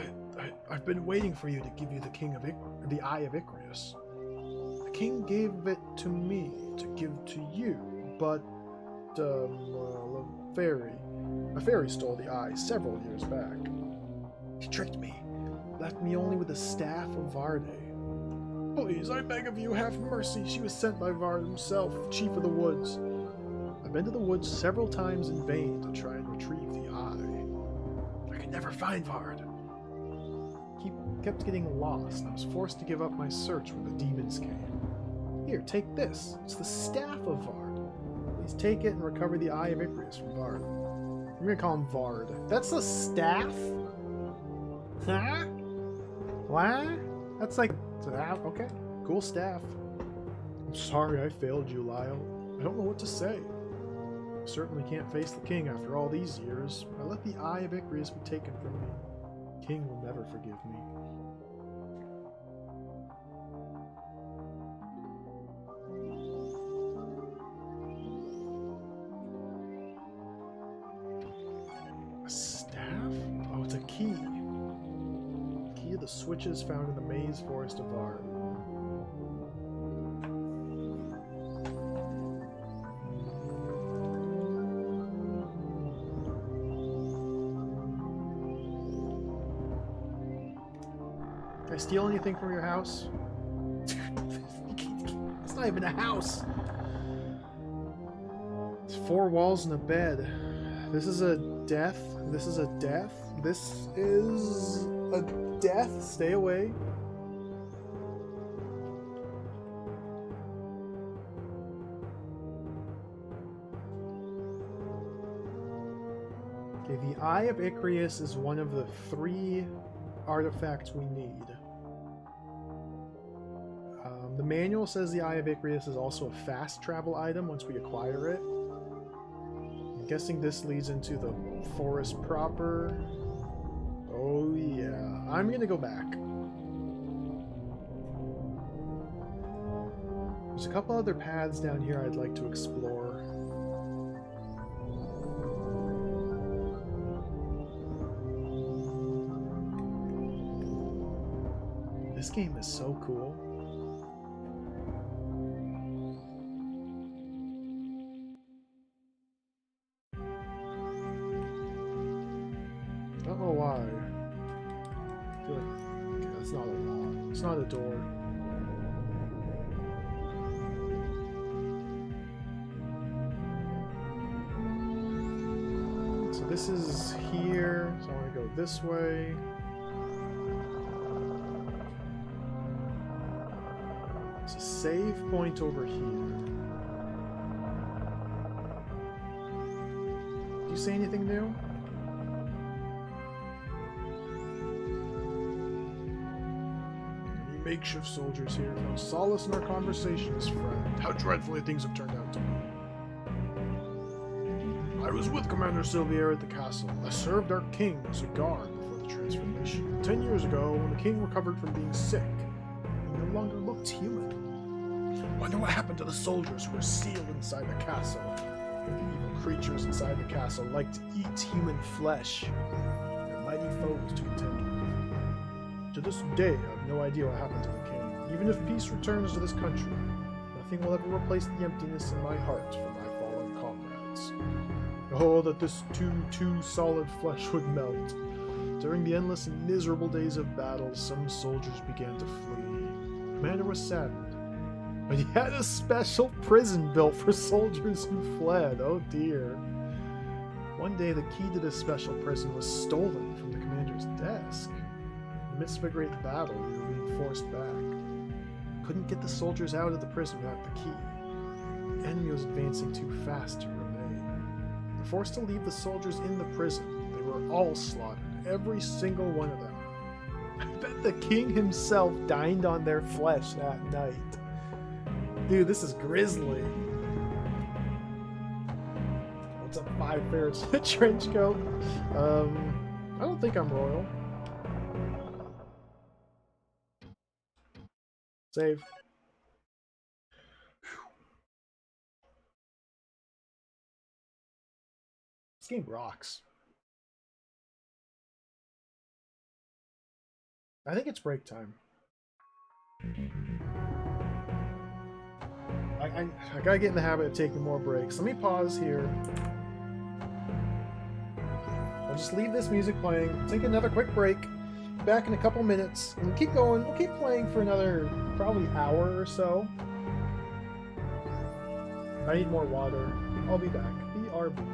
I've been waiting for you to give you the the Eye of Icrius. The king gave it to me to give to you, but well, a fairy stole the eye several years back. He tricked me, left me only with the staff of Varde. Please, I beg of you, have mercy. She was sent by Vard himself, chief of the woods. I've been to the woods several times in vain to try and retrieve the eye. I could never find Vard. He kept getting lost, and I was forced to give up my search when the demons came. Here, take this. It's the staff of Vard. Please take it and recover the Eye of Icrius from Vard. I'm gonna call him Vard. That's the staff? Huh? What? That's like... Okay. Cool staff. I'm sorry I failed you, Lyle. I don't know what to say. I certainly can't face the king after all these years. I let the Eye of Icrius be taken from me. The king will never forgive me. A staff? Oh, it's a key. Key to the switches found in the maze forest of Vard. Can I steal anything from your house? It's not even a house. It's 4 walls and a bed. This is a death. This is a death. This is a death. Stay away. Okay, the Eye of Icarus is one of the 3 artifacts we need. The manual says the Eye of Icarus is also a fast travel item once we acquire it. I'm guessing this leads into the forest proper. Oh yeah, I'm gonna go back. There's a couple other paths down here I'd like to explore. This game is so cool. I don't know why. I feel like okay, that's not a lock. It's not a door. So this is here. So I want to go this way. There's a save point over here. Did you say anything new? Makeshift soldiers here found solace in our conversations, friend. How dreadfully things have turned out to be. I was with Commander Silvier at the castle. I served our king as a guard before the transformation. 10 years ago, when the king recovered from being sick, he no longer looked human. Wonder what happened to the soldiers who were sealed inside the castle. The evil creatures inside the castle like to eat human flesh. They're mighty foes to contend with. To this day, I have no idea what happened to the king. Even if peace returns to this country, nothing will ever replace the emptiness in my heart for my fallen comrades. Oh, that this too solid flesh would melt. During the endless and miserable days of battle, some soldiers began to flee. The commander was saddened, but he had a special prison built for soldiers who fled. Oh dear. One day, the key to this special prison was stolen from the commander's desk. In the midst of a great battle, we were being forced back. Couldn't get the soldiers out of the prison without the key. The enemy was advancing too fast to remain. We were forced to leave the soldiers in the prison. They were all slaughtered, every single one of them. I bet the king himself dined on their flesh that night. Dude, this is grisly. What's up, 5 ferrets in a trench coat? I don't think I'm royal. Save. This game rocks. I think it's break time. I gotta get in the habit of taking more breaks. Let me pause here. I'll just leave this music playing, take another quick break, back in a couple minutes, and keep going. We'll keep playing for another probably hour or so. I need more water. I'll be back. BRB.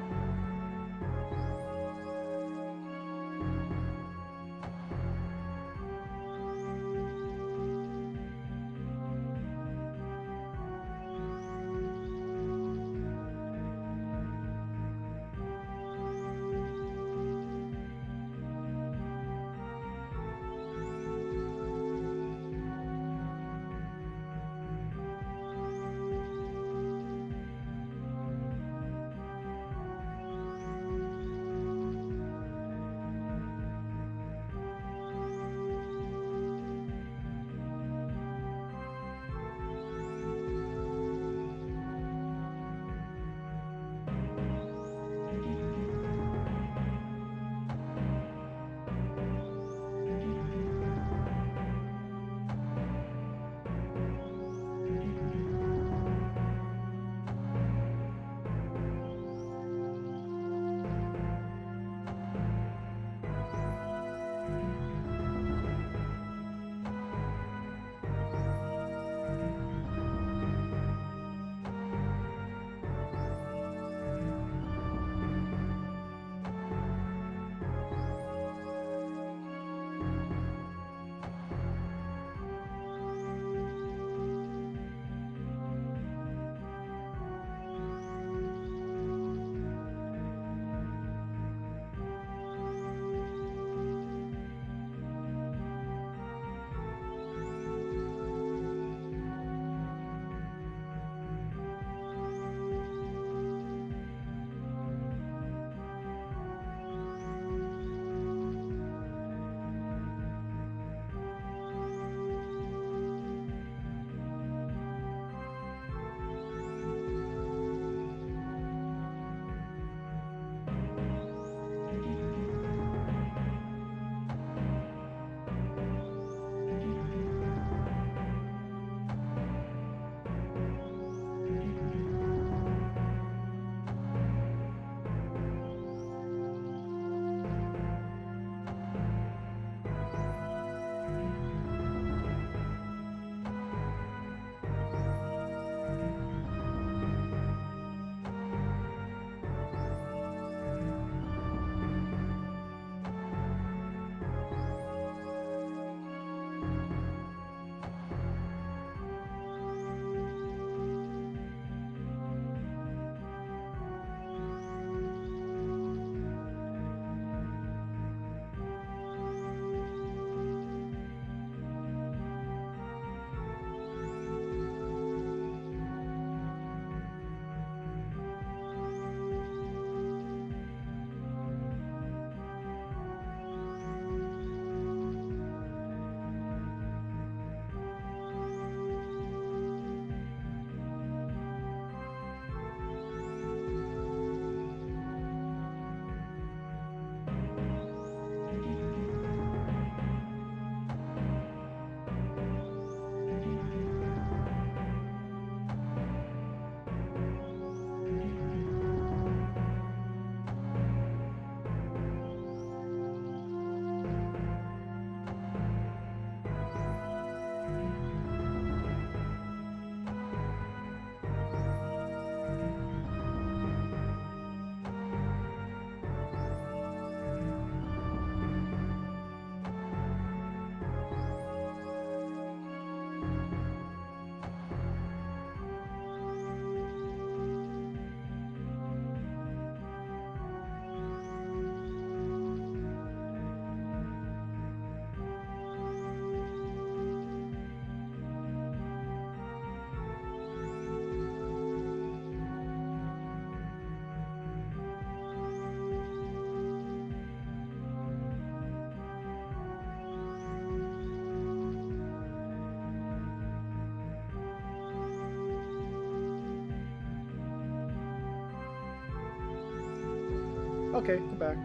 Okay, I'm back.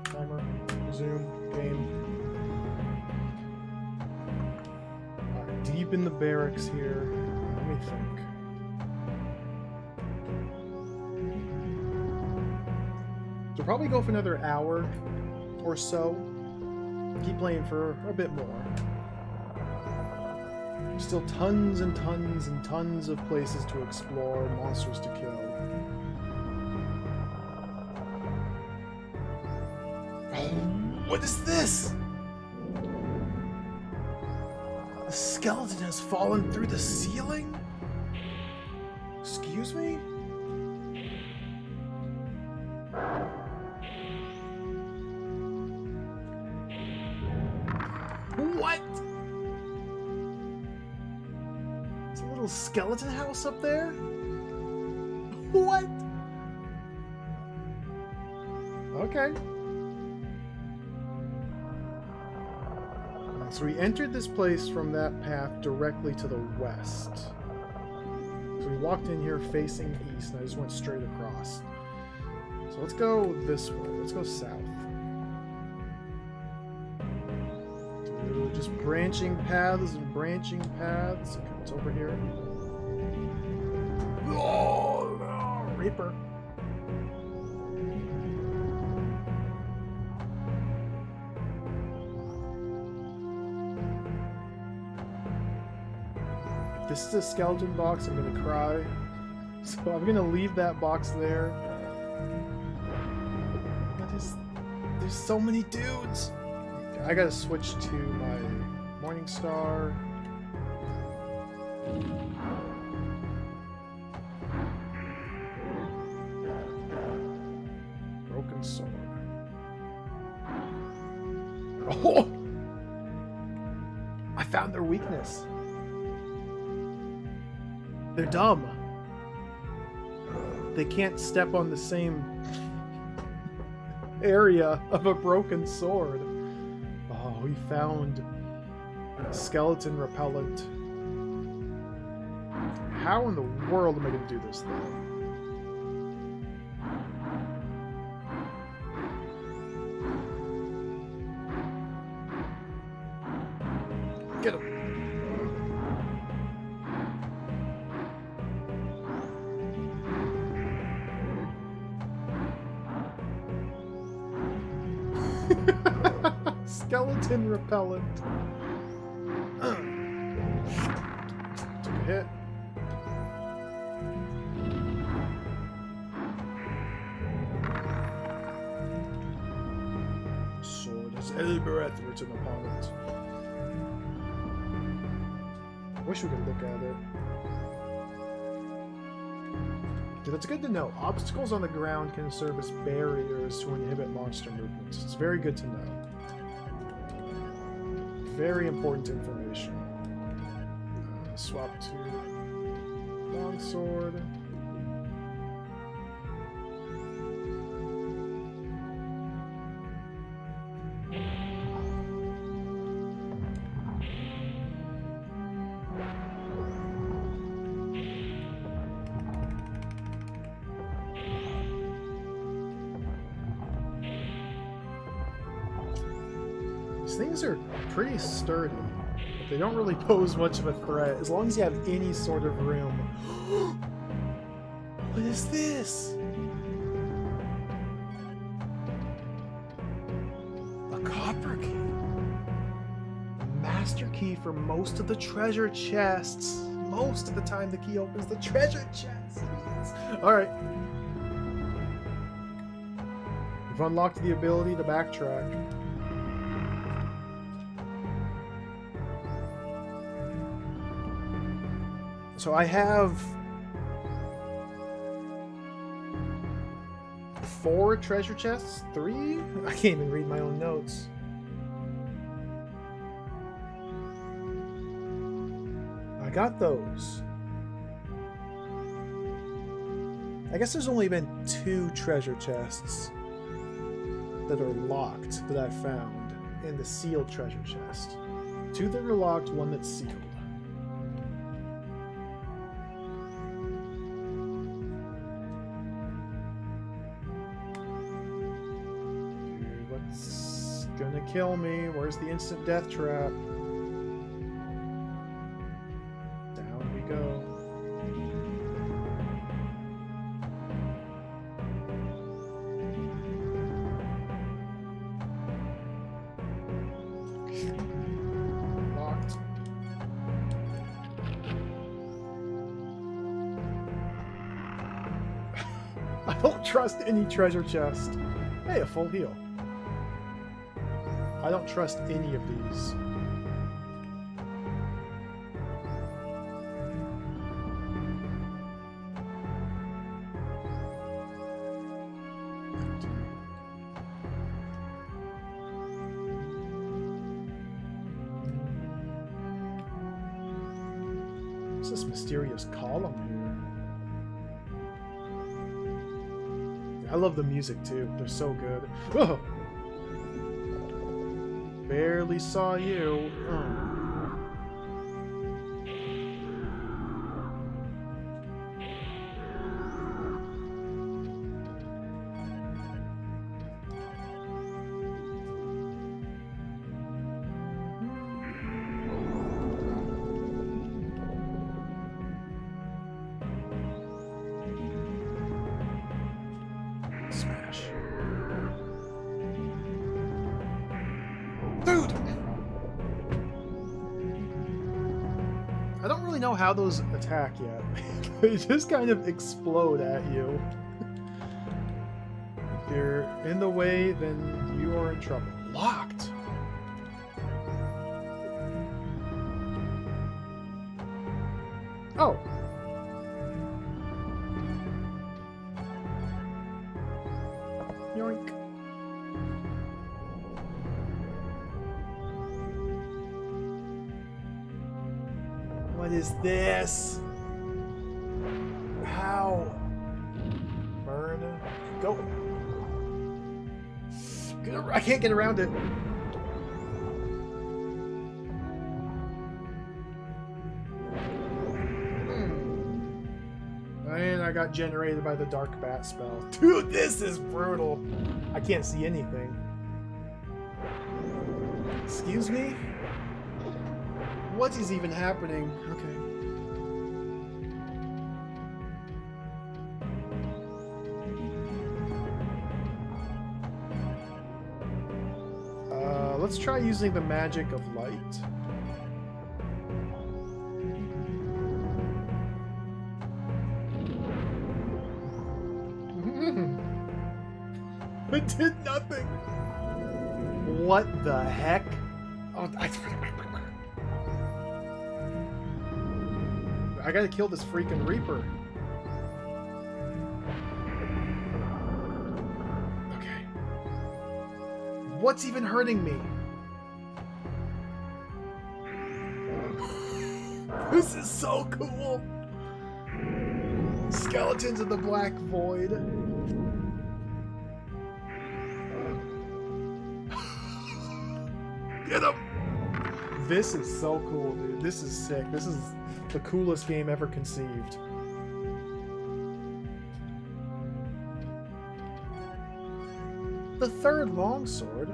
Timer, resume, game. Alright, deep in the barracks here. Let me think. So probably go for another hour or so. Keep playing for a bit more. Still tons and tons and tons of places to explore, monsters to kill. What is this? The skeleton has fallen through the ceiling? Excuse me? What? It's a little skeleton house up there? What? Okay. So we entered this place from that path directly to the west. So we walked in here facing east, and I just went straight across. So let's go this way. Let's go south. Just branching paths and branching paths. Okay, what's over here? Oh, no, Reaper. If this is a skeleton box, I'm gonna cry. So I'm gonna leave that box there. There's so many dudes. I gotta switch to my Morning Star. Broken sword. Oh! I found their weakness. They're dumb. They can't step on the same area of a broken sword. Oh, we found skeleton repellent. How in the world am I going to do this thing? Get him. Skeleton repellent. Took a hit. Sword has Elbereth written upon it. Wish we could look at it. But it's good to know. Obstacles on the ground can serve as barriers to inhibit monster movements. It's very good to know. Very important information. Swap to longsword. These things are pretty sturdy. They don't really pose much of a threat, as long as you have any sort of room. What is this? A copper key. A master key for most of the treasure chests. Most of the time the key opens the treasure chests. Alright. We've unlocked the ability to backtrack. So I have 4 treasure chests? 3? I can't even read my own notes. I got those. I guess there's only been 2 treasure chests that are locked that I've found in the sealed treasure chest. 2 that are locked, 1 that's sealed. It's gonna kill me. Where's the instant death trap? Down we go. Locked. I don't trust any treasure chest. Hey, a full heal. I don't trust any of these. What's this mysterious column here? I love the music too. They're so good. Whoa! Barely saw you. Smash. Dude! I don't really know how those attack yet. They just kind of explode at you. If you're in the way, then you are in trouble. Locked! Oh! Yoink. What is this? How? Burn. Go. I can't get around it. And I got generated by the Dark Bat spell. Dude, this is brutal. I can't see anything. Excuse me? What is even happening? Okay. Let's try using the magic of light. It did nothing. What the heck? Oh, I gotta kill this freaking Reaper. Okay. What's even hurting me? This is so cool. Skeletons in the Black Void. Get him! This is so cool, dude. This is sick. This is the coolest game ever conceived. The third longsword?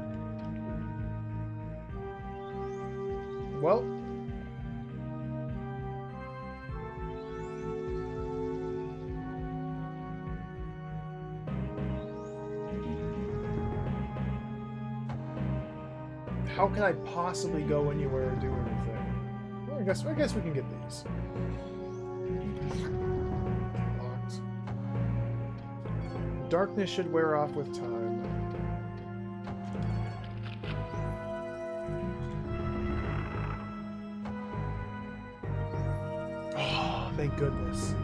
Well... how can I possibly go anywhere or do anything? Well, I guess we can get these. Locked. Darkness should wear off with time. Oh, thank goodness.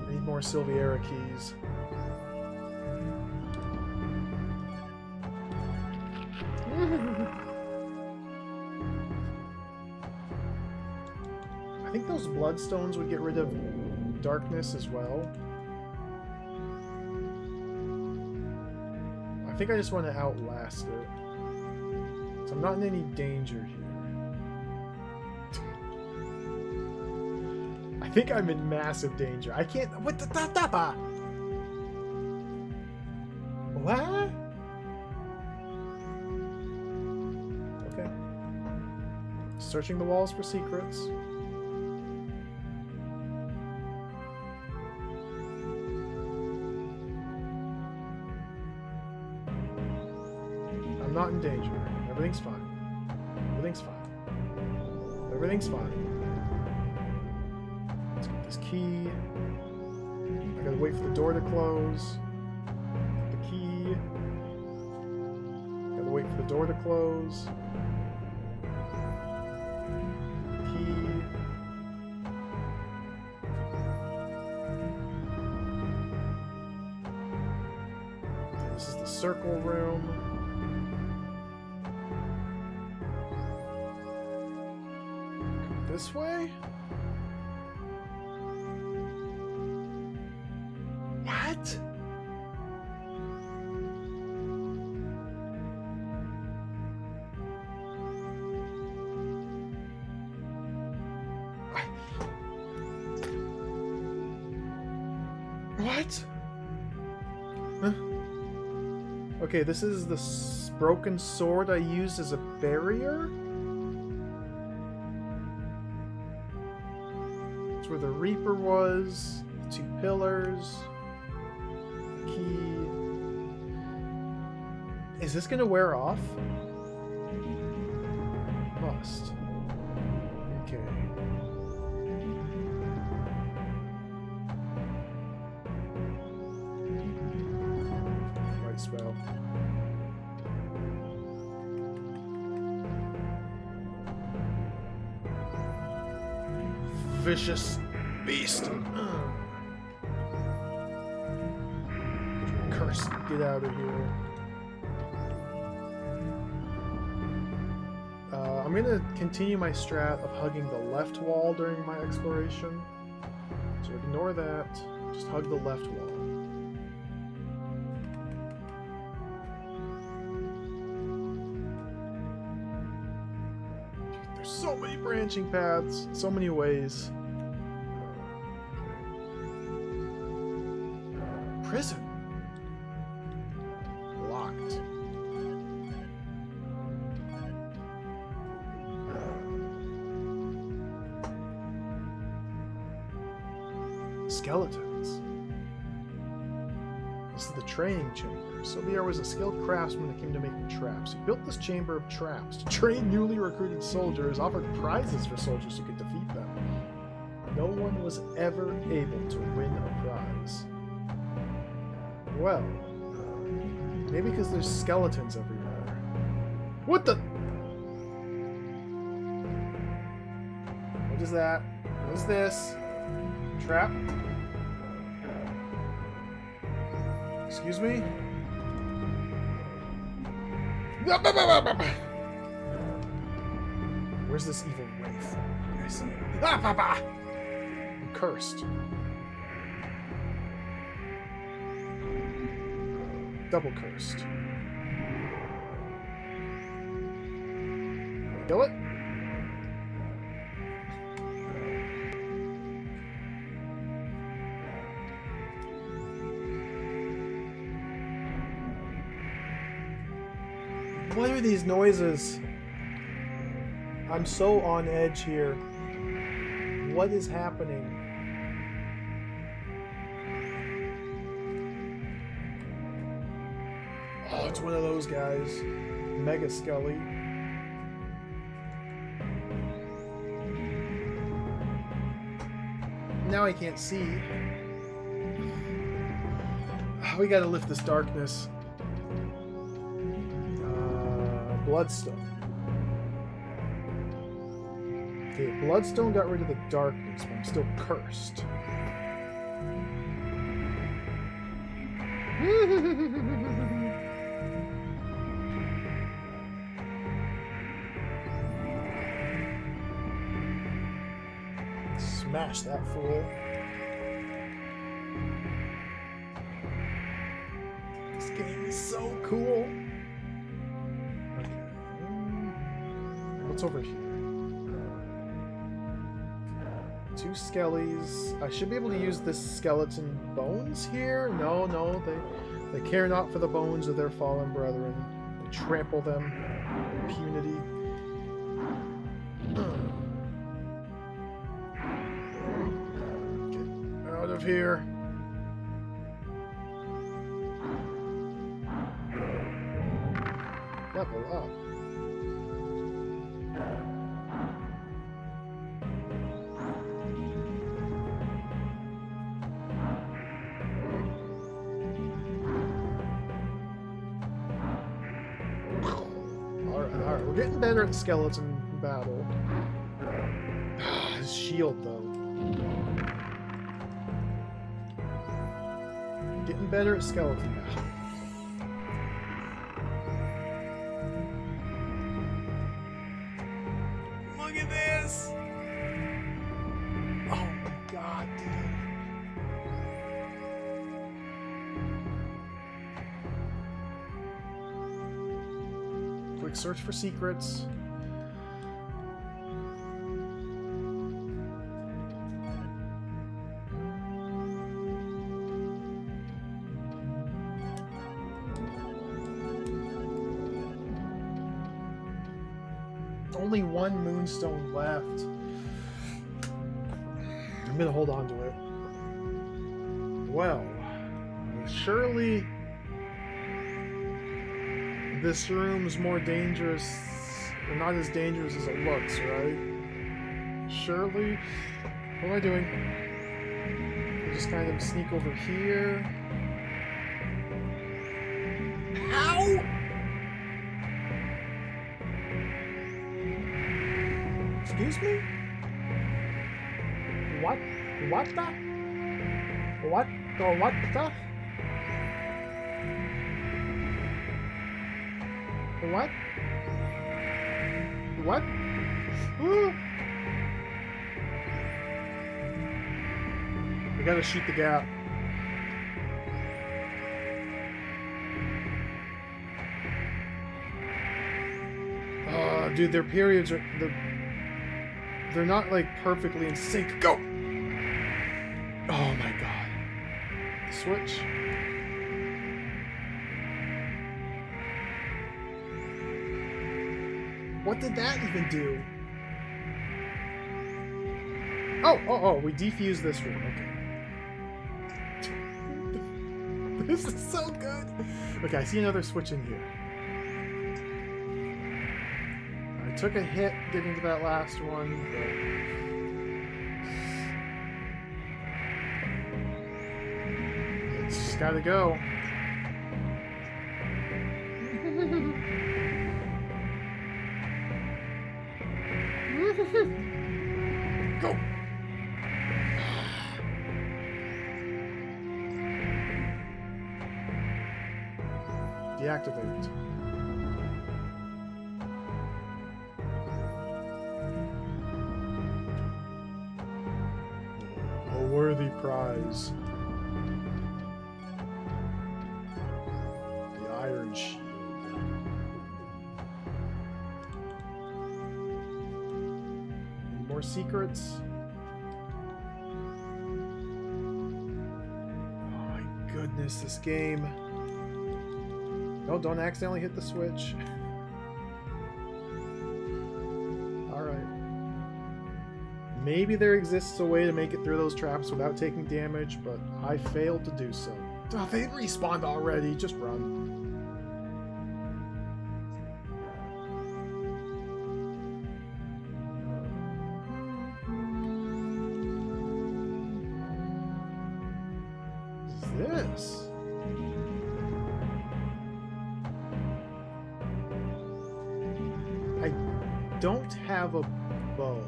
I need more Silviera keys. I think those bloodstones would get rid of darkness as well. I think I just want to outlast it. So I'm not in any danger here. I think I'm in massive danger. I can't... What the... What? searching the walls for secrets. I'm not in danger. Everything's fine. Everything's fine. Everything's fine. Let's get this key. I gotta wait for the door to close. Get the key. Gotta wait for the door to close. Key. This is the circle room. This way? What? What? Huh? Okay, this is the broken sword I used as a barrier? It's where the Reaper was, the 2 pillars, the key. Is this gonna wear off? Must. Okay. Right spell. Vicious beast. Curse, get out of here. I'm gonna continue my strat of hugging the left wall during my exploration. So ignore that. Just hug the left wall. There's so many branching paths, so many ways. Prison. Locked. Skeletons. This is the training chamber. Sylvier was a skilled craftsman that came to making traps. He built this chamber of traps to train newly recruited soldiers, offered prizes for soldiers who could defeat them. No one was ever able to win a prize. Well, maybe because there's skeletons everywhere. What the? What is that? What is this? Trap? Excuse me? Where's this evil wraith? I see it. I'm cursed. Double cursed. Kill it? What are these noises? I'm so on edge here. What is happening? Oh, it's one of those guys. Mega Scully. Now I can't see. We gotta lift this darkness. Bloodstone. Okay, Bloodstone got rid of the darkness, but I'm still cursed. Smash that fool. This game is so cool. What's over here? 2 skellies. I should be able to use this skeleton bones here. No, they care not for the bones of their fallen brethren. They trample them with impunity. of here. Level up. Alright, we're getting better at skeleton battle. His shield, though. Getting better at skeleton battle. Look at this! Oh my god, dude. Quick search for secrets. Only one moonstone left. I'm gonna hold on to it. Well, surely this room's more dangerous, or not as dangerous as it looks, right? Surely? What am I doing? I just kind of sneak over here. How? Excuse me? What? What the? What? The what the? What? What? Ooh. We gotta shoot the gap. Dude, their periods are... They're not, like, perfectly in sync. Go! Oh my god. Switch. What did that even do? Oh, we defused this room. Okay. This is so good. Okay, I see another switch in here. I took a hit getting to that last one, but it's just gotta go. Go! Deactivate. A worthy prize. The Iron Shield. Any more secrets? Oh my goodness, this game. No, don't accidentally hit the switch. Alright. Maybe there exists a way to make it through those traps without taking damage, but I failed to do so. Oh, they respawned already. Just run. What is this? I don't have a bow.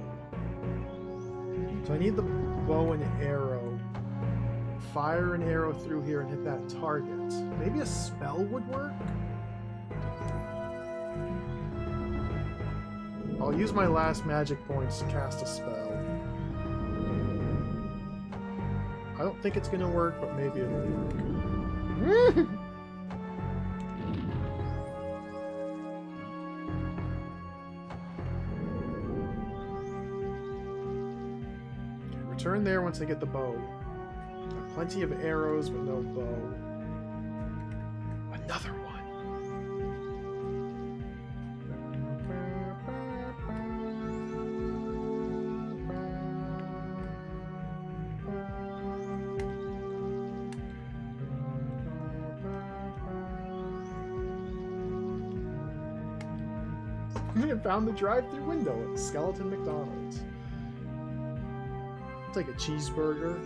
So I need the bow and arrow. Fire an arrow through here and hit that target. Maybe a spell would work? I'll use my last magic points to cast a spell. I don't think it's gonna work, but maybe it'll work. Return there once I get the bow. Got plenty of arrows, but no bow. Another one. We have found the drive-thru window at Skeleton McDonald's. I'll take a cheeseburger.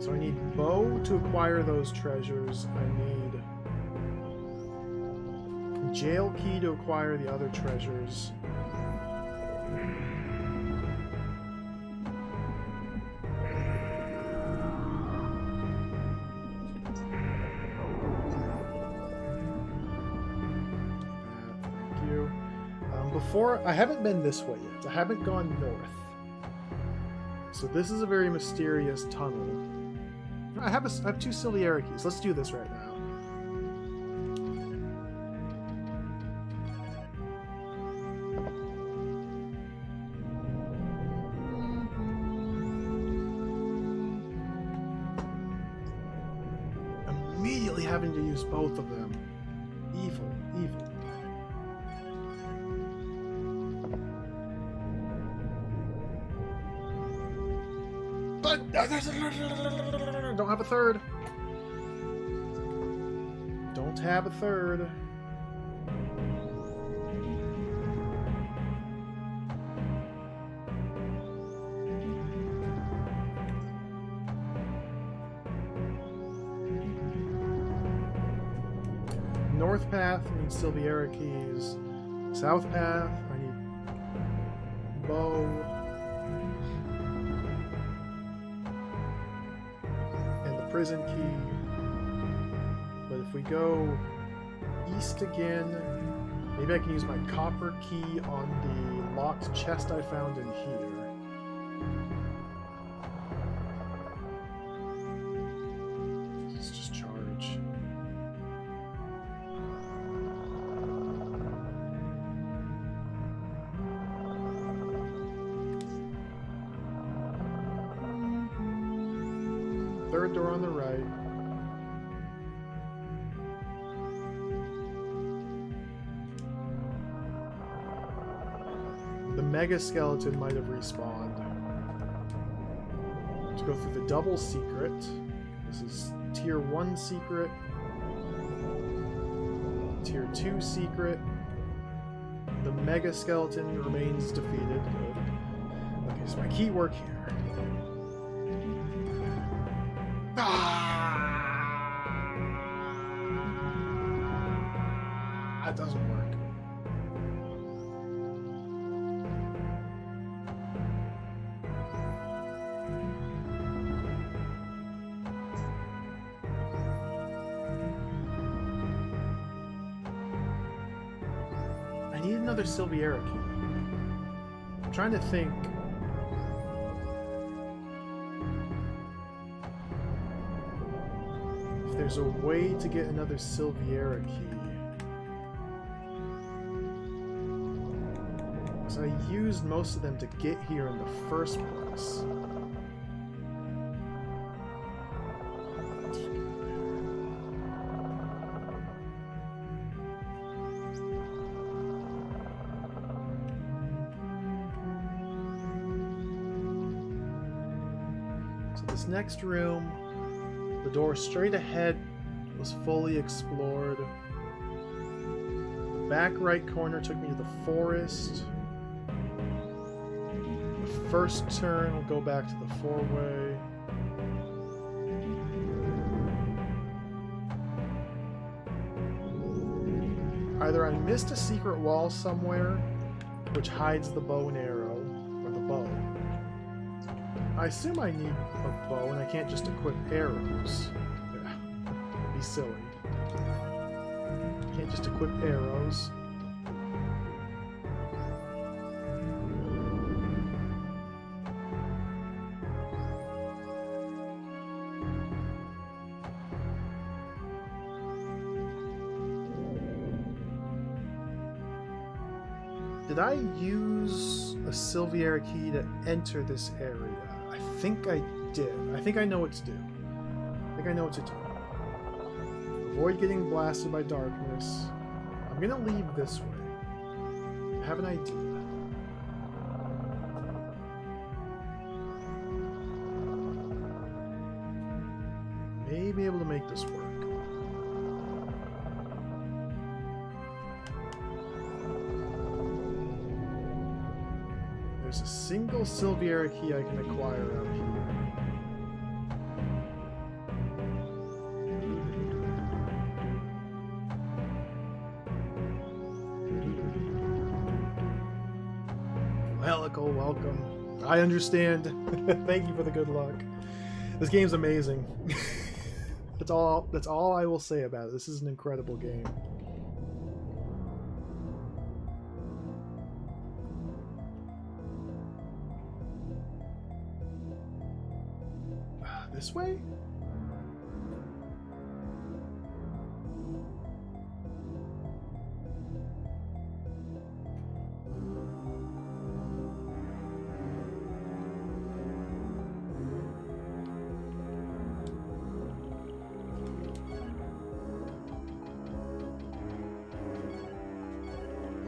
So I need Bo to acquire those treasures. I need Jail Key to acquire the other treasures. Thank you. Before, I haven't been this way yet. I haven't gone north. So this is a very mysterious tunnel. I have two Silviera keys. Let's do this right now. Immediately having to use both of them. Evil, evil. Don't have a third. Don't have a third. North path, I need Silviera keys. South path, I need bow. Prison key. But if we go east again, maybe I can use my copper key on the locked chest I found in here. Let's just charge. Third door on the right. The Mega Skeleton might have respawned. To go through the double secret. This is tier 1 secret. Tier 2 secret. The Mega Skeleton remains defeated. Good. Okay, so my keyword here. That doesn't work. I need another Silviera key. I'm trying to think. There's a way to get another Silviera key. Because I used most of them to get here in the first place. So this next room, the door straight ahead was fully explored. The back right corner took me to the forest. The first turn will go back to the four-way. Either I missed a secret wall somewhere, which hides the bow and arrow, or the bow. I assume I need a bow and I can't just equip arrows. Yeah, that'd be silly. Can't just equip arrows. Did I use a Silviera key to enter this area? I think I did. I think I know what to do. I think I know what to do. Avoid getting blasted by darkness. I'm gonna leave this way. I have an idea. be able to make this work. There's a single Silviera key I can acquire out here. Helical, welcome. I understand. Thank you for the good luck. This game's amazing. That's all I will say about it. This is an incredible game. This way?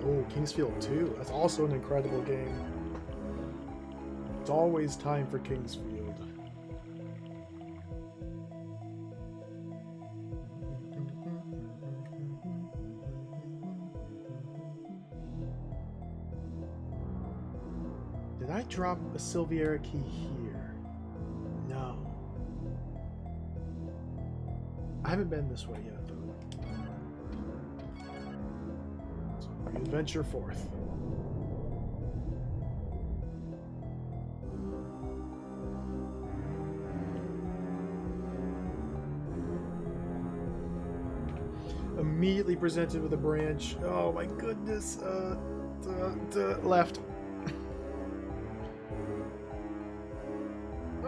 Oh, Kingsfield 2. That's also an incredible game. It's always time for Kingsfield. Did I drop a Silviera key here? No. I haven't been this way yet, though. So we adventure forth. Immediately presented with a branch. Oh my goodness. Left.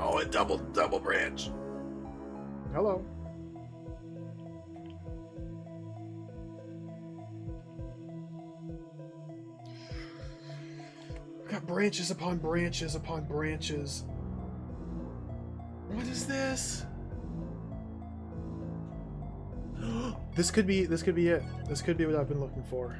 Oh, a double branch. Hello. Got branches upon branches upon branches. What is this? This could be it. This could be what I've been looking for.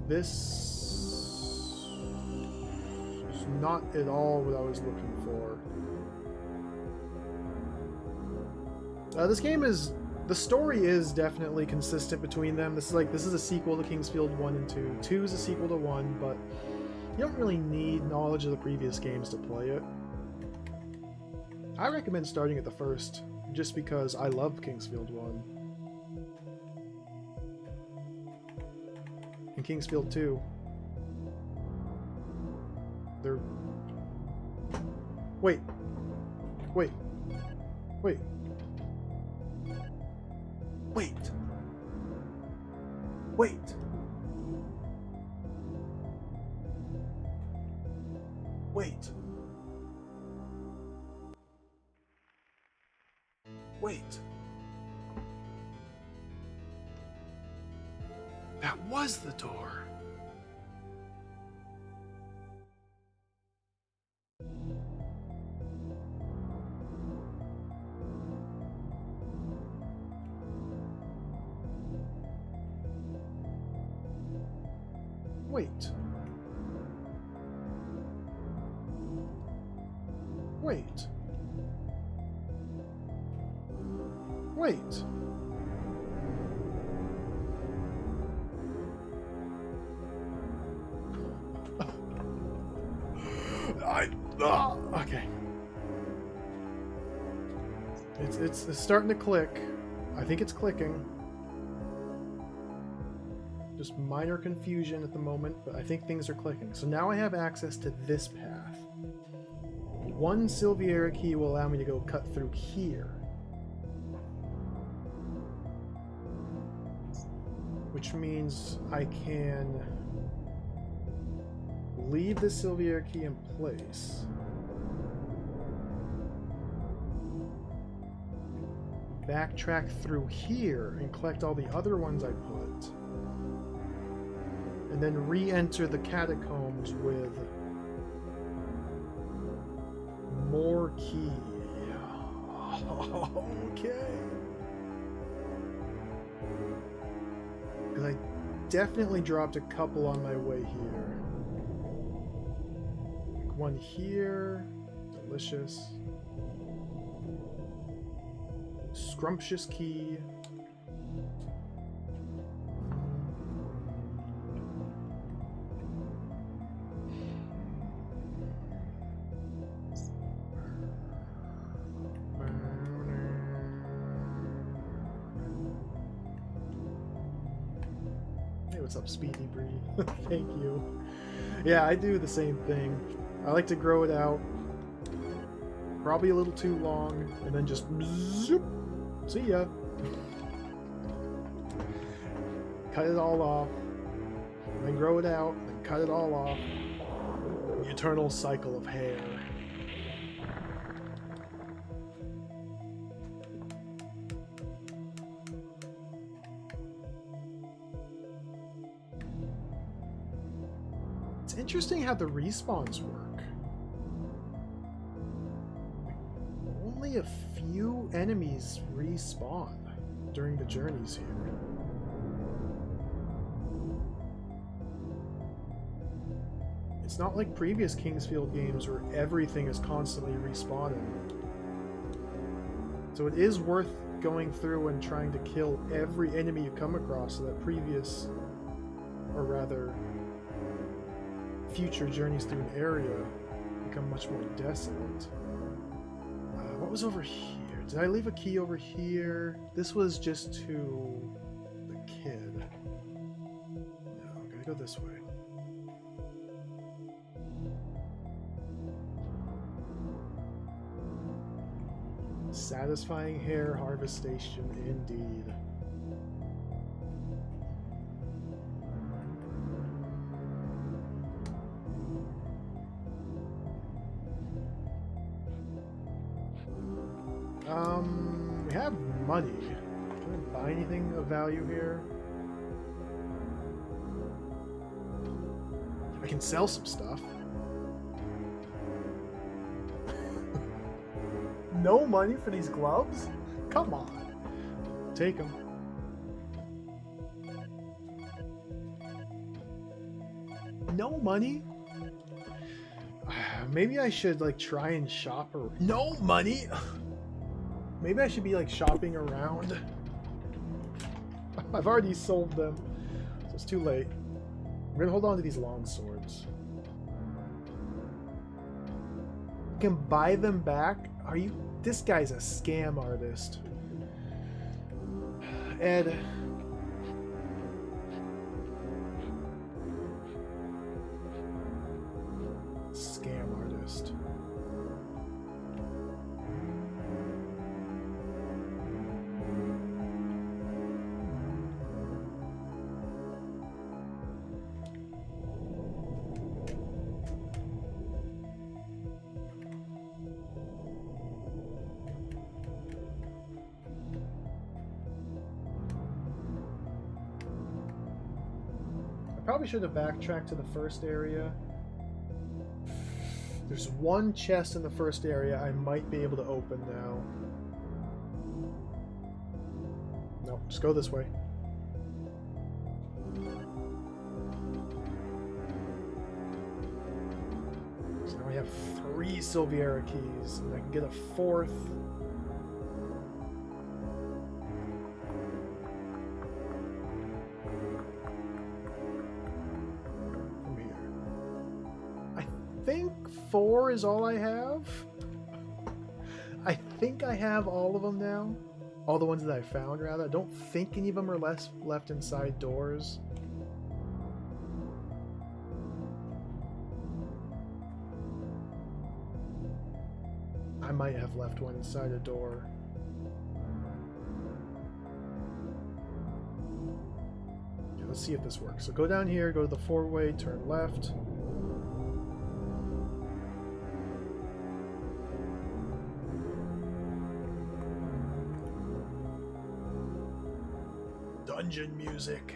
This is not at all what I was looking for. This game is... The story is definitely consistent between them. This is a sequel to Kingsfield 1 and 2. 2 is a sequel to 1, but you don't really need knowledge of the previous games to play it. I recommend starting at the first, just because I love Kingsfield 1. And Kingsfield 2. They're... Wait. Wait. Wait. Wait. Wait. Wait. Wait. That was the door. Wait. Wait. Wait. Okay. It's starting to click. I think it's clicking. Just minor confusion at the moment, but I think things are clicking. So now I have access to this path. One Silviera key will allow me to go cut through here. Which means I can leave the Silviera key in place. Backtrack through here and collect all the other ones I put. And then re-enter the catacombs with more key. Okay. Because I definitely dropped a couple on my way here. one here. Delicious. Scrumptious key. Hey, what's up, Speedy Bree? Thank you. Yeah, I do the same thing. I like to grow it out. Probably a little too long, and then just zoop. See ya. Cut it all off, and then grow it out, and cut it all off. The eternal cycle of hair. It's interesting how the respawns work. Only a few enemies respawn during the journeys here. It's not like previous Kingsfield games where everything is constantly respawning. So it is worth going through and trying to kill every enemy you come across so that previous, or rather, future journeys through an area become much more desolate. What was over here? Did I leave a key over here? This was just to the kid. No, I gotta go this way. Satisfying hair harvest station indeed. We have money. Can I buy anything of value here? I can sell some stuff. No money for these gloves? Come on. Take them. No money? Maybe I should like try and shop or no money. Maybe I should be like shopping around. I've already sold them, so it's too late. I'm gonna hold on to these long swords. You can buy them back? Are you? This guy's a scam artist. Ed. Scam artist. Probably should have backtracked to the first area. There's one chest in the first area I might be able to open now. No, just go this way. So now we have 3 Silviera keys, and I can get a 4th. I think 4 is all I have. I think I have all of them now. All the ones that I found, rather. I don't think any of them are left inside doors. I might have left one inside a door. Okay, let's see if this works. So go down here, go to the 4-way, turn left. Dungeon music.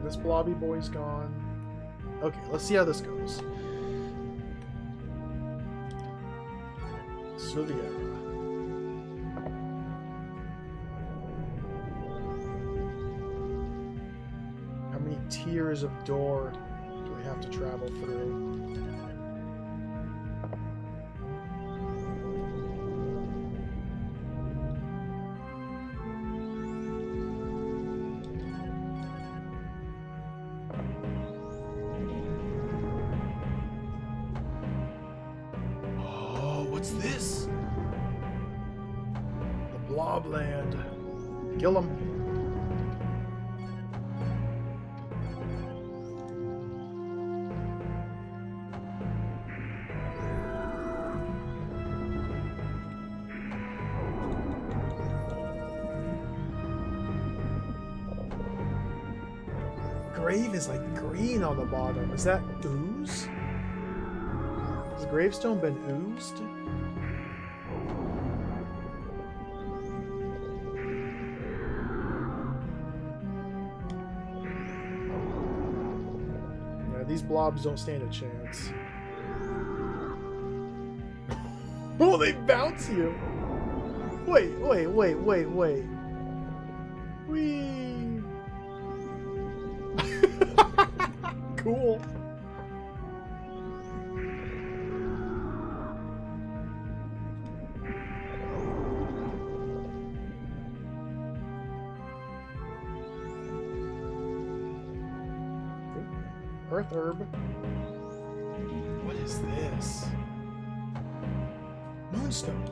This blobby boy's gone. Okay, let's see how this goes. Sylvia. tiers of door do we have to travel through? Oh, what's this? The Blobland. Kill him. Grave is like green on the bottom. Is that ooze? Has the gravestone been oozed? Yeah, these blobs don't stand a chance. Oh, they bounce you! Wait. Whee! Cool. Earth herb. What is this? Moonstone.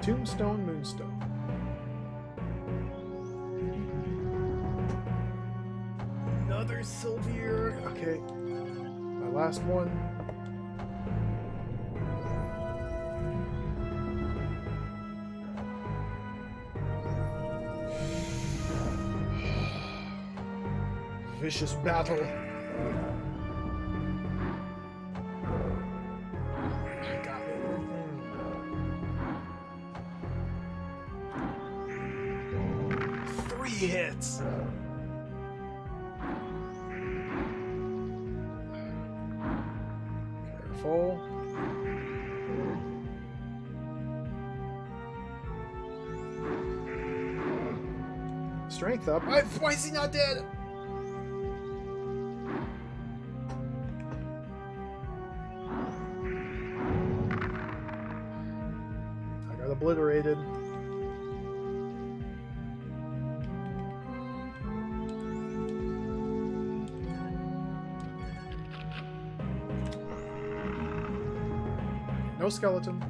Tombstone, moonstone. Another Sylvier. Okay. My last one. Vicious battle. Got it. 3 hits. Careful. Strength up. Why is he not dead? I got obliterated. No skeleton.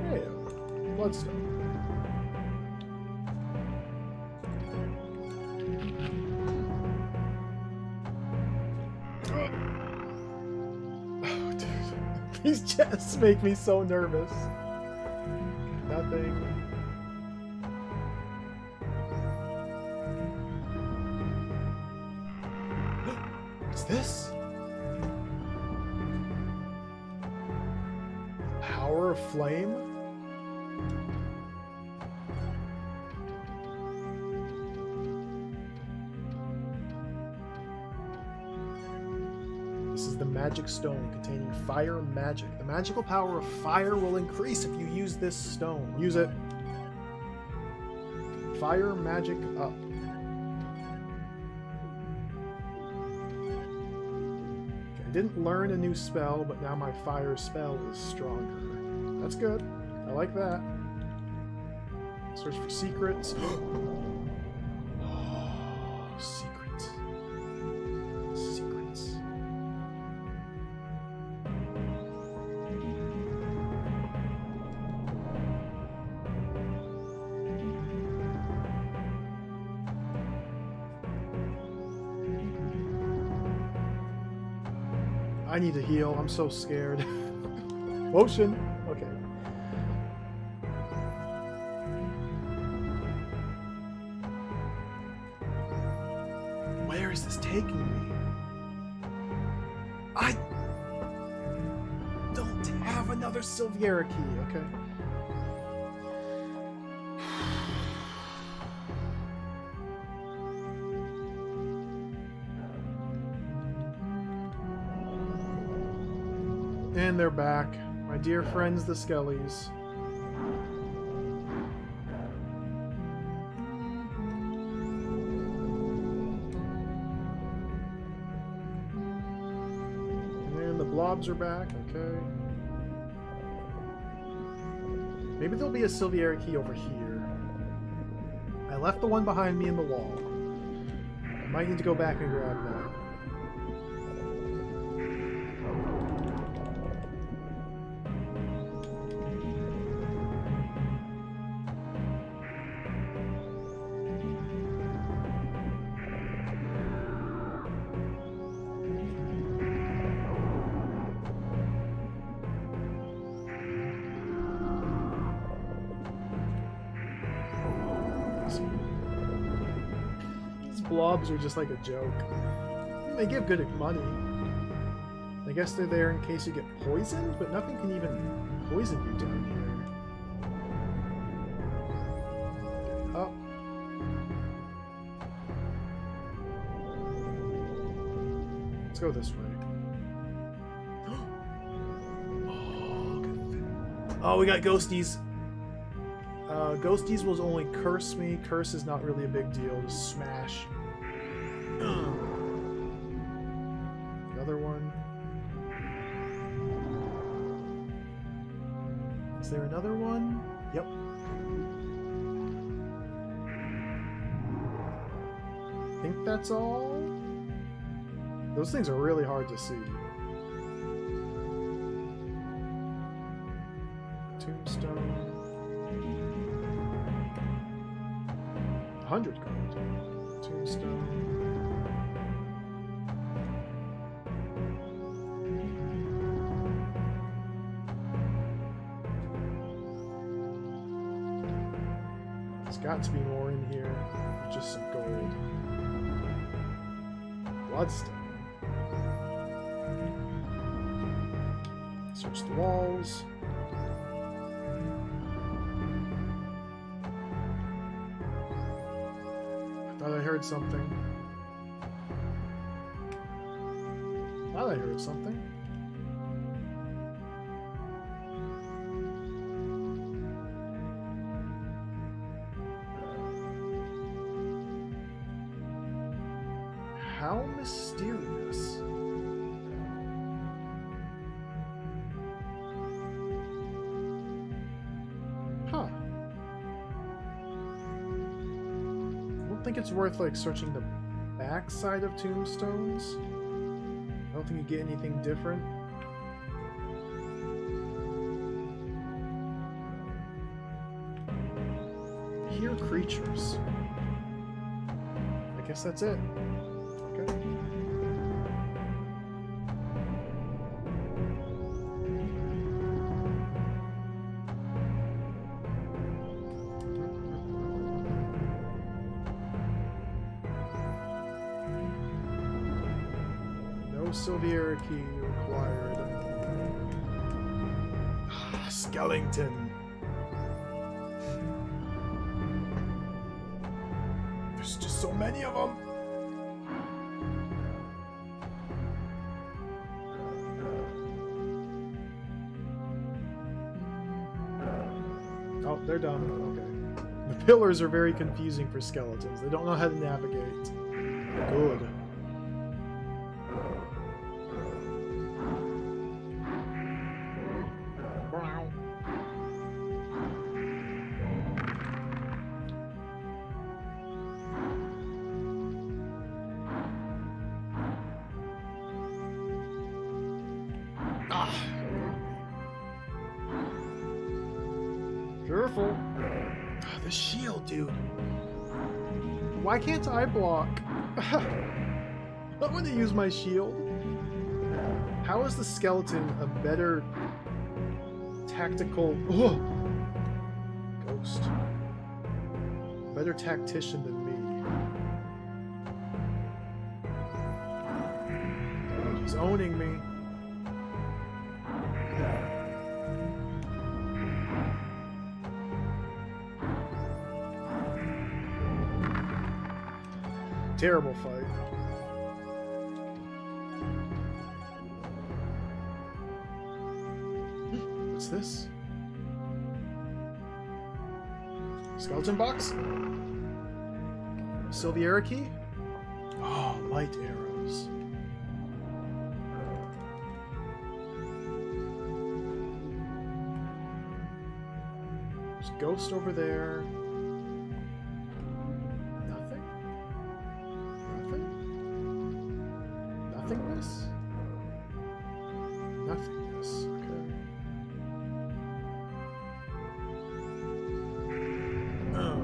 Hey, bloodstone. Oh, dude. These chests make me so nervous. Nothing. What's this? Power of flame? This is the magic stone containing fire magic. The magical power of fire will increase if you use this stone. Use it. Fire magic up. Okay, I didn't learn a new spell, but now my fire spell is stronger. That's good. I like that. Search for secrets. Oh, secrets. Secrets. I need to heal. I'm so scared. Potion. Okay. Where is this taking me? I don't have another Sylviera key. Okay. And they're back. My dear friends, the Skellies. blobs are back, okay. Maybe there'll be a Sylviera key over here. I left the one behind me in the wall. I might need to go back and grab that. Blobs are just like a joke. They give good money. I guess they're there in case you get poisoned, but nothing can even poison you down here. Oh. Let's go this way. Oh, we got ghosties. Ghosties will only curse me. Curse is not really a big deal. Just smash. Another one. Is there another one? Yep. I think that's all. Those things are really hard to see. Tombstone. 100 gold. Tombstone. There's got to be more in here. Just some gold. Bloodstone. Search the walls. Thought I heard something. Thought I heard something. How mysterious. Huh. I don't think it's worth like searching the back side of tombstones. I don't think you get anything different. Hear creatures. I guess that's it. Okay. No Sylviera key required. Skellington. There's just so many of them. Oh, they're done. Okay. The pillars are very confusing for skeletons. They don't know how to navigate. Good. Careful. The shield, dude. Why can't I block? I want to use my shield. How is the skeleton a better tactical... Ugh. Ghost. Better tactician than me. He's owning me. Terrible fight. What's this? Skeleton box? Sylviera key? Oh, light arrows. Ghost over there. Nothing? Nothing? Nothingness? Nothingness, okay. Oh.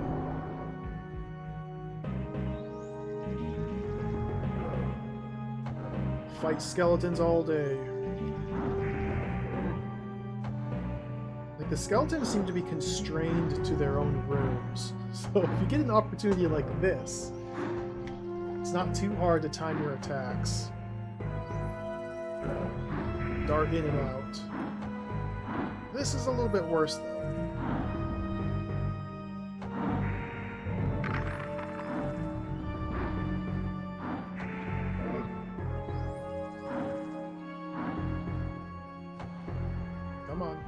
Fight skeletons all day. Like, the skeletons seem to be constrained to their own rooms. So if you get an opportunity like this, it's not too hard to time your attacks. Dart in and out. This is a little bit worse, though. Come on.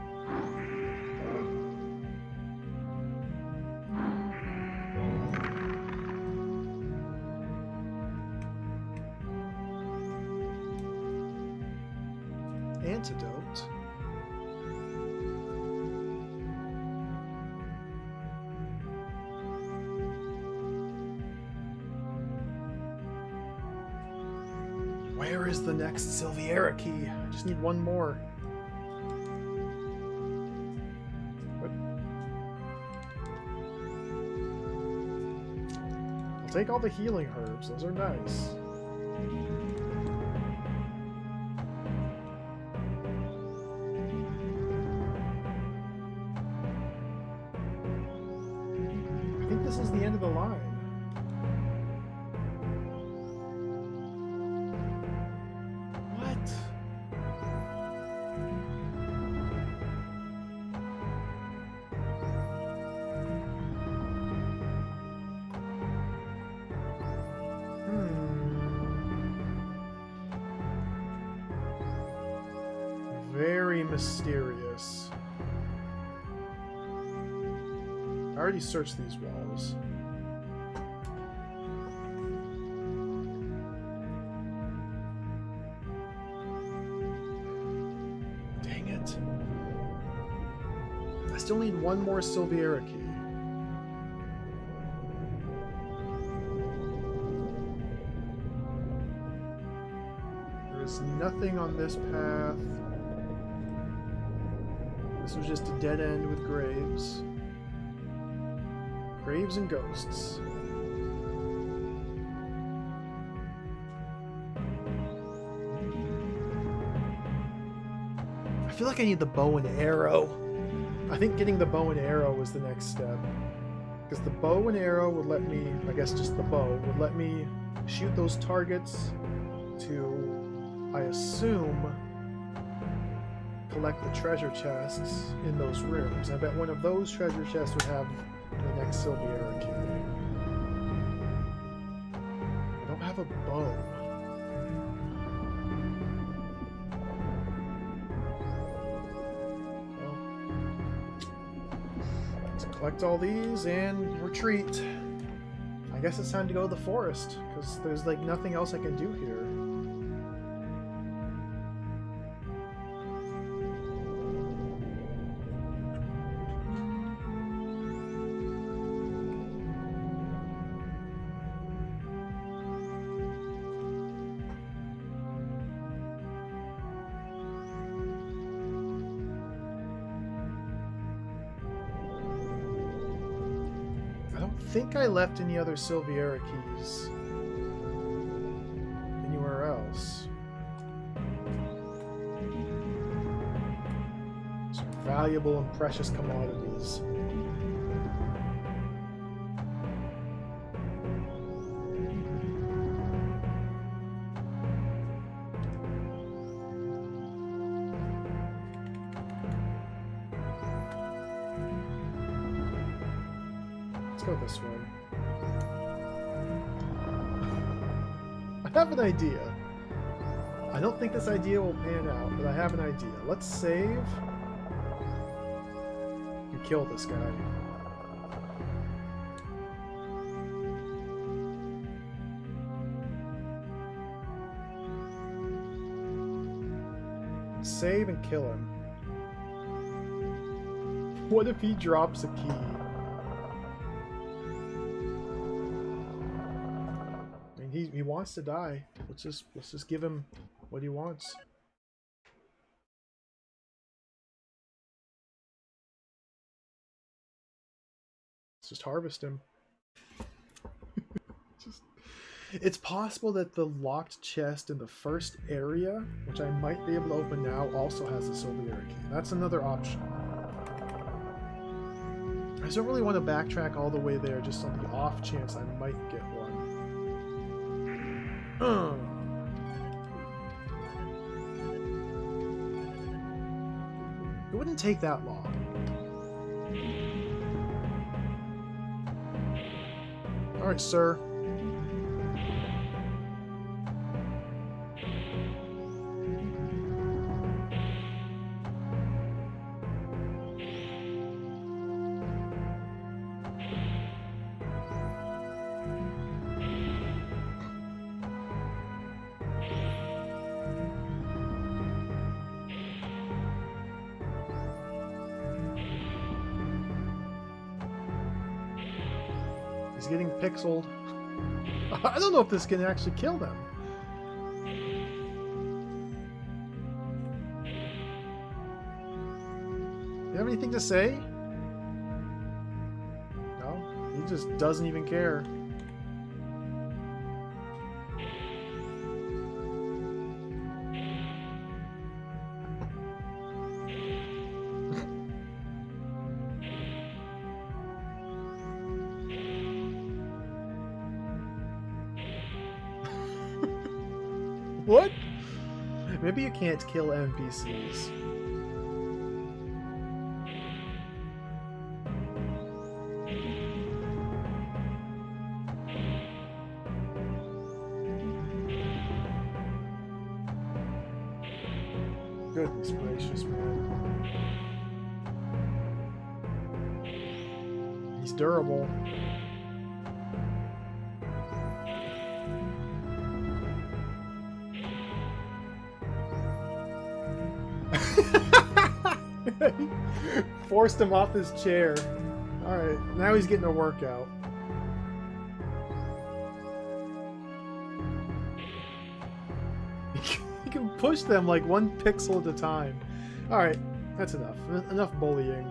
Antidote. Where is the next Silviera key? I just need one more. What? I'll take all the healing herbs. Those are nice. I think this is the end of the line. What? Very mysterious. I already searched these walls. Dang it. I still need one more Silviera key. There is nothing on this path. This was just a dead end with graves. Graves and ghosts. I feel like I need the bow and arrow. I think getting the bow and arrow was the next step. Because the bow and arrow would let me, I guess just the bow, would let me shoot those targets to, I assume, collect the treasure chests in those rooms. I bet one of those treasure chests would have the next Silviera key. I don't have a bow. Well, let's collect all these and retreat. I guess it's time to go to the forest, because there's like nothing else I can do here. I think I left any other Silviera keys anywhere else. These are valuable and precious commodities. Go this way. I have an idea. I don't think this idea will pan out, but I have an idea. Let's save and kill this guy. Save and kill him. What if he drops a key? I mean, he wants to die. Let's just give him what he wants. Let's just harvest him. It's possible that the locked chest in the first area, which I might be able to open now, also has the Silviera key. That's another option. I just don't really want to backtrack all the way there just on the off chance I might get one. It wouldn't take that long. Alright, sir. He's getting pixeled. I don't know if this can actually kill them. You have anything to say? No? He just doesn't even care. What? Maybe you can't kill NPCs. Goodness gracious, man. He's durable. Forced him off his chair. Alright, now he's getting a workout. He can push them like one pixel at a time. Alright, that's enough. Enough bullying.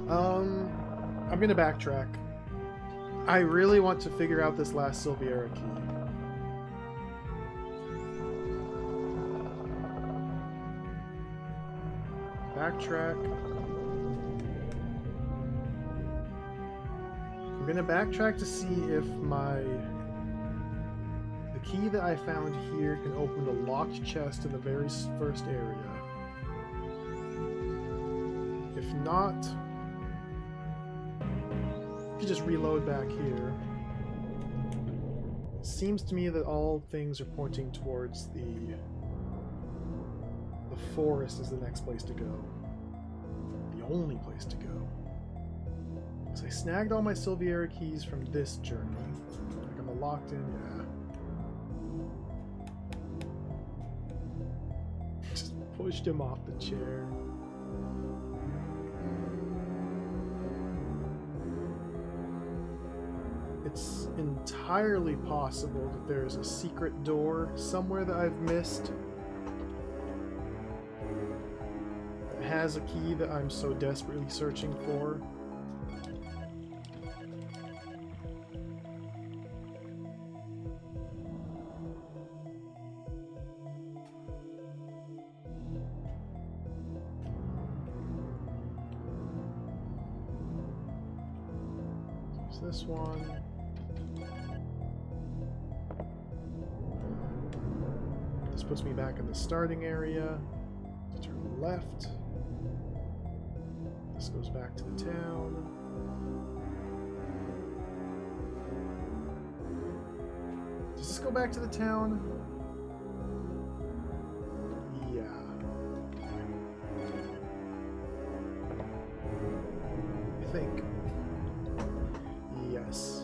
I'm gonna backtrack. I really want to figure out this last Silviera key. Backtrack. I'm gonna backtrack to see if the key that I found here can open the locked chest in the very first area. If not, you just reload back here. It seems to me that all things are pointing towards the forest is the next place to go. The only place to go. Because I snagged all my Silviera keys from this journey. Like, am I locked in? Yeah. Just pushed him off the chair. It's entirely possible that there's a secret door somewhere that I've missed. Has a key that I'm so desperately searching for. There's this one. This puts me back in the starting area. Turn left. This goes back to the town. Does this go back to the town? Yeah. I think. Yes.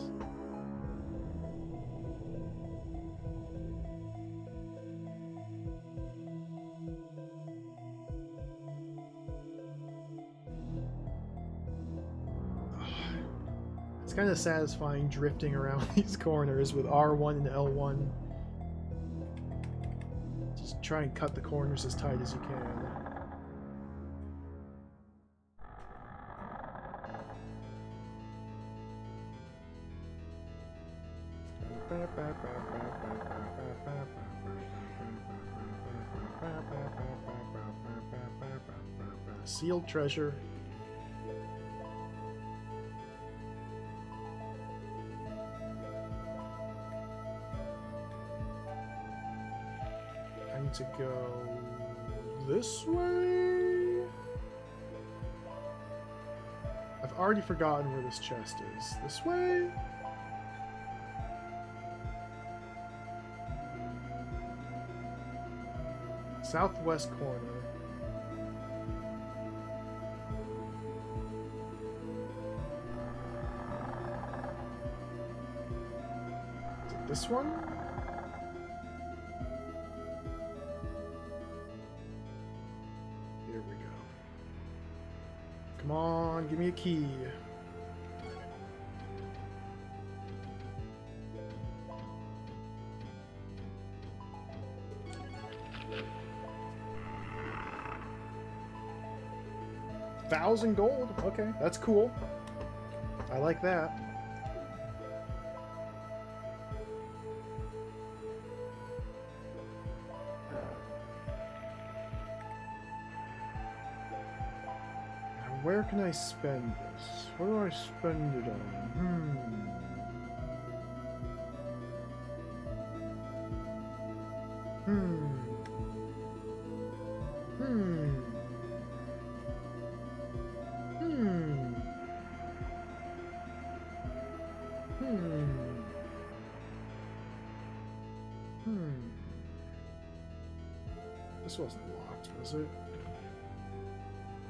kind of satisfying drifting around these corners with R1 and L1. Just try and cut the corners as tight as you can. Sealed treasure. I need to go this way? I've already forgotten where this chest is. This way? Southwest corner. Is it this one? Here we go. Come on, give me a key. $1,000 gold. Okay, that's cool. I like that. Now, where can I spend this? What do I spend it on? This wasn't locked, was it?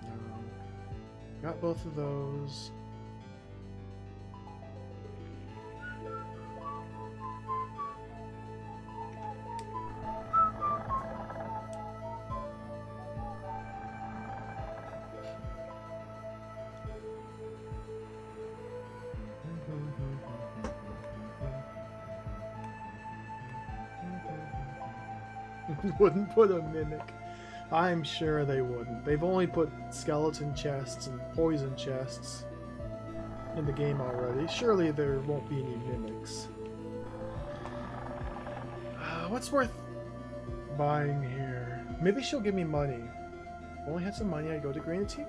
No. Got both of those. Wouldn't put a mimic. I'm sure they wouldn't. They've only put skeleton chests and poison chests in the game already. Surely there won't be any mimics. What's worth buying here? Maybe she'll give me money. If I only had some money, I'd go to Granatiki.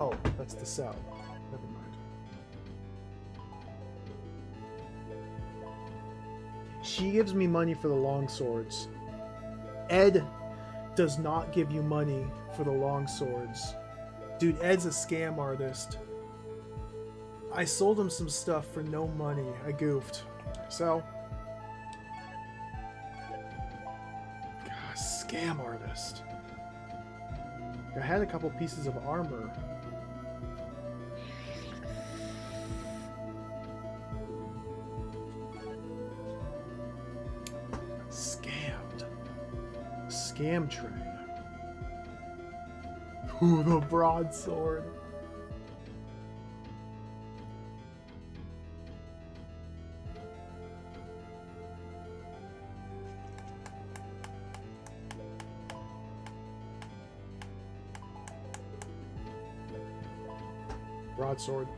Oh, that's the cell. Never mind. She gives me money for the long swords. Ed does not give you money for the long swords. Dude, Ed's a scam artist. I sold him some stuff for no money. I goofed. So. God, scam artist. I had a couple pieces of armor. Scammed. Scam train. Ooh, the broadsword. Broadsword.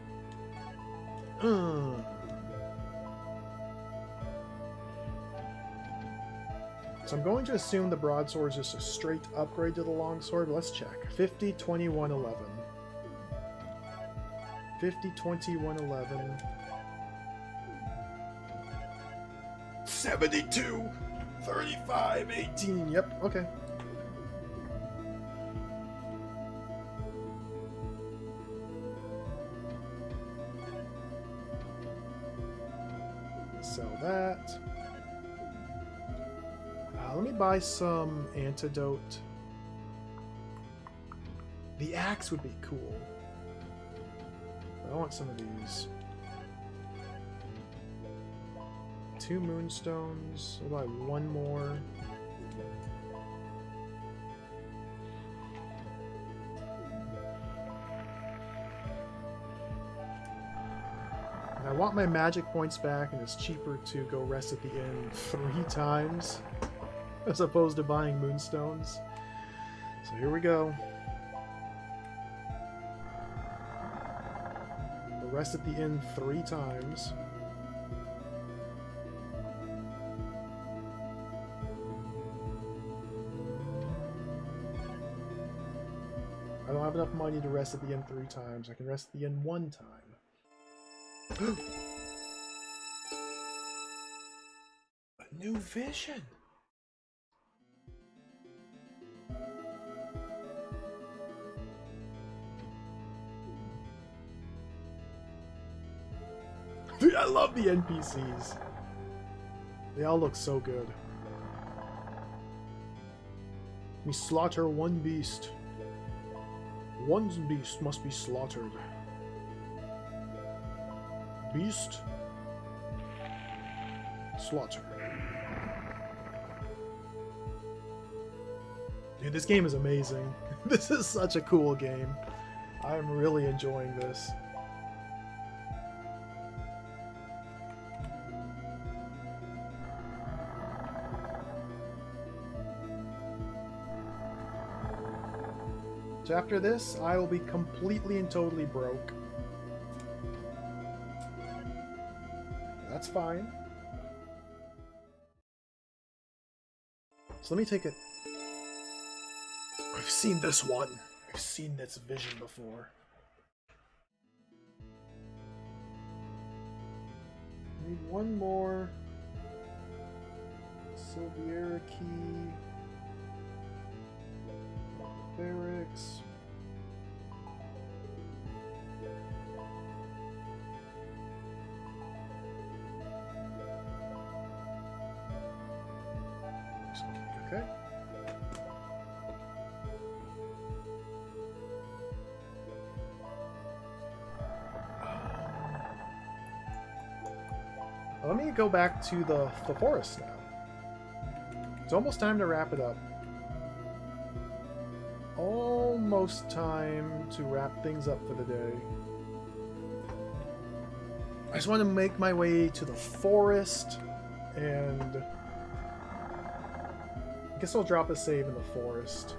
So I'm going to assume the broadsword is just a straight upgrade to the longsword, but let's check. 50, 21, 11. 50, 21, 11. 72, 35, 18. Yep, okay. Sell that. Let me buy some antidote. The axe would be cool. I want some of these. 2 moonstones. I'll buy 1 more. I want my magic points back, and it's cheaper to go rest at the inn 3 times as opposed to buying moonstones. So here we go. We'll rest at the inn 3 times. I don't have enough money to rest at the inn 3 times. I can rest at the inn 1 time. A new vision! Dude, I love the NPCs. They all look so good. We slaughter one beast. One beast must be slaughtered. Beast. Slaughter. Dude, this game is amazing. This is such a cool game. I am really enjoying this. So after this, I will be completely and totally broke. That's fine. So let me take it. I've seen this one. I've seen this vision before. I need one more Silviera key. Barracks. Okay. Let me go back to the forest now. It's almost time to wrap it up. Almost time to wrap things up for the day. I just want to make my way to the forest, and I guess I'll drop a save in the forest.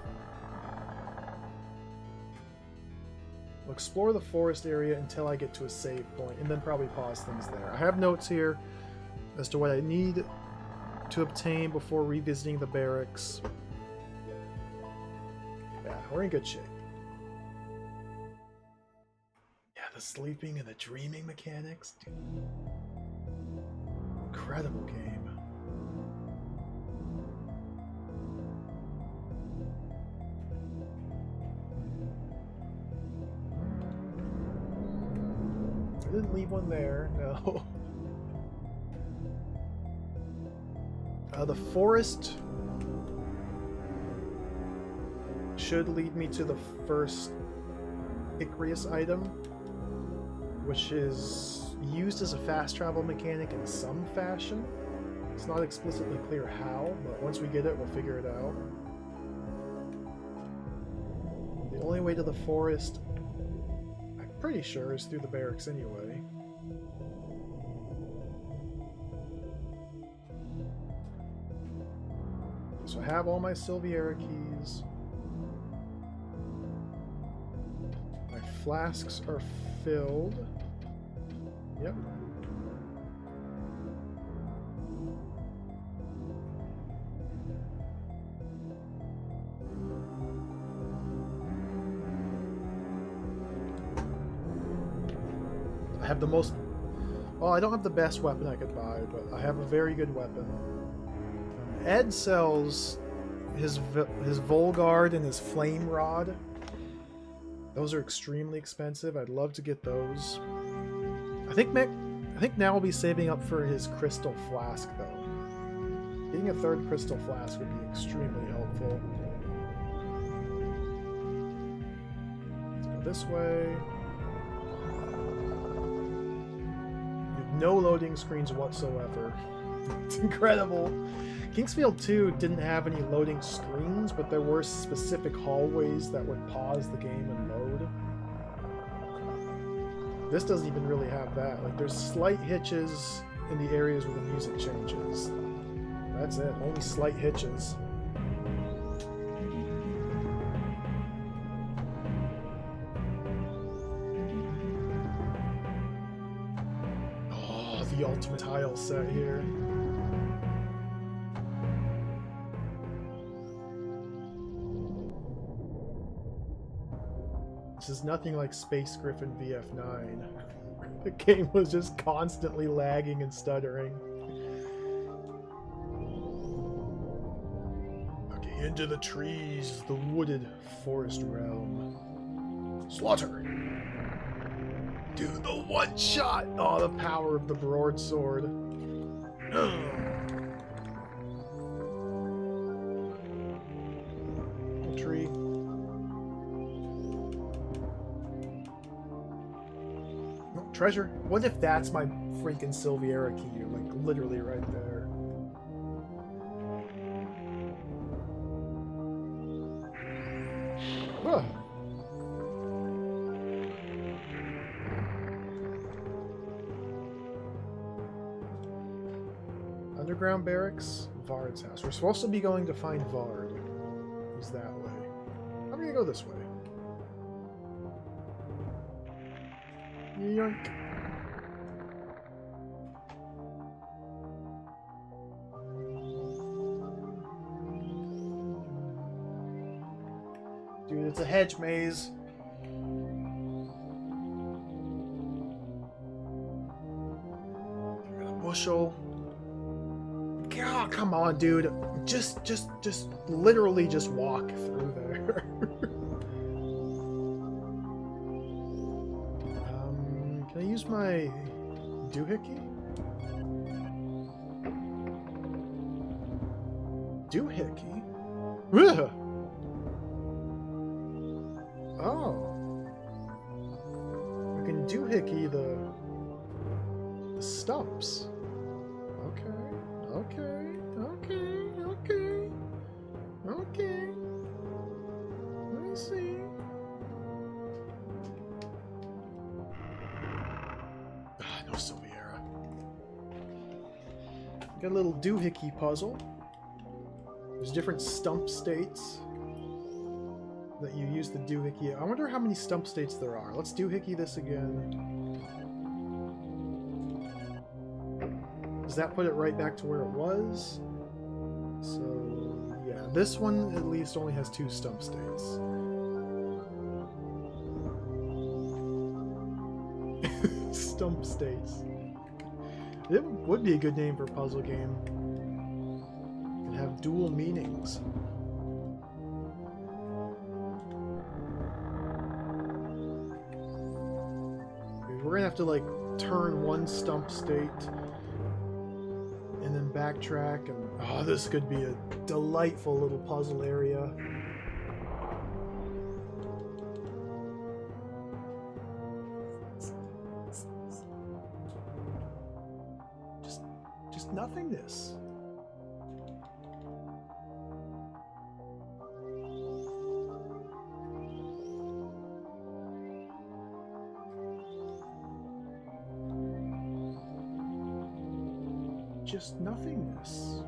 I'll explore the forest area until I get to a save point, and then probably pause things there. I have notes here as to what I need to obtain before revisiting the barracks. Yeah, we're in good shape. Yeah, the sleeping and the dreaming mechanics, dude. Incredible game. I didn't leave one there, no. The forest should lead me to the first Icarus item, which is used as a fast travel mechanic in some fashion. It's not explicitly clear how, but once we get it, we'll figure it out. The only way to the forest, I'm pretty sure, is through the barracks anyway. So I have all my Silviera keys. My flasks are filled. Yep. I have the most... Well, I don't have the best weapon I could buy, but I have a very good weapon. Ed sells his Volgard and his Flame Rod. Those are extremely expensive. I'd love to get those. I think now I'll be saving up for his Crystal Flask, though. Getting a third Crystal Flask would be extremely helpful. Let's go this way. No loading screens whatsoever. It's incredible. Kingsfield 2 didn't have any loading screens, but there were specific hallways that would pause the game and load. This doesn't even really have that. Like, there's slight hitches in the areas where the music changes. That's it. Only slight hitches. Oh, the ultimate tile set here. This is nothing like Space Griffin VF9. The game was just constantly lagging and stuttering. Okay, into the trees, the wooded forest realm. Slaughter! Dude, the one shot! Oh, the power of the broadsword. Tree. Treasure? What if that's my freaking Silviera key? Like, literally right there. Ugh. Underground barracks, Vard's house. We're supposed to be going to find Vard. He's that way. I'm gonna go this way. Yoink. Dude, it's a hedge maze. Got a bushel. God, come on, dude. Just literally just walk through there. Can I use my doohickey? Doohickey? Ugh. Oh. I can doohickey the stumps. Okay. Let me see. No Silviera. Got a little doohickey puzzle. There's different stump states that you use the doohickey. I wonder how many stump states there are. Let's doohickey this again. Does that put it right back to where it was? So, yeah, this one at least only has 2 stump states. Stump states. It would be a good name for a puzzle game. And have dual meanings. We're gonna have to, like, turn one stump state and then backtrack, and oh, this could be a delightful little puzzle area. Just nothingness. Just nothingness.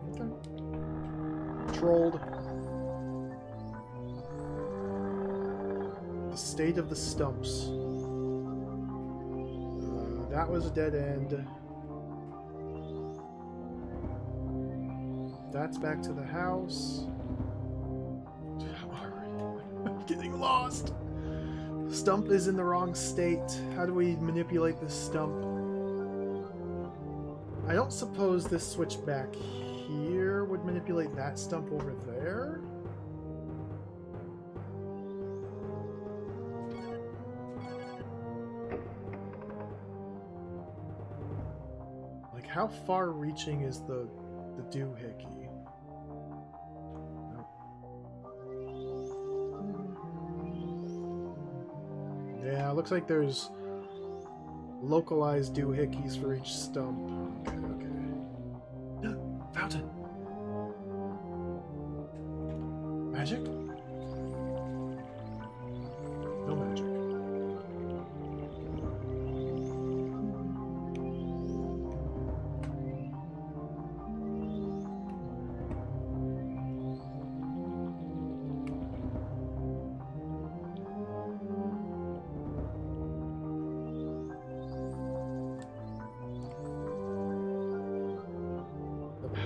Okay. Trolled. The state of the stumps. That was a dead end. That's back to the house. I'm getting lost. Stump is in the wrong state. How do we manipulate this stump? I don't suppose this switch back here would manipulate that stump over there? Like, how far-reaching is the doohickey? Yeah, it looks like there's localized doohickeys for each stump. Okay. Fountain! Magic? No magic.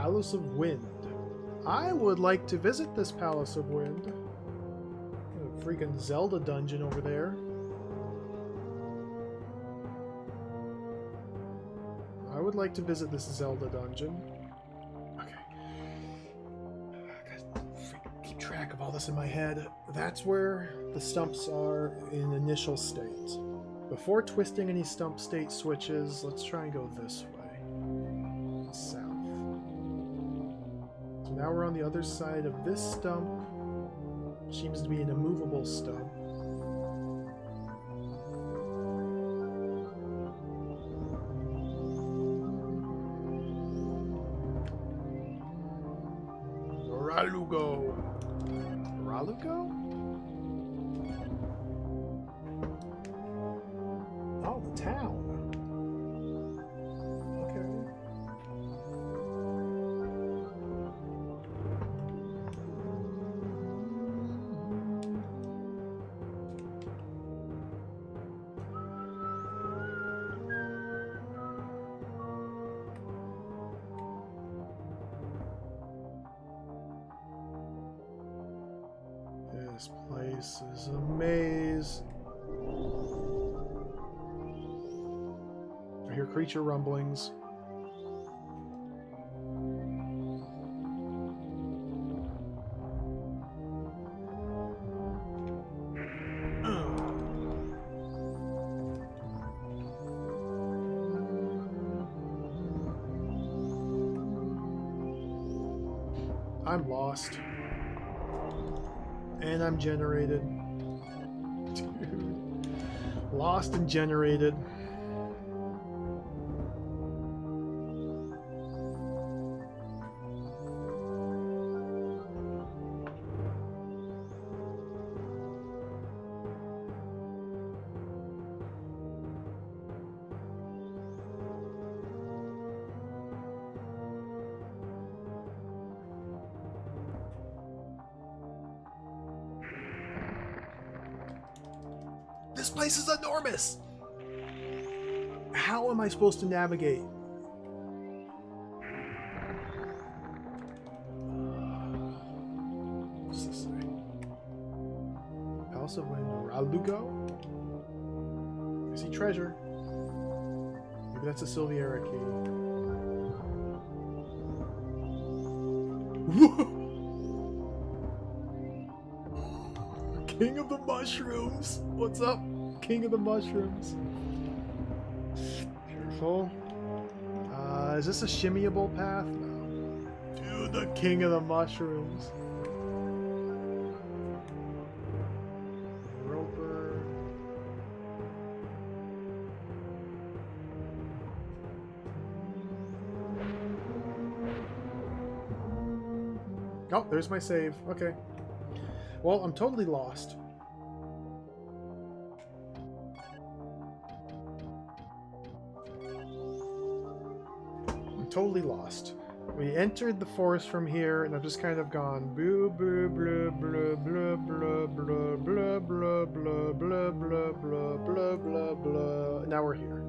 Palace of Wind. I would like to visit this Palace of Wind. A freaking Zelda dungeon over there. I would like to visit this Zelda dungeon. Okay. I gotta keep track of all this in my head. That's where the stumps are in initial state. Before twisting any stump state switches, let's try and go this way. South. So now we're on the other side of this stump. Seems to be an immovable stump. Ralugo. Ralugo? Oh, the town. Okay. This place is a maze. I hear creature rumblings. I'm lost. And I'm generated. Dude. Lost and generated. This place is enormous! How am I supposed to navigate? What's this say? Palace of Wind, Ralugo? I see treasure. Maybe that's a Silviera key. King of the Mushrooms! What's up, King of the Mushrooms? Careful. Is this a shimmyable path? No. Dude, the King of the Mushrooms. Roper. Oh, there's my save. Okay. Well, I'm totally lost. I'm totally lost. We entered the forest from here, and I've just kind of gone boo boo blah blah blah blah blah blah blah blah blah blah blah blah blah blah. Now we're here.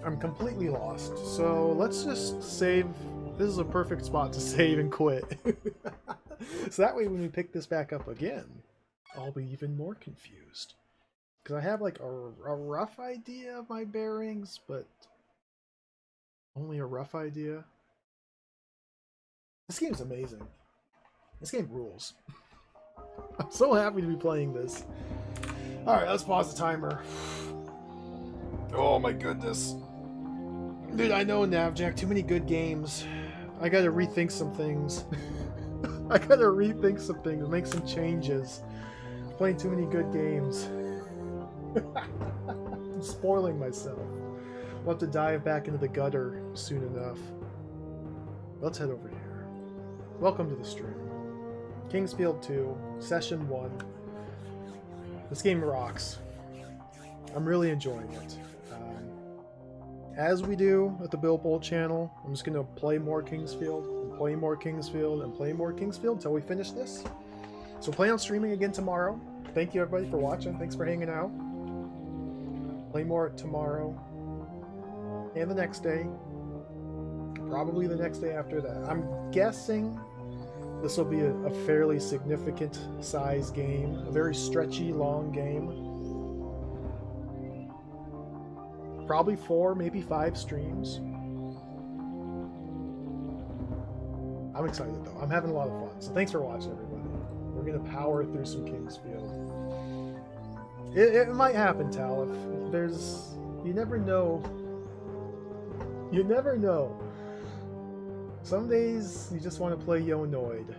I'm completely lost. So let's just save. This is a perfect spot to save and quit. So that way when we pick this back up again, I'll be even more confused. Because I have like a rough idea of my bearings, but only a rough idea. This game's amazing. This game rules. I'm so happy to be playing this. Alright, let's pause the timer. Oh my goodness. Dude, I know, Navjack, too many good games. I gotta rethink some things. I gotta rethink some things, make some changes. I'm playing too many good games. I'm spoiling myself. We'll have to dive back into the gutter soon enough. Let's head over here. Welcome to the stream. Kingsfield 2, Session 1. This game rocks. I'm really enjoying it. As we do at the Bill Bowl channel, I'm just going to play more Kingsfield, and play more Kingsfield, and play more Kingsfield until we finish this. So plan on streaming again tomorrow. Thank you everybody for watching. Thanks for hanging out. Play more tomorrow and the next day. probably the next day after that. I'm guessing this will be a fairly significant size game, a very stretchy, long game. Probably 4, maybe 5 streams. I'm excited though. I'm having a lot of fun. So thanks for watching, everybody. We're gonna power through some Kingsfield. It might happen, Tal. If there's, you never know. You never know. Some days you just want to play Yonoid.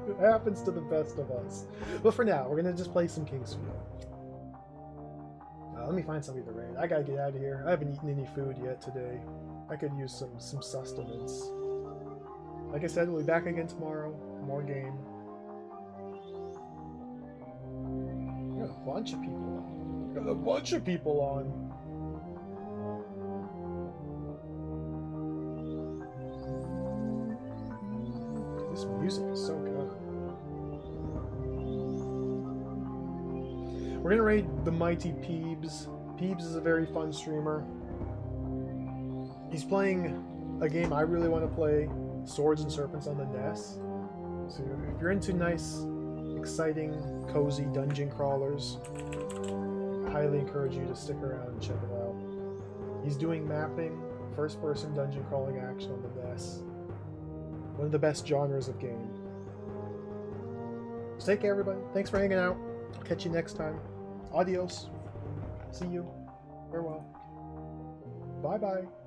It happens to the best of us. But for now, we're gonna just play some Kingsfield. Let me find somebody to raid. I gotta get out of here. I haven't eaten any food yet today. I could use some sustenance. Like I said, we'll be back again tomorrow. More game. We got a bunch of people on. We got a bunch of people on. This music is so good. We're gonna raid the mighty Peebs. Peebs is a very fun streamer. He's playing a game I really want to play, Swords and Serpents on the NES. So if you're into nice, exciting, cozy dungeon crawlers, I highly encourage you to stick around and check it out. He's doing mapping, first-person dungeon crawling action on the NES. One of the best genres of game. So take care, everybody. Thanks for hanging out. I'll catch you next time. Adios. See you. Farewell. Bye-bye.